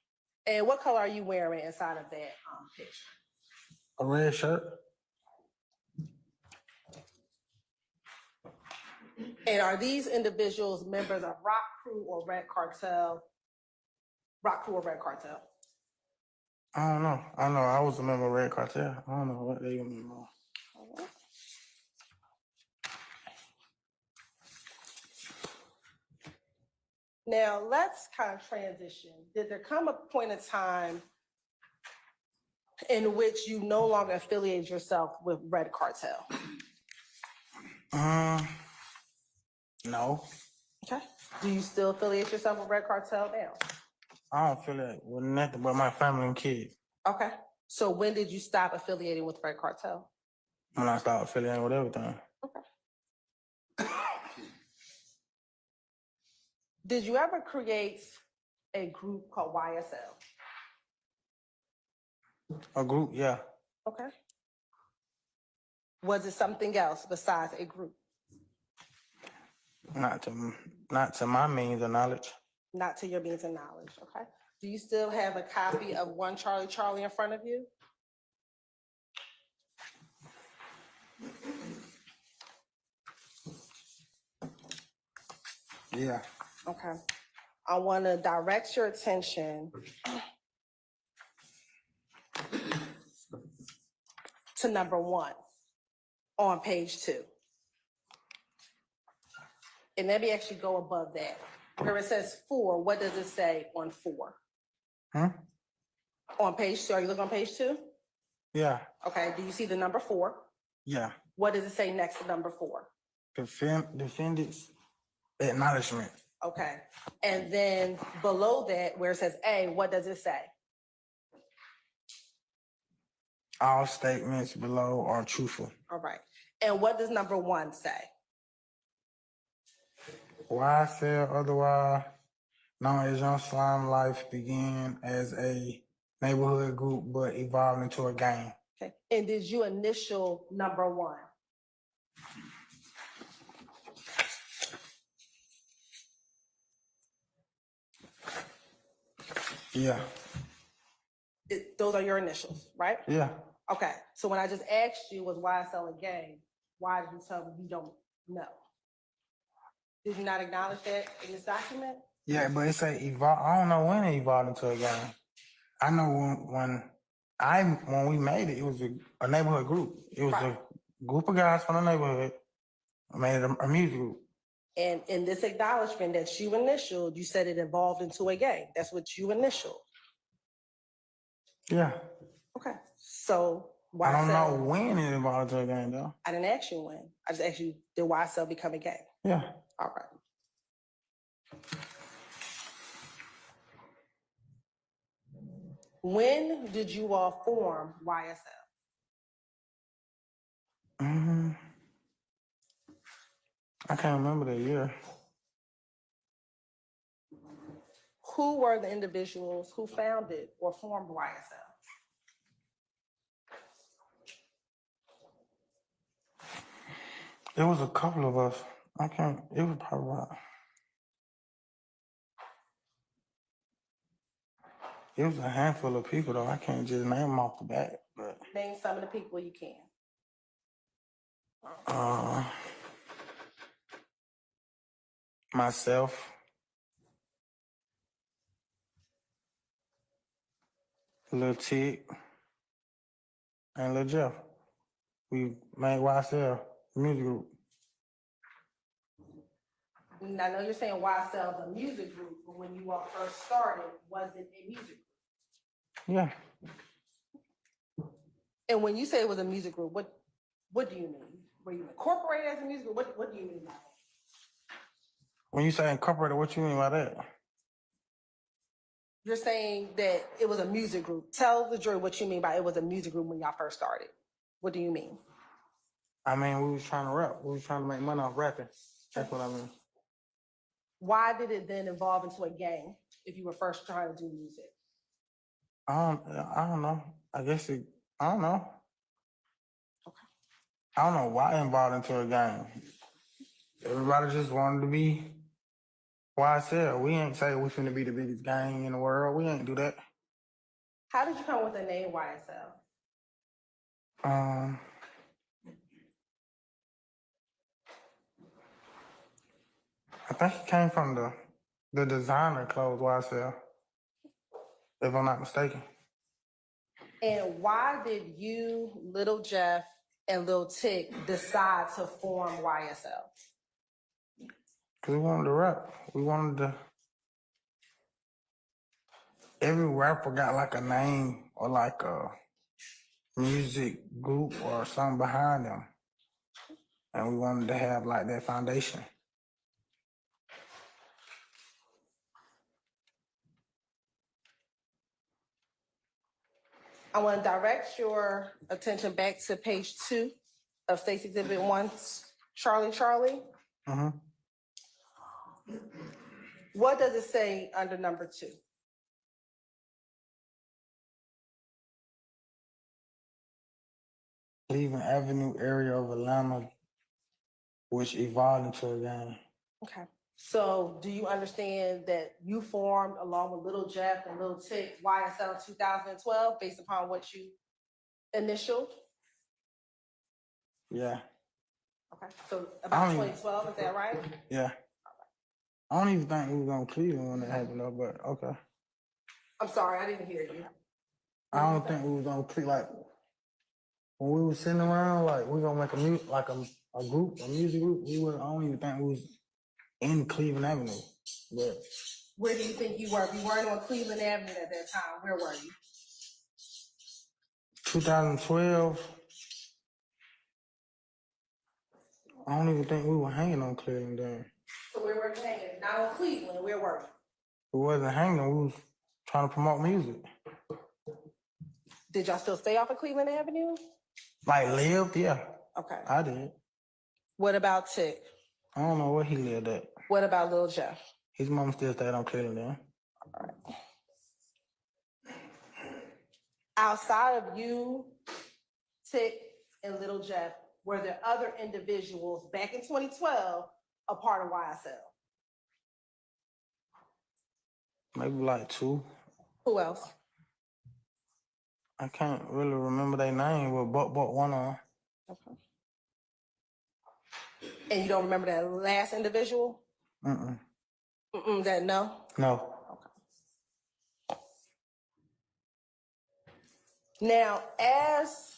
And what color are you wearing inside of that picture? A red shirt. And are these individuals members of Rock Crew or Red Cartel? Rock Crew or Red Cartel? I don't know. I know I was a member of Red Cartel. I don't know what they mean more. Now, let's kind of transition. Did there come a point in time in which you no longer affiliate yourself with Red Cartel? No. Okay. Do you still affiliate yourself with Red Cartel now? I don't affiliate with nothing but my family and kids. Okay. So when did you stop affiliating with Red Cartel? When I started affiliating with everything. Did you ever create a group called YSL? A group, yeah. Okay. Was it something else besides a group? Not to my means of knowledge. Not to your means of knowledge, okay? Do you still have a copy of One Charlie Charlie in front of you? Yeah. Okay. I want to direct your attention to number 1 on page 2. And let me actually go above that. Where it says 4, what does it say on 4? On page 2, are you looking on page 2? Yeah. Okay, do you see the number 4? Yeah. What does it say next to number 4? Defendants acknowledgement. Okay, and then below that, where it says A, what does it say? All statements below are truthful. All right, and what does number 1 say? YSL, otherwise known as Young Slime Life, began as a neighborhood group but evolved into a gang. Okay, and did you initial number 1? Yeah. Those are your initials, right? Yeah. Okay, so when I just asked you, was YSL a gang? Why did you tell me you don't know? Did you not acknowledge that in this document? Yeah, but it say evolve. I don't know when it evolved into a gang. I know when we made it, it was a neighborhood group. It was a group of guys from the neighborhood made a music group. And in this acknowledgement that you initialed, you said it evolved into a gang. That's what you initialed. Yeah. Okay, so I don't know YSL, when it evolved into a gang though. I didn't ask you when. I just asked you, did YSL become a gang? Yeah. All right. When did you all form YSL? I can't remember the year. Who were the individuals who founded or formed YSL? It was a couple of us. It was probably about. It was a handful of people though. I can't just name them off the bat, but Name some of the people you can. myself, Lil Tig, and Lil Jeff. We made YSL music group. And I know you're saying YSL, the music group, but when you all first started, was it a music group? Yeah. And when you say it was a music group, what do you mean? Were you incorporated as a music group? What do you mean by that? When you say incorporated, what you mean by that? You're saying that it was a music group. Tell the jury what you mean by it was a music group when y'all first started. What do you mean? I mean, we was trying to rap. We was trying to make money off rapping. That's what I mean. Why did it then evolve into a gang if you were first trying to do music? I don't know. I don't know. Okay. I don't know why it involved into a game. Everybody just wanted to be YSL. We ain't say we finna be the biggest gang in the world. We ain't do that. How did you come with the name YSL? I think it came from the designer clothes YSL, if I'm not mistaken. And why did you, Little Jeff, and Lil Tick decide to form YSL? Cause we wanted to rap. We wanted to. Every rapper got like a name or like a music group or something behind them, and we wanted to have like that foundation. I want to direct your attention back to page 2 of State's Exhibit 1, Charlie. Mm-hmm. What does it say under number 2? Cleveland Avenue area of Atlanta, which evolved into a gang. Okay. So do you understand that you formed along with Little Jeff and Lil Tick YSL in 2012 based upon what you initialed? Yeah. Okay. So about I don't even- 2012, is that right? Yeah. I don't even think we was on Cleveland when that happened though, but okay. I'm sorry, I didn't hear you. I don't think we was on Cleveland. Like when we was sitting around, like we gonna make a group, a music group. I don't even think we was in Cleveland Avenue. But Where do you think you were? You weren't on Cleveland Avenue at that time. Where were you? 2012, I don't even think we were hanging on Cleveland then. So where were you hanging? Not on Cleveland. Where were you? We wasn't hanging. We was trying to promote music. Did y'all still stay off of Cleveland Avenue? Like lived, yeah. Okay. I did. What about Tick? I don't know where he lived at. What about Lil Jeff? His mom still stayed on Cleveland then. All right. Outside of you, Tick, and Little Jeff, were there other individuals back in 2012 a part of YSL? Maybe like 2. Who else? I can't really remember their name, but one of them. Okay. And you don't remember that last individual? That no? No. Okay. Now, as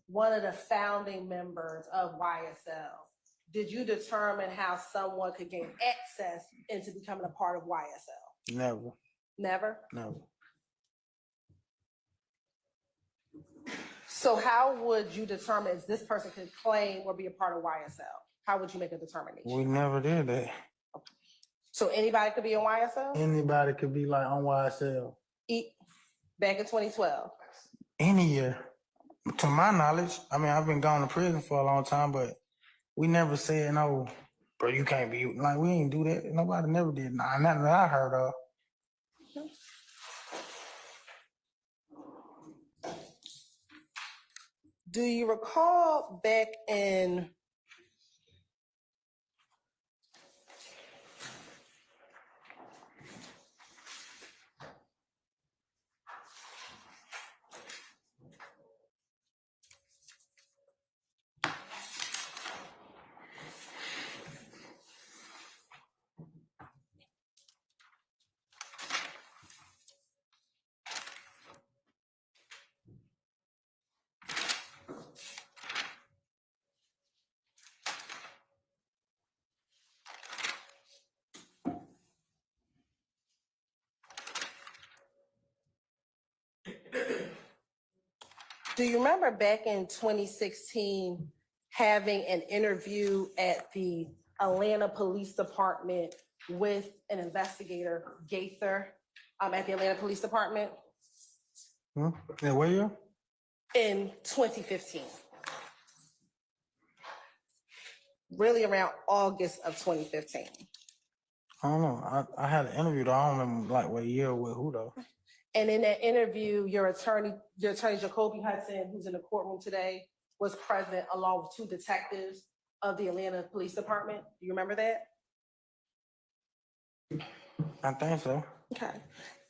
one of the founding members of YSL, did you determine how someone could gain access into becoming a part of YSL? Never. Never? Never. So how would you determine if this person could claim or be a part of YSL? How would you make a determination? We never did that. So anybody could be in YSL? Anybody could be like on YSL. Back in 2012? Any year. To my knowledge, I mean, I've been gone to prison for a long time, but we never said, no, bro, you can't be. Like, we ain't do that. Nobody never did. Nah, nothing that I heard of. Do you recall back in Do you remember back in 2016 having an interview at the Atlanta Police Department with an investigator, Gaither, at the Atlanta Police Department Yeah, where you? in 2015? Really around August of 2015. I don't know. I had an interview though. I don't remember like what year with who though. And in that interview, your attorney Jacoby Hudson, who's in the courtroom today, was present along with 2 detectives of the Atlanta Police Department. Do you remember that? I think so. Okay.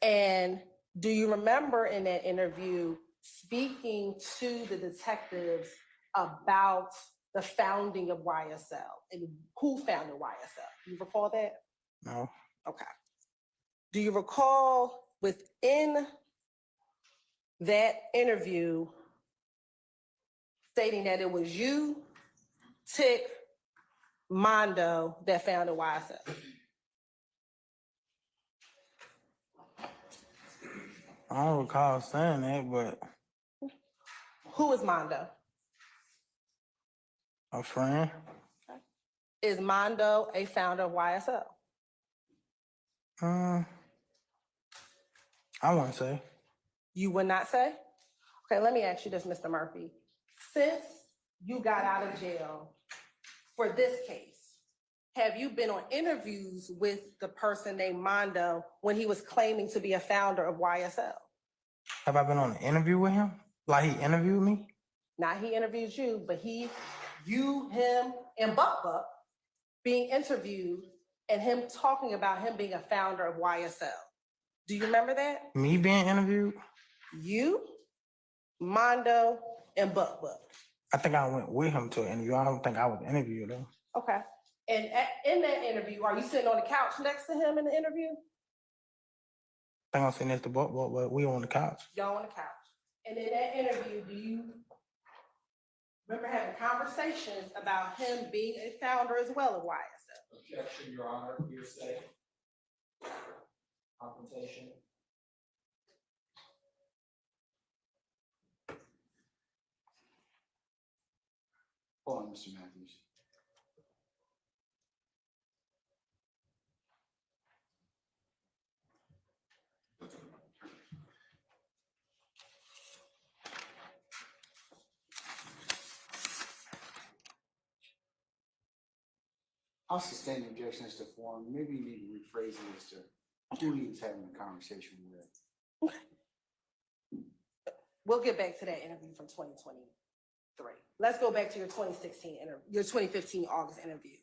And do you remember in that interview speaking to the detectives about the founding of YSL and who founded YSL? Do you recall that? No. Okay. Do you recall within that interview stating that it was you, Tick, Mondo that founded YSL? I don't recall saying that, but Who is Mondo? a friend. Is Mondo a founder of YSL? I wouldn't say. You would not say? Okay, let me ask you this, Mr. Murphy. Since you got out of jail for this case, have you been on interviews with the person named Mondo when he was claiming to be a founder of YSL? Have I been on an interview with him? Like he interviewed me? Not he interviews you, but you, him, and Buck being interviewed and him talking about him being a founder of YSL. Do you remember that? Me being interviewed? You, Mondo, and Buck. I think I went with him to an interview. I don't think I was interviewed though. Okay. And in that interview, are you sitting on the couch next to him in the interview? I think I'm sitting next to Buck, but we on the couch. Y'all on the couch. And in that interview, do you remember having conversations about him being a founder as well of YSL? Objection, Your Honor, hearsay. Confrontation. Hold on, Mr. Matthews. I'll sustain the objection as to form. Maybe you need to rephrase it as to who he's having a conversation with. We'll get back to that interview from 2023. Let's go back to your 2016 interview, your 2015 August interview.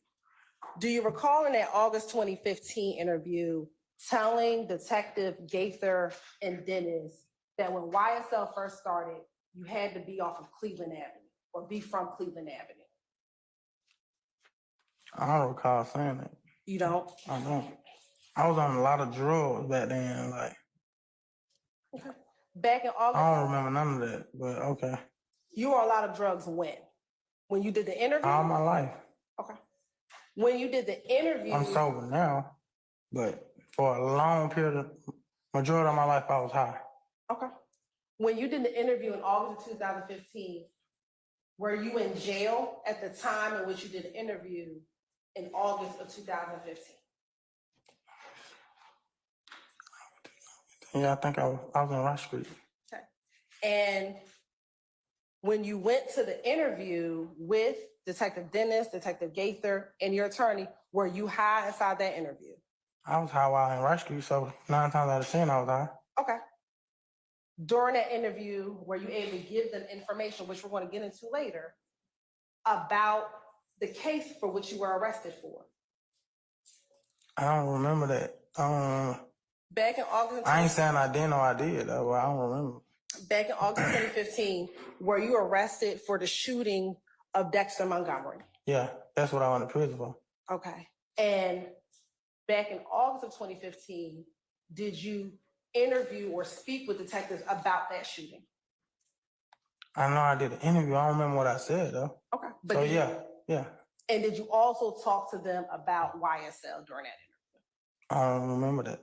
Do you recall in that August 2015 interview telling Detective Gaither and Dennis that when YSL first started, you had to be off of Cleveland Avenue or be from Cleveland Avenue? I don't recall saying that. You don't? I don't. I was on a lot of drugs back then. Like Okay. Back in August. I don't remember none of that, but okay. You were on a lot of drugs when? When you did the interview? All my life. Okay. When you did the interview. I'm sober now, but for a long period of majority of my life, I was high. Okay. When you did the interview in August of 2015, were you in jail at the time in which you did the interview in August of 2015? Yeah, I think I was in Rush Street. Okay. And when you went to the interview with Detective Dennis, Detective Gaither, and your attorney, were you high inside that interview? I was high while in Rush Street, so 9 times out of 10 I was high. Okay. During that interview, were you able to give them information, which we're going to get into later, about the case for which you were arrested for? I don't remember that. Back in August. I ain't saying I didn't or I did, though, but I don't remember. Back in August 2015, were you arrested for the shooting of Dexter Montgomery? Yeah, that's what I went to prison for. Okay. And back in August of 2015, did you interview or speak with detectives about that shooting? I know I did an interview. I don't remember what I said, though. Okay. So, yeah. And did you also talk to them about YSL during that interview? I don't remember that.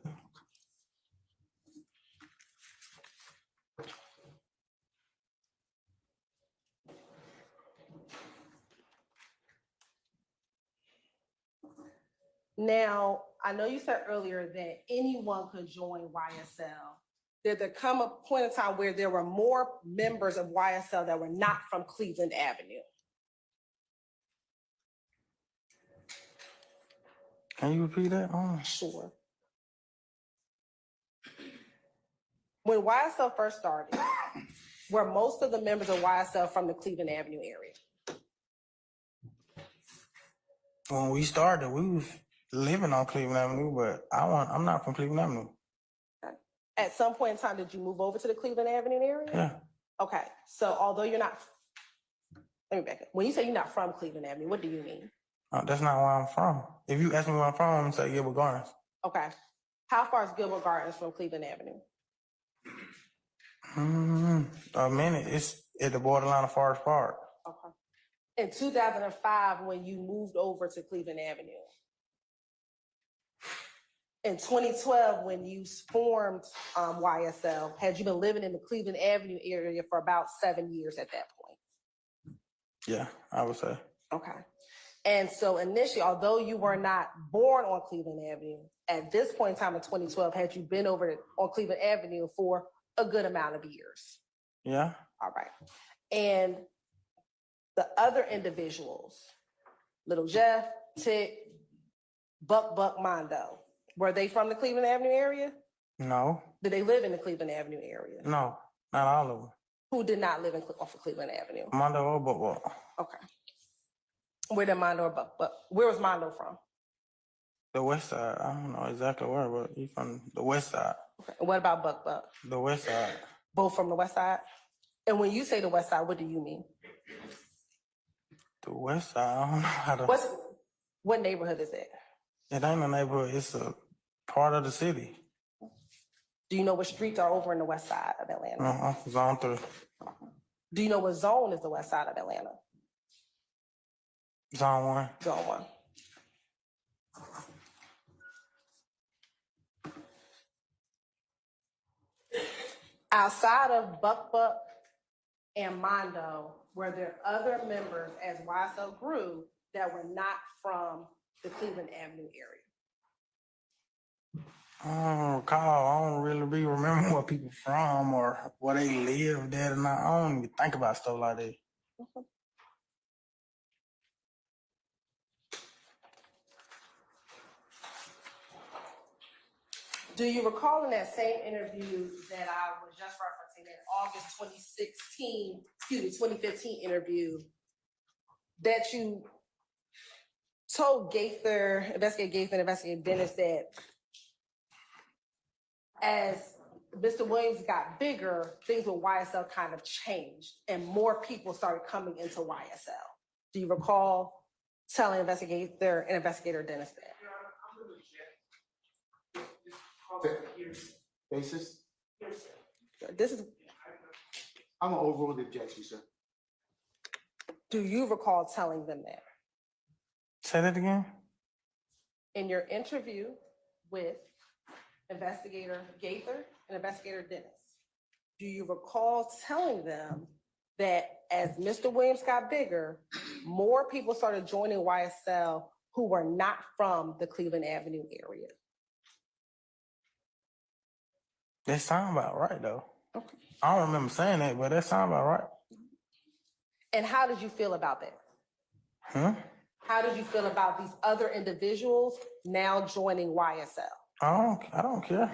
Now, I know you said earlier that anyone could join YSL. Did there come a point in time where there were more members of YSL that were not from Cleveland Avenue? Can you repeat that? Sure. When YSL first started, were most of the members of YSL from the Cleveland Avenue area? When we started, we was living on Cleveland Avenue, but I'm not from Cleveland Avenue. At some point in time, did you move over to the Cleveland Avenue area? Yeah. Okay, so although you're not, let me back up. When you say you're not from Cleveland Avenue, what do you mean? That's not where I'm from. If you ask me where I'm from, I'm gonna say Gilbert Gardens. Okay. How far is Gilbert Gardens from Cleveland Avenue? A minute. It's at the borderline of Forest Park. Okay. In 2005, when you moved over to Cleveland Avenue. In 2012, when you formed YSL, had you been living in the Cleveland Avenue area for about 7 years at that point? Yeah, I would say. Okay. And so initially, although you were not born on Cleveland Avenue, at this point in time in 2012, had you been over on Cleveland Avenue for a good amount of years? Yeah. All right. And the other individuals, Little Jeff, Tick, Buck Mondo, were they from the Cleveland Avenue area? No. Did they live in the Cleveland Avenue area? No, not all of them. Who did not live off of Cleveland Avenue? Mondo or Buck. Okay. Where did Mondo or Buck? Where was Mondo from? The west side. I don't know exactly where, but he's from the west side. Okay. And what about Buck? The west side. Both from the west side? And when you say the west side, what do you mean? The west side, I don't know how to... What neighborhood is it? It ain't a neighborhood, it's a part of the city. Do you know what streets are over in the west side of Atlanta? Zone 3. Do you know what zone is the west side of Atlanta? Zone 1. Zone 1. Outside of Buck and Mondo, were there other members as YSL grew that were not from the Cleveland Avenue area? I don't recall. I don't really be remembering where people from or where they live there or not. I don't even think about stuff like that. Do you recall in that same interview that I was just referencing, in August 2015 interview, that you told Investigator Gaither and Investigator Dennis that as Mr. Williams got bigger, things with YSL kind of changed and more people started coming into YSL? Do you recall telling Investigator and Investigator Dennis that? Basis? This is. I'm gonna overrule the objection, sir. Do you recall telling them that? Say that again? In your interview with Investigator Gaither and Investigator Dennis, do you recall telling them that as Mr. Williams got bigger, more people started joining YSL who were not from the Cleveland Avenue area? That sound about right, though. Okay. I don't remember saying that, but that sound about right. And how did you feel about that? Huh? How did you feel about these other individuals now joining YSL? I don't care.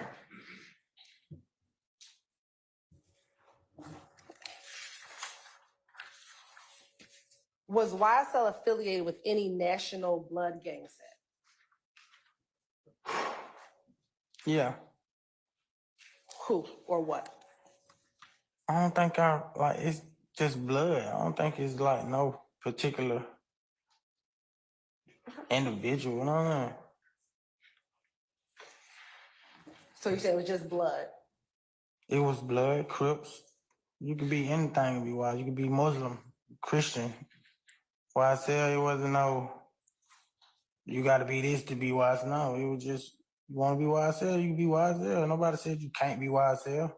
Was YSL affiliated with any national blood gang set? Yeah. Who or what? I don't think it's just blood. I don't think it's like no particular individual, you know what I mean? So you said it was just blood? It was blood, Crips. You could be anything to be wise. You could be Muslim, Christian. YSL, it wasn't no, you gotta be this to be wise. No, it was just, you wanna be YSL, you can be YSL. Nobody said you can't be YSL.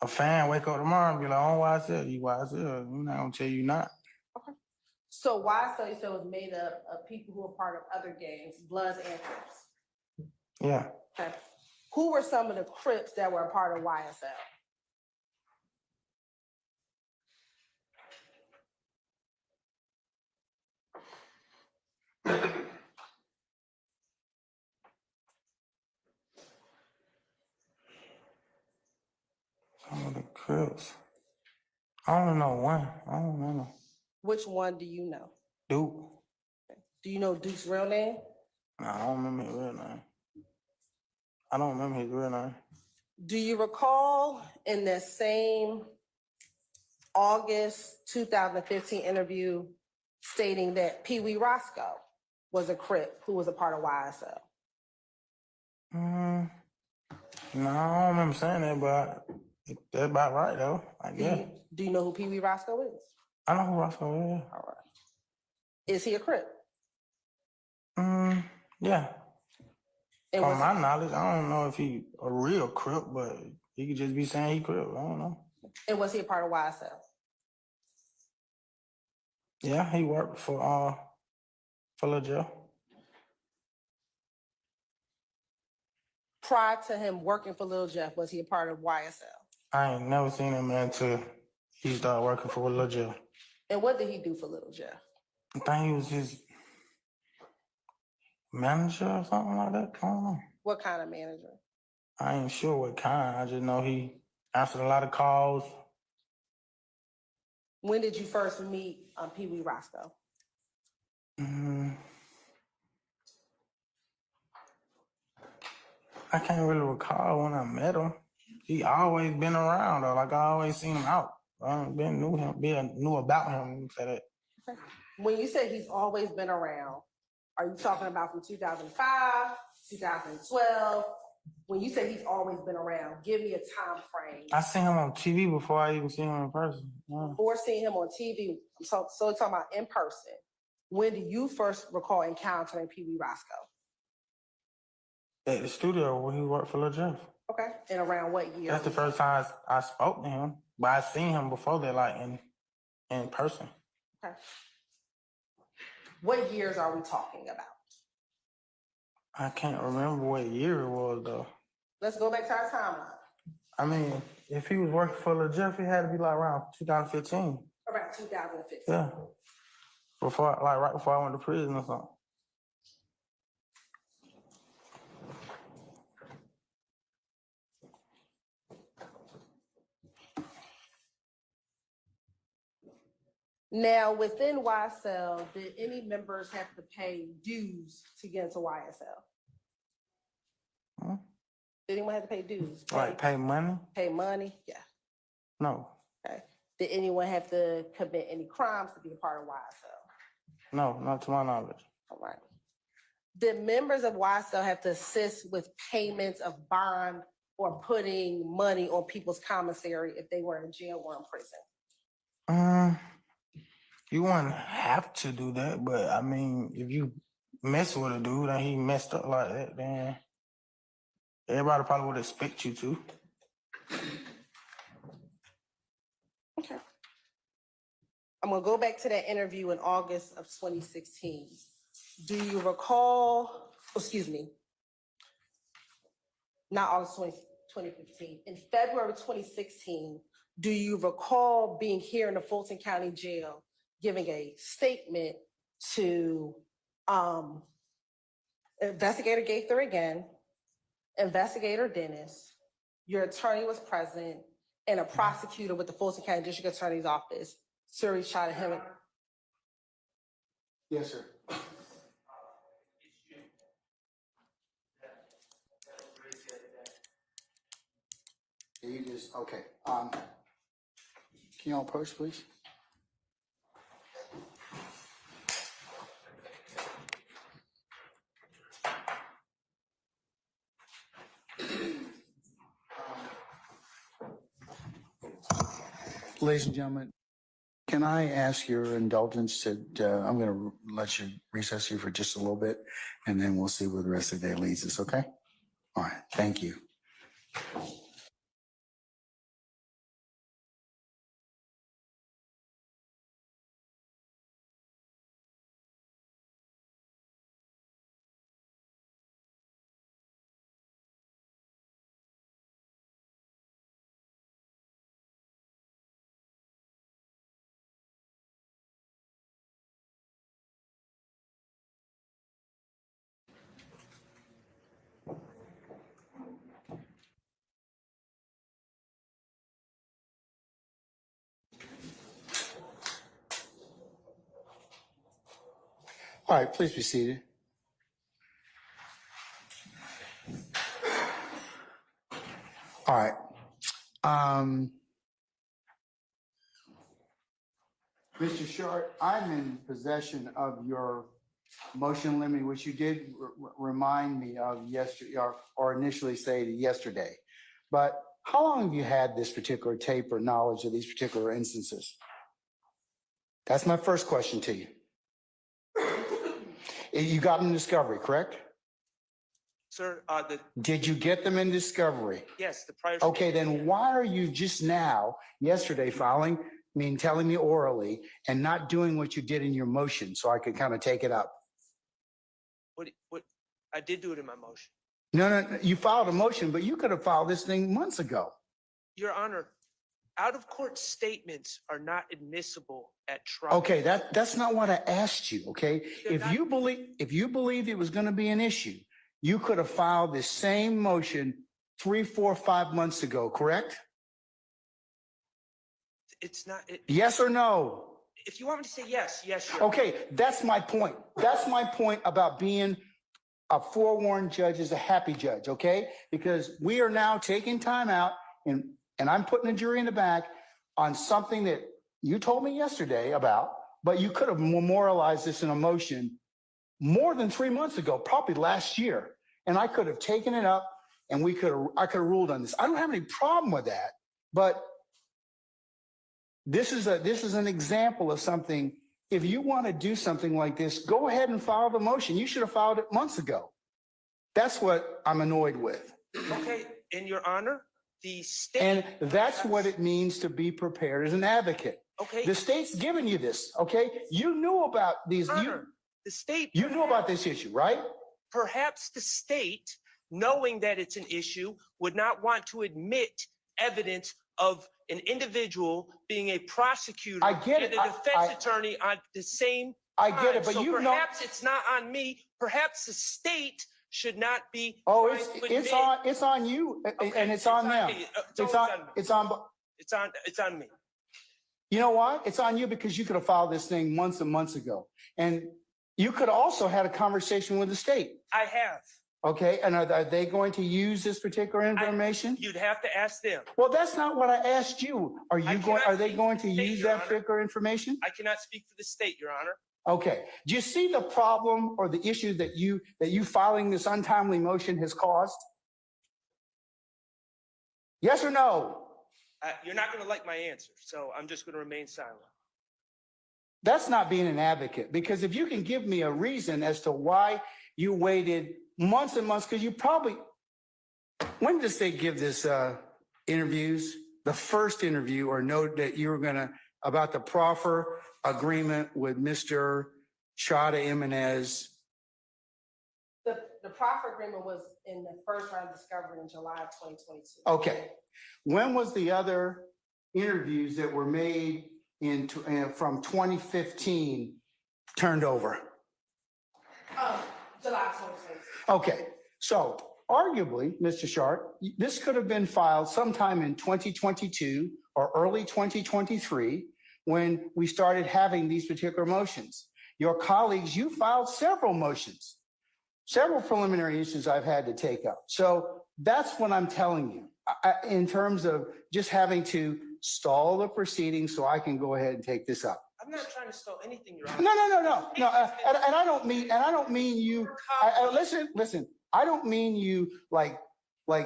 A fan wake up tomorrow and be like, I'm YSL, you YSL. I'm not gonna tell you not. Okay. So YSL you said was made up of people who were part of other gangs, Bloods and Crips. Yeah. Okay. Who were some of the Crips that were a part of YSL? Some of the Crips. I don't know one. I don't know. Which one do you know? Duke. Do you know Duke's real name? Nah, I don't remember his real name. I don't remember his real name. Do you recall in that same August 2015 interview stating that Pee Wee Roscoe was a Crip who was a part of YSL? No, I don't remember saying that, but that's about right though. I guess. Do you know who Pee Wee Roscoe is? I know who Roscoe is. All right. Is he a Crip? Yeah. And From my knowledge, I don't know if he a real Crip, but he could just be saying he Crip. I don't know. And was he a part of YSL? Yeah, he worked for Lil Joe. Prior to him working for Lil Jeff, was he a part of YSL? I ain't never seen him until he started working for Lil Joe. And what did he do for Lil Jeff? I think he was his manager or something like that. I don't know. What kind of manager? I ain't sure what kind. I just know he answered a lot of calls. When did you first meet Pee Wee Roscoe? I can't really recall when I met him. He always been around though. Like I always seen him out. I knew about him. Say that. Okay. When you say he's always been around, are you talking about from 2005, 2012? When you say he's always been around, give me a time frame. I seen him on TV before I even seen him in person. Yeah. Before seeing him on TV, so talking about in person. When do you first recall encountering Pee Wee Roscoe? At the studio where he worked for Lil Jeff. Okay. And around what year? That's the first time I spoke to him. But I seen him before that, like in person. Okay. What years are we talking about? I can't remember what year it was though. Let's go back to our timeline. I mean, if he was working for Lil Jeff, it had to be like around 2015. Around 2015. Yeah. Right before I went to prison or something. Now, within YSL, did any members have to pay dues to get into YSL? Did anyone have to pay dues? Pay money? Pay money? Yeah. No. Okay. Did anyone have to commit any crimes to be a part of YSL? No, not to my knowledge. All right. Did members of YSL have to assist with payments of bond or putting money on people's commissary if they were in jail or in prison? You wouldn't have to do that, but I mean, if you mess with a dude and he messed up like that, then everybody probably would expect you to. Okay. I'm gonna go back to that interview in August of 2016. Do you recall, not August 2015, in February 2016, do you recall being here in the Fulton County Jail, giving a statement to Investigator Gaither again, Investigator Dennis, your attorney was present, and a prosecutor with the Fulton County District Attorney's Office, Suri Chadahem? Yes, sir. You just, okay. Can you all approach, please? Ladies and gentlemen, can I ask your indulgence to, I'm going to let you recess here for just a little bit, and then we'll see where the rest of the day leads us, okay? All right, thank you. All right, please be seated. All right. Mr. Short, I'm in possession of your motion limit, which you did remind me of yesterday, or initially say yesterday. But how long have you had this particular tape or knowledge of these particular instances? That's my first question to you. You got them in discovery, correct? Sir, Did you get them in discovery? yes, the prior. Okay, then why are you just now, yesterday, telling me orally and not doing what you did in your motion so I could kind of take it up? What, I did do it in my motion. No, you filed a motion, but you could have filed this thing months ago. Your Honor, out-of-court statements are not admissible at trial. Okay, that's not what I asked you, okay? They're If not- you believed it was going to be an issue, you could have filed the same motion 3, 4, 5 months ago, correct? It's not. Yes or no? If you want me to say yes, yes, Your Honor. Okay, that's my point. That's my point about being a forewarned judge is a happy judge, okay? Because we are now taking time out and I'm putting the jury in the back on something that you told me yesterday about, but you could have memorialized this in a motion more than 3 months ago, probably last year. And I could have taken it up and I could have ruled on this. I don't have any problem with that, but this is an example of something. If you want to do something like this, go ahead and file the motion. You should have filed it months ago. That's what I'm annoyed with. Okay, in Your Honor, the state. And that's what it means to be prepared as an advocate. Okay. The state's giving you this, okay? You knew about these. Honor, the state. You knew about this issue, right? Perhaps the state, knowing that it's an issue, would not want to admit evidence of an individual being a prosecutor I get it. and a defense attorney on the same. I get it, time. but So you know. perhaps it's not on me. Perhaps the state should not be. Oh, trying to admit- it's on you, Okay, and it's on them. me. It's on me. You know why? It's on you because you could have filed this thing months and months ago. And you could have also had a conversation with the state. I have. Okay, and are they going to use this particular information? You'd have to ask them. Well, that's not what I asked you. Are they going to use Your that Honor. particular information? I cannot speak for the state, Your Honor. Okay. Do you see the problem or the issue that you filing this untimely motion has caused? Yes or no? You're not going to like my answer, so I'm just going to remain silent. That's not being an advocate, because if you can give me a reason as to why you waited months and months, because you probably, when did they give this interviews? The first interview or note that you were about the proffer agreement with Mr. Chada Jimenez. The proffer agreement was in the first round of discovery in July of 2022. Okay. When was the other interviews that were made from 2015 turned over? July 2022. Okay, so arguably, Mr. Sharp, this could have been filed sometime in 2022 or early 2023 when we started having these particular motions. Your colleagues, you filed several motions, several preliminary issues I've had to take up. So that's what I'm telling you in terms of just having to stall the proceedings so I can go ahead and take this up. I'm not trying to stall anything, Your Honor. No. And I don't mean you. Listen. I don't mean you like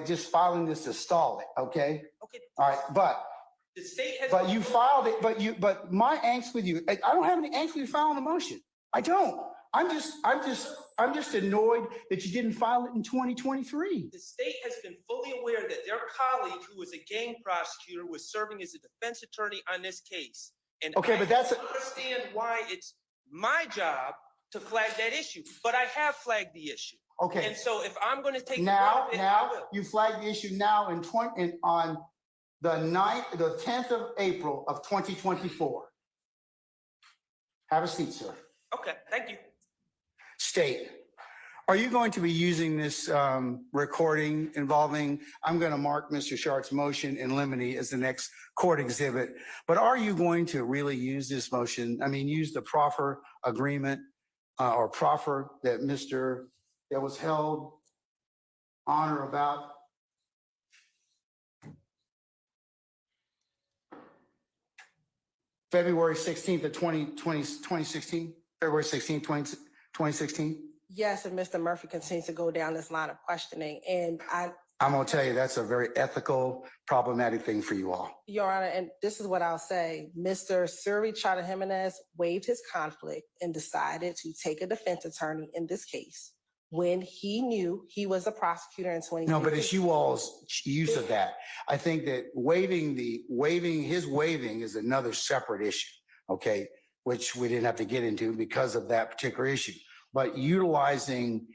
just filing this to stall it. Okay. Okay. All right. But the state has. But you filed it. But my angst with you. I don't have any angst with you filing a motion. I don't. I'm just annoyed that you didn't file it in 2023. The state has been fully aware that their colleague, who was a gang prosecutor, was serving as a defense attorney on this case. And okay, but that's understand why it's my job to flag that issue. But I have flagged the issue. Okay. And so if I'm going to take now I will. You flagged the issue now on the 10th of April of 2024. Have a seat, sir. Okay, thank you. State, are you going to be using this recording involving, I'm going to mark Mr. Sharp's motion in limine as the next court exhibit, but are you going to really use this motion? I mean, use the proffer agreement or proffer that that was held on or about February 16th of 2016, February 16th, 2016? Yes, and Mr. Murphy continues to go down this line of questioning. And I'm gonna tell you, that's a very ethical, problematic thing for you all. Your Honor, and this is what I'll say. Mr. Suri Chata Jimenez waived his conflict and decided to take a defense attorney in this case when he knew he was a prosecutor in 2016. No, but it's you all's use of that. I think that waiving is another separate issue, okay? Which we didn't have to get into because of that particular issue. But utilizing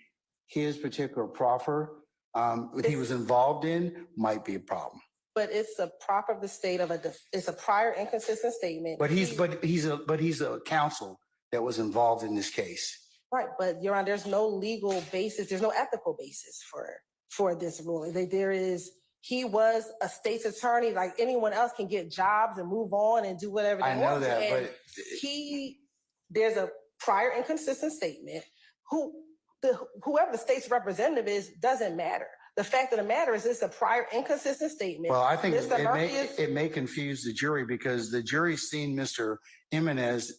his particular proffer that he was involved in might be a problem. But it's a proper of the state of it's a prior inconsistent statement. But he's a counsel that was involved in this case. Right, but Your Honor, there's no legal basis, there's no ethical basis for this ruling. He was a state's attorney, like anyone else can get jobs and move on and do whatever they want. I know that, and but there's a prior inconsistent statement. Whoever the state's representative is doesn't matter. The fact of the matter is it's a prior inconsistent statement. Well, I think it may confuse the jury because the jury's seen Mr. Jimenez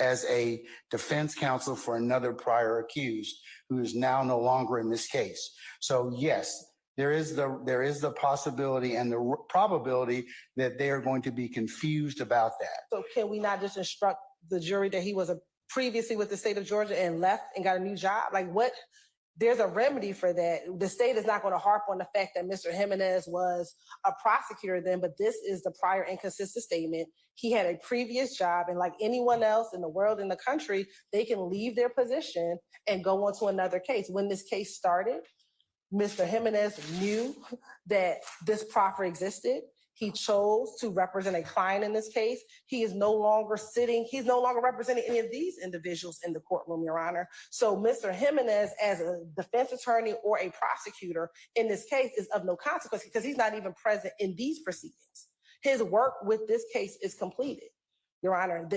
as a defense counsel for another prior accused who is now no longer in this case. So yes, there is the possibility and the probability that they are going to be confused about that. So can we not just instruct the jury that he was previously with the state of Georgia and left and got a new job? Like what? There's a remedy for that. The state is not going to harp on the fact that Mr. Jimenez was a prosecutor then, but this is the prior inconsistent statement. He had a previous job, and like anyone else in the world, in the country, they can leave their position and go on to another case. When this case started, Mr. Jimenez knew that this proffer existed. He chose to represent a client in this case. He's no longer representing any of these individuals in the courtroom, Your Honor. So Mr. Jimenez, as a defense attorney or a prosecutor in this case, is of no consequence because he's not even present in these proceedings. His work with this case is completed, Your Honor.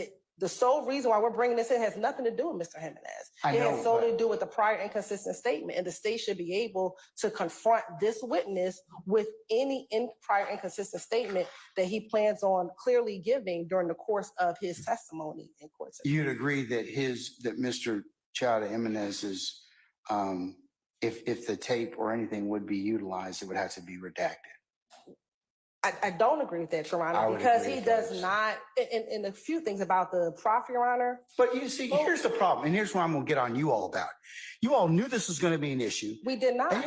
The sole reason why we're bringing this in has nothing to do with Mr. Jimenez. It has solely to do with the prior inconsistent statement, and the state should be able to confront this witness with any prior inconsistent statement that he plans on clearly giving during the course of his testimony in court. You'd agree that Mr. Chata Jimenez's, if the tape or anything would be utilized, it would have to be redacted. I don't agree with that, Your Honor, because he does not, and a few things about the proffer, Your Honor. But you see, here's the problem, and here's what I'm going to get on you all about. You all knew this was going to be an issue. We did not. And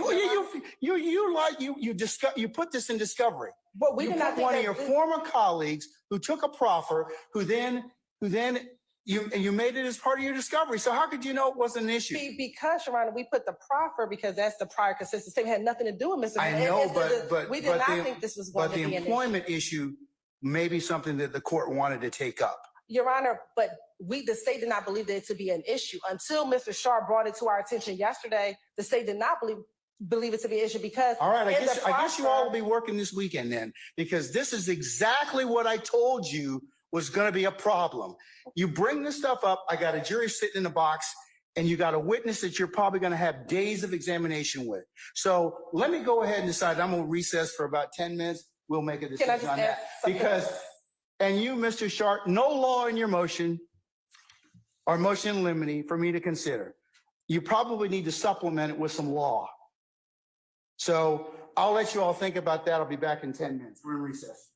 you put this in discovery. But we did not put one of your former colleagues who took a proffer, who then you made it as part of your discovery. So how could you know it wasn't an issue? Because, Your Honor, we put the proffer because that's the prior consistent statement. It had nothing to do with Mr. I know, but we did not think this was going to be an issue. But the employment issue may be something that the court wanted to take up. Your Honor, but the state did not believe it to be an issue until Mr. Sharp brought it to our attention yesterday. The state did not believe it to be an issue because. All right, I guess you all will be working this weekend then, because this is exactly what I told you was going to be a problem. You bring this stuff up, I got a jury sitting in the box, and you got a witness that you're probably going to have days of examination with. So let me go ahead and decide. I'm going to recess for about 10 minutes. We'll make a decision on that. And you, Mr. Sharp, no law in your motion or motion in limine for me to consider. You probably need to supplement it with some law. So I'll let you all think about that. I'll be back in 10 minutes. We're in recess.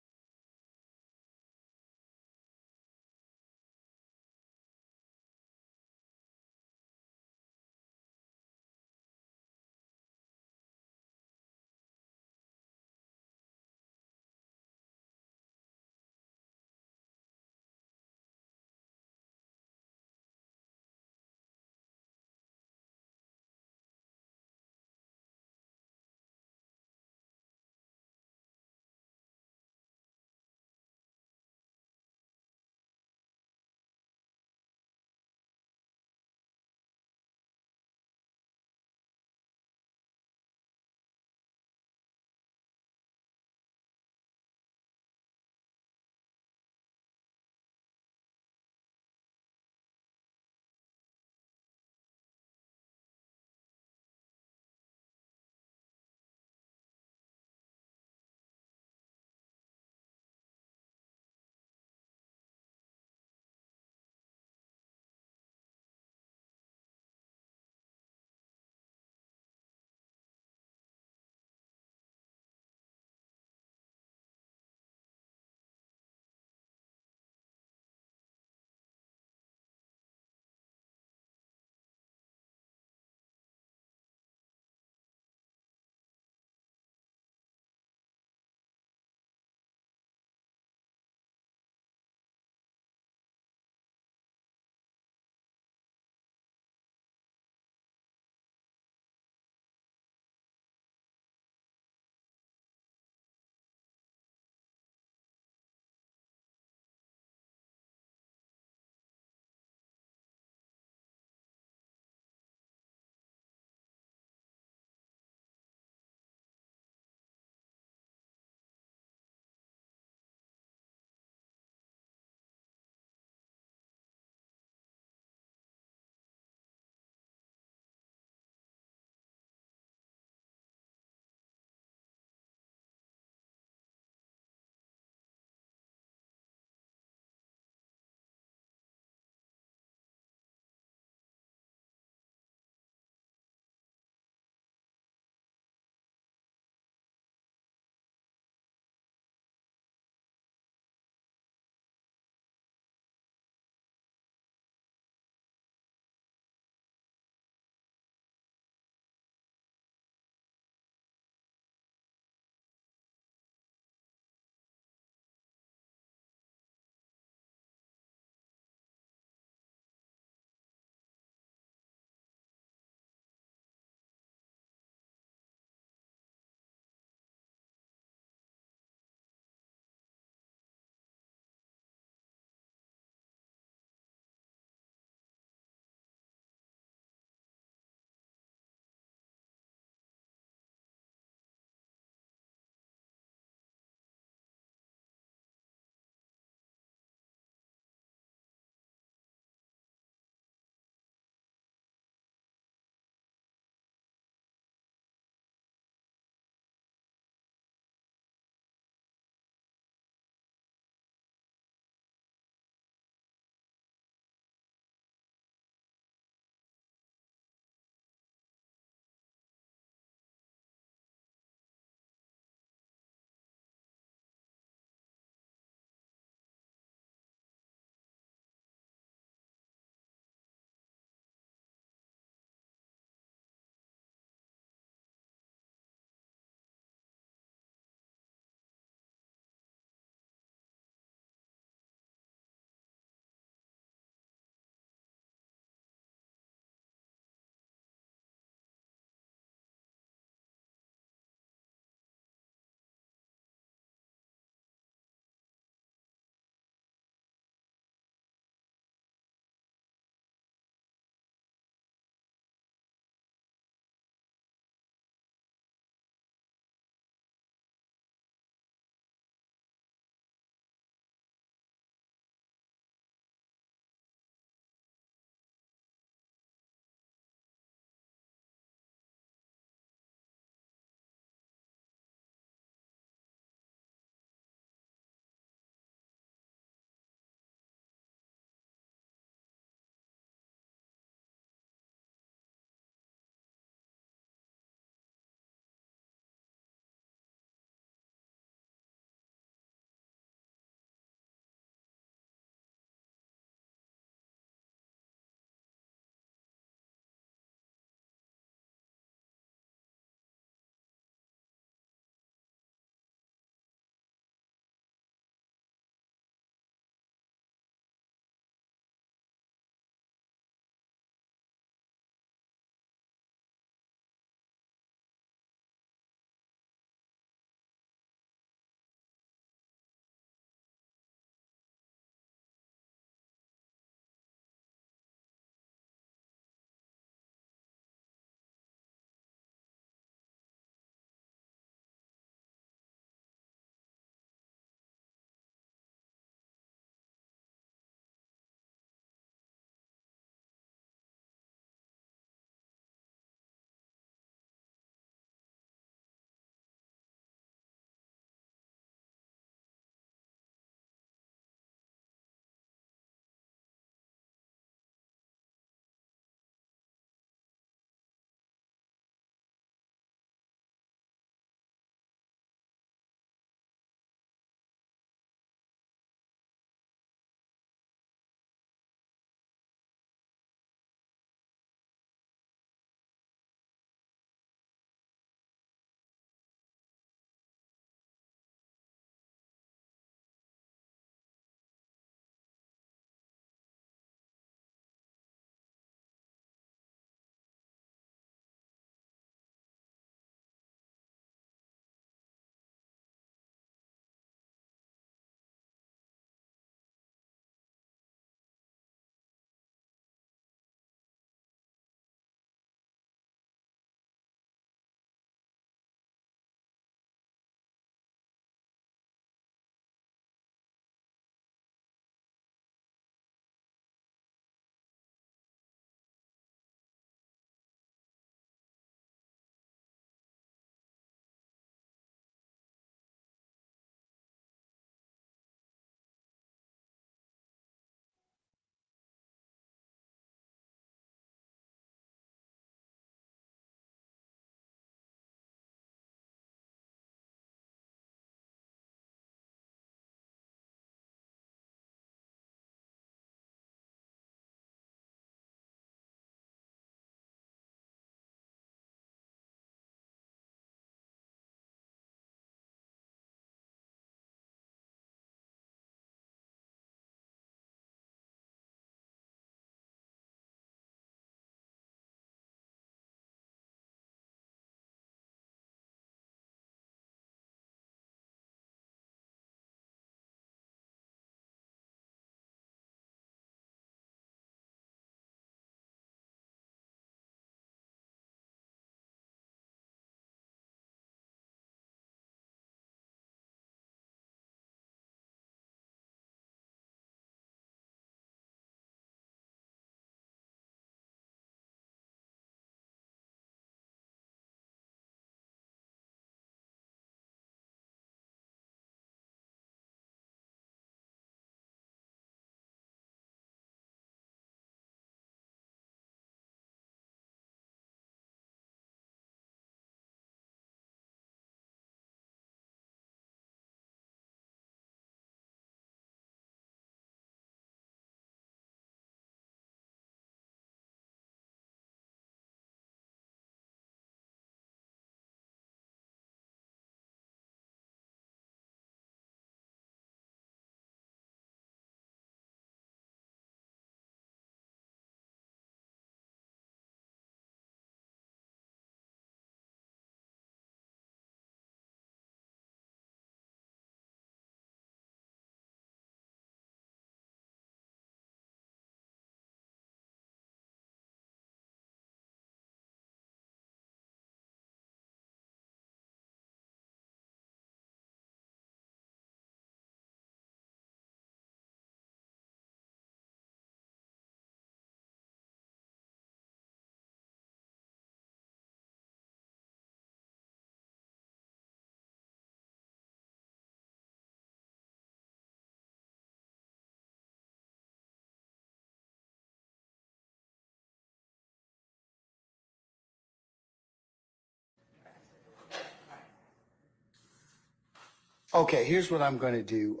Okay, here's what I'm going to do.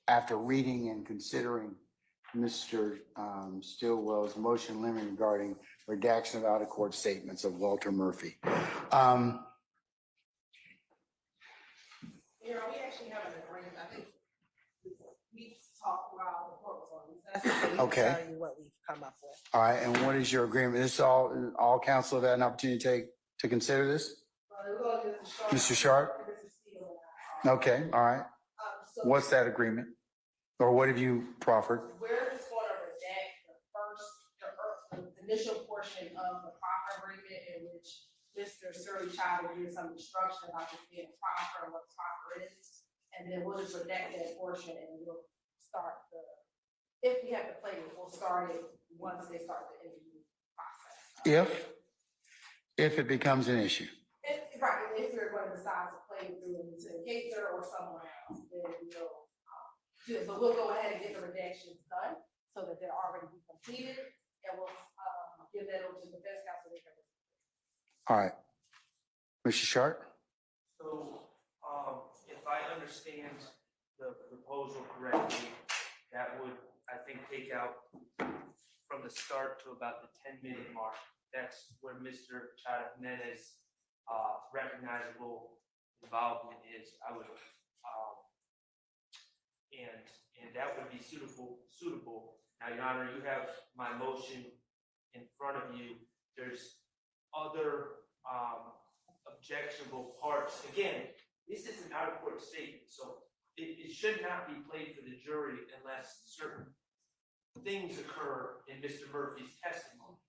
After reading and considering Mr. Stillwell's motion limiting regarding redaction of out-of-court statements of Walter Murphy. You know, we actually have an agreement. I think we talked while the court was on recess. So we can Okay. tell you what we've come up with. All right, and what is your agreement? This all council have had an opportunity to consider this? Mr. Sharp? Okay, all right. So What's that agreement? Or what have you proffered? we're just going to redact the initial portion of the proffer agreement in which Mr. Shirley Child gives some instruction about this being a proffer and what proffer is. And then we'll just redact that portion and we'll start if we have to play it, we'll start it once they start the interview process. If it becomes an issue. Right, and if we're going to decide to play it through into a cater or somewhere else, then we'll do it. But we'll go ahead and get the redactions done so that they're already completed, and we'll give that over to the defense counsel. All right. Mr. Sharp? So, if I understand the proposal correctly, that would, I think, take out from the start to about the 10-minute mark. That's where Mr. Chada Jimenez's recognizable involvement is. I would, and that would be suitable. Now, Your Honor, you have my motion in front of you. There's other objectionable parts. Again, this is an out-of-court statement, so it should not be played for the jury unless certain things occur in Mr. Murphy's testimony.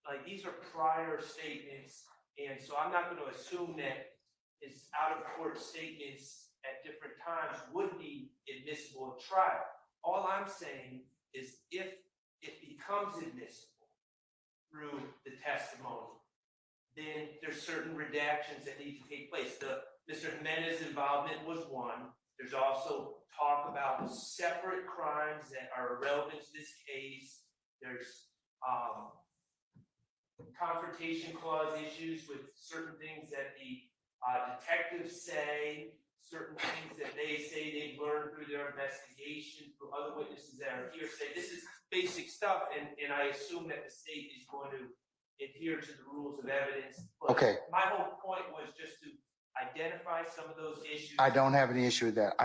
Like, these are prior statements, and so I'm not going to assume that his out-of-court statements at different times would be admissible at trial. All I'm saying is if it becomes admissible through the testimony, then there's certain redactions that need to take place. Mr. Jimenez's involvement was one. There's also talk about separate crimes that are irrelevant to this case. There's confrontation clause issues with certain things that the detectives say, certain things that they say they've learned through their investigation, through other witnesses that are hearsay. This is basic stuff, and I assume that the state is going to adhere to the rules of evidence. But Okay. my whole point was just to identify some of those issues. I don't have any issue with that.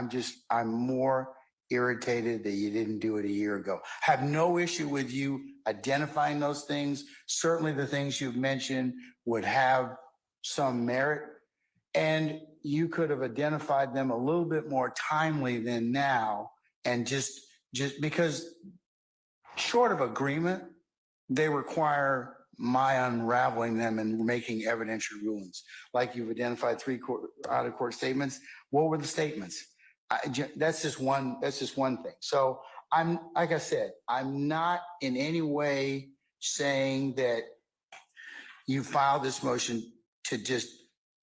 I'm more irritated that you didn't do it a year ago. Have no issue with you identifying those things. Certainly the things you've mentioned would have some merit, and you could have identified them a little bit more timely than now. And just because short of agreement, they require my unraveling them and making evidentiary rulings. Like you've identified 3 out-of-court statements. What were the statements? That's just one thing. So I'm, like I said, I'm not in any way saying that you filed this motion to just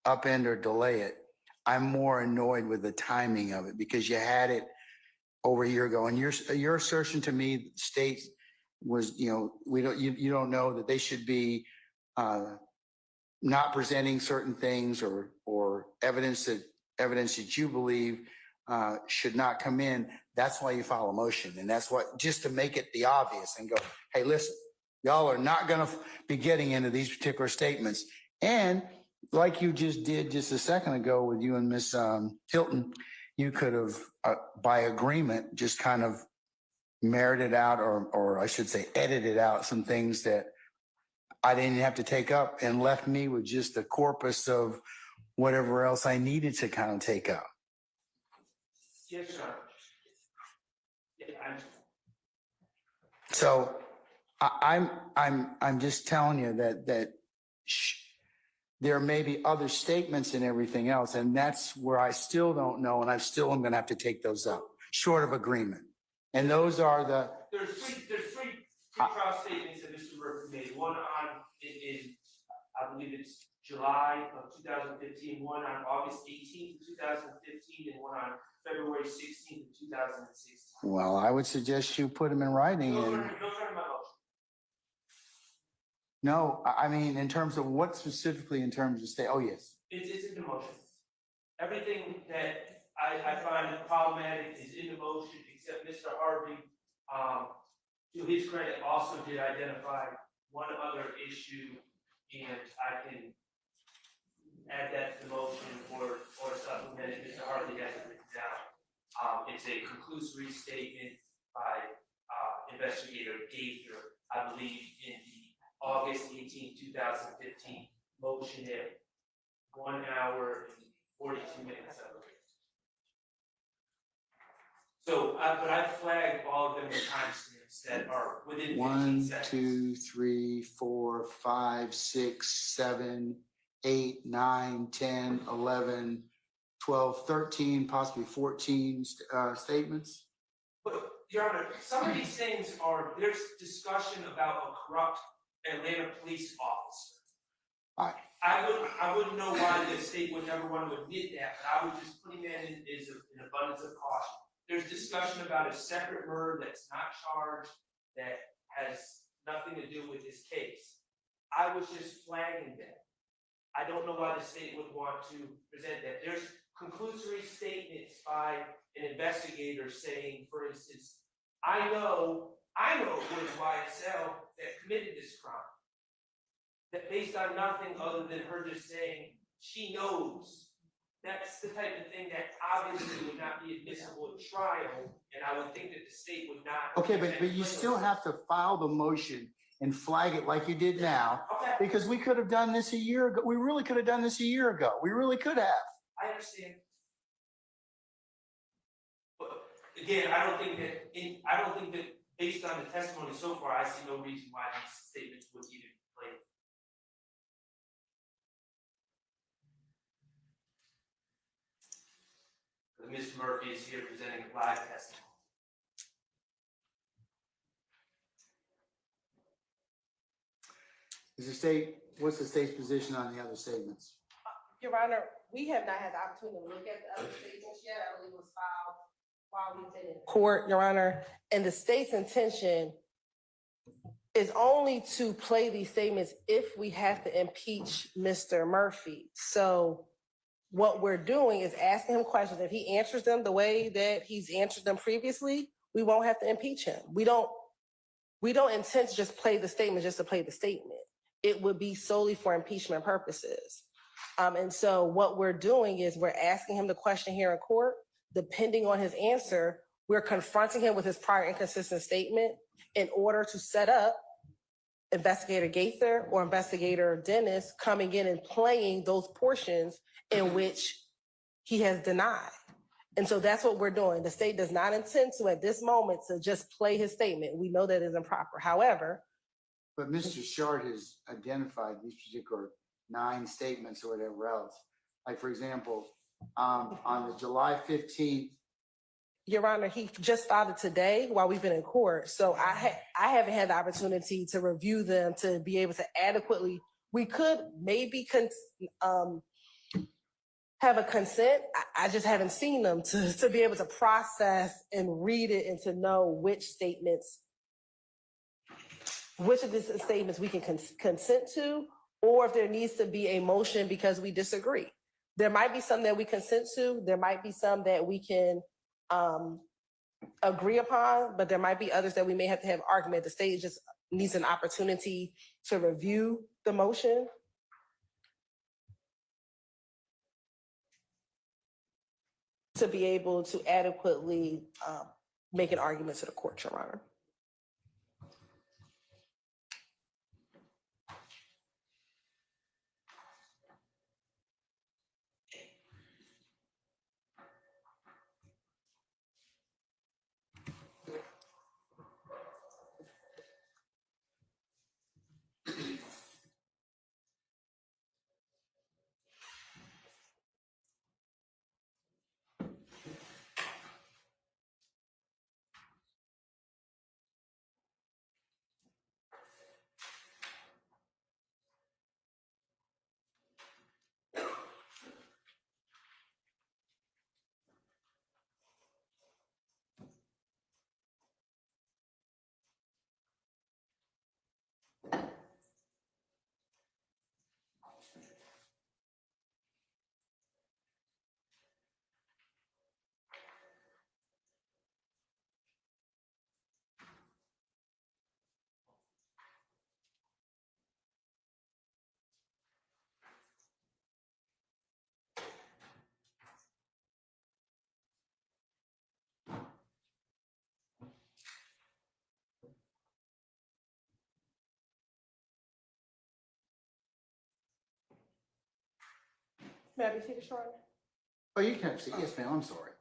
upend or delay it. I'm more annoyed with the timing of it because you had it over a year ago. And your assertion to me, the state was, you don't know that they should be not presenting certain things or evidence that you believe should not come in. That's why you file a motion. And that's what, just to make it the obvious and go, hey, listen, y'all are not going to be getting into these particular statements. And like you just did just a second ago with you and Miss Hilton, you could have, by agreement, just kind of merited out, or I should say edited out some things that I didn't have to take up and left me with just the corpus of whatever else I needed to kind of take up. Yes, sir. So I'm just telling you that there may be other statements and everything else, and that's where I still don't know, and I still am going to have to take those up, short of agreement. And those are the. There's three trial statements that Mr. Murphy made. One on I believe it's July of 2015. One on August 18th, 2015, and one on February 16th of 2016. Well, I would suggest you put them in writing. Those are my motion. No, I mean, in terms of what specifically in terms of state, oh, yes. It's in the motion. everything that I find problematic is in the motion, except Mr. Harvey, to his credit, also did identify one other issue, and I can add that to the motion or supplement it. Mr. Harvey has it written down. It's a conclusory statement by Investigator Gaither, I believe, in the August 18, 2015 motion at 1 hour and 42 minutes, I believe. So, but I flagged all of them with timestamps that are within 15 1, seconds. 2, 3, 4, 5, 6, 7, 8, 9, 10, 11, 12, 13, possibly 14 statements. But, Your Honor, some of these things are, there's discussion about a corrupt Atlanta police officer. All right. I wouldn't know why the state would never want to admit that, but I would just put him in as an abundance of caution. There's discussion about a separate murder that's not charged, that has nothing to do with this case. I was just flagging that. I don't know why the state would want to present that. There's conclusory statements by an investigator saying, for instance, I know it was YSL that committed this crime. That based on nothing other than her just saying she knows. That's the type of thing that obviously would not be admissible at trial, and I would think that the state would not. Okay, but you still have to file the motion and flag it like you did now, Okay. because we could have done this a year ago. We really could have done this a year ago. We really could have. I understand. But again, I don't think that based on the testimony so far, I see no reason why these statements would even play. Mr. Murphy is here presenting live testimony. What's the state's position on the other statements? Your Honor, we have not had the opportunity to look at the other statements yet. I believe it was filed while we've been in court, Your Honor. And the state's intention is only to play these statements if we have to impeach Mr. Murphy. So what we're doing is asking him questions. If he answers them the way that he's answered them previously, we won't have to impeach him. We don't intend to just play the statement just to play the statement. It would be solely for impeachment purposes. And so what we're doing is we're asking him the question here in court. Depending on his answer, we're confronting him with his prior inconsistent statement in order to set up Investigator Gaither or Investigator Dennis coming in and playing those portions in which he has denied. And so that's what we're doing. The state does not intend to, at this moment, to just play his statement. We know that is improper. However, But Mr. Shard has identified these particular 9 statements or whatever else. Like, for example, on the July 15th. Your Honor, he just filed it today while we've been in court. So I haven't had the opportunity to review them to be able to adequately, we could maybe have a consent. I just haven't seen them to be able to process and read it and to know which of these statements we can consent to, or if there needs to be a motion because we disagree. There might be some that we consent to. There might be some that we can agree upon, but there might be others that we may have to have argument. The state just needs an opportunity to review the motion. To be able to adequately make an argument to the court, Your Honor. May I be seated, Sharon? Oh, you can have a seat. Yes, ma'am. I'm sorry.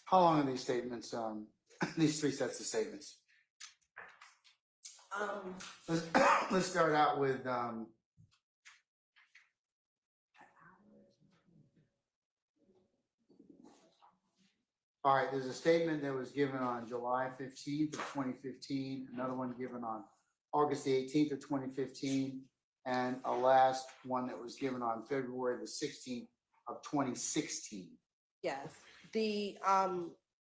How long are these statements, these three sets of statements? Let's start out with, all right, there's a statement that was given on July 15th of 2015, another one given on August the 18th of 2015, and a last one that was given on February the 16th of 2016. Yes, the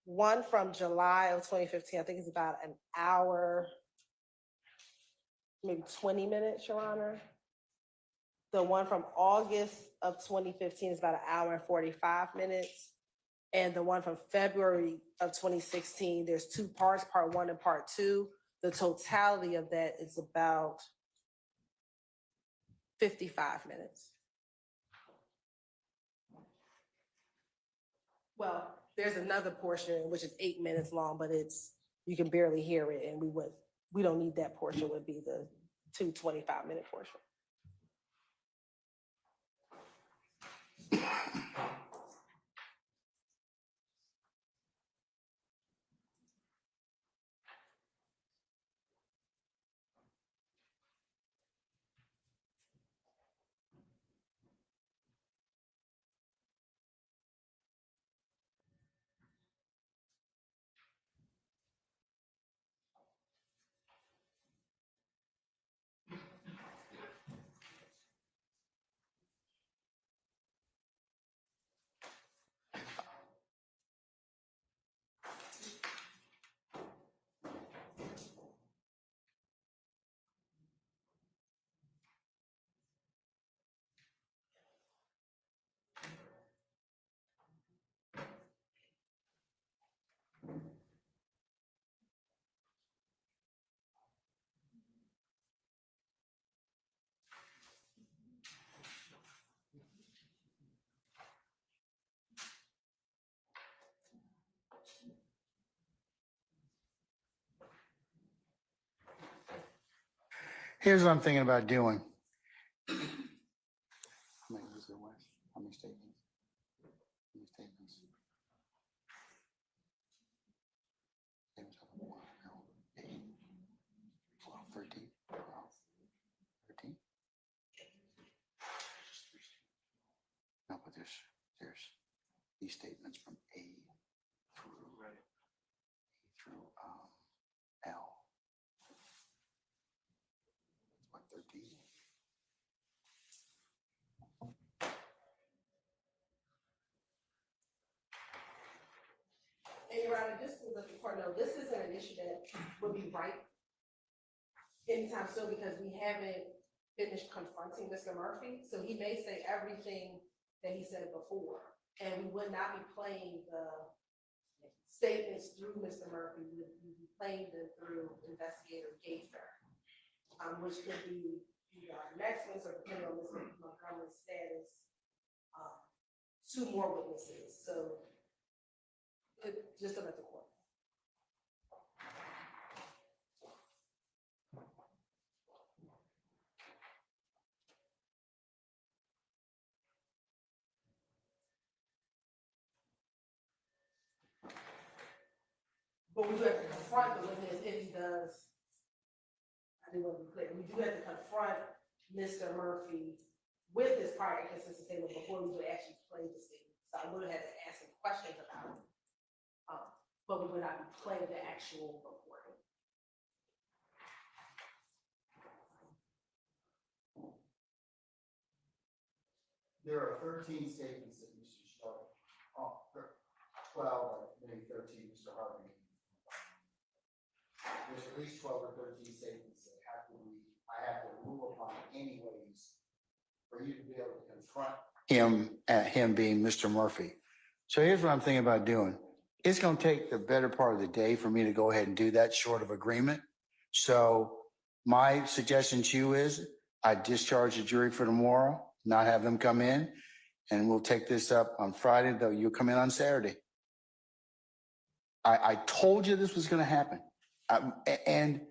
one from July of 2015, I think is about an hour, maybe 20 minutes, Your Honor. The one from August of 2015 is about an hour and 45 minutes. And the one from February of 2016, there's two parts, part one and part two. The totality of that is about 55 minutes. Well, there's another portion which is 8 minutes long, but you can barely hear it, and we don't need that portion, would be the 25-minute portion. Here's what I'm thinking about doing. How many is there, Wes? How many statements? How many statements? Statements of 1, 8, 12, 13, 12, 13. No, but there's these statements from A through L. What, 13? And Your Honor, just to let the court know, this isn't an issue that would be right anytime soon, because we haven't finished confronting Mr. Murphy. So he may say everything that he said before, and we would not be playing the statements through Mr. Murphy. We would be playing them through Investigator Gaither, which could be either our next witness or, depending on Mr. Montgomery's status, two more witnesses. So just to let the court. But we do have to confront the witness if he does. I do want to be clear. We do have to confront Mr. Murphy with this prior inconsistent statement before we would actually play the statement. So I would have had to ask some questions about it. But we would not be playing the actual recording. There are 13 statements that Mr. Stark, 12, maybe 13, Mr. Harvey. There's at least 12 or 13 statements that I have to rule upon anyways for you to be able to confront him being Mr. Murphy. So here's what I'm thinking about doing. It's going to take the better part of the day for me to go ahead and do that short of agreement. So my suggestion to you is I discharge the jury for tomorrow, not have them come in, and we'll take this up on Friday, though you'll come in on Saturday. I told you this was going to happen. And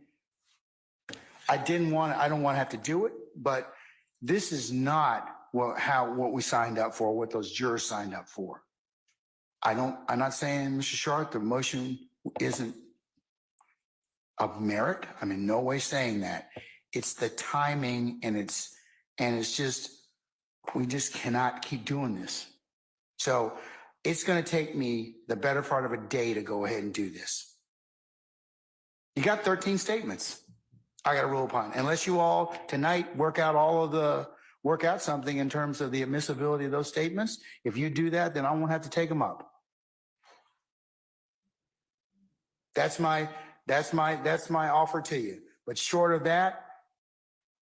I don't want to have to do it, but this is not what we signed up for, what those jurors signed up for. I'm not saying, Mr. Sharp, the motion isn't of merit. I'm in no way saying that. It's the timing and it's just, we just cannot keep doing this. So it's going to take me the better part of a day to go ahead and do this. You got 13 statements I got to rule upon. Unless you all tonight work out something in terms of the admissibility of those statements. If you do that, then I won't have to take them up. That's my offer to you. But short of that,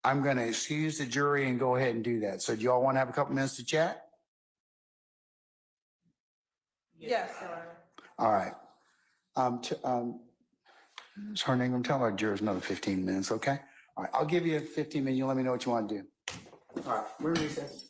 I'm going to excuse the jury and go ahead and do that. So do you all want to have a couple minutes to chat? Yes, Your Honor. All right. Ms. Harning, I'm telling our jurors another 15 minutes, okay? All right, I'll give you 15 minutes. You let me know what you want to do. All right, we're in recess.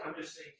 I'm just saying.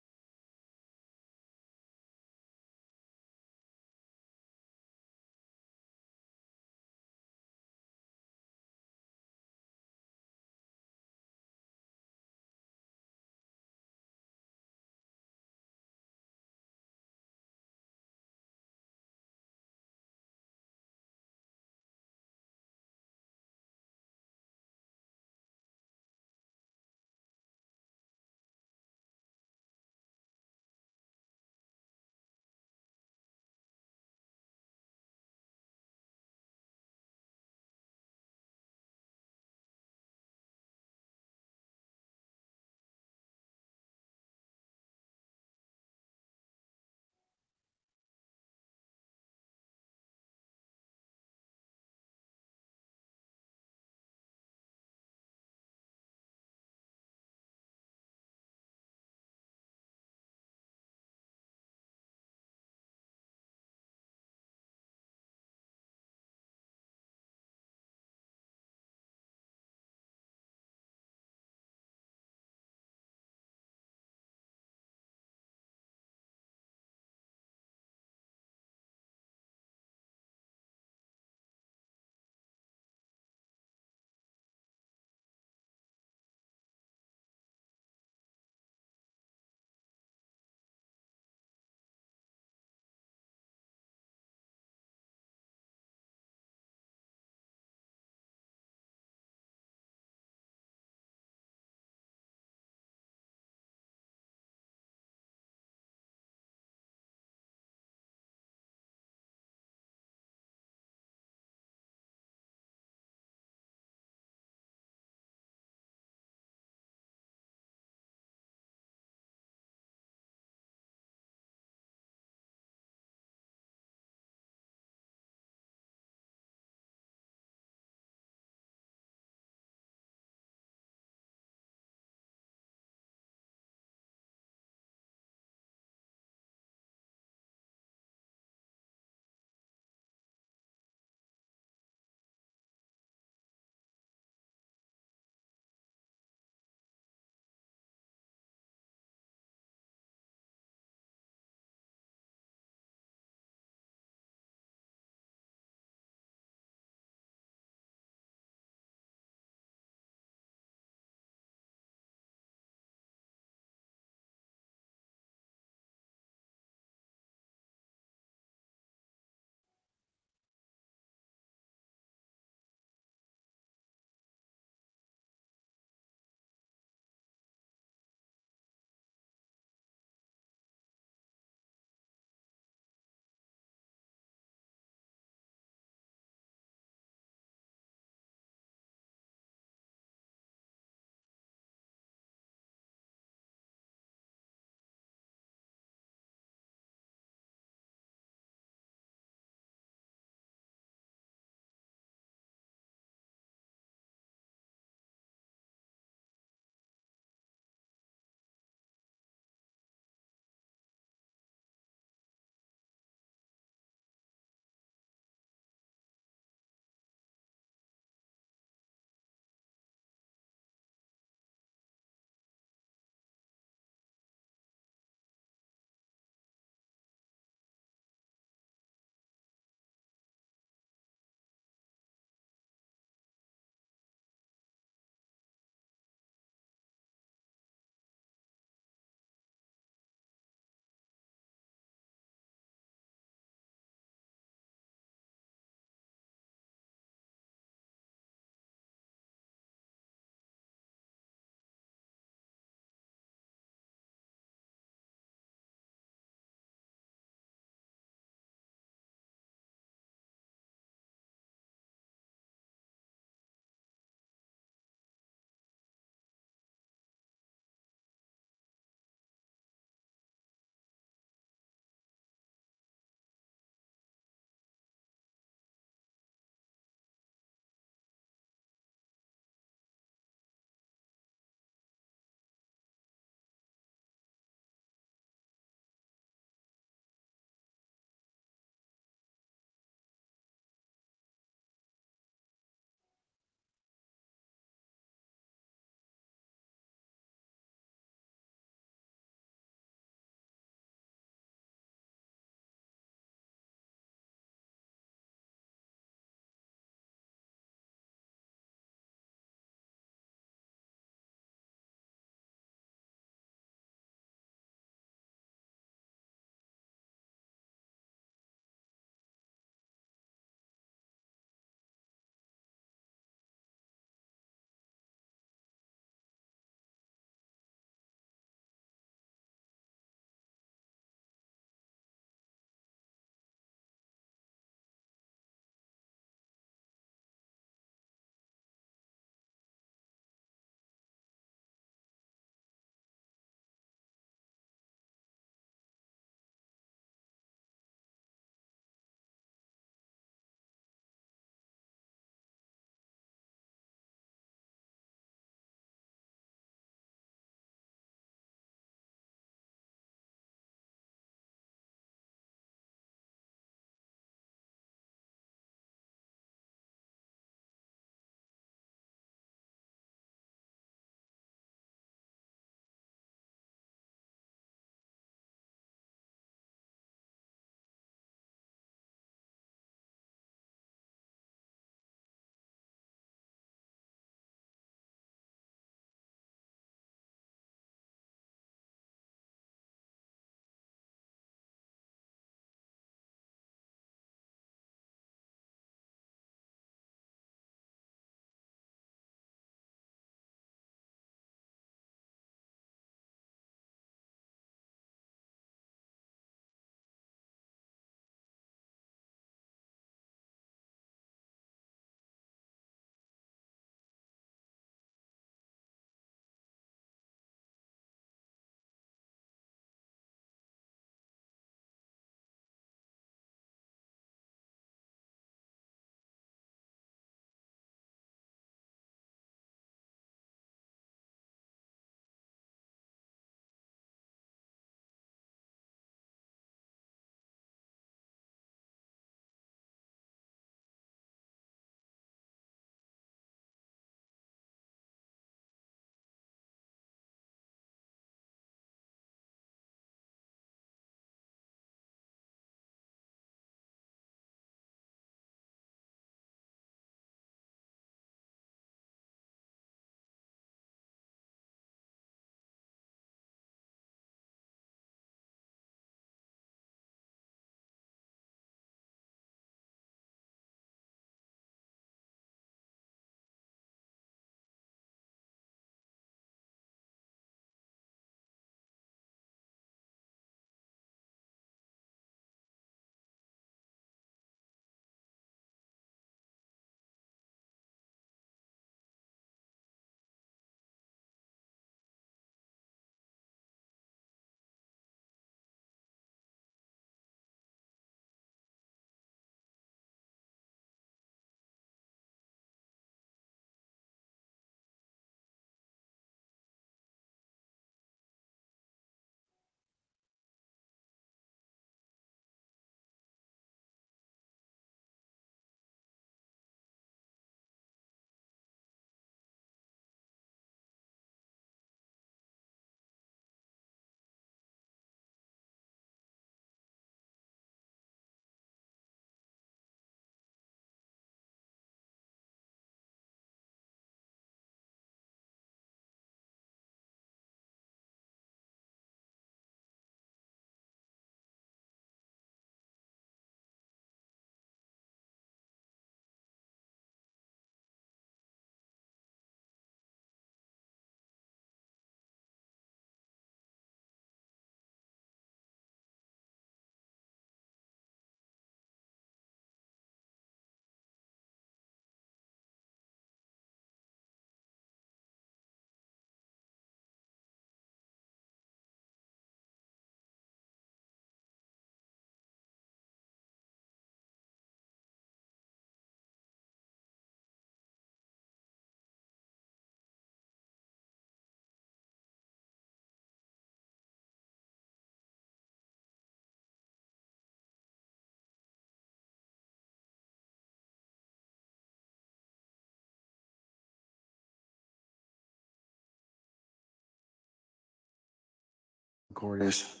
court is.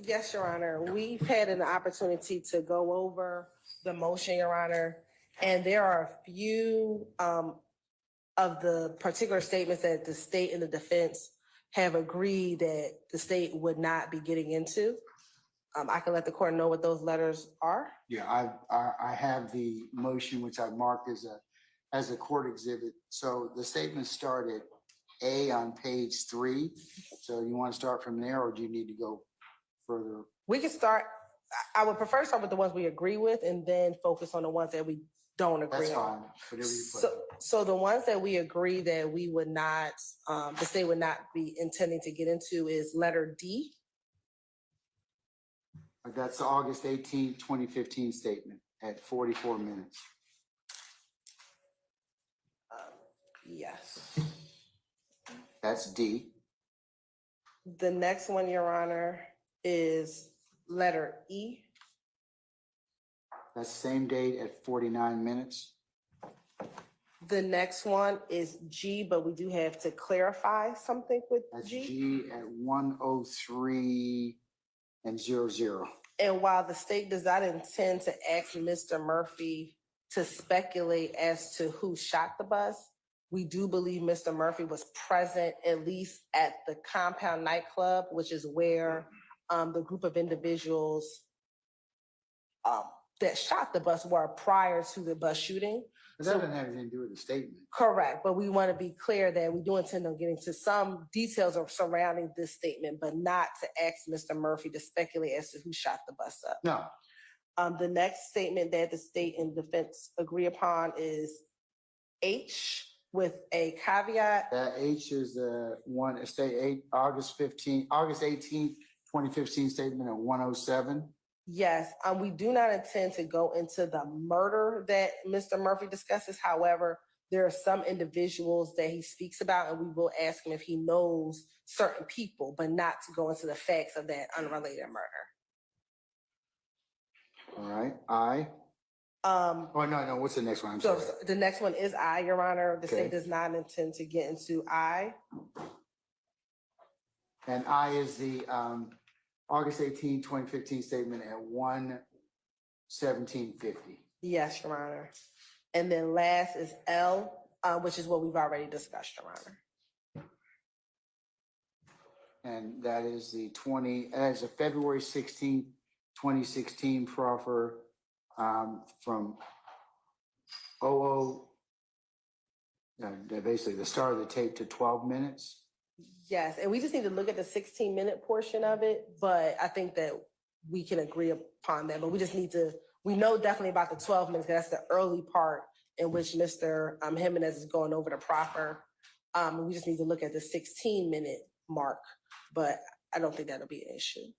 Yes, Your Honor. We've had an opportunity to go over the motion, Your Honor, and there are a few of the particular statements that the state and the defense have agreed that the state would not be getting into. I can let the court know what those letters are. Yeah, I have the motion, which I marked as a court exhibit. So the statement started A on page 3. So you want to start from there, or do you need to go further? We can start, I would prefer to start with the ones we agree with and then focus on the ones that we don't agree That's on. fine, whatever you put. So the ones that we agree that we would not, the state would not be intending to get into is letter D. That's the August 18th, 2015 statement at 44 minutes. Yes. That's D. The next one, Your Honor, is letter E. That's the same date at 49 minutes. The next one is G, but we do have to clarify something with That's G. G at 1:03 and 00. And while the state does not intend to ask Mr. Murphy to speculate as to who shot the bus, we do believe Mr. Murphy was present at least at the Compound nightclub, which is where the group of individuals that shot the bus were prior to the bus shooting. But that doesn't have anything to do with the statement. Correct, but we want to be clear that we do intend on getting to some details of surrounding this statement, but not to ask Mr. Murphy to speculate as to who shot the bus up. No. The next statement that the state and defense agree upon is H with a caveat. That H is the one, August 18th, 2015 statement at 1:07. Yes, we do not intend to go into the murder that Mr. Murphy discusses. However, there are some individuals that he speaks about, and we will ask him if he knows certain people, but not to go into the facts of that unrelated murder. All right, I. Oh, no, what's the next one? I'm sorry. So the next one is I, Your Honor. The Okay. state does not intend to get into I. And I is the August 18, 2015 statement at 1:17:50. Yes, Your Honor. And then last is L, which is what we've already discussed, Your Honor. And that is the February 16th, 2016 proffer from basically the start of the tape to 12 minutes. Yes, and we just need to look at the 16-minute portion of it, but I think that we can agree upon that. But we just need to, we know definitely about the 12 minutes, because that's the early part in which Mr. Jimenez is going over the proffer. We just need to look at the 16-minute mark, but I don't think that'll be an issue.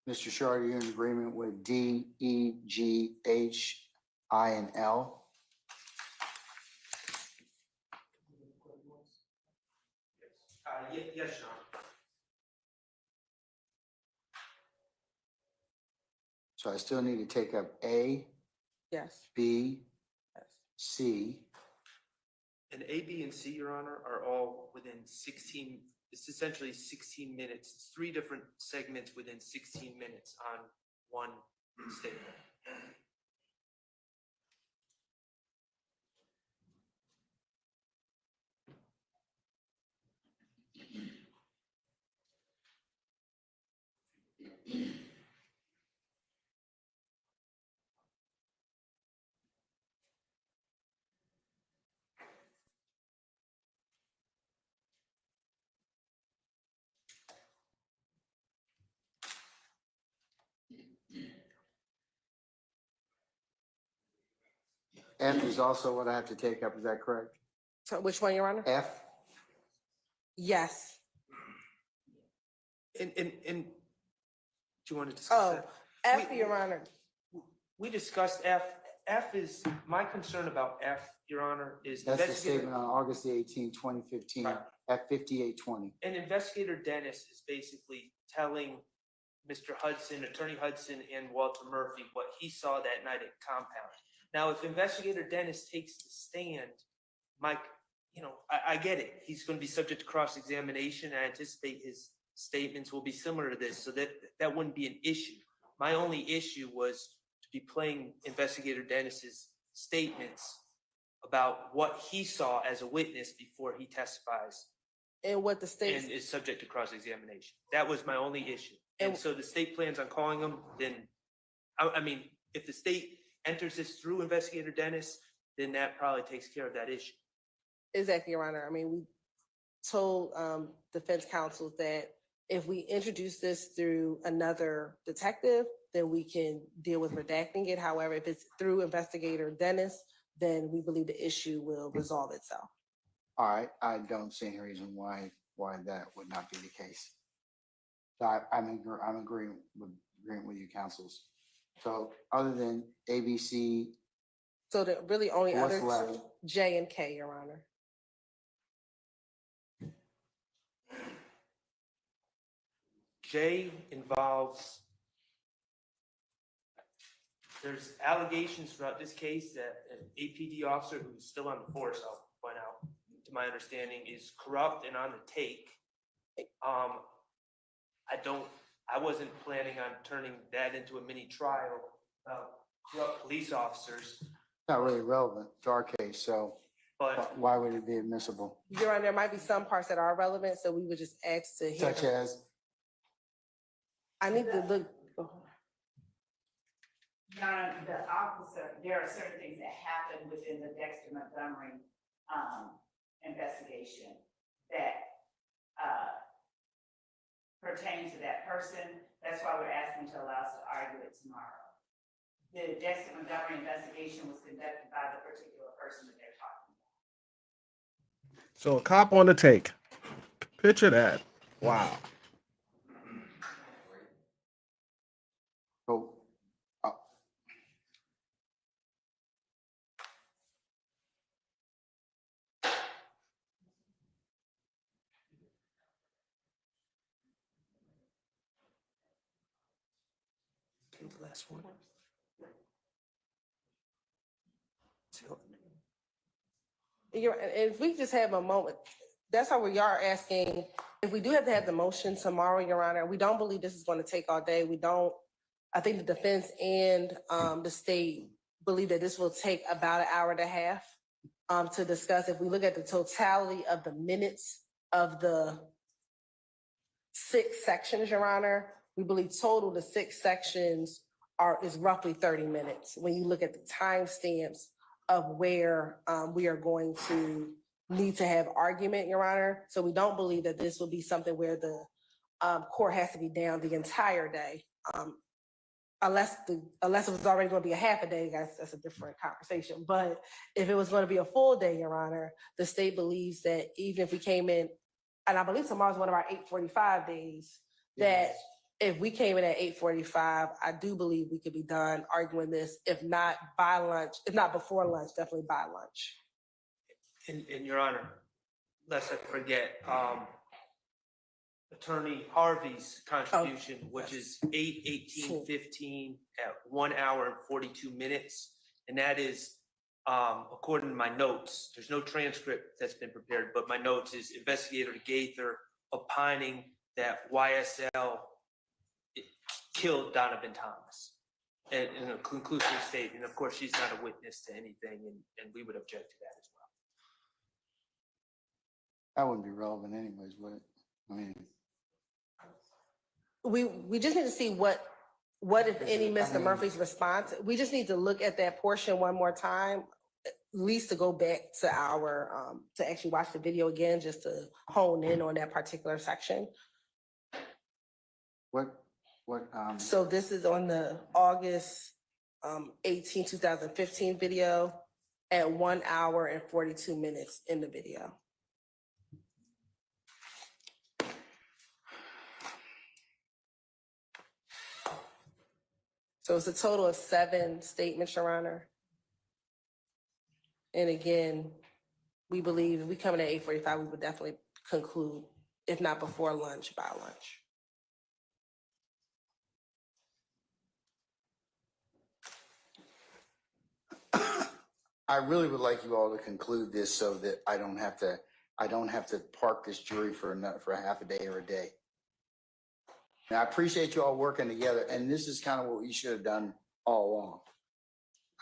Mr. Shard, are you in agreement with D, E, G, H, I, and L? Yes, Your Honor. So I still need to take up A, Yes. B, C. And A, B, and C, Your Honor, are all within 16, it's essentially 16 minutes. It's 3 different segments within 16 minutes on one statement. F is also what I have to take up, is that correct? So which one, Your Honor? F? Yes. And do you want to discuss Oh, that? F, Your Honor. We discussed F. F is, my concern about F, Your Honor, is That's the statement on August the 18th, 2015, at 58:20. And Investigator Dennis is basically telling Mr. Hudson, Attorney Hudson, and Walter Murphy what he saw that night at Compound. Now, if Investigator Dennis takes the stand, my I get it. He's going to be subject to cross-examination. I anticipate his statements will be similar to this, so that wouldn't be an issue. My only issue was to be playing Investigator Dennis's statements about what he saw as a witness before he testifies And what the state, and is subject to cross-examination. That was my only issue. And so the state plans on calling him, then, I mean, if the state enters this through Investigator Dennis, then that probably takes care of that issue. exactly, Your Honor. I mean, we told defense counsel that if we introduce this through another detective, then we can deal with redacting it. However, if it's through Investigator Dennis, then we believe the issue will resolve itself. All right, I don't see any reason why that would not be the case. So I'm agreeing with you, counsels. So other than ABC, So the really only What's other left? two, J and K, Your Honor. J involves, there's allegations throughout this case that an APD officer who's still on the force, I'll point out, to my understanding, is corrupt and on the take. I wasn't planning on turning that into a mini trial, corrupt police officers, not really relevant to our case, so but why would it be admissible? Your Honor, there might be some parts that are relevant, so we would just ask to hear. Such as, I need to look. Your Honor, the officer, there are certain things that happen within the Dexter Montgomery investigation that pertain to that person. That's why we're asking to allow us to argue it tomorrow. The Dexter Montgomery investigation was conducted by the particular person that they're talking about. So a cop on the take. Picture that. Wow. oh, last one. If we just have a moment, that's how we are asking, if we do have to have the motion tomorrow, Your Honor, we don't believe this is going to take all day. I think the defense and the state believe that this will take about an hour and a half to discuss. If we look at the totality of the minutes of the 6 sections, Your Honor, we believe total the 6 sections is roughly 30 minutes. When you look at the timestamps of where we are going to need to have argument, Your Honor. So we don't believe that this will be something where the court has to be down the entire day. Unless it was already going to be a half a day, guys, that's a different conversation. But if it was going to be a full day, Your Honor, the state believes that even if we came in, and I believe tomorrow's one of our 8:45 days, that if we came in at 8:45, I do believe we could be done arguing this, if not by lunch, if not before lunch, definitely by lunch. And Your Honor, lest I forget, Attorney Harvey's contribution, which is 8:18:15 at 1 hour and 42 minutes. And that is, according to my notes, there's no transcript that's been prepared, but my notes is Investigator Gaither opining that YSL killed Donovan Thomas. And in a conclusive statement, of course, she's not a witness to anything, and we would object to that as well. that wouldn't be relevant anyways, would it? I mean, We just need to see what if any, Mr. Murphy's response. We just need to look at that portion one more time, at least to go back to our, to actually watch the video again, just to hone in on that particular section. So this is on the August 18, 2015 video at 1 hour and 42 minutes in the video. So it's a total of 7 statements, Your Honor. And again, we believe if we come in at 8:45, we would definitely conclude, if not before lunch, by lunch. I really would like you all to conclude this so that I don't have to park this jury for a half a day or a day. Now, I appreciate you all working together, and this is kind of what you should have done all along.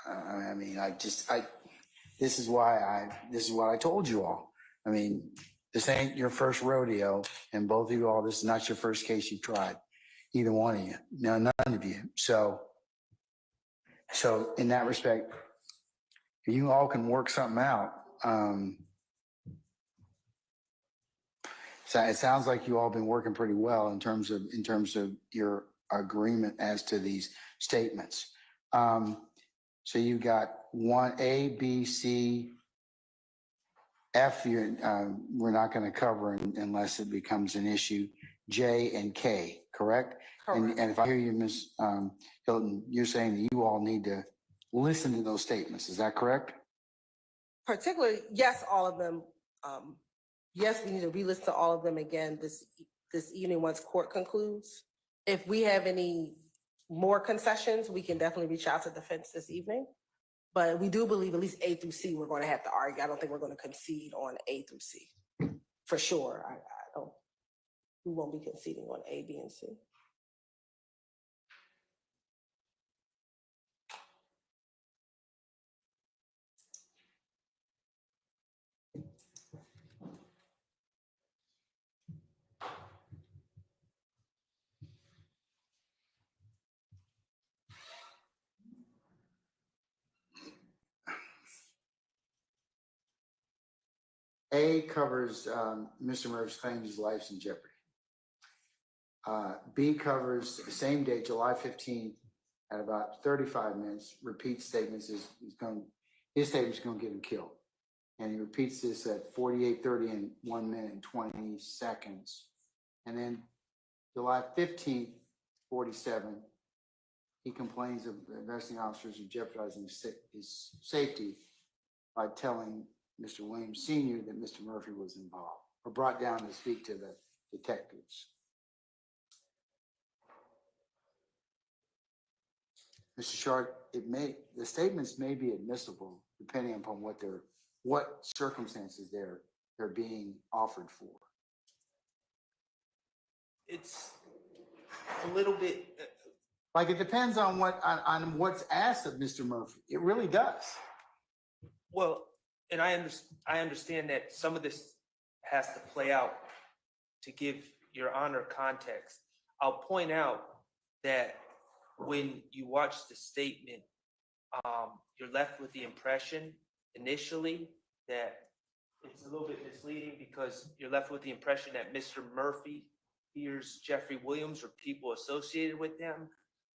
I mean, this is what I told you all. I mean, this ain't your first rodeo, and both of you all, this is not your first case you tried. Either one of you, no, none of you. So in that respect, you all can work something out. So it sounds like you all been working pretty well in terms of your agreement as to these statements. So you got 1A, B, C, F. We're not going to cover unless it becomes an issue. J and K, correct? Correct. And if I hear you, Ms. Hilton, you're saying that you all need to listen to those statements. Is that correct? Particularly, yes, all of them. Yes, we need to re-listen to all of them again this evening once court concludes. If we have any more concessions, we can definitely reach out to defense this evening. But we do believe at least A through C, we're going to have to argue. I don't think we're going to concede on A through C. For sure. We won't be conceding on A, B, and C. A covers Mr. Murphy's claims his life's in jeopardy. B covers the same day, July 15th, at about 35 minutes, repeats statements. His statement's going to get him killed. And he repeats this at 48:30 and 1 minute and 20 seconds. And then July 15th, 47, he complains of investigating officers are jeopardizing his safety by telling Mr. Williams Sr. that Mr. Murphy was involved or brought down to speak to the detectives. Mr. Sharp, the statements may be admissible depending upon what circumstances they're being offered for. It's a little bit. Like it depends on what's asked of Mr. Murphy. It really does. Well, and I understand that some of this has to play out to give Your Honor context. I'll point out that when you watch the statement, you're left with the impression initially that it's a little bit misleading because you're left with the impression that Mr. Murphy fears Jeffrey Williams or people associated with him.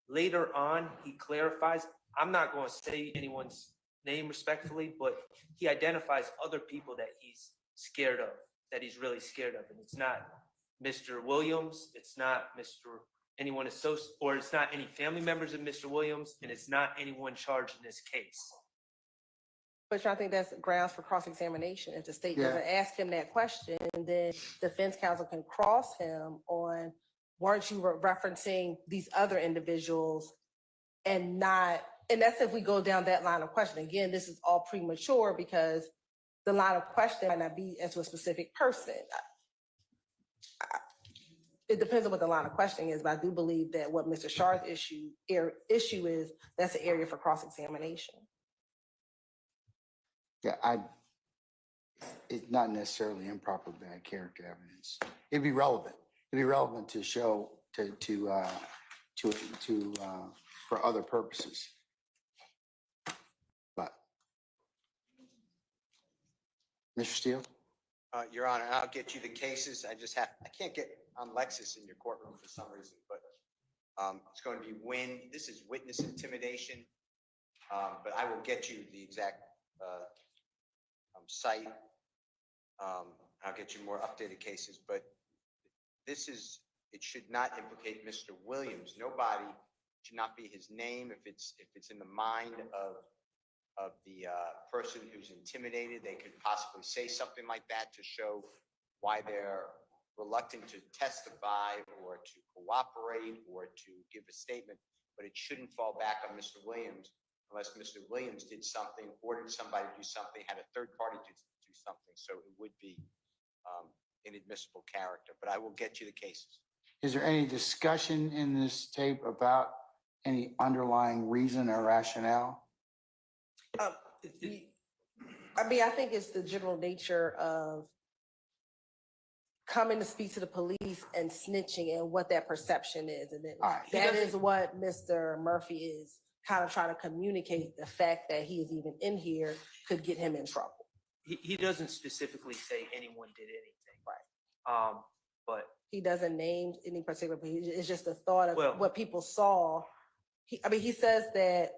Later on, he clarifies, I'm not going to say anyone's name respectfully, but he identifies other people that he's scared of, that he's really scared of. And it's not Mr. Williams, it's not anyone associated, or it's not any family members of Mr. Williams, and it's not anyone charged in this case. But I think that's grounds for cross-examination. If the state doesn't ask him that question, then defense counsel can cross him on, weren't you referencing these other individuals and that's if we go down that line of question. Again, this is all premature because the line of question might not be as to a specific person. It depends on what the line of questioning is, but I do believe that what Mr. Shar's issue is, that's an area for cross-examination. Yeah, it's not necessarily improper bad character evidence. It'd be relevant. It'd be relevant to show for other purposes. But Mr. Steele? Your Honor, I'll get you the cases. I can't get on Lexus in your courtroom for some reason, but it's going to be this is witness intimidation, but I will get you the exact site. I'll get you more updated cases, but it should not implicate Mr. Williams. Nobody should not be his name. If it's in the mind of the person who's intimidated, they could possibly say something like that to show why they're reluctant to testify or to cooperate or to give a statement, but it shouldn't fall back on Mr. Williams unless Mr. Williams did something, ordered somebody to do something, had a third party do something. So it would be inadmissible character, but I will get you the cases. Is there any discussion in this tape about any underlying reason or rationale? I mean, I think it's the general nature of coming to speak to the police and snitching and what that perception is. And then that is what Mr. Murphy is kind of trying to communicate. The fact that he is even in here could get him in trouble. He doesn't specifically say anyone did anything. Right. But he doesn't name any particular, it's just the thought of what people saw. He says that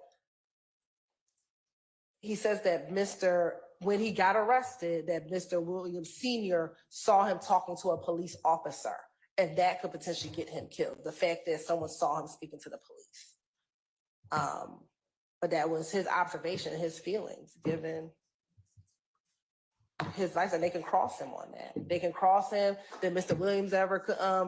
when he got arrested, that Mr. Williams Sr. saw him talking to a police officer, and that could potentially get him killed. The fact that someone saw him speaking to the police. But that was his observation, his feelings, given his life, and they can cross him on that. They can cross him. Did Mr. Williams ever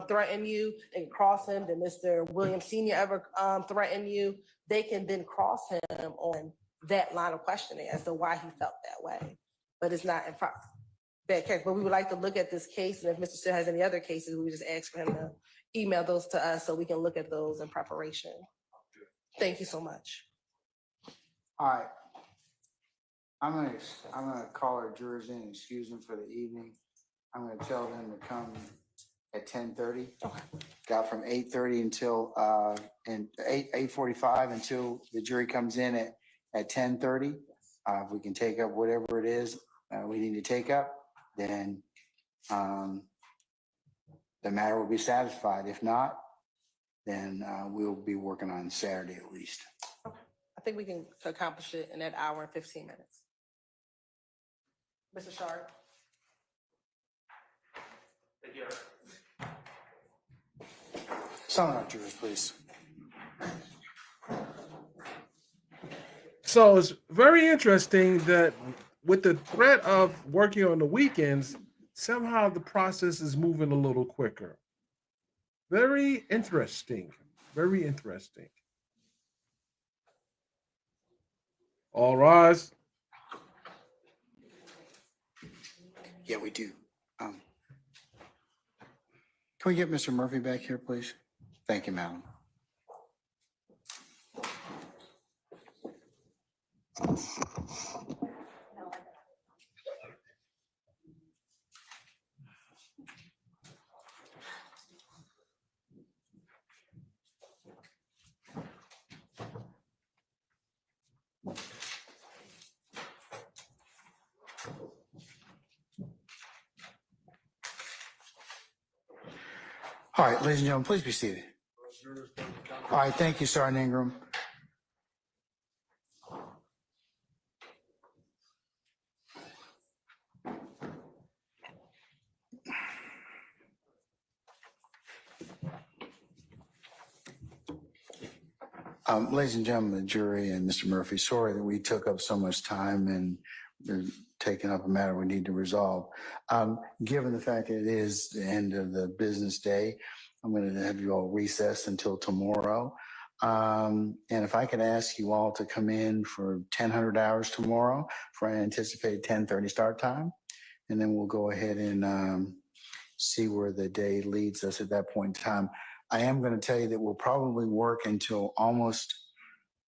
threaten you? They can cross him. Did Mr. Williams Sr. ever threaten you? They can then cross him on that line of questioning as to why he felt that way. But it's not in bad case. But we would like to look at this case, and if Mr. Still has any other cases, we would just ask for him to email those to us so we can look at those in preparation. Thank you so much. All right. I'm gonna call our jurors in, excuse them for the evening. I'm gonna tell them to come at 10:30. Got from 8:30 until and 8:45 until the jury comes in at 10:30. If we can take up whatever it is we need to take up, then the matter will be satisfied. If not, then we'll be working on Saturday at least. I think we can accomplish it in that hour and 15 minutes. Mr. Sharp. thank you. Some of our jurors, please. So it's very interesting that with the threat of working on the weekends, somehow the process is moving a little quicker. Very interesting. Very interesting. All rise. Yeah, we do. Can we get Mr. Murphy back here, please? Thank you, madam. All right, ladies and gentlemen, please be seated. All right, thank you, Sergeant Ingram. Ladies and gentlemen, the jury and Mr. Murphy, sorry that we took up so much time and we're taking up a matter we need to resolve. Given the fact that it is the end of the business day, I'm going to have you all recess until tomorrow. And if I could ask you all to come in for 1000 hours tomorrow for an anticipated 10:30 start time, and then we'll go ahead and see where the day leads us at that point in time. I am going to tell you that we'll probably work until almost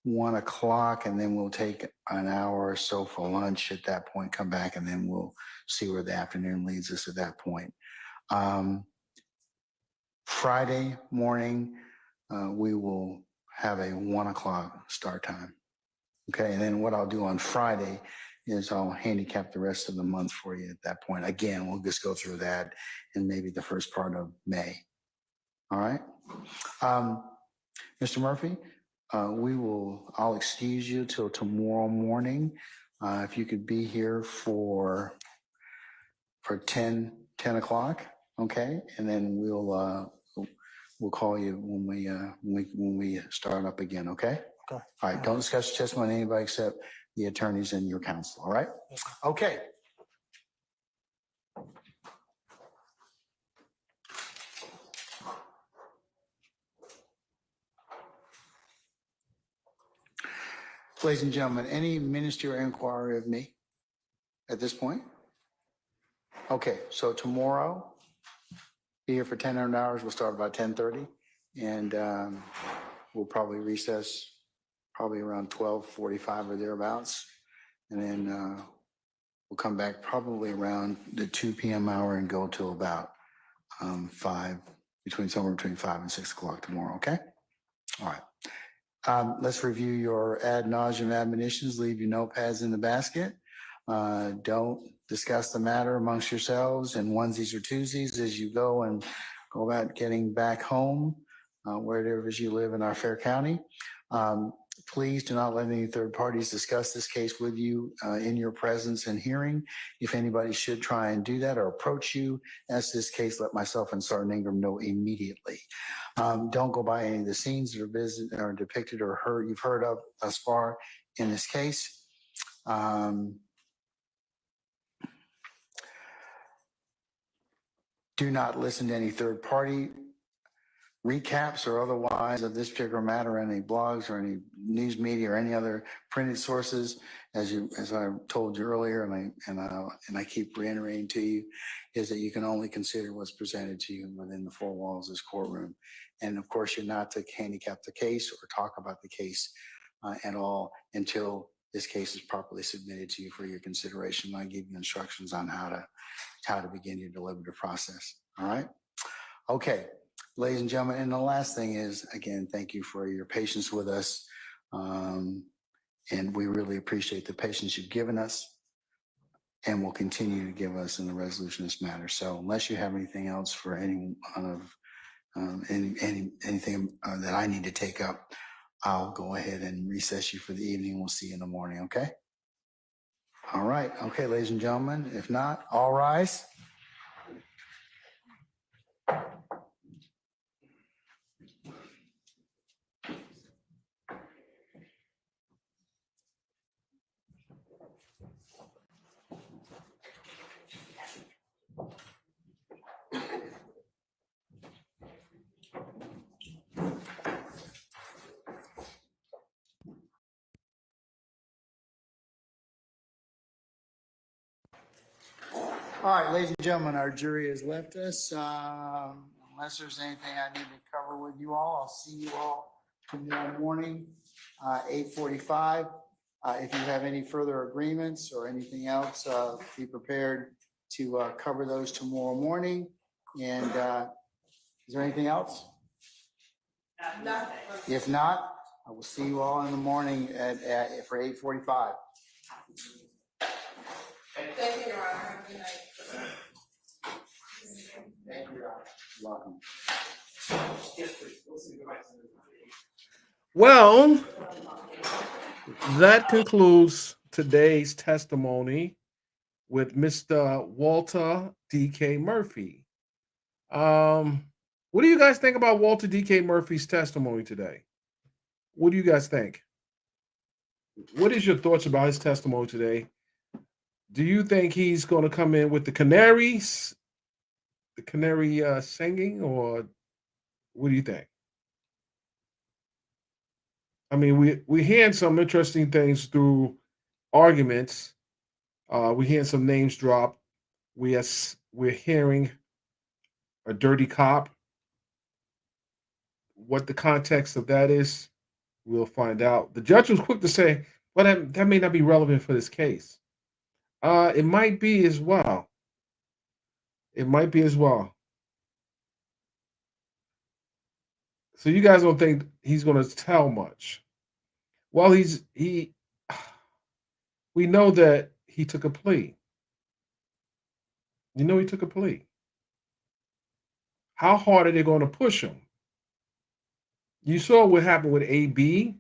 1 o'clock, and then we'll take an hour or so for lunch at that point, come back, and then we'll see where the afternoon leads us at that point. Friday morning, we will have a 1 o'clock start time. Okay, and then what I'll do on Friday is I'll handicap the rest of the month for you at that point. Again, we'll just go through that in maybe the first part of May. All right. Mr. Murphy, I'll excuse you till tomorrow morning. If you could be here for 10 o'clock, okay? And then we'll call you when we start up again, okay? Okay. All right, don't discuss your testimony with anybody except the attorneys and your counsel, all right? Okay. Ladies and gentlemen, any ministerial inquiry of me at this point? Okay, so tomorrow, be here for 10 hours. We'll start about 10:30, and we'll probably recess probably around 12:45 or thereabouts. And then we'll come back probably around the 2 p.m. hour and go till about 5, somewhere between 5 and 6 o'clock tomorrow, okay? All right. Let's review your ad nauseum admonitions. Leave your notepads in the basket. Don't discuss the matter amongst yourselves in onesies or twosies as you go about getting back home, wherever it is you live in our fair county. Please do not let any third parties discuss this case with you in your presence and hearing. If anybody should try and do that or approach you as this case, let myself and Sergeant Ingram know immediately. Don't go by any of the scenes that are depicted or you've heard of thus far in this case. Do not listen to any third party recaps or otherwise of this particular matter, any blogs or any news media or any other printed sources. As I told you earlier, and I keep reiterating to you, is that you can only consider what's presented to you within the four walls of this courtroom. And of course, you're not to handicap the case or talk about the case at all until this case is properly submitted to you for your consideration. I give you instructions on how to begin your deliberative process. All right. Okay. Ladies and gentlemen, and the last thing is, again, thank you for your patience with us. And we really appreciate the patience you've given us and will continue to give us in the resolution of this matter. So unless you have anything else for anything that I need to take up, I'll go ahead and recess you for the evening. We'll see you in the morning, okay? All right. Okay, ladies and gentlemen, if not, all rise. All right, ladies and gentlemen, our jury has left us. Unless there's anything I need to cover with you all, I'll see you all tomorrow morning, 8:45. If you have any further agreements or anything else, be prepared to cover those tomorrow morning. And is there anything else? Nothing. If not, I will see you all in the morning for 8:45. Thank you, Your Honor. Have a good night. Thank you, Your Honor. You're welcome. Well, that concludes today's testimony with Mr. Walter D.K. Murphy. What do you guys think about Walter D.K. Murphy's testimony today? What do you guys think? What is your thoughts about his testimony today? Do you think he's going to come in with the canary singing, or what do you think? I mean, we're hearing some interesting things through arguments. We're hearing some names drop. We're hearing a dirty cop. What the context of that is, we'll find out. The judge was quick to say, well, that may not be relevant for this case. It might be as well. It might be as well. So you guys don't think he's going to tell much? Well, we know that he took a plea. You know he took a plea. How hard are they going to push him? You saw what happened with AB.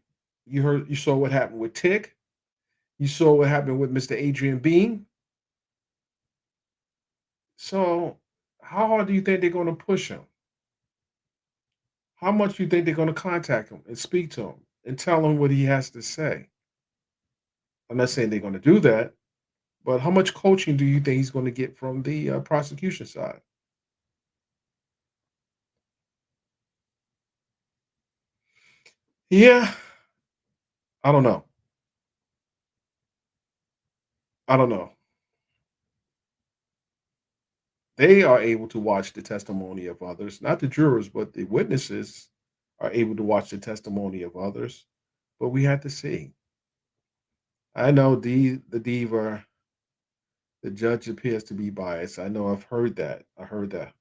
You saw what happened with Tick. You saw what happened with Mr. Adrian Bean. So how hard do you think they're going to push him? How much do you think they're going to contact him and speak to him and tell him what he has to say? I'm not saying they're going to do that, but how much coaching do you think he's going to get from the prosecution side? Yeah, I don't know. I don't know. They are able to watch the testimony of others, not the jurors, but the witnesses are able to watch the testimony of others. But we have to see. I know the diva, the judge appears to be biased. I know I've heard that. I heard that.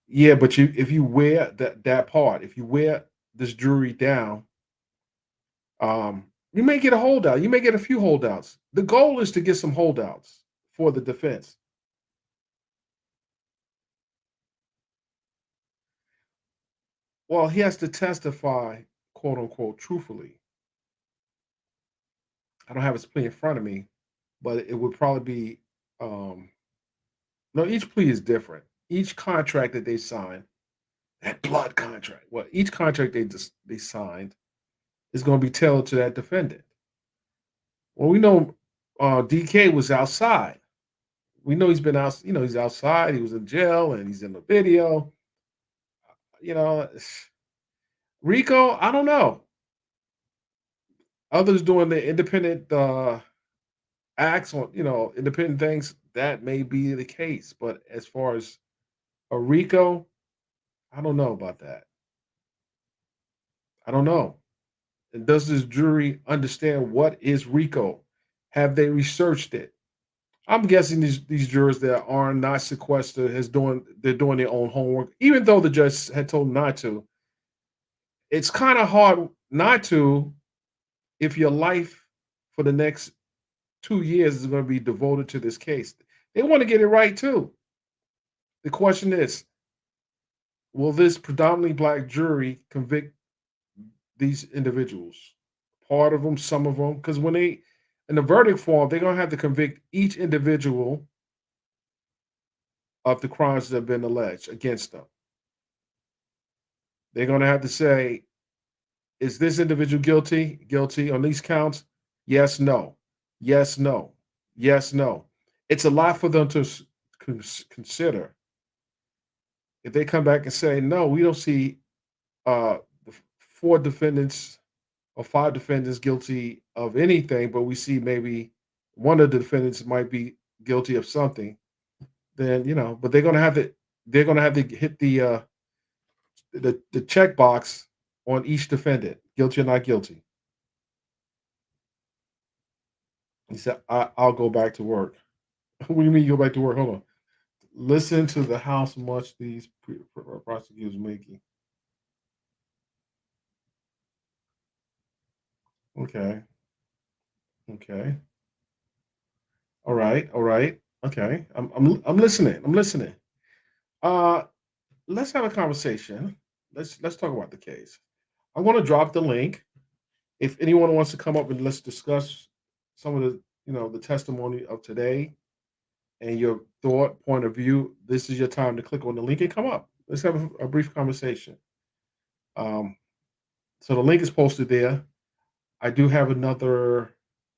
Yeah, but if you wear that part, if you wear this jury down, you may get a holdout. You may get a few holdouts. The goal is to get some holdouts for the defense. Well, he has to testify, quote unquote, truthfully. I don't have his plea in front of me, but it would probably be no, each plea is different. Each contract that they sign, that blood contract, well, each contract they signed is going to be tailored to that defendant. Well, we know DK was outside. We know he's been out, he's outside, he was in jail and he's in the video. You know, Rico, I don't know. Others doing the independent acts on, independent things, that may be the case. But as far as a Rico, I don't know about that. I don't know. And does this jury understand what is RICO? Have they researched it? I'm guessing these jurors that are not sequestered they're doing their own homework, even though the judge had told them not to. It's kind of hard not to if your life for the next 2 years is going to be devoted to this case. They want to get it right too. The question is, will this predominantly black jury convict these individuals? Part of them, some of them, because when they in the verdict form, they're gonna have to convict each individual of the crimes that have been alleged against them. They're gonna have to say, is this individual guilty? Guilty on these counts? Yes, no. Yes, no. Yes, no. It's a lot for them to consider. If they come back and say, no, we don't see the 4 defendants or 5 defendants guilty of anything, but we see maybe one of the defendants might be guilty of something, then but they're gonna have to hit the check box on each defendant, guilty or not guilty. He said, I'll go back to work. What do you mean you go back to work? Hold on. Listen to how much these prosecutors making. Okay. Okay. All right. All right. Okay. I'm listening. I'm listening. Uh let's have a conversation. Let's talk about the case. I'm going to drop the link. If anyone wants to come up and let's discuss some of the the testimony of today and your point of view, this is your time to click on the link and come up. Let's have a brief conversation. Um, so the link is posted there. I do have another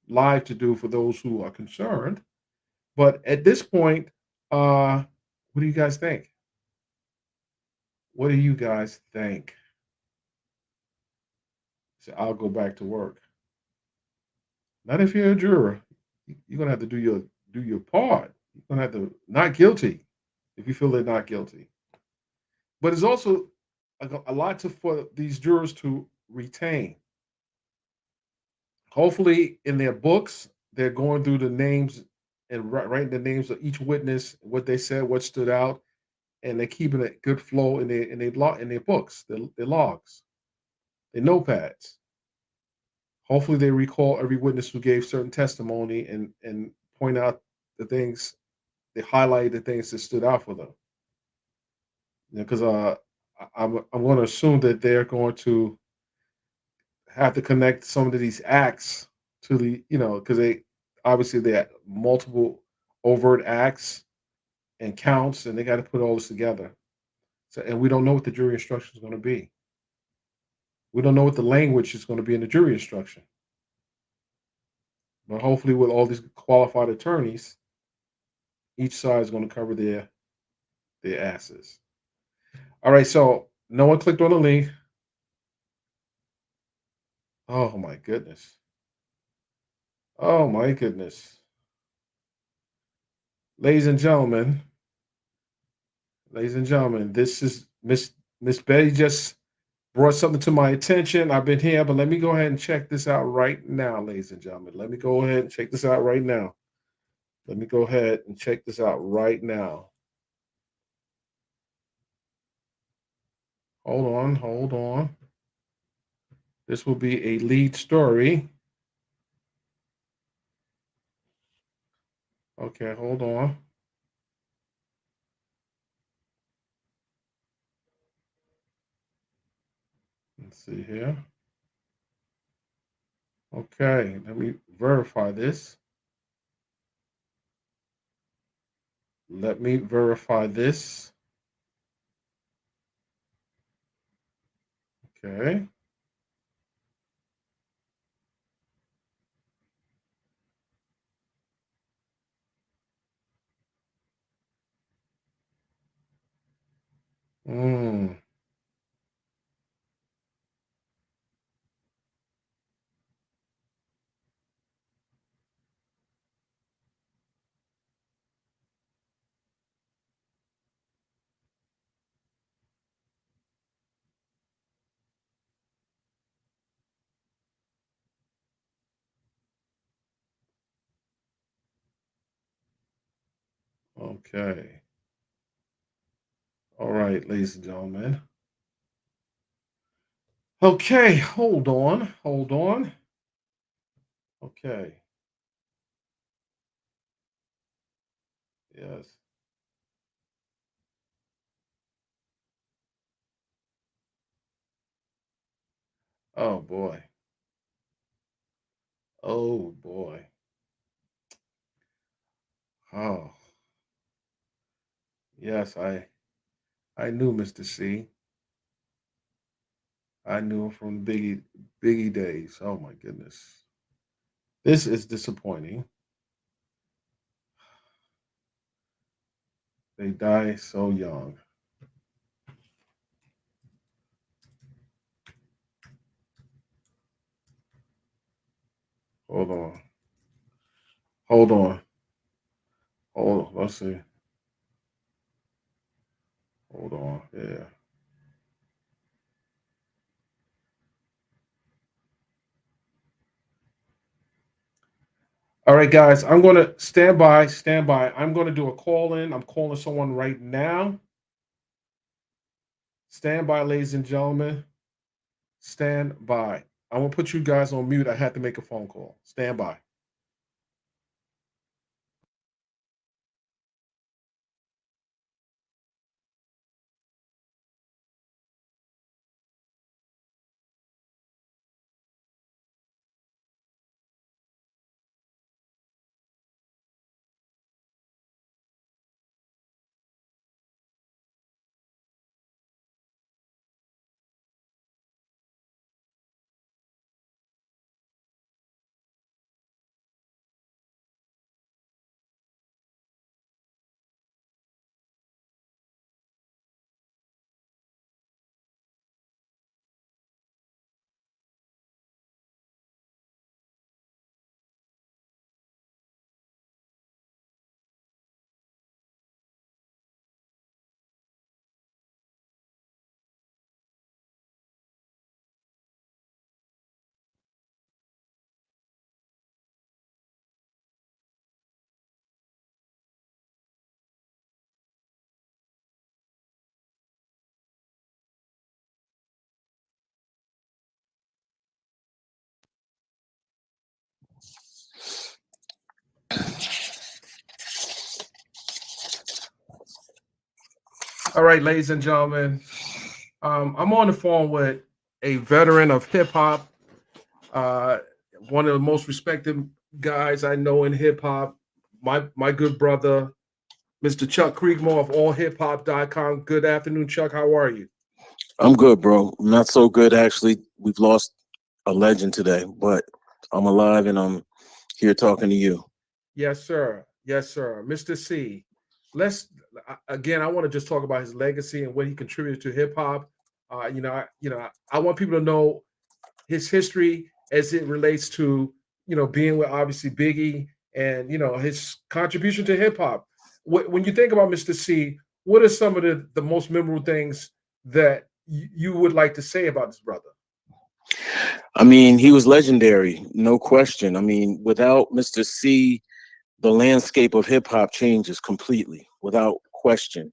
live to do for those who are concerned, but at this point, what do you guys think? What do you guys think? So I'll go back to work. Not if you're a juror. You're gonna have to do your part. You're gonna have to not guilty if you feel they're not guilty. But it's also a lot for these jurors to retain. Hopefully, in their books, they're going through the names and writing the names of each witness, what they said, what stood out, and they're keeping a good flow in their books, their logs, their notepads. Hopefully, they recall every witness who gave certain testimony and point out the things, they highlight the things that stood out for them. Because I'm going to assume that they're going to have to connect some of these acts to because they obviously they had multiple overt acts and counts, and they got to put all this together. So, and we don't know what the jury instruction is going to be. We don't know what the language is going to be in the jury instruction. But hopefully, with all these qualified attorneys, each side is going to cover their asses. All right, so no one clicked on the link. Oh my goodness. Oh my goodness. Ladies and gentlemen, this is Miss Betty just brought something to my attention. I've been here, but let me go ahead and check this out right now, ladies and gentlemen. Let me go ahead and check this out right now. Let me go ahead and check this out right now. Hold on, hold on. This will be a lead story. Okay, hold on. Let's see here. Okay, let me verify this. Let me verify this. Okay. Mm. Okay. All right, ladies and gentlemen. Okay, hold on, hold on. Okay. Yes. Oh boy. Oh boy. Oh. Yes, I knew Mr. C. I knew him from Biggie days. Oh my goodness. This is disappointing. They die so young. Hold on. Hold on. Hold on. Let's see. Hold on. Yeah. All right, guys. I'm gonna stand by. Stand by. I'm gonna do a call in. I'm calling someone right now. Stand by, ladies and gentlemen. Stand by. I'm gonna put you guys on mute. I had to make a phone call. Stand by. All right, ladies and gentlemen. I'm on the phone with a veteran of hip hop, uh, one of the most respected guys I know in hip hop. My good brother, Mr. Chuck Creekmore of allhiphop.com. Good afternoon, Chuck. How are you? I'm good, bro. Not so good, actually. We've lost a legend today, but I'm alive and I'm here talking to you. Yes, sir. Yes, sir. Mr. C. Let's again. I want to just talk about his legacy and what he contributed to hip hop. I want people to know his history as it relates to, being with obviously Biggie and, his contribution to hip hop. When you think about Mr. C, what are some of the most memorable things that you would like to say about his brother? I mean, he was legendary, no question. I mean, without Mr. C, the landscape of hip hop changes completely, without question.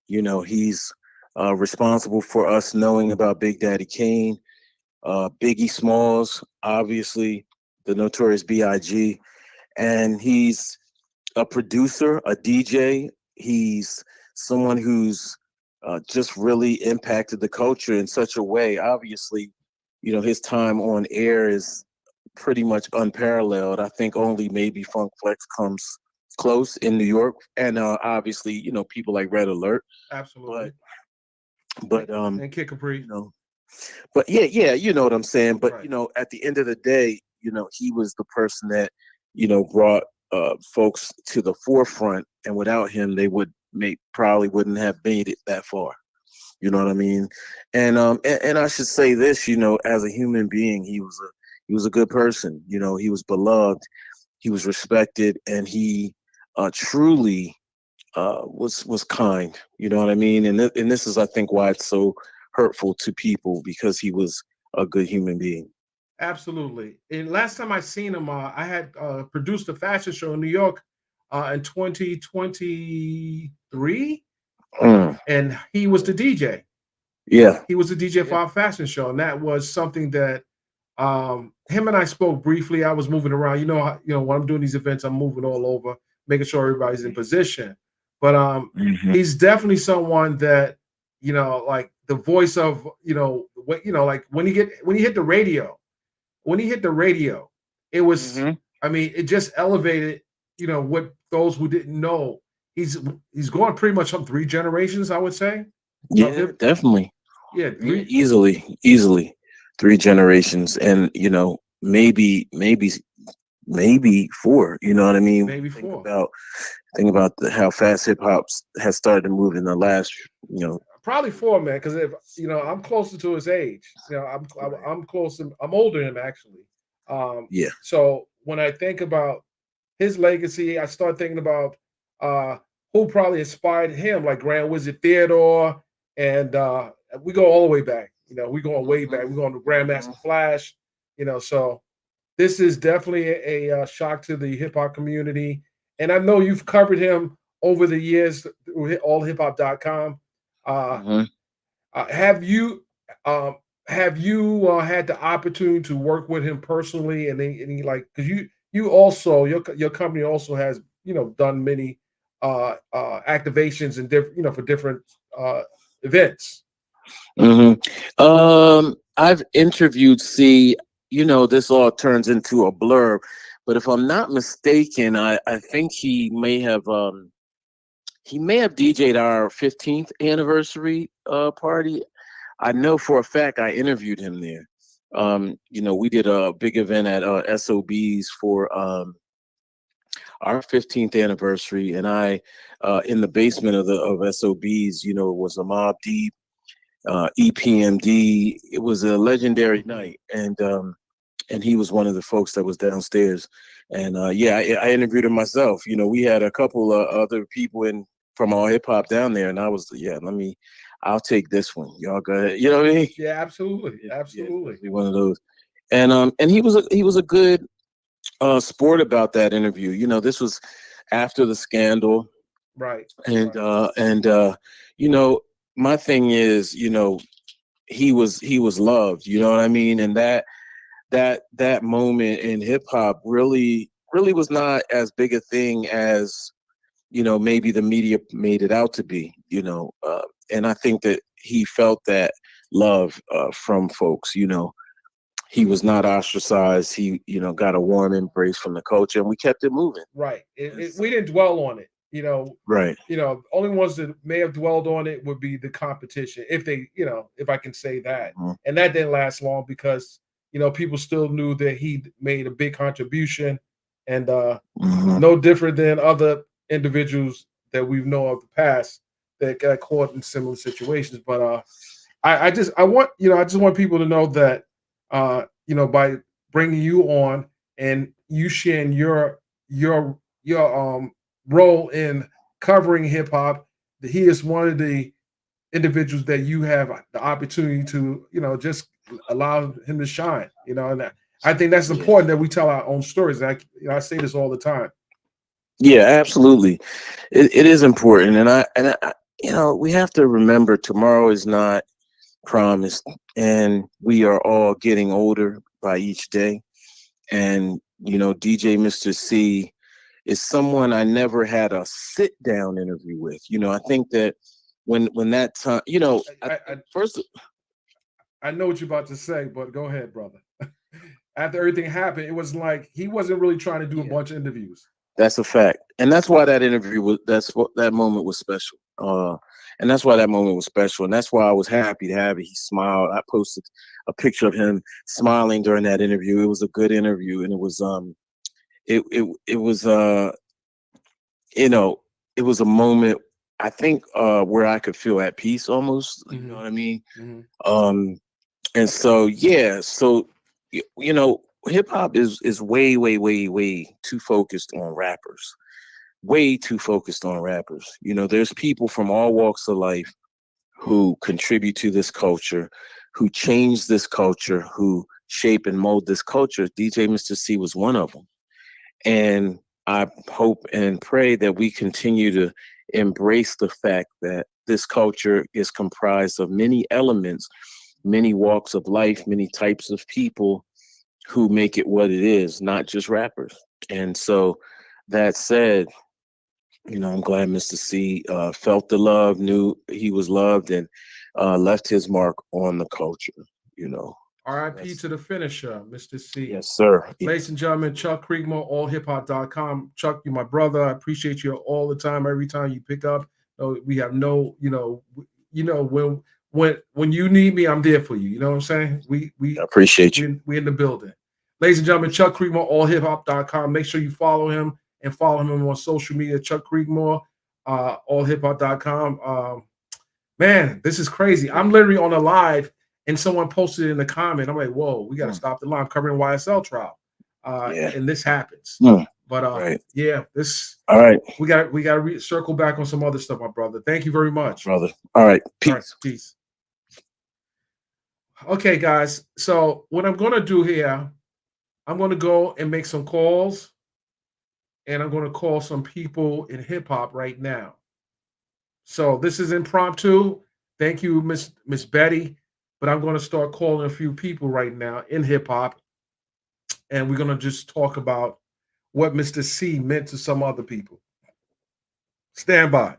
He's responsible for us knowing about Big Daddy Kane, Biggie Smalls, obviously, the Notorious B.I.G., and he's a producer, a DJ. He's someone who's just really impacted the culture in such a way. Obviously, his time on air is pretty much unparalleled. I think only maybe Funk Flex comes close in New York, and obviously, people like Red Alert. Absolutely. But and Kid Capri. But yeah, you know what I'm saying. But Right. at the end of the day, he was the person that brought folks to the forefront, and without him, they probably wouldn't have made it that far. You know what I mean? And I should say this, as a human being, he was a good person. He was beloved, he was respected, and he truly was kind. You know what I mean? And this is, I think, why it's so hurtful to people, because he was a good human being. Absolutely. And last time I seen him, I had produced a fashion show in New York in 2023, Mm. and he was the DJ. Yeah. He was the DJ for our fashion show, and that was something that him and I spoke briefly. I was moving around. When I'm doing these events, I'm moving all over, making sure everybody's in position. But Mhm. he's definitely someone that, like the voice of, like when he hit the radio, it was, Mhm. I mean, it just elevated, what those who didn't know. He's going pretty much on 3 generations, I would say. Of Yeah, hip, definitely. yeah, Yeah, 3. easily 3 generations, and maybe 4. You know what I mean? Maybe 4. Think about how fast hip hop has started to move in the last, Probably 4, man. Because if I'm closer to his age. I'm close. I'm older than him actually. Yeah. So when I think about his legacy, I start thinking about who probably inspired him, like Grand Wizard Theodore, and we go all the way back. We going way back. We going to Grandmaster Flash. So this is definitely a shock to the hip hop community, and I know you've covered him over the years through allhiphop.com. Uh, Mhm. have you had the opportunity to work with him personally, and he like, because you also, your company also has done many activations and different, for different events. I've interviewed C. This all turns into a blurb, but if I'm not mistaken, I think he may have DJ'd our 15th anniversary party. I know for a fact I interviewed him there. We did a big event at SOB's for our 15th anniversary, and I in the basement of SOB's, it was a Mob Deep, EPMD. It was a legendary night, and he was one of the folks that was downstairs. And yeah, I interviewed him myself. We had a couple of other people from all hip hop down there, and I was, yeah, I'll take this one. Y'all go ahead. You know what I mean? Yeah, absolutely, Yeah, absolutely. be one of those. And he was a good sport about that interview. This was after the scandal, Right. and my thing is, he was loved. You know what I mean? And that moment in hip hop really was not as big a thing as maybe the media made it out to be. And I think that he felt that love from folks. He was not ostracized. He got a warm embrace from the culture, and we kept it moving. Right. We didn't dwell on it. Right. Only ones that may have dwelled on it would be the competition, if they, if I can say that. Mhm. And that didn't last long because, people still knew that he made a big contribution, and Mhm. no different than other individuals that we've known of the past that got caught in similar situations. But I just want people to know that by bringing you on and you sharing your role in covering hip hop. He is one of the individuals that you have the opportunity to, just allow him to shine. And I think that's important that we tell our own stories. I say this all the time. Yeah, absolutely. It is important, and we have to remember tomorrow is not promised, and we are all getting older by each day. And DJ Mr. C is someone I never had a sit down interview with. I think that when that time, first, I know what you're about to say, but go ahead, brother. After everything happened, it was like he wasn't really trying to do a bunch of interviews. that's a fact, and that's why that interview was. That's what that moment was special. And that's why that moment was special, and that's why I was happy to have it. He smiled. I posted a picture of him smiling during that interview. It was a good interview, and it was it was it was a moment I think where I could feel at peace almost. You know what I mean? And so hip hop is way, way, way, way too focused on rappers. Way too focused on rappers. There's people from all walks of life who contribute to this culture, who change this culture, who shape and mold this culture. DJ Mr. C was one of them. And I hope and pray that we continue to embrace the fact that this culture is comprised of many elements, many walks of life, many types of people who make it what it is, not just rappers. And so that said, I'm glad Mr. C felt the love, knew he was loved, and left his mark on the culture, R.I.P. to the finisher, Mr. C. Yes, sir. Ladies and gentlemen, Chuck Kriegmore, allhiphop.com. Chuck, you're my brother. I appreciate you all the time. Every time you pick up, we have no, when you need me, I'm there for you. You know what I'm saying? We appreciate you. We in the building. Ladies and gentlemen, Chuck Kriegmore, allhiphop.com. Make sure you follow him and follow him on social media. Chuck Kriegmore, allhiphop.com. Man, this is crazy. I'm literally on a live and someone posted in the comment. I'm like, whoa, we got to stop the line. I'm covering YSL trial. And this happens. But this. All right. We got to circle back on some other stuff, my brother. Thank you very much. Brother. All right. Peace. All right, peace. Okay, guys. So what I'm going to do here, I'm going to go and make some calls. And I'm going to call some people in hip hop right now. So this is impromptu. Thank you, Miss Betty. But I'm going to start calling a few people right now in hip hop. And we're going to just talk about what Mr. C meant to some other people. Stand by.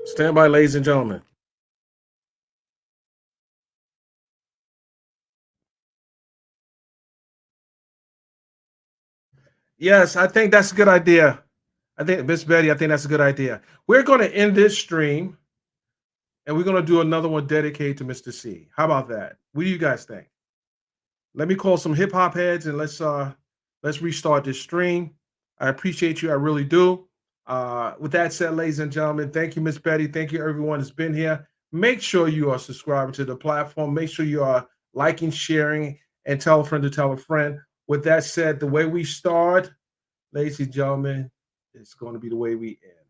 Stand by, ladies and gentlemen. Yes, I think that's a good idea. I think, Miss Betty, I think that's a good idea. We're going to end this stream and we're going to do another one dedicated to Mr. C. How about that? What do you guys think? Let me call some hip hop heads and let's restart this stream. I appreciate you. I really do. With that said, ladies and gentlemen, thank you, Miss Betty. Thank you, everyone that's been here. Make sure you are subscribing to the platform. Make sure you are liking, sharing, and tell a friend to tell a friend. With that said, the way we start, ladies and gentlemen, it's going to be the way we end.